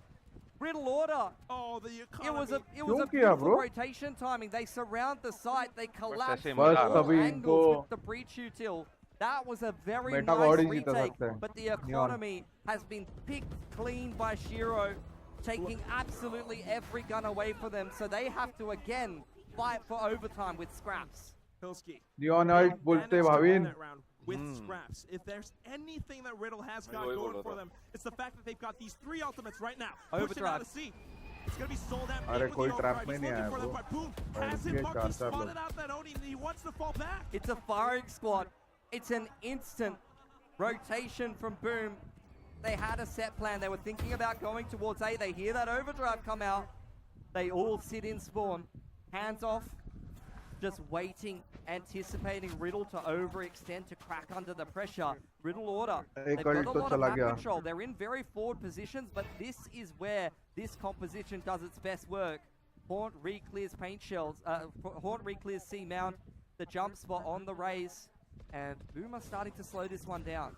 Speaker 22: Riddle Order.
Speaker 5: Oh, the economy.
Speaker 22: It was a beautiful rotation timing. They surround the site. They collapse angles with the breach util. That was a very nice retake, but the economy has been picked clean by 𝘼𝐿𝐴M, taking absolutely every gun away from them, so they have to again fight for overtime with scraps.
Speaker 5: Pilski.
Speaker 8: Leonite bolte Bhavin.
Speaker 5: With scraps. If there's anything that Riddle has got going for them, it's the fact that they've got these 3 ultimates right now. Pushing out of C. It's going to be 𝘼𝐿𝐴M.
Speaker 8: अरे कोई trap में नहीं आया
Speaker 5: bro. Boom. Has him marked. He spotted out that Oni, and he wants to fall back.
Speaker 22: It's a firing squad. It's an instant rotation from Boom. They had a set plan. They were thinking about going towards A. They hear that overdrive come out. They all sit in spawn. Hands off. Just waiting, anticipating Riddle to overextend, to crack under the pressure. Riddle Order, they've got a lot of map control. They're in very forward positions, but this is where this composition does its best work. Haunt re-clears paint shells. Haunt re-clears C mount. The jump spot on the raise. And Boom are starting to slow this one down.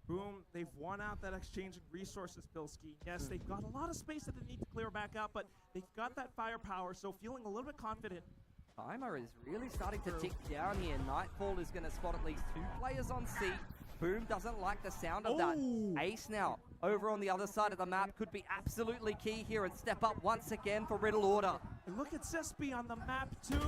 Speaker 5: Boom, they've won out that exchange of resources, Pilski. Yes, they've got a lot of space that they need to clear back out, but they've got that firepower, so feeling a little bit confident.
Speaker 22: Timer is really starting to tick down here. Nightfall is going to spot at least 2 players on C. Boom doesn't like the sound of that. Ace now, over on the other side of the map, could be absolutely key here and step up once again for Riddle Order.
Speaker 5: And look at 𝑍𝑠 on the map too,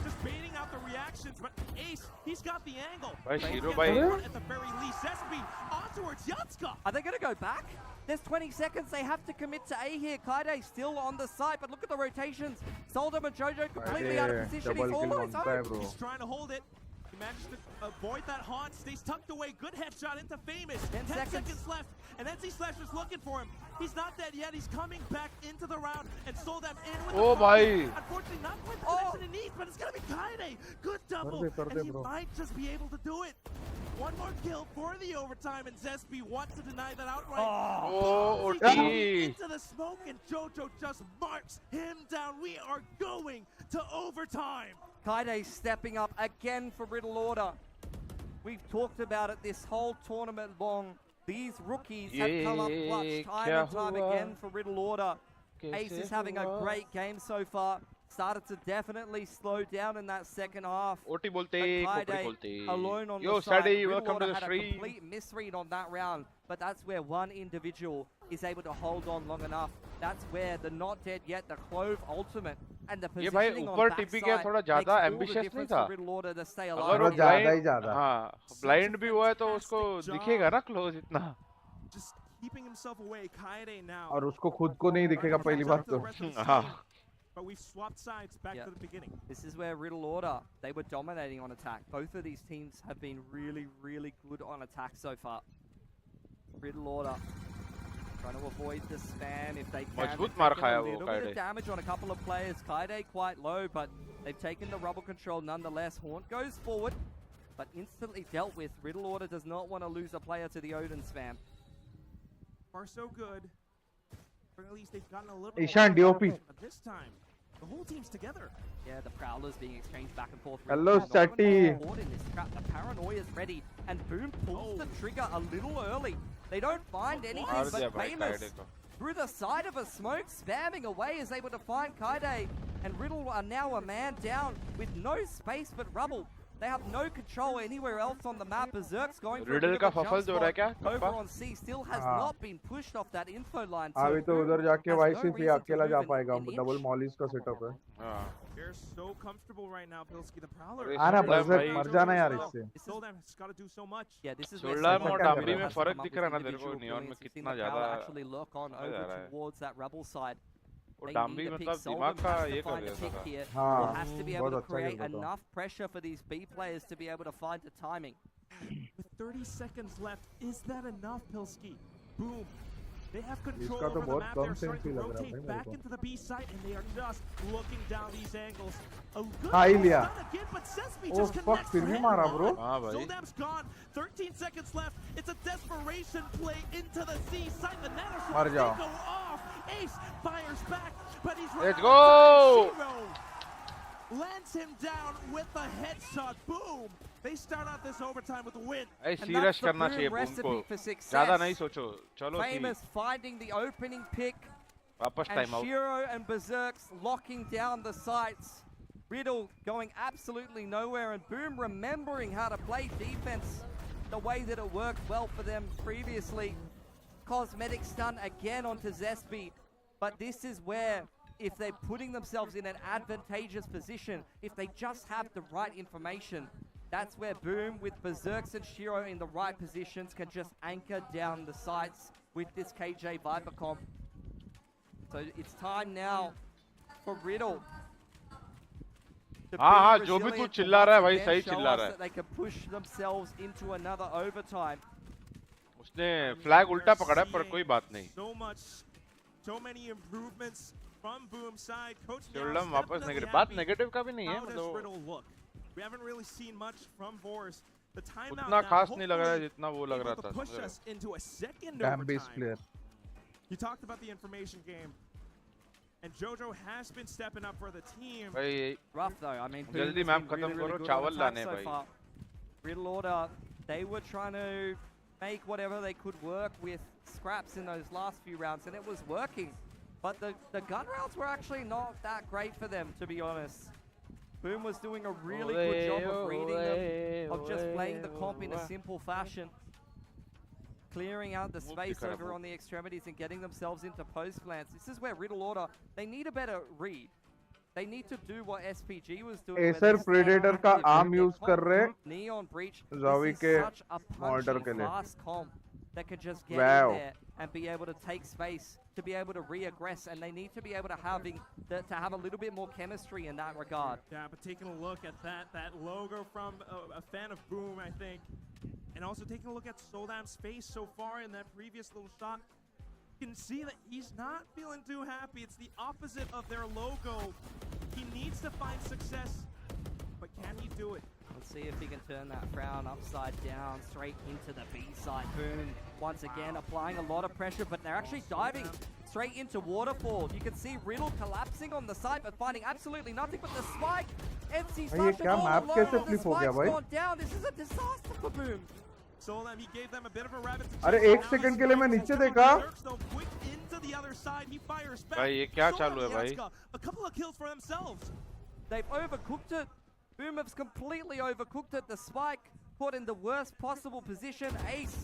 Speaker 5: just baiting out the reactions, but Ace, he's got the angle.
Speaker 2: At
Speaker 5: the very least, 𝑍𝑠 on towards 𝘼𝐿𝐴M.
Speaker 22: Are they going to go back? There's 20 seconds. They have to commit to A here. 𝘍𝐼𝐍𝐿𝐒 still on the site, but look at the rotations. 𝘼𝐿𝐴M and JoJo completely out of position. He's almost home.
Speaker 5: He's trying to hold it. He managed to avoid that haunt. Stays tucked away. Good headshot into Famous. 10 seconds left. And 𝑍𝑠 looking for him. He's not dead yet. He's coming back into the round. And 𝘼𝐿𝐴M in with the
Speaker 2: bhai.
Speaker 5: Unfortunately, not quite the connection he needs, but it's going to be 𝘍𝐼𝐍𝐿𝐴. Good double. And he might just be able to do it. One more kill for the overtime, and 𝑍𝑠 wants to deny that outright. Into the smoke, and JoJo just marks him down. We are going to overtime.
Speaker 22: 𝘍𝐼𝐍𝐿𝐴 stepping up again for Riddle Order. We've talked about it this whole tournament long. These rookies have come up clutch time and time again for Riddle Order. Ace is having a great game so far. Started to definitely slow down in that second half.
Speaker 2: OT bolte,
Speaker 22: 𝘍𝐼𝐿𝐴 alone on
Speaker 2: Yo,
Speaker 22: the side.
Speaker 2: Sadie,
Speaker 22: Riddle
Speaker 2: welcome to
Speaker 22: Order
Speaker 2: the
Speaker 22: had
Speaker 2: stream.
Speaker 22: a complete misread on that round, but that's where one individual is able to hold on long enough. That's where the not dead yet, the 𝘍𝐿𝐴 ultimate and the positioning on backside makes all the difference for Riddle Order to stay alive.
Speaker 2: अगर blind भी हुआ है तो उसको दिखेगा ना close इतना.
Speaker 5: Just keeping himself away. 𝘍𝐼𝐍𝐿𝐴 now.
Speaker 8: और उसको खुद को नहीं दिखेगा पहली बात तो.
Speaker 5: But we've swapped sides back to the beginning.
Speaker 22: This is where Riddle Order, they were dominating on attack. Both of these teams have been really, really good on attack so far. Riddle Order Trying to avoid the spam if they can.
Speaker 2: मजबूत मार खाया
Speaker 22: A
Speaker 2: वो
Speaker 22: little bit
Speaker 2: 𝘍𝐼𝐍.
Speaker 22: of damage on a couple of players. 𝘍𝐼𝐍 quite low, but they've taken the rubble control nonetheless. Haunt goes forward, but instantly dealt with. Riddle Order does not want to lose a player to the Odin spam.
Speaker 5: Far so good. Or at least they've gotten a little bit
Speaker 8: Ishan
Speaker 5: more
Speaker 8: DOP.
Speaker 5: but this time, the whole team's together.
Speaker 22: Yeah, the Prowlers being exchanged back and forth.
Speaker 8: Hello,
Speaker 22: Riddle not
Speaker 8: Sati.
Speaker 22: even caught in this trap. The Paranoia is ready, and Boom pulls the trigger a little early. They don't find anything,
Speaker 2: मार दिया
Speaker 22: but
Speaker 2: भाई
Speaker 22: Famous,
Speaker 2: 𝘍𝐼𝐍 को.
Speaker 22: through the side of a smoke, spamming away, is able to find 𝘍𝐍, and Riddle are now a man down with no space but rubble. They have no control anywhere else on the map. Berserk's going for
Speaker 2: Riddle
Speaker 22: a bit
Speaker 2: का
Speaker 22: of a
Speaker 2: फफल
Speaker 22: jump
Speaker 2: जो रहा है
Speaker 22: spot.
Speaker 2: क्या?
Speaker 22: Over on C still has
Speaker 8: हाँ.
Speaker 22: not been pushed off that info line.
Speaker 8: अभी तो
Speaker 22: Boom
Speaker 8: उधर जाके
Speaker 22: has
Speaker 8: भाई
Speaker 22: no
Speaker 8: सिर्फ ये
Speaker 22: reason to
Speaker 8: अकेला जा
Speaker 22: move
Speaker 8: पाएगा.
Speaker 22: an
Speaker 8: double
Speaker 22: inch.
Speaker 8: मॉलिस का सेटअप है.
Speaker 5: They're so comfortable right now, Pilsky. The Prowler.
Speaker 8: आना बजट मर जाना यार इससे.
Speaker 5: Soldam's got to do so much.
Speaker 22: Yeah, this is
Speaker 2: Soldam और डामरी में फर्क दिख रहा है ना तेरे को नियॉन में कितना ज़्यादा
Speaker 22: actually lock on
Speaker 2: जा
Speaker 22: over
Speaker 2: रहा है.
Speaker 22: towards that rebel side.
Speaker 2: वो डामरी मतलब दिमाग का ये कर देता था.
Speaker 22: Will has to be able
Speaker 8: बहुत
Speaker 22: to
Speaker 8: अच्छा
Speaker 22: create
Speaker 8: खेलता था.
Speaker 22: enough pressure for these B players to be able to find the timing.
Speaker 5: With 30 seconds left, is that enough, Pilsky? Boom. They have control
Speaker 8: इसका तो
Speaker 5: over the
Speaker 8: बहुत
Speaker 5: map.
Speaker 8: Come
Speaker 5: They're
Speaker 8: sense
Speaker 5: starting
Speaker 8: he
Speaker 5: to
Speaker 8: लग रहा है
Speaker 5: rotate
Speaker 8: भाई
Speaker 5: back
Speaker 8: मेरे
Speaker 5: into the B site, and they are just looking down these angles. A good
Speaker 8: खा ही
Speaker 5: ball
Speaker 8: लिया.
Speaker 5: done again, but Sesame
Speaker 8: Oh
Speaker 5: just
Speaker 8: fuck,
Speaker 5: connects
Speaker 8: फिर
Speaker 5: the
Speaker 8: भी
Speaker 5: hit
Speaker 8: मारा
Speaker 5: one.
Speaker 8: bro.
Speaker 2: हाँ भाई.
Speaker 5: Soldam's gone. 13 seconds left. It's a desperation play into the C site. The nanosword
Speaker 8: मर
Speaker 5: may
Speaker 8: जाओ.
Speaker 5: go off. Ace fires back, but he's
Speaker 2: Let's
Speaker 5: right outside
Speaker 2: go.
Speaker 5: zero. Lands him down with a headshot. Boom. They start out this overtime with a win.
Speaker 2: ऐ
Speaker 22: And
Speaker 2: serious
Speaker 22: that's the
Speaker 2: करना
Speaker 22: Boom
Speaker 2: चाहिए boom
Speaker 22: recipe
Speaker 2: को.
Speaker 22: for success.
Speaker 2: ज़्यादा नहीं सोचो. चलो
Speaker 22: Famous finding the opening pick,
Speaker 2: वापस
Speaker 22: and
Speaker 2: time out.
Speaker 22: 𝘍𝐼𝐍 and Berserk's locking down the sites. Riddle going absolutely nowhere, and Boom remembering how to play defense the way that it worked well for them previously. Cosmetic stun again onto 𝑍_SPI, but this is where, if they're putting themselves in an advantageous position, if they just have the right information, that's where Boom with Berserks and 𝘍𝐼𝐍 in the right positions can just anchor down the sites with this KJ Viper comp. So it's time now for Riddle. to
Speaker 2: हाँ
Speaker 22: be
Speaker 2: हाँ जो भी तू
Speaker 22: resilient
Speaker 2: चिल्ला
Speaker 22: to
Speaker 2: रहा है
Speaker 22: once
Speaker 2: भाई
Speaker 22: again
Speaker 2: सही
Speaker 22: show
Speaker 2: चिल्ला
Speaker 22: us
Speaker 2: रहा
Speaker 22: that
Speaker 2: है.
Speaker 22: they can push themselves into another overtime.
Speaker 2: उसने फ्लैग उल्टा पकड़ा है पर कोई बात नहीं.
Speaker 5: So many improvements from Boom side. Coach
Speaker 2: सोल्डम
Speaker 5: Meow's
Speaker 2: वापस
Speaker 5: definitely
Speaker 2: नेगेटिव. बात
Speaker 5: happy.
Speaker 2: नेगेटिव का भी नहीं है
Speaker 5: How does
Speaker 2: मतलब.
Speaker 5: Riddle look? We haven't really seen much from Boris. The timeout
Speaker 2: उतना
Speaker 5: now,
Speaker 2: खास नहीं लग रहा है
Speaker 5: hopefully
Speaker 2: जितना वो लग रहा
Speaker 5: able to
Speaker 2: था.
Speaker 5: push
Speaker 2: समझ रहे
Speaker 5: us into a second
Speaker 8: Damn base
Speaker 5: overtime.
Speaker 8: player.
Speaker 5: You talked about the information game, and JoJo has been stepping up for the team.
Speaker 2: भाई
Speaker 22: Rough though. I mean, Boom
Speaker 2: जल्दी
Speaker 22: has
Speaker 2: map
Speaker 22: been
Speaker 2: खत्म
Speaker 22: really, really
Speaker 2: करो
Speaker 22: good
Speaker 2: चावल
Speaker 22: on attack
Speaker 2: लाने
Speaker 22: so
Speaker 2: भाई.
Speaker 22: far. Riddle Order, they were trying to make whatever they could work with scraps in those last few rounds, and it was working. But the gun rounds were actually not that great for them, to be honest. Boom was doing a really good job of reading them, of just playing the comp in a simple fashion, clearing out the space over on the extremities and getting themselves into post plants. This is where Riddle Order, they need a better read. They need to do what SPG was doing. where
Speaker 8: Acer
Speaker 22: they stay
Speaker 8: predator का
Speaker 22: active
Speaker 8: arm
Speaker 22: with their
Speaker 8: use कर
Speaker 22: comp.
Speaker 8: रहे
Speaker 22: Neon Breach,
Speaker 8: Xavi
Speaker 22: this
Speaker 8: के
Speaker 22: is such a
Speaker 8: mortar
Speaker 22: punching
Speaker 8: के लिए.
Speaker 22: fast comp that could just get
Speaker 8: Wow.
Speaker 22: in there and be able to take space, to be able to re-aggress, and they need to be able to have a little bit more chemistry in that regard.
Speaker 5: Yeah, but taking a look at that logo from a fan of Boom, I think, and also taking a look at Soldam's face so far in that previous little shot, you can see that he's not feeling too happy. It's the opposite of their logo. He needs to find success, but can he do it?
Speaker 22: Let's see if he can turn that frown upside down, straight into the B side. Boom, once again, applying a lot of pressure, but they're actually diving straight into Waterfall. You can see Riddle collapsing on the side, but finding absolutely nothing but the spike. MC's
Speaker 8: भाई ये
Speaker 22: flashing
Speaker 8: क्या
Speaker 22: all
Speaker 8: map
Speaker 22: alone,
Speaker 8: कैसे
Speaker 22: and the
Speaker 8: flip हो गया
Speaker 22: spike's
Speaker 8: भाई?
Speaker 22: gone down. This is a disaster for Boom.
Speaker 5: Soldam, he gave them a bit of a rabbit to
Speaker 8: अरे
Speaker 5: chase.
Speaker 8: एक
Speaker 5: Now
Speaker 8: second
Speaker 5: he's
Speaker 8: के लिए मैं
Speaker 5: going
Speaker 8: नीचे
Speaker 5: to
Speaker 8: देखा.
Speaker 5: Berserks, though, quick into the other side. He fires back.
Speaker 2: भाई ये क्या
Speaker 5: Soldam
Speaker 2: चालू है
Speaker 5: and
Speaker 2: भाई?
Speaker 5: Yatska, a couple of kills for themselves.
Speaker 22: They've overcooked it. Boom have completely overcooked it. The spike put in the worst possible position. Ace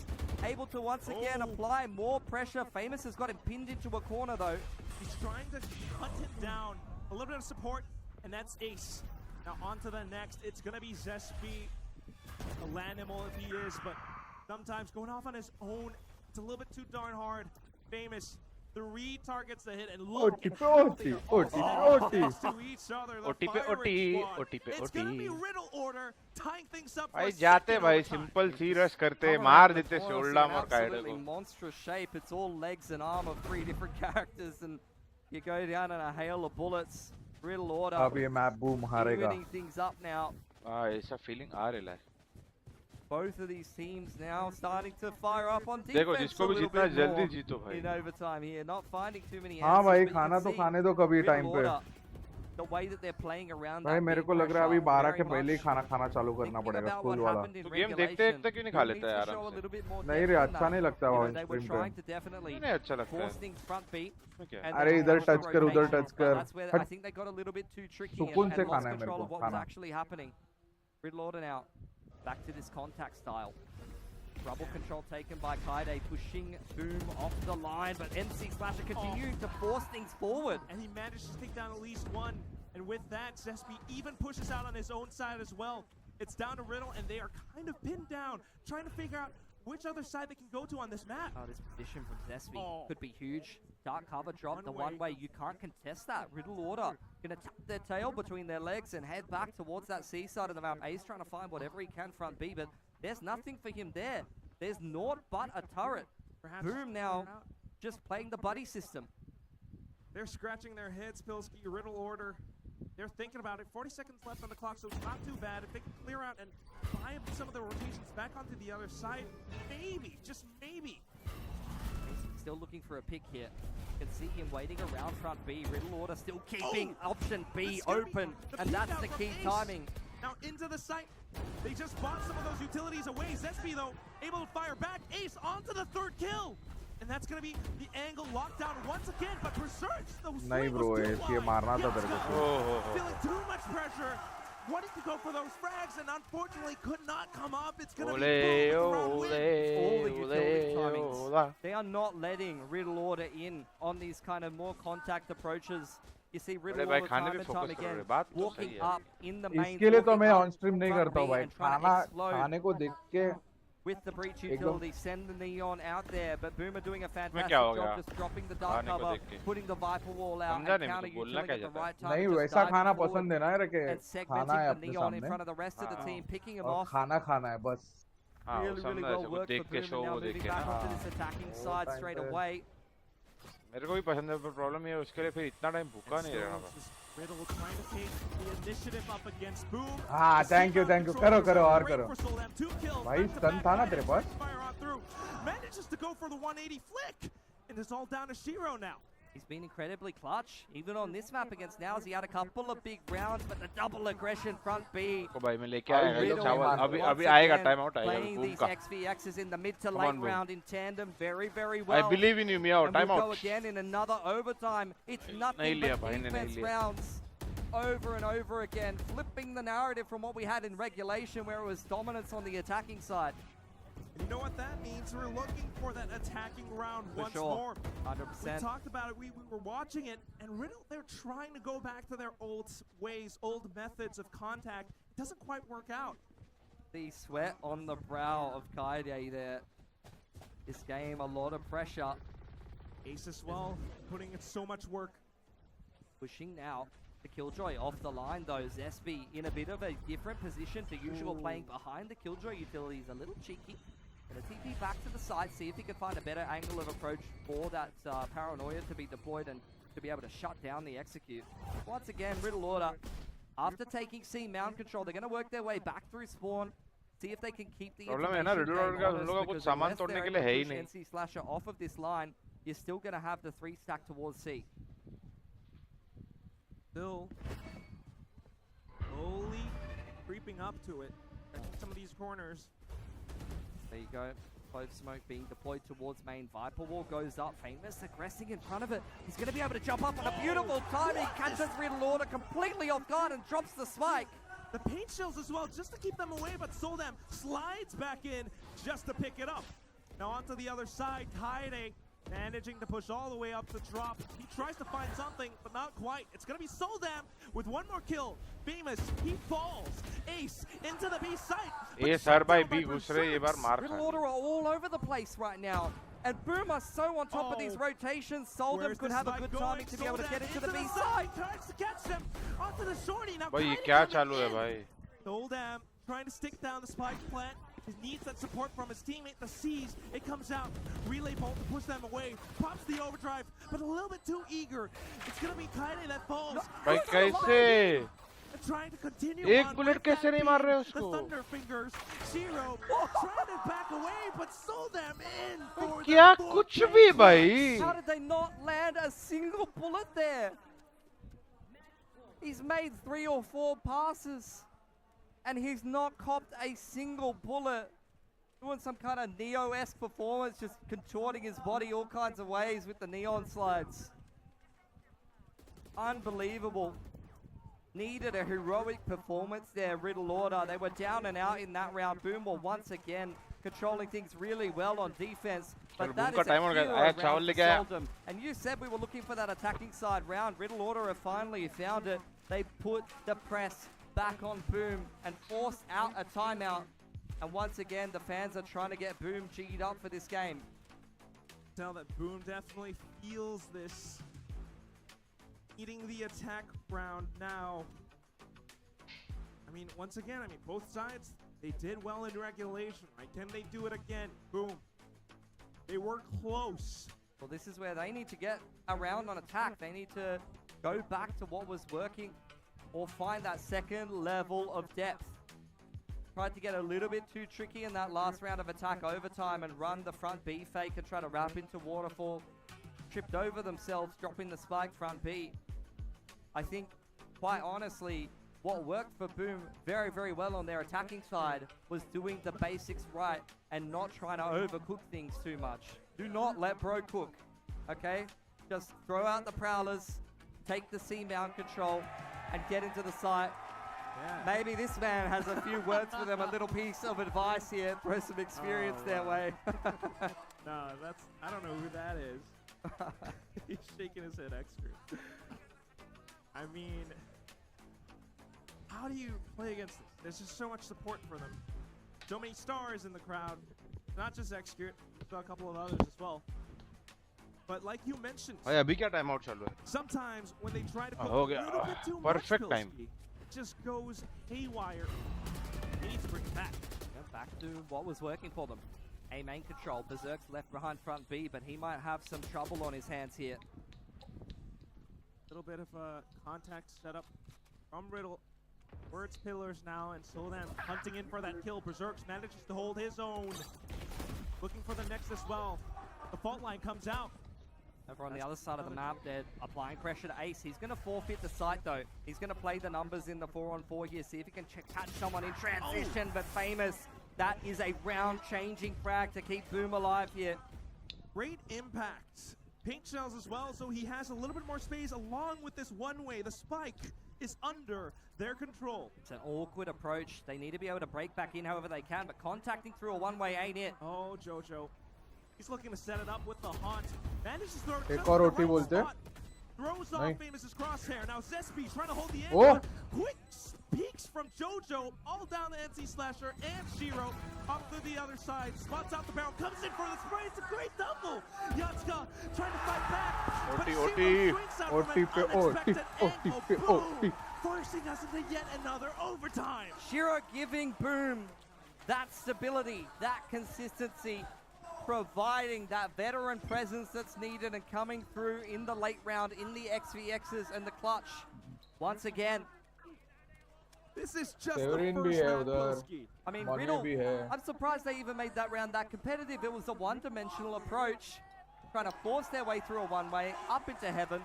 Speaker 22: able to once again apply more pressure. Famous has got him pinned into a corner though.
Speaker 5: He's trying to hunt him down. A little bit of support, and that's Ace. Now on to the next. It's going to be 𝑍_SPI, a Lanimal if he is, but sometimes going off on his own, it's a little bit too darn hard. Famous 3 targets to hit, and
Speaker 8: OT,
Speaker 5: look at how they are all next to each other. The firing squad. It's gonna be Riddle order, tying things up for
Speaker 2: भाई
Speaker 5: a
Speaker 2: जाते
Speaker 5: second
Speaker 2: भाई
Speaker 5: overtime.
Speaker 2: Simple serious करते
Speaker 22: Coming
Speaker 2: मार
Speaker 22: out the
Speaker 2: देते
Speaker 22: coils
Speaker 2: शोल्डम
Speaker 22: in
Speaker 2: और Kayade
Speaker 22: absolutely
Speaker 2: को
Speaker 22: monstrous shape. It's all legs and arm of 3 different characters, and you go down in a hail of bullets. Riddle order.
Speaker 8: अब ये map boom हारेगा
Speaker 22: Evening things up now.
Speaker 2: ऐसा feeling आ रहा है
Speaker 22: Both of these teams now starting to fire up on defense.
Speaker 2: देखो जिसको भी जीतना जल्दी जीतो भाई
Speaker 22: in overtime here, not finding too many
Speaker 8: हाँ
Speaker 22: answers,
Speaker 8: भाई
Speaker 22: but you
Speaker 8: खाना
Speaker 22: can
Speaker 8: तो
Speaker 22: see
Speaker 8: खाने दो कभी
Speaker 22: Riddle
Speaker 8: टाइम पे
Speaker 22: order, the way that they're playing around
Speaker 8: भाई
Speaker 22: that
Speaker 8: मेरे
Speaker 22: big
Speaker 8: को लग रहा है अभी
Speaker 22: pressure,
Speaker 8: 12 के
Speaker 22: very
Speaker 8: पहले ही
Speaker 22: much
Speaker 8: खाना खाना चालू करना
Speaker 22: thinking
Speaker 8: पड़ेगा
Speaker 22: about
Speaker 8: स्कूल
Speaker 22: what
Speaker 8: वाला
Speaker 22: happened in
Speaker 2: तो गेम देखते
Speaker 22: regulation.
Speaker 2: देखते क्यों नहीं खा
Speaker 22: Who
Speaker 2: लेता
Speaker 22: needs
Speaker 2: है
Speaker 22: to show
Speaker 2: आराम
Speaker 22: a
Speaker 2: से
Speaker 22: little bit more
Speaker 8: नहीं
Speaker 22: depth
Speaker 8: रे
Speaker 22: in
Speaker 8: अच्छा
Speaker 22: that.
Speaker 8: नहीं लगता
Speaker 22: You know,
Speaker 8: भाई
Speaker 22: they were
Speaker 8: स्ट्रीम
Speaker 22: trying
Speaker 8: पे
Speaker 22: to definitely
Speaker 2: नहीं अच्छा लगता
Speaker 22: force
Speaker 2: है
Speaker 22: things front beat.
Speaker 2: क्या
Speaker 22: and
Speaker 8: अरे
Speaker 22: then
Speaker 8: इधर
Speaker 22: force the
Speaker 8: टच कर उधर
Speaker 22: rotation,
Speaker 8: टच
Speaker 22: but
Speaker 8: कर
Speaker 22: that's where I think they got a little bit too tricky
Speaker 8: सुकून
Speaker 22: and
Speaker 8: से
Speaker 22: lost
Speaker 8: खाना है मेरे
Speaker 22: control
Speaker 8: को
Speaker 22: of what was
Speaker 8: खाना
Speaker 22: actually happening. Riddle order now. Back to this contact style. Rubble control taken by 𝐋𝐈𝐍𝐊𝐒, pushing Boom off the line, but NC Slasher continuing to force things forward.
Speaker 5: And he managed to take down at least one. And with that, 𝑍𝑠p even pushes out on his own side as well. It's down to Riddle, and they are kind of pinned down, trying to figure out which other side they can go to on this map.
Speaker 22: Oh, this position from 𝑍𝑠p could be huge. Dark cover drop, the one way you can't contest that. Riddle order gonna tap their tail between their legs and head back towards that C side of the map. Ace trying to find whatever he can front B, but there's nothing for him there. There's naught but a turret.
Speaker 5: Perhaps
Speaker 22: Boom now just playing the buddy system.
Speaker 5: They're scratching their heads, 𝑍𝑠p, Riddle order. They're thinking about it. 40 seconds left on the clock, so it's not too bad. If they can clear out and buy up some of the rotations back onto the other side, maybe, just maybe.
Speaker 22: Still looking for a pick here. You can see him waiting around front B. Riddle order still keeping option B open, and that's the key timing.
Speaker 5: Now into the site. They just bought some of those utilities away. 𝑍𝑠p, though, able to fire back. Ace onto the 3rd kill. And that's going to be the angle locked down once again, but Resurge, the
Speaker 8: नहीं bro ये मारना था तेरे को
Speaker 5: feeling too much pressure. Wanting to go for those frags and unfortunately could not come up. It's going to be boom with the round win.
Speaker 22: All the utility timings. They are not letting Riddle order in on these kind of more contact approaches. You see Riddle order time and time again walking up in the main.
Speaker 8: इसके लिए तो मैं on stream नहीं करता हूँ भाई खाना खाने को देख के
Speaker 22: with the breach utility, send the neon out there, but Boom are doing a fantastic job just dropping the dark cover, putting the Viper wall out, and counter utility at the right time.
Speaker 8: नहीं वैसा खाना पसंद है ना यार के खाना है
Speaker 22: the neon in front of the rest of the team, picking him off.
Speaker 8: खाना खाना है बस
Speaker 22: Really well worked for Boom, and now moving back onto this attacking side straight away.
Speaker 2: मेरे को भी पसंद है पर प्रॉब्लम ये है उसके लिए फिर इतना टाइम भूखा नहीं रहना
Speaker 5: Riddle trying to take the initiative up against Boom.
Speaker 8: हाँ थैंक यू करो करो और करो भाई stun था ना तेरे पास
Speaker 5: manages to go for the 180 flick, and it's all down to 𝐼𝐽𝐿𝐒 now.
Speaker 22: He's been incredibly clutch, even on this map against 𝑛�ＯWS. He had a couple of big rounds, but the double aggression front B.
Speaker 2: को भाई मैं लेके आया चावल अभी आएगा time out आएगा
Speaker 22: Playing these 𝑋𝑉Xs in the mid to late round in tandem very, very well.
Speaker 2: I believe in you, Mia.
Speaker 22: And
Speaker 2: Time
Speaker 22: we'll
Speaker 2: out.
Speaker 22: go again in another overtime. It's nothing but defense rounds over and over again, flipping the narrative from what we had in regulation, where it was dominance on the attacking side.
Speaker 5: And you know what that means? We're looking for that attacking round once
Speaker 22: more.
Speaker 5: more.
Speaker 22: 100%.
Speaker 5: We talked about it. We were watching it, and Riddle, they're trying to go back to their old ways, old methods of contact. It doesn't quite work out.
Speaker 22: The sweat on the brow of 𝐋𝐈𝐍𝐊𝐒 there. This game, a lot of pressure.
Speaker 5: Ace as well, putting in so much work.
Speaker 22: Pushing now. The 𝐾ILLJOY off the line though. 𝑍𝑠p in a bit of a different position to usual, playing behind the 𝐾ILLJOY utilities. A little cheeky. Gonna TP back to the side, see if he can find a better angle of approach for that paranoia to be deployed and to be able to shut down the execute. Once again, Riddle order. After taking C mound control, they're gonna work their way back through spawn. See if they can keep the
Speaker 2: problem है ना riddle order का उन लोगों का कुछ सामान तोड़ने के लिए है ही नहीं
Speaker 22: NC Slasher off of this line, you're still gonna have the 3 stack towards C.
Speaker 5: Still slowly creeping up to it. Some of these corners.
Speaker 22: There you go. Clove smoke being deployed towards main. Viper wall goes up. Famous aggressing in front of it. He's going to be able to jump up on a beautiful timing. Catches Riddle order completely off guard and drops the spike.
Speaker 5: The paint shells as well, just to keep them away, but 𝐼𝐽𝐿𝐒 slides back in just to pick it up. Now onto the other side, 𝐋𝐈𝐍𝐿𝐒 managing to push all the way up the drop. He tries to find something, but not quite. It's going to be 𝐼𝐽𝐿𝐒 with one more kill. Famous, he falls. Ace into the B site.
Speaker 2: A sir by B घुस रहे ये बार मार
Speaker 22: Riddle order are all over the place right now. And Boom are so on top of these rotations. Soldem could have a good timing to be able to get into the B side.
Speaker 5: Tries to catch them onto the shorty. Now
Speaker 2: भाई ये क्या चालू है भाई?
Speaker 5: Soldem trying to stick down the spike plant. He needs that support from his teammate. The C's, it comes out. Relay bolt to push them away. Pops the overdrive, but a little bit too eager. It's gonna be 𝐋𝐈𝐍𝐊𝐒 that falls.
Speaker 2: भाई कैसे?
Speaker 5: Trying to continue
Speaker 2: एक
Speaker 5: on
Speaker 2: bullet
Speaker 5: with
Speaker 2: कैसे
Speaker 5: that
Speaker 2: नहीं मार रहे
Speaker 5: beam.
Speaker 2: उसको?
Speaker 5: The Thunder Fingers. Zero trying to back away, but Soldem in for
Speaker 2: क्या
Speaker 5: the
Speaker 2: कुछ
Speaker 5: fourth
Speaker 2: भी
Speaker 5: game.
Speaker 2: भाई?
Speaker 22: How did they not land a single bullet there? He's made 3 or 4 passes, and he's not copped a single bullet. Doing some kind of Neo-esque performance, just contorting his body all kinds of ways with the neon slides. Unbelievable. Needed a heroic performance there, Riddle Order. They were down and out in that round. Boom were once again controlling things really well on defense. But that is a hero round for Soldem. And you said we were looking for that attacking side round. Riddle Order have finally found it. They put the press back on Boom and forced out a timeout. And once again, the fans are trying to get Boom G'd up for this game.
Speaker 5: Tell that Boom definitely feels this. Eating the attack round now. I mean, once again, both sides, they did well in regulation, right? Can they do it again? Boom. They were close.
Speaker 22: Well, this is where they need to get around on attack. They need to go back to what was working or find that second level of depth. Tried to get a little bit too tricky in that last round of attack overtime and run the front B fake and try to wrap into Waterfall. Tripped over themselves, dropping the spike front B. I think, quite honestly, what worked for Boom very, very well on their attacking side was doing the basics right and not trying to overcook things too much. Do not let bro cook, okay? Just throw out the prowlers, take the C-mount control, and get into the site.
Speaker 5: Yeah.
Speaker 22: Maybe this man has a few words for them, a little piece of advice here, throw some experience their way.
Speaker 5: No, I don't know who that is. He's shaking his head extra. I mean, how do you play against this? There's just so much support for them. So many stars in the crowd. Not just 𝑋𝐺, but a couple of others as well. But like you mentioned,
Speaker 2: भाई अभी क्या time out चालू है?
Speaker 5: sometimes when they try to go
Speaker 2: हो
Speaker 5: a
Speaker 2: गया.
Speaker 5: little bit too
Speaker 2: Perfect
Speaker 5: much,
Speaker 2: time.
Speaker 5: Pilski, it just goes haywire. They need to bring it back.
Speaker 22: Yeah, back to what was working for them. A main control. Berserk's left behind front B, but he might have some trouble on his hands here.
Speaker 5: Little bit of a contact setup from Riddle. Words pillars now, and Soldem hunting in for that kill. Berserk's manages to hold his own. Looking for the next as well. The fault line comes out.
Speaker 22: Over on the other side of the map, they're applying pressure to Ace. He's going to forfeit the site, though. He's going to play the numbers in the 4-on-4 here, see if he can catch someone in transition. But Famous, that is a round-changing frag to keep Boom alive here.
Speaker 5: Great impact. Paint shells as well, so he has a little bit more space along with this one-way. The spike is under their control.
Speaker 22: It's an awkward approach. They need to be able to break back in however they can, but contacting through a one-way ain't it.
Speaker 5: Oh, Jojo. He's looking to set it up with the haunt. Manages to throw it
Speaker 8: एक
Speaker 5: just
Speaker 8: और
Speaker 5: the
Speaker 8: OT
Speaker 5: right
Speaker 8: बोलते हैं.
Speaker 5: spot. Throws off Famous's crosshair. Now Zespi trying to hold the
Speaker 8: Oh.
Speaker 5: anchor. Quick peeks from Jojo all down the NC Slasher and Shiro up to the other side. Spots out the barrel. Comes in for the spray. It's a great double. 𝘍𝐻𝐺 trying to fight back. But Shiro swings out from an unexpected angle. Boom! Forcing us into yet another overtime.
Speaker 22: Shiro giving Boom that stability, that consistency, providing that veteran presence that's needed and coming through in the late round in the XVXs and the clutch. Once again,
Speaker 5: this is just
Speaker 8: Severin
Speaker 5: the
Speaker 8: bhi
Speaker 5: first
Speaker 8: hai
Speaker 5: round,
Speaker 8: udhar.
Speaker 5: Pilski.
Speaker 22: I mean,
Speaker 8: Manu
Speaker 22: Riddle,
Speaker 8: bhi hai.
Speaker 22: I'm surprised they even made that round that competitive. It was a one-dimensional approach, trying to force their way through a one-way up into heaven,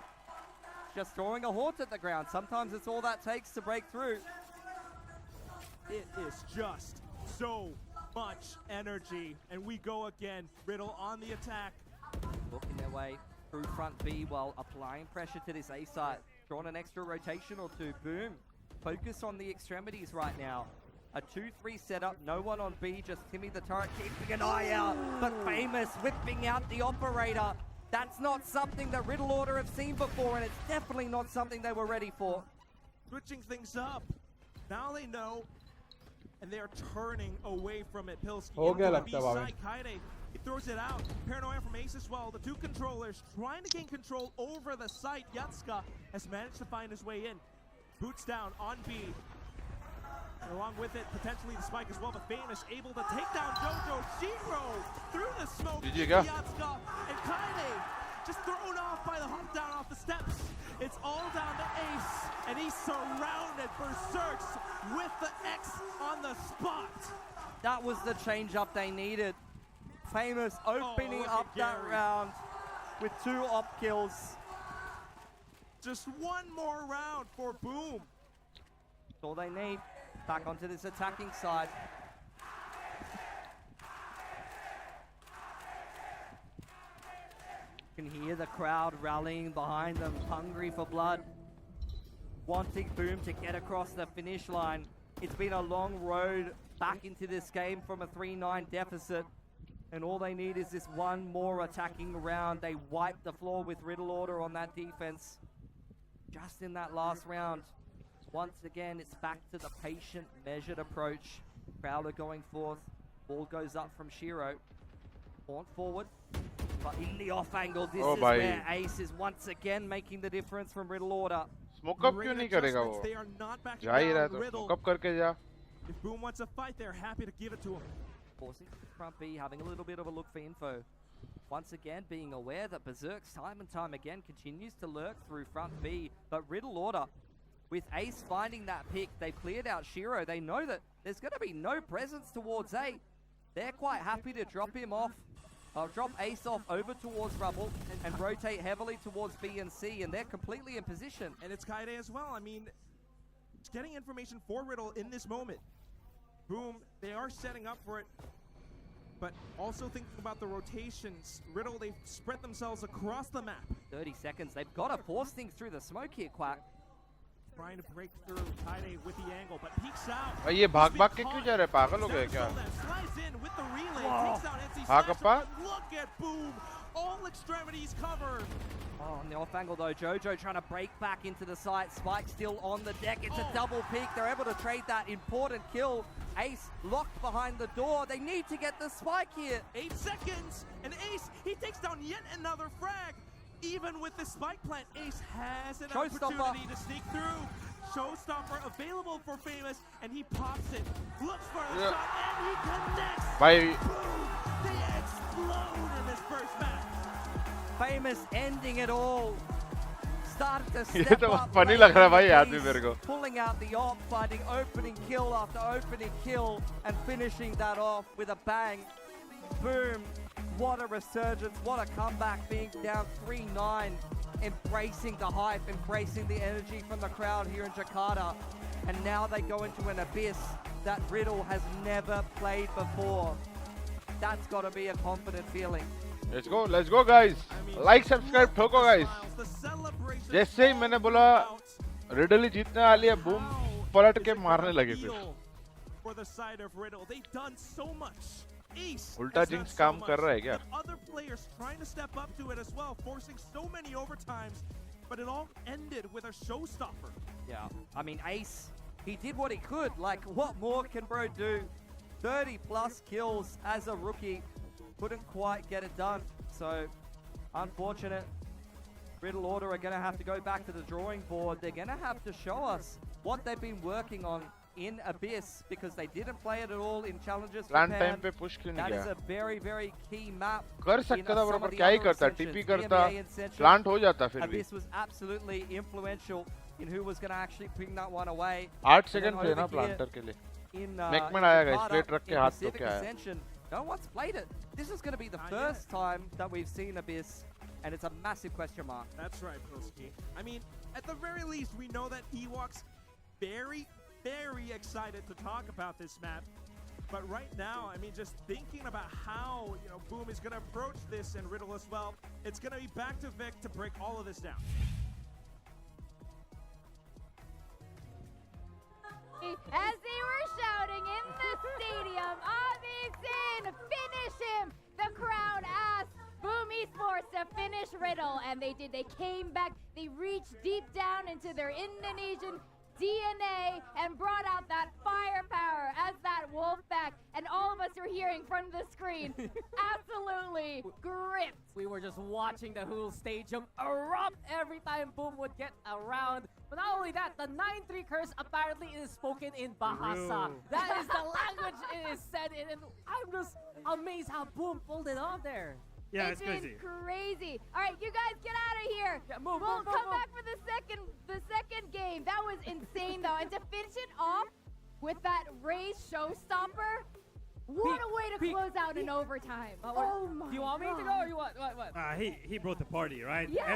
Speaker 22: just throwing a haunt at the ground. Sometimes it's all that takes to break through.
Speaker 5: It is just so much energy, and we go again. Riddle on the attack.
Speaker 22: Working their way through front B while applying pressure to this A site. Drawing an extra rotation or two. Boom. Focus on the extremities right now. A 2-3 setup, no one on B, just Timmy the turret keeping an eye out. But Famous whipping out the operator. That's not something that Riddle Order have seen before, and it's definitely not something they were ready for.
Speaker 5: Switching things up. Now they know, and they are turning away from it. Pilski
Speaker 8: हो गया
Speaker 5: into the
Speaker 8: लगता है
Speaker 5: B
Speaker 8: भाभी.
Speaker 5: side. 𝐋𝐈𝐍𝐊𝐒 He throws it out. Paranoia from Ace as well. The two controllers trying to gain control over the site. 𝘍𝐿𝐒 has managed to find his way in. Boots down on B. And along with it, potentially the spike as well, but Famous able to take down 𝘍𝐿𝐿e through the smoke. 𝘍𝐿𝐿e and 𝘍𝐿𝐿e just thrown off by the hop down off the steps. It's all down to Ace, and he's surrounded. Berserks with the X on the spot.
Speaker 22: That was the change up they needed. Famous opening up that round with 2 op kills.
Speaker 5: Just one more round for Boom.
Speaker 22: That's all they need. Back onto this attacking side. You can hear the crowd rallying behind them, hungry for blood, wanting Boom to get across the finish line. It's been a long road back into this game from a 3-9 deficit, and all they need is this one more attacking round. They wipe the floor with Riddle order on that defense. Just in that last round, once again, it's back to the patient, measured approach. Crowder going forth, ball goes up from 𝘍𝐿𝐿e. Point forward, but in the off angle, this is where Ace is once again making the difference from Riddle order.
Speaker 2: Smoke up क्यों नहीं करेगा वो? जा ही रहा है तो smoke up करके जा.
Speaker 5: If Boom wants a fight, they're happy to give it to him.
Speaker 22: Forcing front B, having a little bit of a look for info. Once again, being aware that Berserks time and time again continues to lurk through front B, but Riddle order, with Ace finding that pick, they've cleared out 𝘍𝐿𝐿e. They know that there's going to be no presence towards A. They're quite happy to drop him off, drop Ace off over towards Rubble and rotate heavily towards B and C, and they're completely in position.
Speaker 5: And it's 𝐿𝐿𝐿e as well. I mean, it's getting information for Riddle in this moment. Boom, they are setting up for it, but also thinking about the rotations. Riddle, they've spread themselves across the map.
Speaker 22: 30 seconds. They've got to force things through the smoke here, 𝐻𝐿𝐿𝐿e.
Speaker 5: Trying to break through 𝘍𝐿𝐿𝐿e with the angle, but peeks out.
Speaker 2: भाई ये भाग के क्यों जा रहे? पागल हो गए क्या?
Speaker 5: Slides in with the relay, takes down NC
Speaker 2: भाग अपा?
Speaker 5: Look at Boom, all extremities covered.
Speaker 22: Oh, on the off angle though, Jojo trying to break back into the site. Spike still on the deck. It's a double peak. They're able to trade that important kill. Ace locked behind the door. They need to get the spike here.
Speaker 5: 8 seconds, and Ace, he takes down yet another frag. Even with the spike plant, Ace has an opportunity to sneak through. 𝘍𝐿𝐿𝐿e available for Famous, and he pops it. Looks for a shot, and he connects.
Speaker 2: Bye.
Speaker 5: They explode in this first match.
Speaker 22: Famous ending it all. Started to
Speaker 2: ये
Speaker 22: step
Speaker 2: तो
Speaker 22: up.
Speaker 2: funny लग रहा है भाई आदमी मेरे को.
Speaker 22: Pulling out the op, finding opening kill after opening kill, and finishing that off with a bang. Boom. What a resurgence, what a comeback, being down 3-9, embracing the hype, embracing the energy from the crowd here in Jakarta. And now they go into an abyss that Riddle has never played before. That's got to be a confident feeling.
Speaker 2: Let's go guys. Like, subscribe, ठोको guys. जैसे ही मैंने बोला Riddle ही जीतने वाली है, Boom पलट के मारने लगे फिर.
Speaker 5: For the side of Riddle, they've done so much. Ace
Speaker 2: उल्टा जिंक्स काम कर रहा है क्या?
Speaker 5: Other players trying to step up to it as well, forcing so many overtimes, but it all ended with a showstopper.
Speaker 22: Yeah, I mean, Ace, he did what he could. Like, what more can bro do? 30 plus kills as a rookie. Couldn't quite get it done. So, unfortunate. Riddle order are going to have to go back to the drawing board. They're going to have to show us what they've been working on in Abyss, because they didn't play it at all in Challenges
Speaker 2: Plan
Speaker 22: Japan.
Speaker 2: time पे push क्यों नहीं
Speaker 22: That
Speaker 2: किया?
Speaker 22: is a very, very key map.
Speaker 2: कर सकता था पर क्या ही करता? TP करता, plant हो जाता फिर भी.
Speaker 22: Abyss was absolutely influential in who was going to actually bring that one away.
Speaker 2: 8 seconds थे ना planter के लिए. Mekman आएगा, straight रख के हाथ तो क्या है?
Speaker 22: Ascension, no one's played it. This is going to be the first time that we've seen Abyss, and it's a massive question mark.
Speaker 5: That's right, Pilski. I mean, at the very least, we know that 𝘍𝐿𝐿𝐿e's very excited to talk about this map. But right now, I mean, just thinking about how, Boom is going to approach this and Riddle as well, it's going to be back to Vic to break all of this down.
Speaker 9: As they were shouting in the stadium, Avicen, finish him! The crowd asked Boom Esports to finish Riddle, and they did. They came back, they reached deep down into their Indonesian DNA and brought out that firepower as that Wolfpack, and all of us are here in front of the screen. Absolutely gripped.
Speaker 10: We were just watching the whole stadium erupt every time Boom would get around. But not only that, the 9-3 curse apparently is spoken in Bahasa. That is the language it is said in, and I'm just amazed how Boom pulled it off there.
Speaker 11: Yeah,
Speaker 9: it's
Speaker 11: crazy.
Speaker 9: been crazy. All right, you guys get out of here.
Speaker 10: Yeah, move,
Speaker 9: we'll
Speaker 10: move,
Speaker 9: come
Speaker 10: move.
Speaker 9: back for the second game. That was insane though, and to finish it off with that Raze showstopper. What a way to close out in overtime. Oh my God.
Speaker 10: Do you want me to go or you want what?
Speaker 11: He brought the party, right?
Speaker 9: Yeah.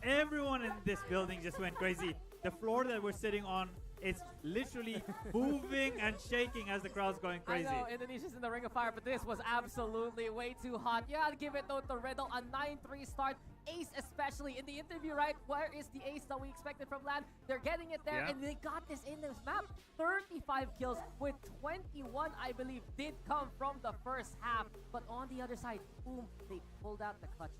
Speaker 11: Everyone in this building just went crazy. The floor that we're sitting on is literally moving and shaking as the crowd's going crazy.
Speaker 10: I know, Indonesia's in the ring of fire, but this was absolutely way too hot. You gotta give it though to Riddle, a 9-3 start. Ace especially in the interview, right? Where is the ace that we expected from LAN? They're getting it there, and they got this in this map. 35 kills with 21, I believe, did come from the first half. But on the other side, boom, they pulled out the clutch.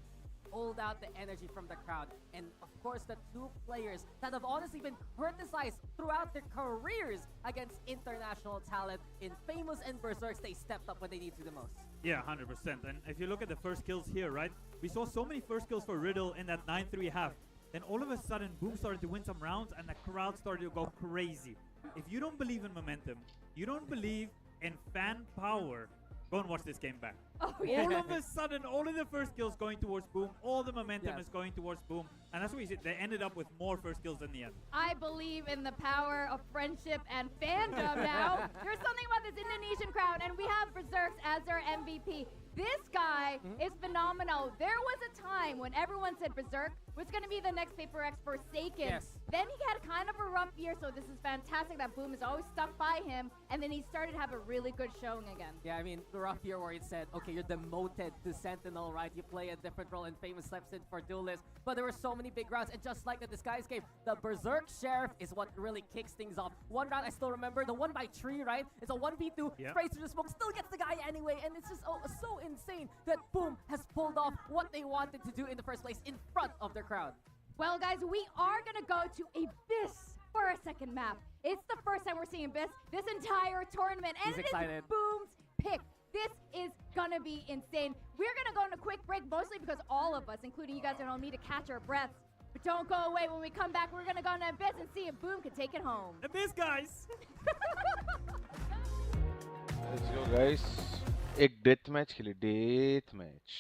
Speaker 10: Pulled out the energy from the crowd, and of course the two players that have honestly been criticized throughout their careers against international talent in Famous and Berserks, they stepped up when they need to the most.
Speaker 11: Yeah, 100%. And if you look at the first kills here, right, we saw so many first kills for Riddle in that 9-3 half. Then all of a sudden, Boom started to win some rounds, and the crowd started to go crazy. If you don't believe in momentum, you don't believe in fan power, go and watch this game back.
Speaker 9: Oh, yeah.
Speaker 11: All of a sudden, all of the first kills going towards Boom, all the momentum is going towards Boom, and that's what you see. They ended up with more first kills in the end.
Speaker 9: I believe in the power of friendship and fandom now. There's something about this Indonesian crowd, and we have Berserks as our MVP. This guy is phenomenal. There was a time when everyone said Berserk was going to be the next Paper X Forsaken.
Speaker 10: Yes.
Speaker 9: Then he had kind of a rough year, so this is fantastic that Boom is always stuck by him, and then he started to have a really good showing again.
Speaker 10: Yeah, I mean, the rough year where it said, okay, you're demoted to Sentinel, right? You play a different role, and Famous steps in for Duelist. But there were so many big rounds, and just like the Disguise game, the Berserk Sheriff is what really kicks things off. One round I still remember, the one by Tree, right? It's a 1v2, sprays through the smoke, still gets the guy anyway, and it's just so insane that Boom has pulled off what they wanted to do in the first place in front of their crowd.
Speaker 9: Well, guys, we are going to go to Abyss for a second map. It's the first time we're seeing Abyss this entire tournament, and
Speaker 10: He's
Speaker 9: it
Speaker 10: excited.
Speaker 9: is Boom's pick. This is going to be insane. We're going to go on a quick break, mostly because all of us, including you guys, are going to need to catch our breaths. But don't go away. When we come back, we're going to go on Abyss and see if Boom can take it home.
Speaker 11: Abyss, guys!
Speaker 2: Let's go, guys. एक death match खेली, death match.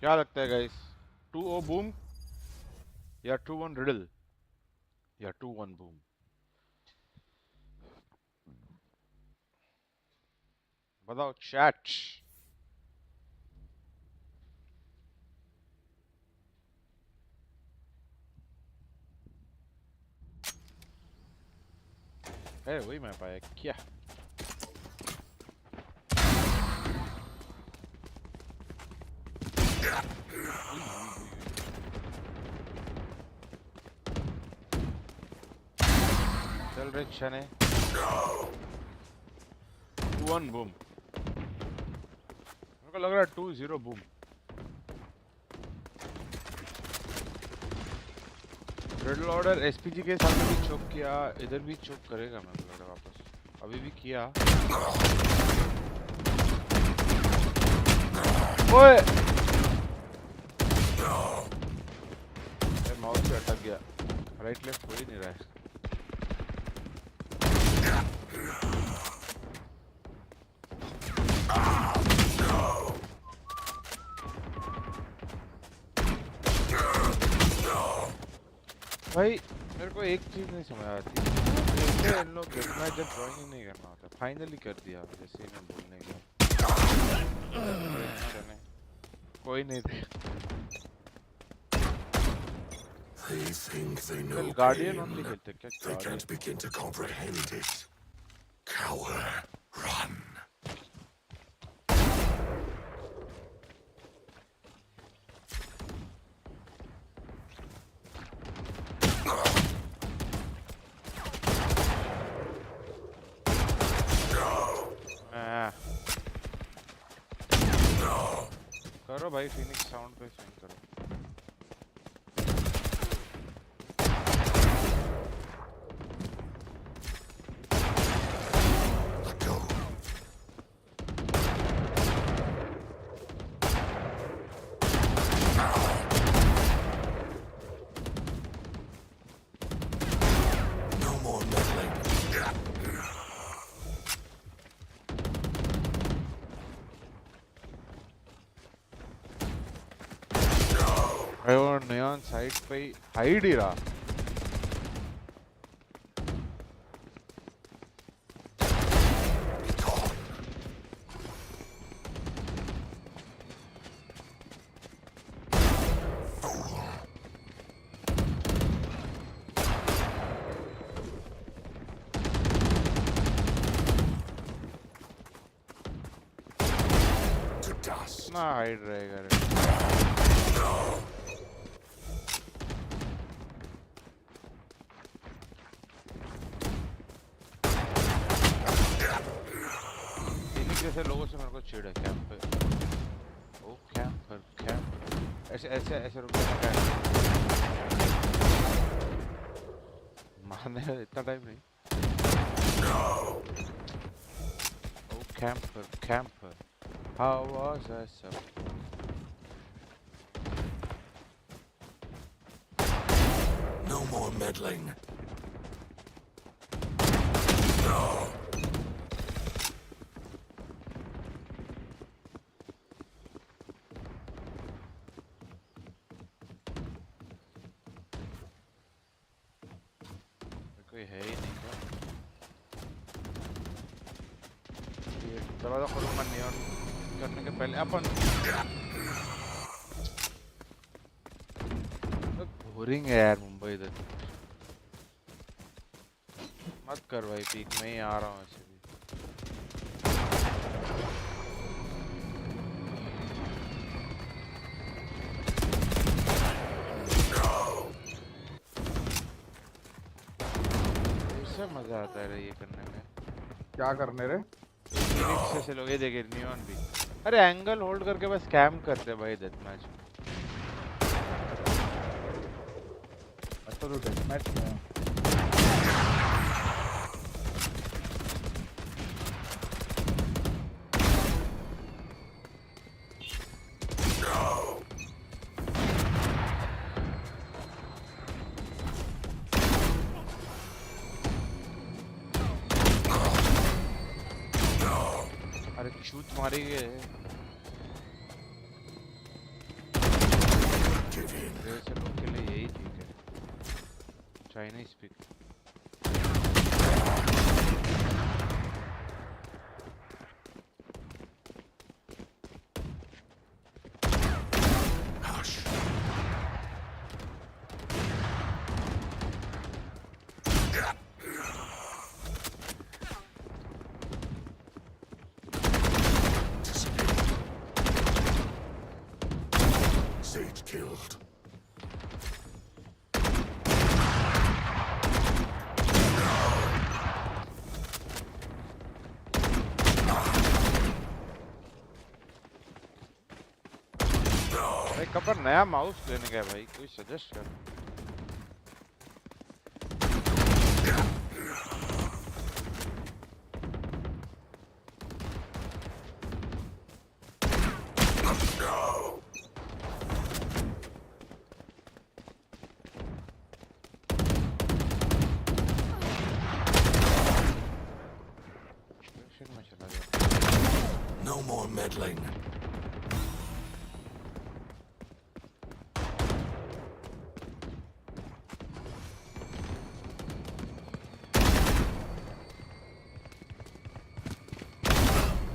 Speaker 2: क्या लगता है guys? 2-0 boom या 2-1 riddle या 2-1 boom? बताओ chat. अरे वही मैं पाया क्या? चल रहे छने. 2-1 बूम. मेरे को लग रहा है 2-0 बूम. रिडल ऑर्डर एसपीजी के साथ भी चोक किया, इधर भी चोक करेगा मैं लग रहा वापस. अभी भी किया. ओए माउस पे अटक गया. राइट लेफ्ट हो ही नहीं रहा है. भाई मेरे को एक चीज नहीं समझ आती. इन लोग मैं जब ज्वाइन ही नहीं करना होता. फाइनली कर दिया जैसे मैं बोलने गया. कोई नहीं थे.
Speaker 15: They think they know
Speaker 2: Guardian
Speaker 15: game.
Speaker 2: only खेलते क्या?
Speaker 15: They can't begin to comprehend it. Cower, run.
Speaker 2: करो भाई फिनिक्स साउंड पे स्विंग करो neon side पे हाइड ही रहा ना हाइड रहेगा रे जैसे लोगों से मेरे को चिढ़ है कैंप पे ओ कैंप ऐसे ऐसे ऐसे रुक जाना मारने इतना टाइम नहीं ओ camp how was I so
Speaker 15: No more meddling. No.
Speaker 2: कोई है ही नहीं क्या ये दरवाजा खोलो मैं नियॉन करने के पहले अपन बोरिंग है यार मुंबई इधर मत कर भाई पीक में ही आ रहा हूँ ऐसे भी मजा आता है ये करने में
Speaker 8: क्या करने रे
Speaker 2: से लोग ये देखे नियॉन भी अरे एंगल होल्ड करके बस स्कैम करते भाई डेथ मैच
Speaker 8: अच्छा तो डेथ मैच में
Speaker 14: शूट मारी गए ऐसे लोग के लिए यही ठीक है चाइनीज स्पीक
Speaker 15: Killed.
Speaker 2: भाई कपर नया माउस लेने का भाई कोई सजेस्ट कर
Speaker 15: No more meddling.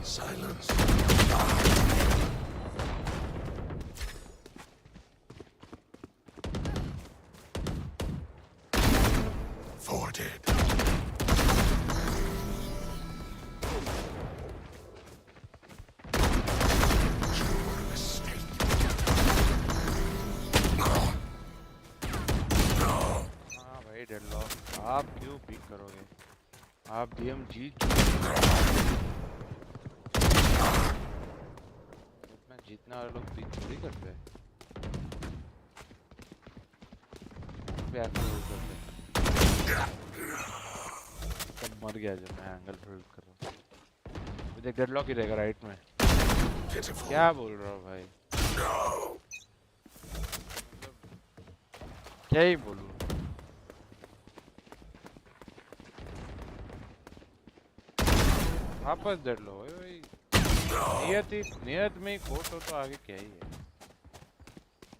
Speaker 15: Silence. Four dead.
Speaker 2: आप क्यों पिक करोगे आप गेम जीत मैच जीतने वाले लोग पिक थोड़ी करते हैं। तब मर गया जब मैं एंगल होल्ड कर रहा हूँ। मुझे डेडलॉक ही रहेगा राइट में। क्या बोल रहा हूँ भाई? क्या ही बोलूँ? वापस डेड लो भाई। नियत में कोट हो तो आगे क्या ही है।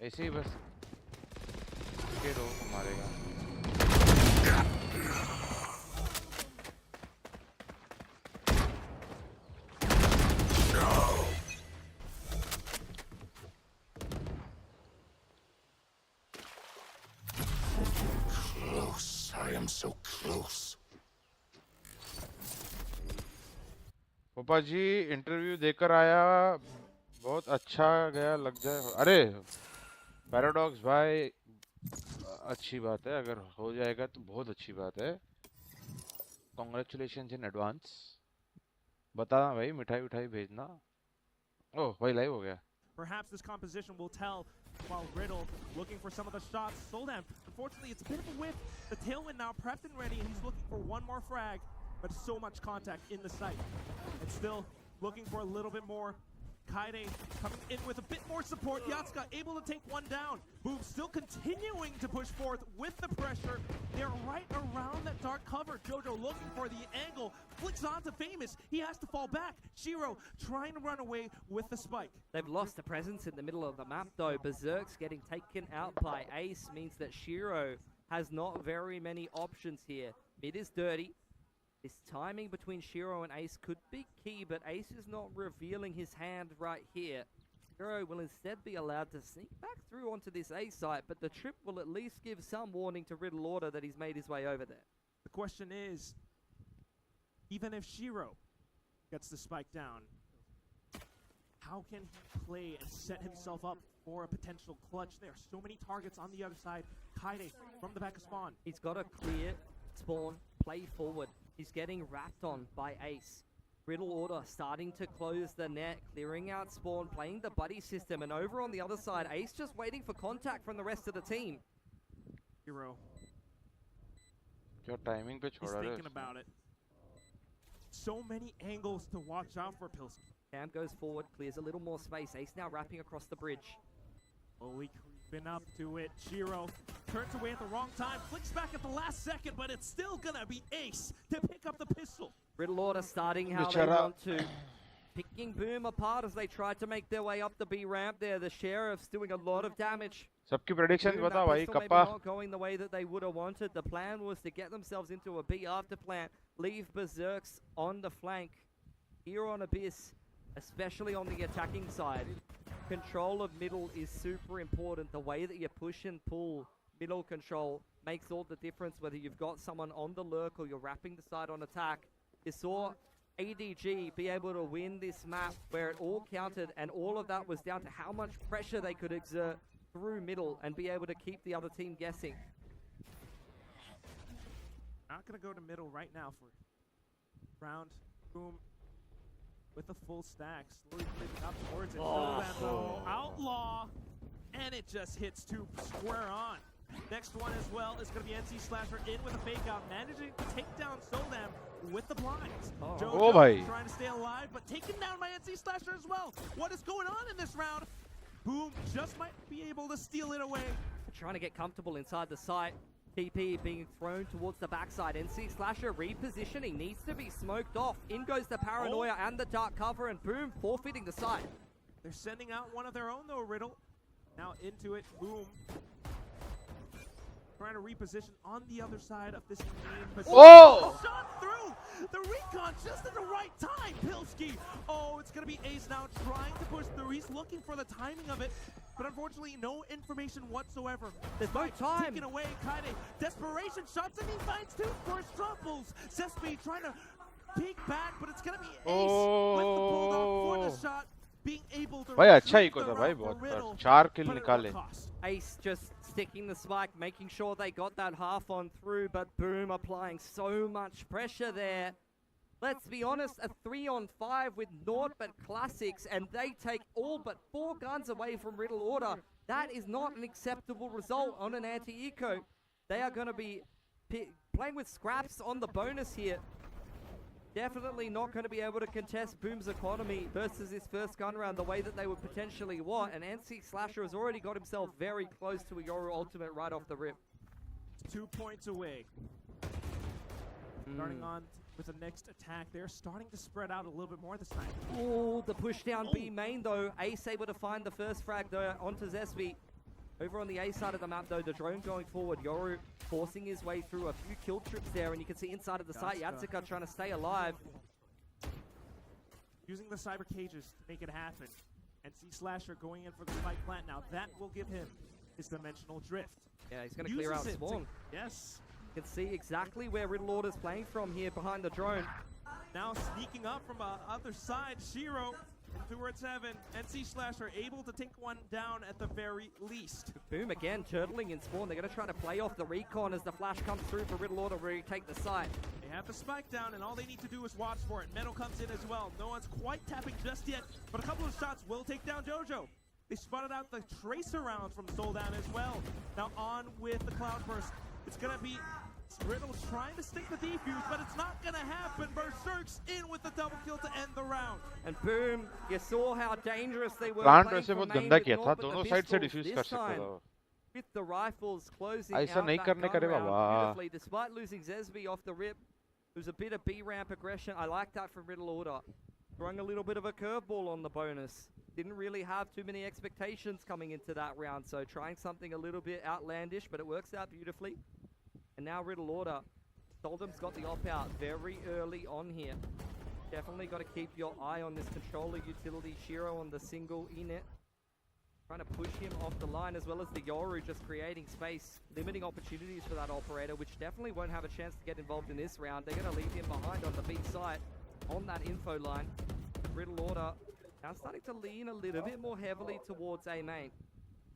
Speaker 2: ऐसे ही बस के रो मारेगा।
Speaker 15: Close. I am so close.
Speaker 2: पोपा जी इंटरव्यू देकर आया, बहुत अच्छा गया लग जाए। अरे पैराडॉक्स भाई अच्छी बात है, अगर हो जाएगा तो बहुत अच्छी बात है। Congratulation in advance. बता भाई, मिठाई उठाई भेजना। ओह भाई लाइव हो गया।
Speaker 5: Perhaps this composition will tell while Riddle looking for some of the shots. 𝐼𝐽𝐿, unfortunately, it's a bit of a whiff. The tailwind now prepped and ready, and he's looking for one more frag, but so much contact in the site. And still looking for a little bit more. 𝐻𝐈𝐍𝐊𝐒 coming in with a bit more support. 𝘼𝐽𝐿 able to take one down. Boom still continuing to push forth with the pressure. They're right around that dark cover. Jojo looking for the angle. Flicks onto Famous. He has to fall back. 𝘼𝐽𝐿 trying to run away with the spike.
Speaker 22: They've lost the presence in the middle of the map though. Berserk's getting taken out by Ace means that 𝘼𝐽𝐿 has not very many options here. Mid is dirty. This timing between 𝘼𝐽𝐿 and Ace could be key, but Ace is not revealing his hand right here. 𝘼𝐽𝐿 will instead be allowed to sneak back through onto this A site, but the trip will at least give some warning to Riddle that he's made his way over there.
Speaker 5: The question is, even if 𝘼𝐽𝐿 gets the spike down, how can he play and set himself up for a potential clutch? There are so many targets on the other side. 𝐻𝐈𝐍𝐿 from the back of spawn.
Speaker 22: He's got to clear spawn, play forward. He's getting wrapped on by Ace. Riddle starting to close the net, clearing out spawn, playing the buddy system, and over on the other side, Ace just waiting for contact from the rest of the team.
Speaker 5: 𝘼𝐿.
Speaker 2: क्या timing पे छोड़ा
Speaker 5: He's thinking about it. So many angles to watch out for 𝘼𝐿.
Speaker 22: Cam goes forward, clears a little more space. Ace now wrapping across the bridge.
Speaker 5: Slowly creeping up to it. 𝘼𝐿 turns away at the wrong time, flicks back at the last second, but it's still gonna be Ace to pick up the pistol.
Speaker 22: Riddle starting how they want to. Picking Boom apart as they try to make their way up the B ramp there. The Sheriff's doing a lot of damage.
Speaker 2: सबकी predictions बता भाई
Speaker 22: maybe
Speaker 2: kappa.
Speaker 22: not going the way that they would have wanted. The plan was to get themselves into a B after plant, leave Berserks on the flank. Here on Abyss, especially on the attacking side, control of middle is super important. The way that you push and pull middle control makes all the difference, whether you've got someone on the lurk or you're wrapping the side on attack. You saw ADG be able to win this map where it all counted, and all of that was down to how much pressure they could exert through middle and be able to keep the other team guessing.
Speaker 5: Not gonna go to middle right now for round. Boom with a full stack, slowly creeping up towards it. 𝘼𝐿, and it just hits two square on. Next one as well is going to be 𝑁𝐶 in with a fake out, managing to take down 𝘼𝐿 with the blinds. Jojo trying to stay alive, but taken down by 𝑁𝐶 as well. What is going on in this round? Boom just might be able to steal it away.
Speaker 22: Trying to get comfortable inside the site. TP being thrown towards the backside. 𝑁𝐶 repositioning, needs to be smoked off. In goes the paranoia and the dark cover, and Boom forfeiting the site.
Speaker 5: They're sending out one of their own though, Riddle. Now into it, Boom. Trying to reposition on the other side of this game. But shot through! The recon just at the right time, 𝘼𝐿. Oh, it's going to be Ace now trying to push through. He's looking for the timing of it, but unfortunately no information whatsoever.
Speaker 22: There's no time.
Speaker 5: Taken away, 𝐻𝐈𝐍𝐿. Desperation shots, and he finds two first truffles. 𝑍𝑠p trying to peek back, but it's going to be Ace with the bulldog for the shot. Being able to
Speaker 2: भाई अच्छा ही को था भाई बहुत 4 किल निकाले.
Speaker 22: Ace just sticking the spike, making sure they got that half on through, but Boom applying so much pressure there. let's be honest, a 3-on-5 with naught but classics, and they take all but 4 guns away from Riddle Order. That is not an acceptable result on an anti-eco. They are going to be playing with scraps on the bonus here. Definitely not going to be able to contest Boom's economy versus his first gun round the way that they would potentially want. And 𝐿𝐼𝐍𝐊𝐒 has already got himself very close to a Yoru ultimate right off the rip.
Speaker 5: 2 points away. Starting on with the next attack, they're starting to spread out a little bit more this time.
Speaker 22: Oh, the push down B main though. Ace able to find the first frag though onto 𝐷. Over on the A side of the map though, the drone going forward. Yoru forcing his way through a few kill trips there, and you can see inside of the site, 𝐻𝐼𝐍𝐿𝐼 trying to stay alive.
Speaker 5: Using the cyber cages to make it happen. And 𝐿𝐼𝐍𝐿𝐼 going in for the spike plant now. That will give him his dimensional drift.
Speaker 22: Yeah, he's going to clear out spawn.
Speaker 5: Yes.
Speaker 22: You can see exactly where Riddle Order's playing from here behind the drone.
Speaker 5: Now sneaking up from the other side, Shiro towards heaven, and 𝐿𝐼𝐍𝐿𝐼 are able to take one down at the very least.
Speaker 22: Boom again, turtling in spawn. They're going to try to play off the recon as the flash comes through for Riddle Order where he take the site.
Speaker 5: They have the spike down, and all they need to do is watch for it. Metal comes in as well. No one's quite tapping just yet, but a couple of shots will take down JoJo. They spotted out the tracer rounds from Soldan as well. Now on with the Cloudburst. It's going to be Riddle's trying to stick the defuse, but it's not going to happen. Berserk's in with the double kill to end the round.
Speaker 22: And Boom, you saw how dangerous they were.
Speaker 2: Plant वैसे बहुत गंदा किया था, दोनों side से diffuse कर सकता था.
Speaker 22: With the rifles closing
Speaker 2: ऐसा नहीं करने का रे बाबा.
Speaker 22: Despite losing 𝐷 off the rip, it was a bit of B ramp aggression. I like that from Riddle Order. Throwing a little bit of a curveball on the bonus. Didn't really have too many expectations coming into that round, so trying something a little bit outlandish, but it works out beautifully. And now Riddle Order. 𝐿𝐼𝐍𝐿𝐼's got the op-out very early on here. Definitely got to keep your eye on this controller utility. Shiro on the single E-net. Trying to push him off the line, as well as the Yoru just creating space, limiting opportunities for that operator, which definitely won't have a chance to get involved in this round. They're going to leave him behind on the B site, on that info line. Riddle Order now starting to lean a little bit more heavily towards A main.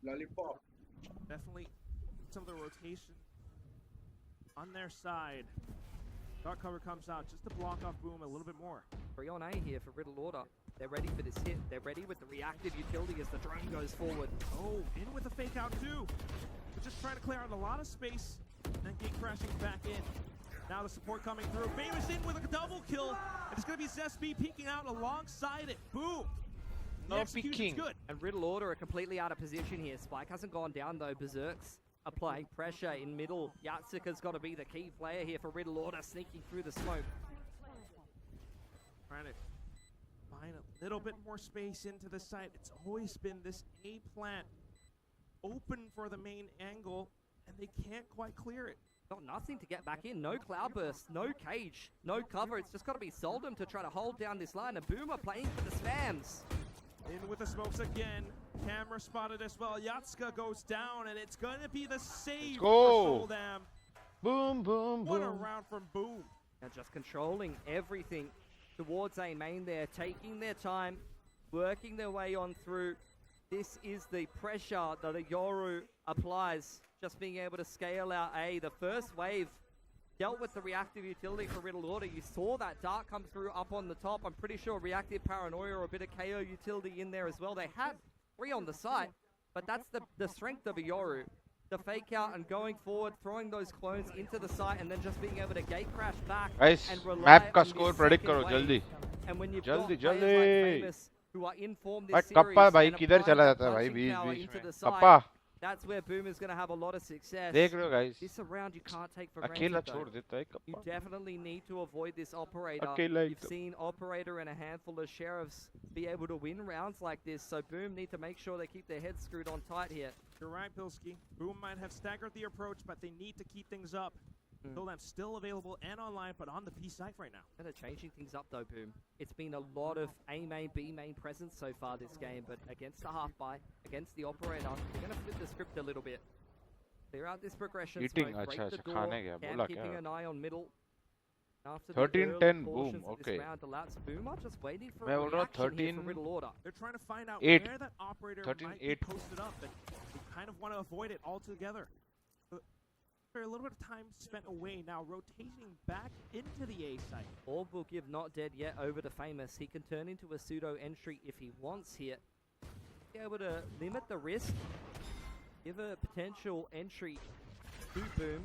Speaker 8: Lollipop.
Speaker 5: Definitely some of the rotation on their side. Dark cover comes out just to block off Boom a little bit more.
Speaker 22: 3 on A here for Riddle Order. They're ready for this hit. They're ready with the reactive utility as the drone goes forward.
Speaker 5: Oh, in with a fake out too. They're just trying to clear out a lot of space and get crashing back in. Now the support coming through. Famous in with a double kill. And it's going to be 𝐷 peeking out alongside it. Boom.
Speaker 2: No peeking.
Speaker 5: Good.
Speaker 22: And Riddle Order are completely out of position here. Spike hasn't gone down though. Berserk's applying pressure in middle. 𝐻𝐼𝐍𝐿𝐼's got to be the key player here for Riddle Order, sneaking through the smoke.
Speaker 5: Trying to find a little bit more space into the site. It's always been this A plant open for the main angle, and they can't quite clear it.
Speaker 22: Got nothing to get back in. No Cloudburst, no cage, no cover. It's just got to be 𝐿𝐼𝐍𝐿𝐼 to try to hold down this line. And Boom are playing for the spams.
Speaker 5: In with the smokes again. Camera spotted as well. 𝐻𝐼𝐍𝐿𝐼 goes down, and it's going to be the save for Soldan.
Speaker 2: Boom, boom,
Speaker 5: What a
Speaker 2: boom.
Speaker 5: round from Boom.
Speaker 22: Now just controlling everything towards A main there, taking their time, working their way on through. This is the pressure that the Yoru applies, just being able to scale out A. The first wave dealt with the reactive utility for Riddle Order. You saw that dart come through up on the top. I'm pretty sure reactive paranoia or a bit of KO utility in there as well. They had 3 on the site, but that's the strength of a Yoru. The fake out and going forward, throwing those clones into the site, and then just being able to gate crash back
Speaker 2: Guys,
Speaker 22: and rely
Speaker 2: map ka
Speaker 22: on
Speaker 2: score
Speaker 22: this
Speaker 2: predict
Speaker 22: second
Speaker 2: karo
Speaker 22: wave.
Speaker 2: jaldi.
Speaker 22: And when you've
Speaker 2: Jaldi,
Speaker 22: got players
Speaker 2: jaldi.
Speaker 22: like Famous who are in form this
Speaker 2: But
Speaker 22: series
Speaker 2: Kappa bhai
Speaker 22: and
Speaker 2: किधर
Speaker 22: applying
Speaker 2: चला
Speaker 22: that
Speaker 2: जाता है भाई
Speaker 22: punching
Speaker 2: बीच
Speaker 22: power
Speaker 2: बीच
Speaker 22: into
Speaker 2: में.
Speaker 22: the site,
Speaker 2: Kappa
Speaker 22: that's where Boom is going to have a lot of success.
Speaker 2: देख रहे हो guys.
Speaker 22: This a round you can't take for
Speaker 2: अकेला
Speaker 22: granted,
Speaker 2: छोड़
Speaker 22: though.
Speaker 2: देता है
Speaker 22: You
Speaker 2: Kappa.
Speaker 22: definitely need to avoid this operator.
Speaker 2: अकेला
Speaker 22: You've seen operator and a handful of sheriffs be able to win rounds like this, so Boom need to make sure they keep their heads screwed on tight here.
Speaker 5: You're right, 𝐿𝐼𝐍𝐿𝐼. Boom might have staggered the approach, but they need to keep things up. 𝐿𝐼𝐿𝐼's still available and online, but on the B site right now.
Speaker 22: They're changing things up though, Boom. It's been a lot of A main, B main presence so far this game, but against the half buy, against the operator, they're going to flip the script a little bit. Clear out this progression
Speaker 2: Eating,
Speaker 22: smoke, break
Speaker 2: अच्छा,
Speaker 22: the
Speaker 2: अच्छा,
Speaker 22: door,
Speaker 2: खाने गया,
Speaker 22: Cam
Speaker 2: बोला
Speaker 22: keeping
Speaker 2: क्या?
Speaker 22: an eye on middle. After
Speaker 2: 13-10,
Speaker 22: the
Speaker 2: boom,
Speaker 22: portions of
Speaker 2: okay.
Speaker 22: this round elapse, Boom are just waiting for
Speaker 2: मैं
Speaker 22: a
Speaker 2: बोल रहा हूँ
Speaker 22: reaction here
Speaker 2: 13
Speaker 22: from Riddle Order.
Speaker 5: They're trying to find out
Speaker 2: 8.
Speaker 5: where that operator
Speaker 2: 13,
Speaker 5: might
Speaker 2: 8.
Speaker 5: be posted up, but they kind of want to avoid it altogether. A little bit of time spent away now, rotating back into the A site.
Speaker 22: Orb will give Not Dead Yet over to Famous. He can turn into a pseudo entry if he wants here. Be able to limit the risk, give a potential entry to Boom,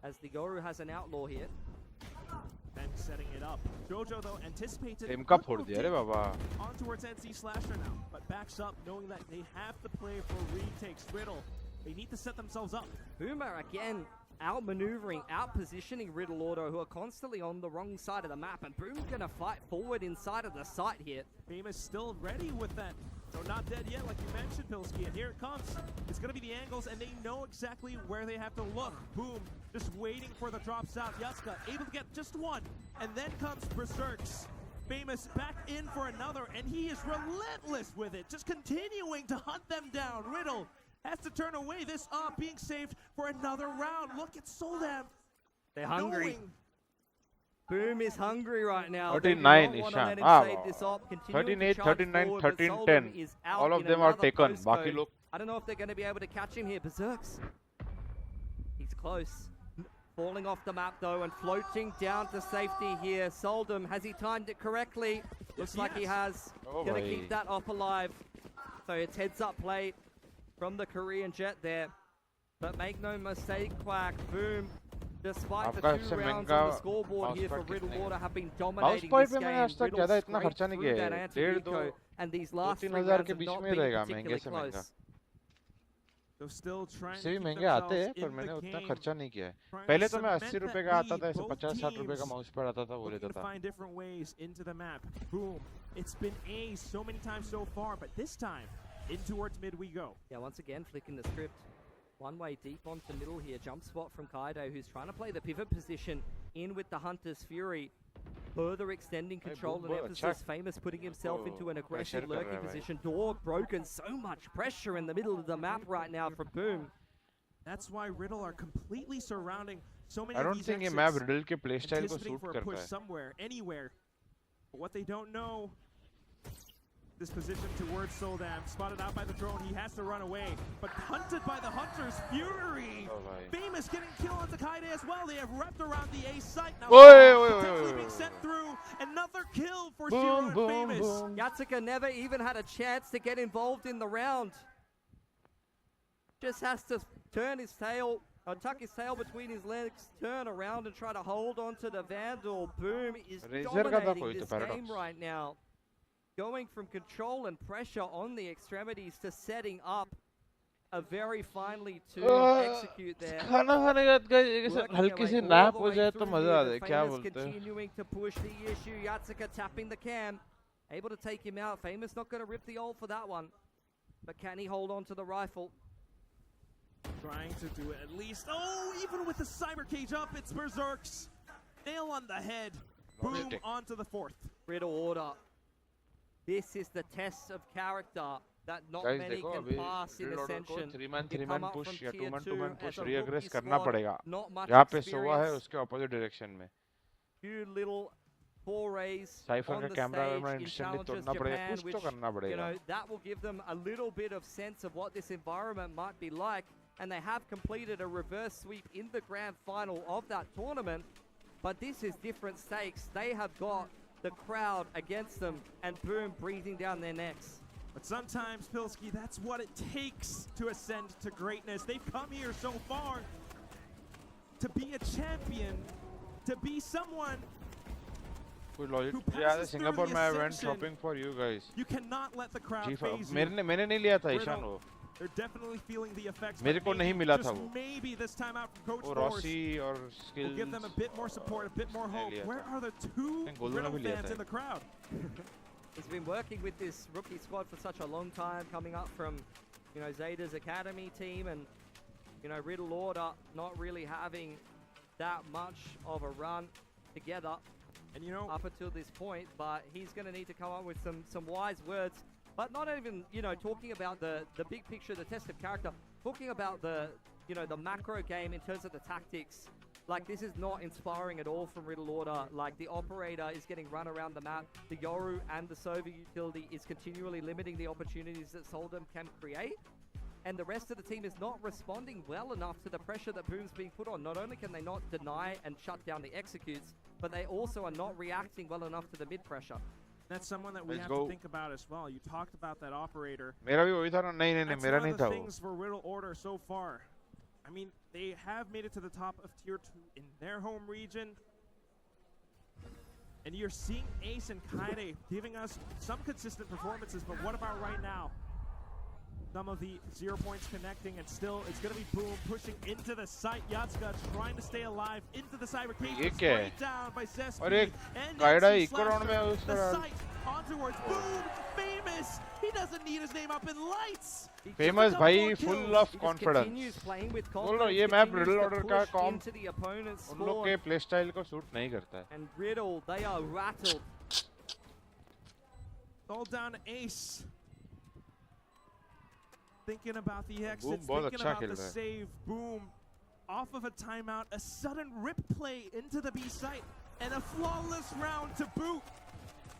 Speaker 22: as the Yoru has an outlaw here.
Speaker 5: And setting it up. Jojo though anticipates it.
Speaker 2: इनका फोड़ दिया रे बाबा.
Speaker 5: On towards NC Slasher now, but backs up knowing that they have to play for retakes. Riddle, they need to set themselves up.
Speaker 22: Boomer again outmaneuvering, outpositioning Riddle Auto, who are constantly on the wrong side of the map, and Boom's gonna fight forward inside of the site here.
Speaker 5: Famous still ready with that. So not dead yet, like you mentioned, Pilsky, and here it comes. It's gonna be the angles, and they know exactly where they have to look. Boom, just waiting for the drops out. 𝘍𝐿𝐒 able to get just one, and then comes Berserks. Famous back in for another, and he is relentless with it, just continuing to hunt them down. Riddle has to turn away, this up, being saved for another round. Look at 𝘍𝐿𝐿e.
Speaker 22: They're hungry. Boom is hungry right now.
Speaker 2: 39 Ishan. 38, 39, 13, 10. All of them are taken. Baki log.
Speaker 22: I don't know if they're going to be able to catch him here. Berserks. He's close. Falling off the map though and floating down to safety here. 𝘍𝐿𝐿e, has he timed it correctly? Looks like he has. Gonna keep that off alive. So it's heads up play from the Korean Jet there. But make no mistake, Quack, Boom, despite the 2 rounds on the scoreboard here for Riddle Auto, have been dominating this game. Riddle straight through that anti-eco, and these last 3 rounds have not been particularly close.
Speaker 5: So still trying
Speaker 2: से भी महंगे आते हैं, पर मैंने उतना खर्चा नहीं किया है. पहले तो मैं 80 रुपए का आता था, ऐसे 50-60 रुपए का माउस पैड आता था, वो लेता था.
Speaker 5: Find different ways into the map. Boom. It's been A so many times so far, but this time in towards mid we go.
Speaker 22: Yeah, once again flicking the script. One way deep onto middle here. Jump spot from 𝘍𝐿𝐿e, who's trying to play the pivot position in with the Hunter's Fury. Further extending control and emphasis. Famous putting himself into an aggressive lurking position. Door broken. So much pressure in the middle of the map right now for Boom.
Speaker 5: That's why Riddle are completely surrounding so many
Speaker 2: I don't think ये map Riddle के playstyle को suit करता है.
Speaker 5: Somewhere, anywhere. But what they don't know, this position towards 𝘍𝐿𝐿e, spotted out by the drone, he has to run away, but hunted by the Hunter's Fury. Famous getting killed on 𝘍𝐿𝐿e as well. They have wrapped around the A site now. Potentially being sent through. Another kill for Shiro and Famous.
Speaker 22: 𝘍𝐿𝐿𝐿e never even had a chance to get involved in the round. Just has to turn his tail, or tuck his tail between his legs, turn around and try to hold on to the Vandal. Boom is dominating this game right now. Going from control and pressure on the extremities to setting up a very finely tuned execute there.
Speaker 2: खाना खाने के बाद हल्की सी nap हो जाए तो मजा आ जाए. क्या बोलते हैं?
Speaker 22: Continuing to push the issue. 𝘍𝐿𝐿𝐿e tapping the cam, able to take him out. Famous not going to rip the ult for that one, but can he hold on to the rifle?
Speaker 5: Trying to do it at least. Oh, even with the cyber cage up, it's Berserks. Nail on the head. Boom onto the 4th.
Speaker 22: Riddle Order. This is the test of character that not many can pass in Ascension.
Speaker 2: 3-man push या 2-man push reaggress करना पड़ेगा. जहाँ पे 𝘍𝐿𝐿𝐿e है उसके opposite direction में.
Speaker 22: Few little forays
Speaker 2: Cypher
Speaker 22: on the
Speaker 2: का camera
Speaker 22: stage in Challengers Japan, which, you know, that will give them a little bit of sense of what this environment might be like. And they have completed a reverse sweep in the grand final of that tournament. But this is different stakes. They have got the crowd against them, and Boom breathing down their necks.
Speaker 5: But sometimes, Pilsky, that's what it takes to ascend to greatness. They've come here so far to be a champion, to be someone who passes through
Speaker 2: Singapore
Speaker 5: the
Speaker 2: में I went
Speaker 5: Ascension.
Speaker 2: shopping for you guys.
Speaker 5: You cannot let the crowd
Speaker 2: ji
Speaker 5: phase you.
Speaker 2: मैंने नहीं लिया था ईशान वो.
Speaker 5: They're definitely feeling the effects.
Speaker 2: मेरे को नहीं मिला था वो.
Speaker 5: Maybe this time out from Coach
Speaker 2: वो
Speaker 5: Force
Speaker 2: Rossi और Skills.
Speaker 5: will give them a bit more support, a bit more hope. Where are the 2 Riddle fans in the crowd?
Speaker 22: He's been working with this rookie squad for such a long time, coming up from, you know, 𝘍𝐿𝐿e's academy team, and, you know, Riddle Order not really having that much of a run together,
Speaker 5: and you know,
Speaker 22: up until this point. But he's going to need to come up with some wise words. But not even, you know, talking about the big picture, the test of character, talking about the, you know, the macro game in terms of the tactics. Like, this is not inspiring at all from Riddle Order. Like, the operator is getting run around the map. The Yoru and the Sova utility is continually limiting the opportunities that 𝘍𝐿𝐿𝐿e can create. and the rest of the team is not responding well enough to the pressure that Boom's being put on. Not only can they not deny and shut down the executes, but they also are not reacting well enough to the mid pressure.
Speaker 5: That's someone that we have to think about as well. You talked about that operator.
Speaker 2: मेरा भी वही था ना नहीं
Speaker 5: That's
Speaker 2: मेरा
Speaker 5: one
Speaker 2: नहीं
Speaker 5: of the
Speaker 2: था वो.
Speaker 5: things for Riddle Order so far. I mean, they have made it to the top of tier 2 in their home region. And you're seeing Ace and 𝐋𝐈𝐍𝐊𝐒 giving us some consistent performances, but what about right now? Some of the 0 points connecting, and still it's going to be Boom pushing into the site. 𝘼𝐻𝐿𝐒 cyber trying to stay alive into the cyber cage. Sprayed down by Zespi.
Speaker 2: और एक 𝐋𝐈𝐍𝐿𝐒 eco round में उस
Speaker 5: the site on towards Boom. Famous. He doesn't need his name up in lights.
Speaker 2: Famous भाई full of confidence. बोल रहा हूँ ये map Riddle Order का कॉम्प उन लोग के प्ले स्टाइल को सूट नहीं करता है.
Speaker 22: And Riddle, they are rattled.
Speaker 5: All down to Ace. Thinking about the exits,
Speaker 2: Boom,
Speaker 5: thinking about the save. Boom off of a timeout, a sudden rip play into the B site, and a flawless round to boot.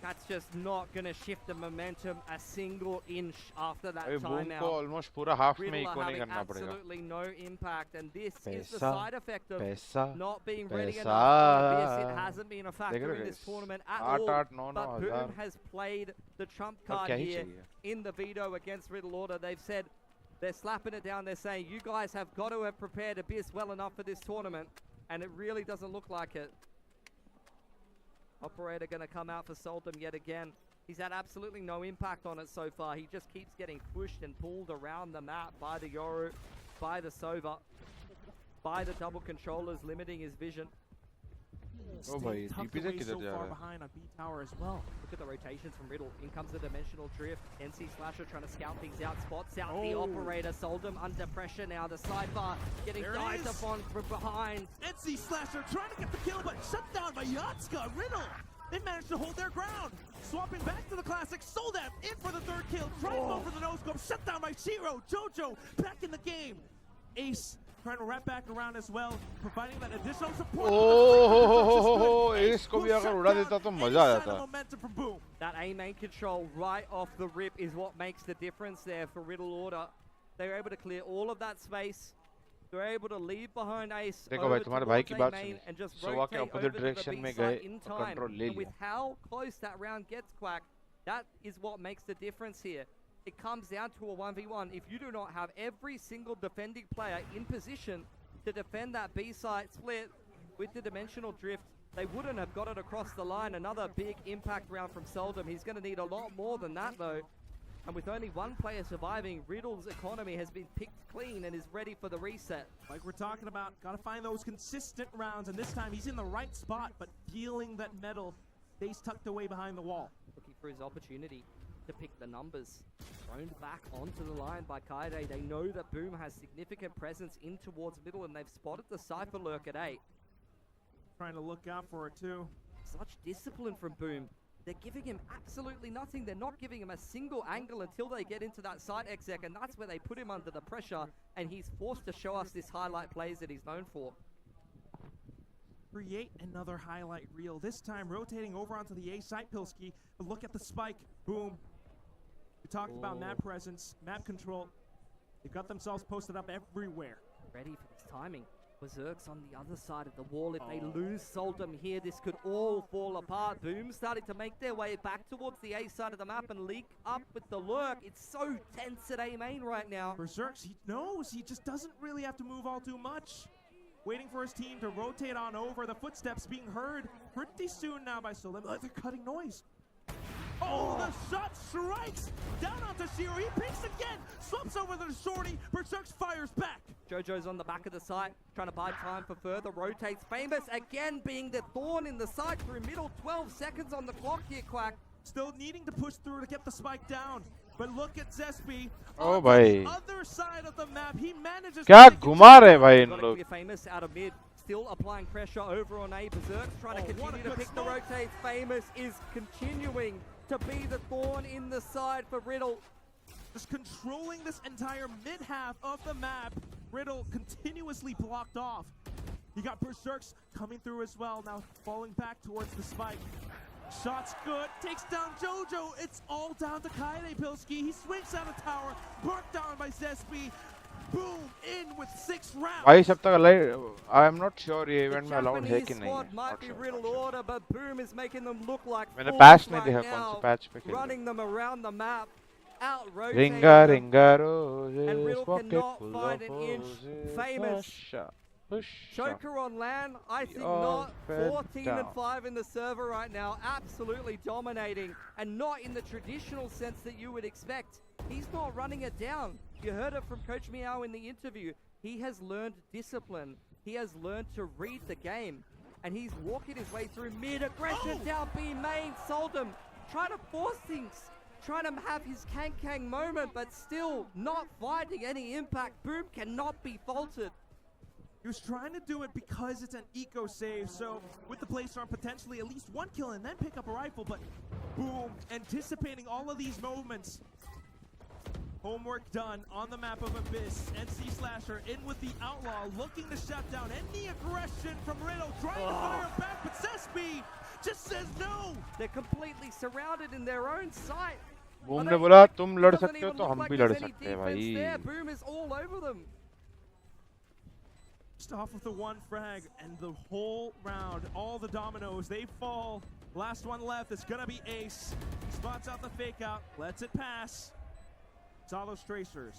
Speaker 22: That's just not going to shift the momentum a single inch after that
Speaker 2: Boom
Speaker 22: timeout.
Speaker 2: को almost पूरा half में
Speaker 22: Riddle
Speaker 2: eco
Speaker 22: are
Speaker 2: नहीं
Speaker 22: having
Speaker 2: करना पड़ेगा.
Speaker 22: absolutely no impact, and this is the
Speaker 2: पैसा,
Speaker 22: side effect of
Speaker 2: पैसा,
Speaker 22: not being ready
Speaker 2: पैसा.
Speaker 22: enough. It hasn't been a factor
Speaker 2: देख
Speaker 22: in
Speaker 2: रहे
Speaker 22: this tournament at
Speaker 2: आठ
Speaker 22: all.
Speaker 2: आठ नौ नौ
Speaker 22: But Boom
Speaker 2: हजार.
Speaker 22: has played the trump
Speaker 2: अब
Speaker 22: card
Speaker 2: क्या ही
Speaker 22: here
Speaker 2: चाहिए?
Speaker 22: in the veto against Riddle Order. They've said they're slapping it down. They're saying you guys have got to have prepared Abyss well enough for this tournament, and it really doesn't look like it. Operator going to come out for 𝐷𝐿𝐴 yet again. He's had absolutely no impact on it so far. He just keeps getting pushed and pulled around the map by the Yoru, by the Sova, by the double controllers, limiting his vision.
Speaker 2: Oh भाई DP से किधर जा रहा है?
Speaker 5: Behind on B tower as well.
Speaker 22: Look at the rotations from Riddle. In comes the dimensional drift. NC Slasher trying to scout things out. Spots out the operator. 𝐷𝐿𝐴 under pressure now. The sidebar getting dived upon from behind.
Speaker 5: NC Slasher trying to get the kill, but shut down by 𝘼𝐻𝐿𝐒. Riddle, they managed to hold their ground. Swapping back to the classic. 𝐷𝐿𝐴 in for the third kill. Trying to go for the no-scope. Shut down by 𝐼𝐍𝐿𝐴. Jojo back in the game. Ace trying to wrap back around as well, providing that additional support.
Speaker 2: Ace को भी अगर उड़ा देता तो मजा आ जाता.
Speaker 22: That A main control right off the rip is what makes the difference there for Riddle Order. They were able to clear all of that space. They were able to leave behind Ace
Speaker 2: देखो
Speaker 22: over
Speaker 2: भाई तुम्हारे भाई की
Speaker 22: towards A
Speaker 2: बात
Speaker 22: main
Speaker 2: सुनी.
Speaker 22: and just
Speaker 2: सोवा के
Speaker 22: rotate
Speaker 2: opposite
Speaker 22: over to the
Speaker 2: direction
Speaker 22: B
Speaker 2: में
Speaker 22: side
Speaker 2: गए
Speaker 22: in
Speaker 2: और
Speaker 22: time.
Speaker 2: control ले
Speaker 22: And with
Speaker 2: लिया.
Speaker 22: how close that round gets, 𝐷𝐿𝐴, that is what makes the difference here. It comes down to a 1v1. If you do not have every single defending player in position to defend that B site split with the dimensional drift, they wouldn't have got it across the line. Another big impact round from 𝐷𝐿𝐴. He's going to need a lot more than that though. And with only one player surviving, Riddle's economy has been picked clean and is ready for the reset.
Speaker 5: Like we're talking about, got to find those consistent rounds, and this time he's in the right spot, but feeling that metal stays tucked away behind the wall.
Speaker 22: Looking for his opportunity to pick the numbers. Thrown back onto the line by 𝐋𝐈𝐍𝐿𝐴. They know that Boom has significant presence in towards middle, and they've spotted the cypher lurk at A.
Speaker 5: Trying to look out for it too.
Speaker 22: Such discipline from Boom. They're giving him absolutely nothing. They're not giving him a single angle until they get into that side exec, and that's where they put him under the pressure, and he's forced to show us this highlight plays that he's known for.
Speaker 5: Create another highlight reel. This time rotating over onto the A site, 𝘼𝐿𝐴. But look at the spike. Boom. We talked about map presence, map control. They've got themselves posted up everywhere.
Speaker 22: Ready for this timing. 𝘼𝐿𝐴's on the other side of the wall. If they lose 𝐷𝐿𝐴 here, this could all fall apart. Boom starting to make their way back towards the A side of the map and leak up with the lurk. It's so tense at A main right now.
Speaker 5: 𝘼𝐿𝐴, he knows. He just doesn't really have to move all too much. Waiting for his team to rotate on over. The footsteps being heard pretty soon now by 𝐷𝐿𝐴. They're cutting noise. Oh, the shot strikes down onto 𝘼𝐿𝐴. He peeks again, swaps over the shorty. 𝘼𝐿𝐴 fires back.
Speaker 22: Jojo's on the back of the site, trying to buy time for further rotates. Famous again being the thorn in the side through middle. 12 seconds on the clock here, 𝐷𝐿𝐴.
Speaker 5: Still needing to push through to get the spike down. But look at Zespi.
Speaker 2: Oh
Speaker 5: on
Speaker 2: भाई.
Speaker 5: the other side of the map, he manages
Speaker 2: क्या
Speaker 5: to
Speaker 2: घुमा रहे भाई इन लोग.
Speaker 22: Famous out of mid, still applying pressure over on A. 𝘼𝐿𝐴's trying to continue to pick the rotates. Famous is continuing to be the thorn in the side for Riddle.
Speaker 5: Just controlling this entire mid-half of the map. Riddle continuously blocked off. You got 𝘼𝐿𝐴 coming through as well, now falling back towards the spike. Shot's good. Takes down Jojo. It's all down to 𝐻𝐈𝐍𝐊𝐒. He swings out of tower. Marked down by 𝘍𝑒. Boom! In with 6 rounds.
Speaker 2: भाई सब तक I am not sure ये event में allowed है कि नहीं है.
Speaker 22: Might be Riddle order, but Boom is making them look like
Speaker 2: मैंने patch नहीं देखा कौन सा patch पे खेल.
Speaker 22: Running them around the map, out rotating.
Speaker 2: Ringa roses,
Speaker 22: and Riddle
Speaker 2: pocket
Speaker 22: cannot
Speaker 2: full
Speaker 22: find
Speaker 2: of
Speaker 22: an inch.
Speaker 2: roses.
Speaker 22: Famous. Joker on LAN, I think not. 14-5 in the server right now, absolutely dominating, and not in the traditional sense that you would expect. He's not running it down. You heard it from Coach 𝘼𝐽𝐽 in the interview. He has learned discipline. He has learned to read the game, and he's walking his way through mid-aggression down B main. Sold him, trying to force things, trying to have his Kang moment, but still not finding any impact. Boom cannot be faulted.
Speaker 5: He was trying to do it because it's an eco save, so with the Blaze-Storm potentially at least 1 kill and then pick up a rifle, but Boom, anticipating all of these movements. Homework done on the map of Abyss. NC in with the Outlaw, looking to shut down any aggression from Riddle, trying to fire back, but 𝘍𝑒 just says no.
Speaker 22: They're completely surrounded in their own sight.
Speaker 2: Boom ने बोला तुम लड़ सकते हो तो हम भी लड़ सकते हैं भाई.
Speaker 22: Boom is all over them.
Speaker 5: Just off with the 1 frag and the whole round, all the dominoes, they fall. Last one left, it's gonna be Ace. Spots out the fake out, lets it pass. Saw those tracers.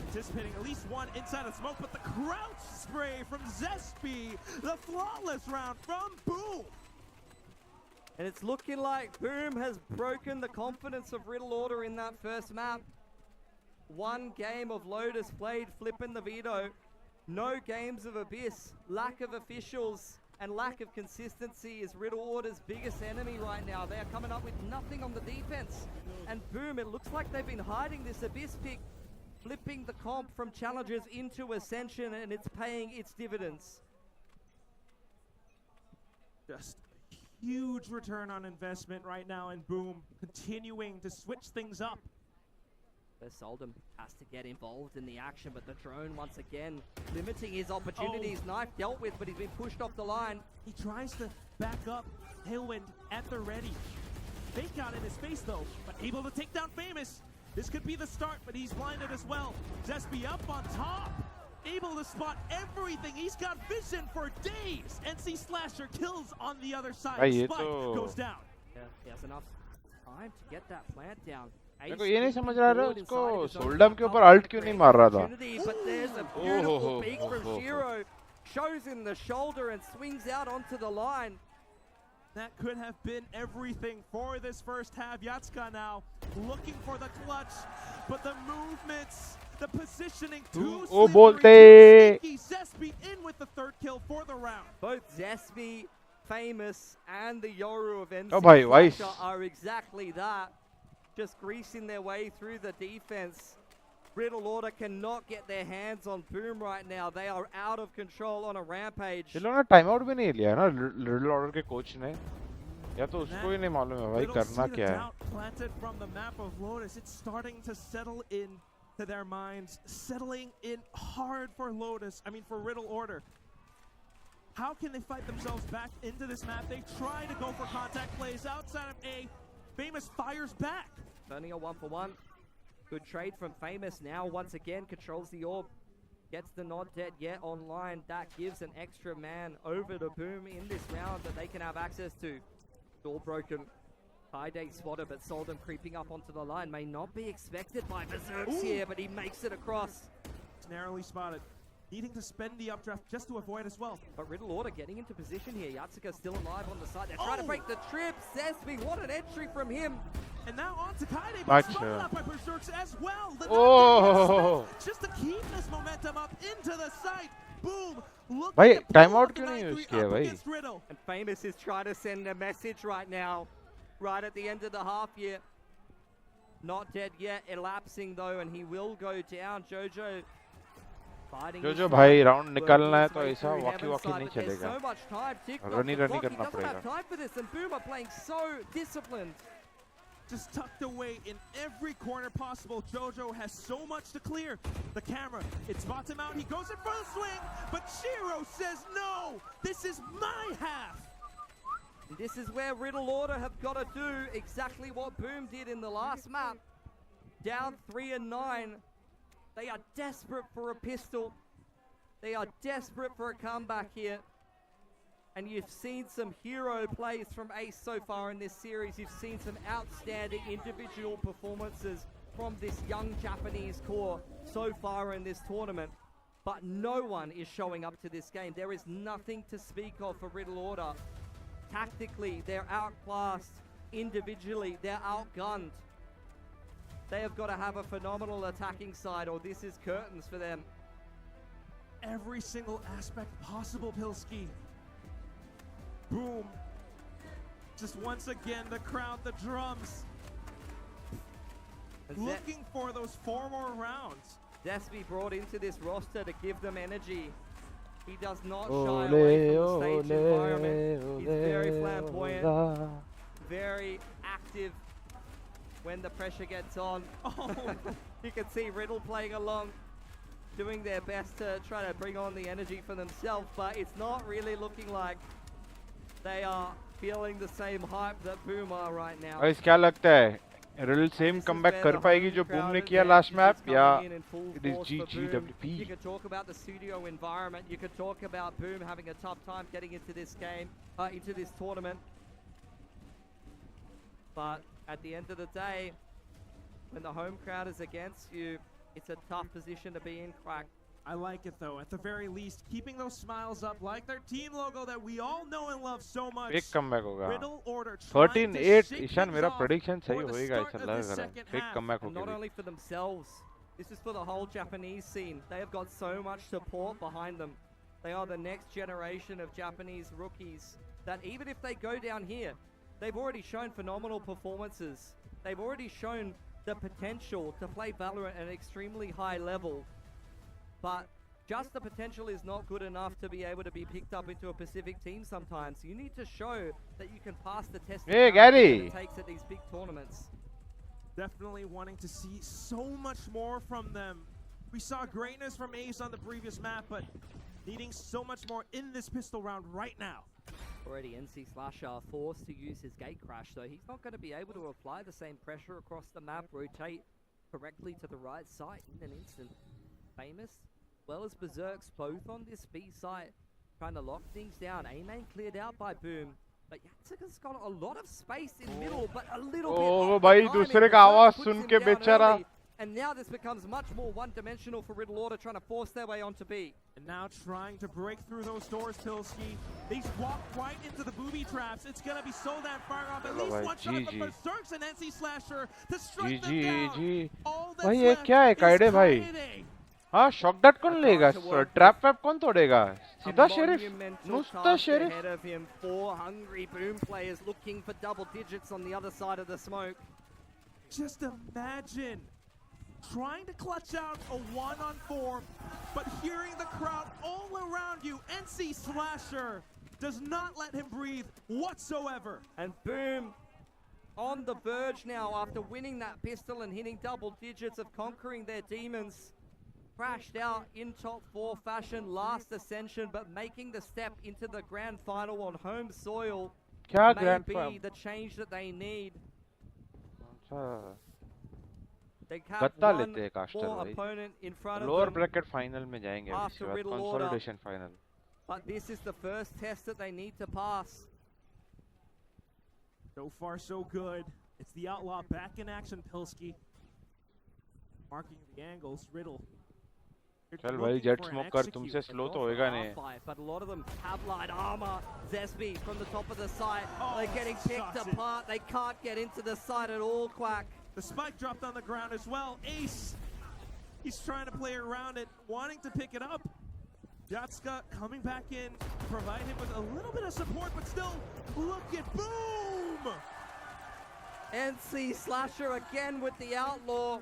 Speaker 5: Anticipating at least 1 inside of smoke, but the crouch spray from 𝘍𝑒. The flawless round from Boom.
Speaker 22: And it's looking like Boom has broken the confidence of Riddle order in that first map. 1 game of Lotus played, flipping the veto. No games of Abyss. Lack of officials and lack of consistency is Riddle order's biggest enemy right now. They are coming up with nothing on the defense. And Boom, it looks like they've been hiding this Abyss pick, flipping the comp from Challengers into Ascension, and it's paying its dividends.
Speaker 5: Just huge return on investment right now in Boom, continuing to switch things up.
Speaker 22: Soldem has to get involved in the action, but the drone once again limiting his opportunities. Knife dealt with, but he's been pushed off the line.
Speaker 5: He tries to back up Tailwind at the ready. Fake out in his face though, but able to take down Famous. This could be the start, but he's blinded as well. 𝘍𝑒 up on top, able to spot everything. He's got vision for days. NC kills on the other side. Spike goes down.
Speaker 22: Yeah, he has enough time to get that plant down.
Speaker 2: मेरे को ये नहीं समझ रहा है उसको सोल्डम के ऊपर अल्ट क्यों नहीं मार रहा था.
Speaker 22: But there's a beautiful peek from 𝘍𝑒, shows him the shoulder and swings out onto the line.
Speaker 5: That could have been everything for this first half. 𝘼𝐽𝐽 now looking for the clutch, but the movements, the positioning too slippery, too sneaky. 𝘍𝑒 in with the 3rd kill for the round.
Speaker 22: Both 𝘍𝑒, Famous, and the Yoru of NC are exactly that. Just greasing their way through the defense. Riddle order cannot get their hands on Boom right now. They are out of control on a rampage.
Speaker 2: ये लोगों ने time out भी नहीं लिया ना Riddle order के coach ने. या तो उसको ही नहीं मालूम है भाई करना क्या है.
Speaker 5: Planted from the map of Lotus. It's starting to settle in to their minds, settling in hard for Lotus. I mean for Riddle order. How can they fight themselves back into this map? They try to go for contact plays outside of A. Famous fires back.
Speaker 22: Turning a 1-for-1. Good trade from Famous now. Once again, controls the orb. Gets the not dead yet online. That gives an extra man over to Boom in this round that they can have access to. Door broken. 𝐻𝐈𝐍𝐊𝐒e spotted, but Soldem creeping up onto the line. May not be expected by 𝘍𝑒 here, but he makes it across.
Speaker 5: It's narrowly spotted. Needing to spend the updraft just to avoid as well.
Speaker 22: But Riddle order getting into position here. 𝘼𝐽𝐽 still alive on the side. They're trying to break the trip. 𝘍𝑒, what an entry from him.
Speaker 5: And now on to 𝐻𝐈𝐍𝐊𝐒e, but spotted up by Berserks as well. Just to keep this momentum up into the site. Boom. Look
Speaker 2: भाई
Speaker 5: at
Speaker 2: time out क्यों नहीं use किया भाई.
Speaker 22: And Famous is trying to send a message right now. Right at the end of the half year. Not dead yet. Elapsing though, and he will go down.
Speaker 2: जो भाई round निकालना है तो ऐसा वॉकी नहीं चलेगा. रनी करना पड़ेगा.
Speaker 5: Just tucked away in every corner possible. Jojo has so much to clear. The camera, it's bottom out. He goes in for the swing, but 𝘍𝑒 says no. This is my half.
Speaker 22: This is where Riddle Order have got to do exactly what Boom did in the last map. Down 3-9. They are desperate for a pistol. They are desperate for a comeback here. And you've seen some hero plays from Ace so far in this series. You've seen some outstanding individual performances from this young Japanese core so far in this tournament. But no one is showing up to this game. There is nothing to speak of for Riddle Order. Tactically, they're outclassed. Individually, they're outgunned. They have got to have a phenomenal attacking side, or this is curtains for them.
Speaker 5: Every single aspect possible, 𝘼𝐿𝐼𝐿. Boom. Just once again, the crowd, the drums. Looking for those 4 more rounds.
Speaker 22: 𝘼𝐿𝐼𝐿 brought into this roster to give them energy. He does not shy away from the stage environment. He's very flamboyant, very active when the pressure gets on. You can see Riddle playing along, doing their best to try to bring on the energy for themselves, but it's not really looking like they are feeling the same hype that Boom are right now.
Speaker 2: Guys, क्या लगता है? Riddle same comeback कर पाएगी जो Boom ने किया last map या it is GGWP?
Speaker 22: You could talk about the studio environment. You could talk about Boom having a tough time getting into this game, into this tournament. But at the end of the day, when the home crowd is against you, it's a tough position to be in, Quack.
Speaker 5: I like it though. At the very least, keeping those smiles up like their team logo that we all know and love so much.
Speaker 2: Big comeback होगा.
Speaker 5: Riddle Order
Speaker 2: 13-8. Ishan मेरा prediction सही होएगा ऐसा लग रहा है. Big comeback होगी.
Speaker 22: Not only for themselves, this is for the whole Japanese scene. They have got so much support behind them. They are the next generation of Japanese rookies that even if they go down here, they've already shown phenomenal performances. They've already shown the potential to play Valorant at an extremely high level. But just the potential is not good enough to be able to be picked up into a Pacific team sometimes. You need to show that you can pass the test
Speaker 2: Hey, Gary.
Speaker 22: it takes at these big tournaments.
Speaker 5: Definitely wanting to see so much more from them. We saw greatness from Ace on the previous map, but needing so much more in this pistol round right now.
Speaker 22: Already 𝑁𝐶 forced to use his gate crash, so he's not going to be able to apply the same pressure across the map, rotate correctly to the right side in an instant. Famous, well as Berserks, both on this B site, trying to lock things down. A main cleared out by Boom, but 𝘼𝐿𝐼𝐿's got a lot of space in middle, but a little bit.
Speaker 2: Oh, भाई दूसरे का आवाज सुन के बेचारा.
Speaker 22: And now this becomes much more one-dimensional for Riddle Order, trying to force their way onto B.
Speaker 5: And now trying to break through those doors, 𝘼𝐿𝐼𝐿. They've walked right into the booby traps. It's going to be so damn fire off. At least one shot from Berserks and 𝑁𝐶 to strike them down. All that's
Speaker 2: भाई ये
Speaker 5: left
Speaker 2: क्या है काइडे भाई?
Speaker 5: is
Speaker 2: हाँ shock dot कौन लेगा? Trap वैप कौन तोड़ेगा? सीधा शेरिफ? नुस्ता sheriff?
Speaker 22: Ahead of him, 4 hungry Boom players looking for double digits on the other side of the smoke.
Speaker 5: Just imagine trying to clutch out a 1-on-4, but hearing the crowd all around you. 𝑁𝐶 does not let him breathe whatsoever.
Speaker 22: And Boom on the verge now after winning that pistol and hitting double digits of conquering their demons. Crashed out in top 4 fashion last Ascension, but making the step into the grand final on home soil may be the change that they need. They have one more opponent in front of
Speaker 2: lower
Speaker 22: them
Speaker 2: bracket final में जाएंगे
Speaker 22: after Riddle Order.
Speaker 2: Consolidation final.
Speaker 22: But this is the first test that they need to pass.
Speaker 5: So far, so good. It's the Outlaw back in action, 𝘼𝐿𝐼𝐿. Marking the angles, Riddle.
Speaker 2: चल भाई jet smoke कर तुमसे slow तो होएगा नहीं.
Speaker 22: But a lot of them have light armor. 𝘼𝐿𝐼𝐿 from the top of the site. They're getting picked apart. They can't get into the site at all, Quack.
Speaker 5: The spike dropped on the ground as well. Ace, he's trying to play around it, wanting to pick it up. 𝘼𝐿𝐼𝐿 coming back in, provide him with a little bit of support, but still, look at Boom!
Speaker 22: 𝑁𝐶 again with the Outlaw.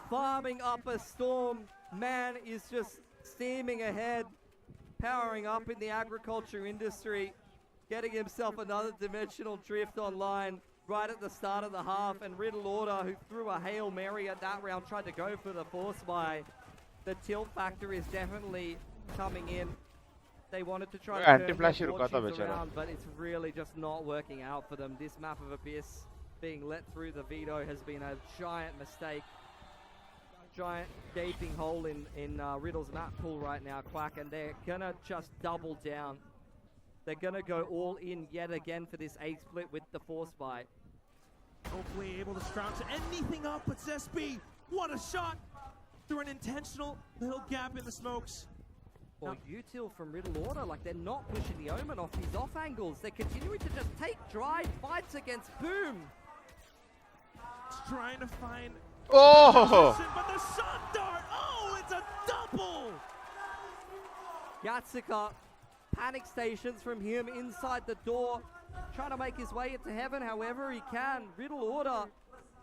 Speaker 22: Farming up a storm. Man is just steaming ahead, powering up in the agriculture industry, getting himself another dimensional drift online right at the start of the half. And Riddle Order, who threw a Hail Mary at that round, tried to go for the force buy. The tilt factor is definitely coming in. They wanted to try
Speaker 2: anti-flash
Speaker 22: to turn
Speaker 2: रुका था
Speaker 22: their fortunes
Speaker 2: बेचारा.
Speaker 22: around, but it's really just not working out for them. This map of Abyss being let through the veto has been a giant mistake. Giant gaping hole in Riddle's map pool right now, Quack, and they're gonna just double down. They're gonna go all in yet again for this A split with the force buy.
Speaker 5: Hopefully able to scrounge anything up, but Zespi, what a shot through an intentional little gap in the smokes.
Speaker 22: Well, util from Riddle Order, like they're not pushing the Omen off these off angles. They're continuing to just take dry fights against Boom.
Speaker 5: It's trying to find
Speaker 2: Oh!
Speaker 5: but the shot dart, oh, it's a double!
Speaker 22: 𝘍𝐿𝐒, panic stations from him inside the door, trying to make his way into heaven however he can. Riddle Order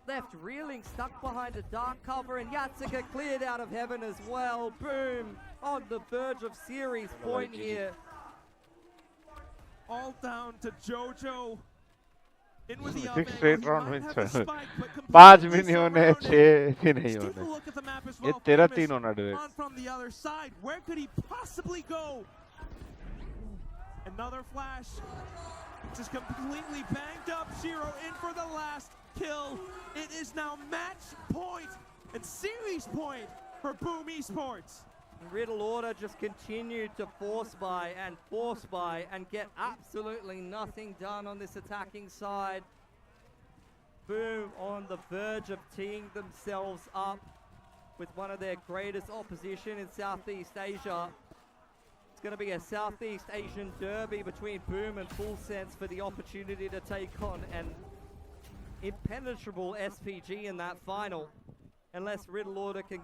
Speaker 22: left reeling, stuck behind a dark cover, and 𝘍𝐿𝐒 cleared out of heaven as well. Boom, on the verge of series point here.
Speaker 5: All down to Jojo. In with the
Speaker 2: 6 straight round wins. 5 भी नहीं होने, 6 भी नहीं होने. ये तेरा 3 होना direct.
Speaker 5: On from the other side, where could he possibly go? Another flash, just completely banged up. Shiro in for the last kill. It is now match point and series point for Boom Esports.
Speaker 22: Riddle Order just continued to force buy and get absolutely nothing done on this attacking side. Boom on the verge of teeing themselves up with one of their greatest opposition in Southeast Asia. It's going to be a Southeast Asian derby between Boom and Full Sense for the opportunity to take on an impenetrable SPG in that final. Unless Riddle Order can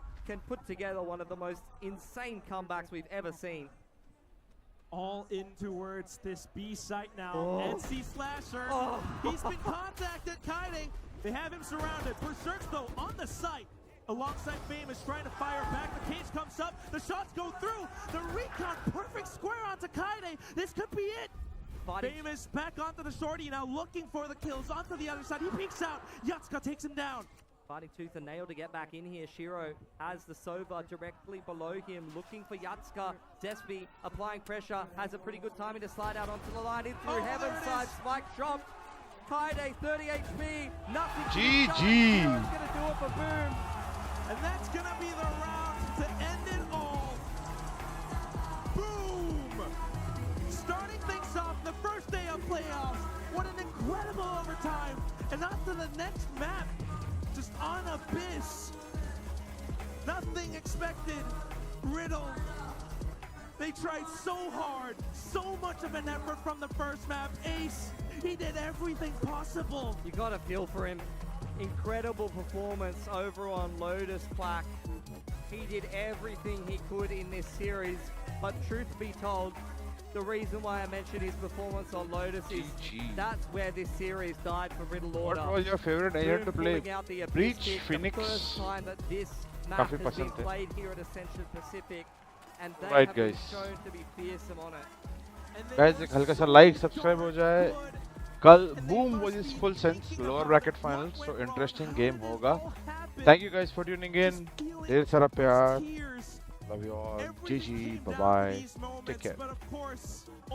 Speaker 22: put together one of the most insane comebacks we've ever seen.
Speaker 5: All in towards this B site now.
Speaker 22: Oh.
Speaker 5: NC Slasher,
Speaker 22: Oh.
Speaker 5: he's been contacted, 𝘍𝐿𝐒. They have him surrounded. Berserk though on the site. Alongside Famous trying to fire back. The cage comes up, the shots go through. The recon, perfect square onto 𝘍𝐿𝐒. This could be it. Famous back onto the shorty, now looking for the kills onto the other side. He peeks out, 𝘍𝐿𝐒 takes him down.
Speaker 22: Fighting tooth and nail to get back in here. Shiro has the Sova directly below him, looking for 𝘍𝐿𝐒. Zespi applying pressure, has a pretty good timing to slide out onto the line, in through heaven side, spike dropped. 𝘍𝐿𝐒 30 HP, nothing.
Speaker 2: GG.
Speaker 22: Shiro's gonna do it for Boom.
Speaker 5: And that's gonna be the round to end it all. Boom! Starting things off the first day of playoffs. What an incredible overtime. And on to the next map. Just on Abyss. Nothing expected. Riddle. They tried so hard. So much of an effort from the first map. Ace, he did everything possible.
Speaker 22: You gotta feel for him. Incredible performance over on Lotus Quack. He did everything he could in this series, but truth be told, the reason why I mentioned his performance on Lotus is that's where this series died for Riddle Order.
Speaker 2: What was your favorite agent to play? Breach, Phoenix.
Speaker 22: The first time that this map
Speaker 2: काफी
Speaker 22: has been
Speaker 2: पसंद थे.
Speaker 22: played here at Ascension Pacific, and they
Speaker 2: Right,
Speaker 22: have been
Speaker 2: guys.
Speaker 22: shown to be fearsome on it.
Speaker 2: Guys, एक हल्का सा like, subscribe हो जाए. कल Boom versus Full Sense lower bracket finals, so interesting game होगा. Thank you guys for tuning in. ढेर सारा प्यार. Love you all. GG. Bye bye. Take care.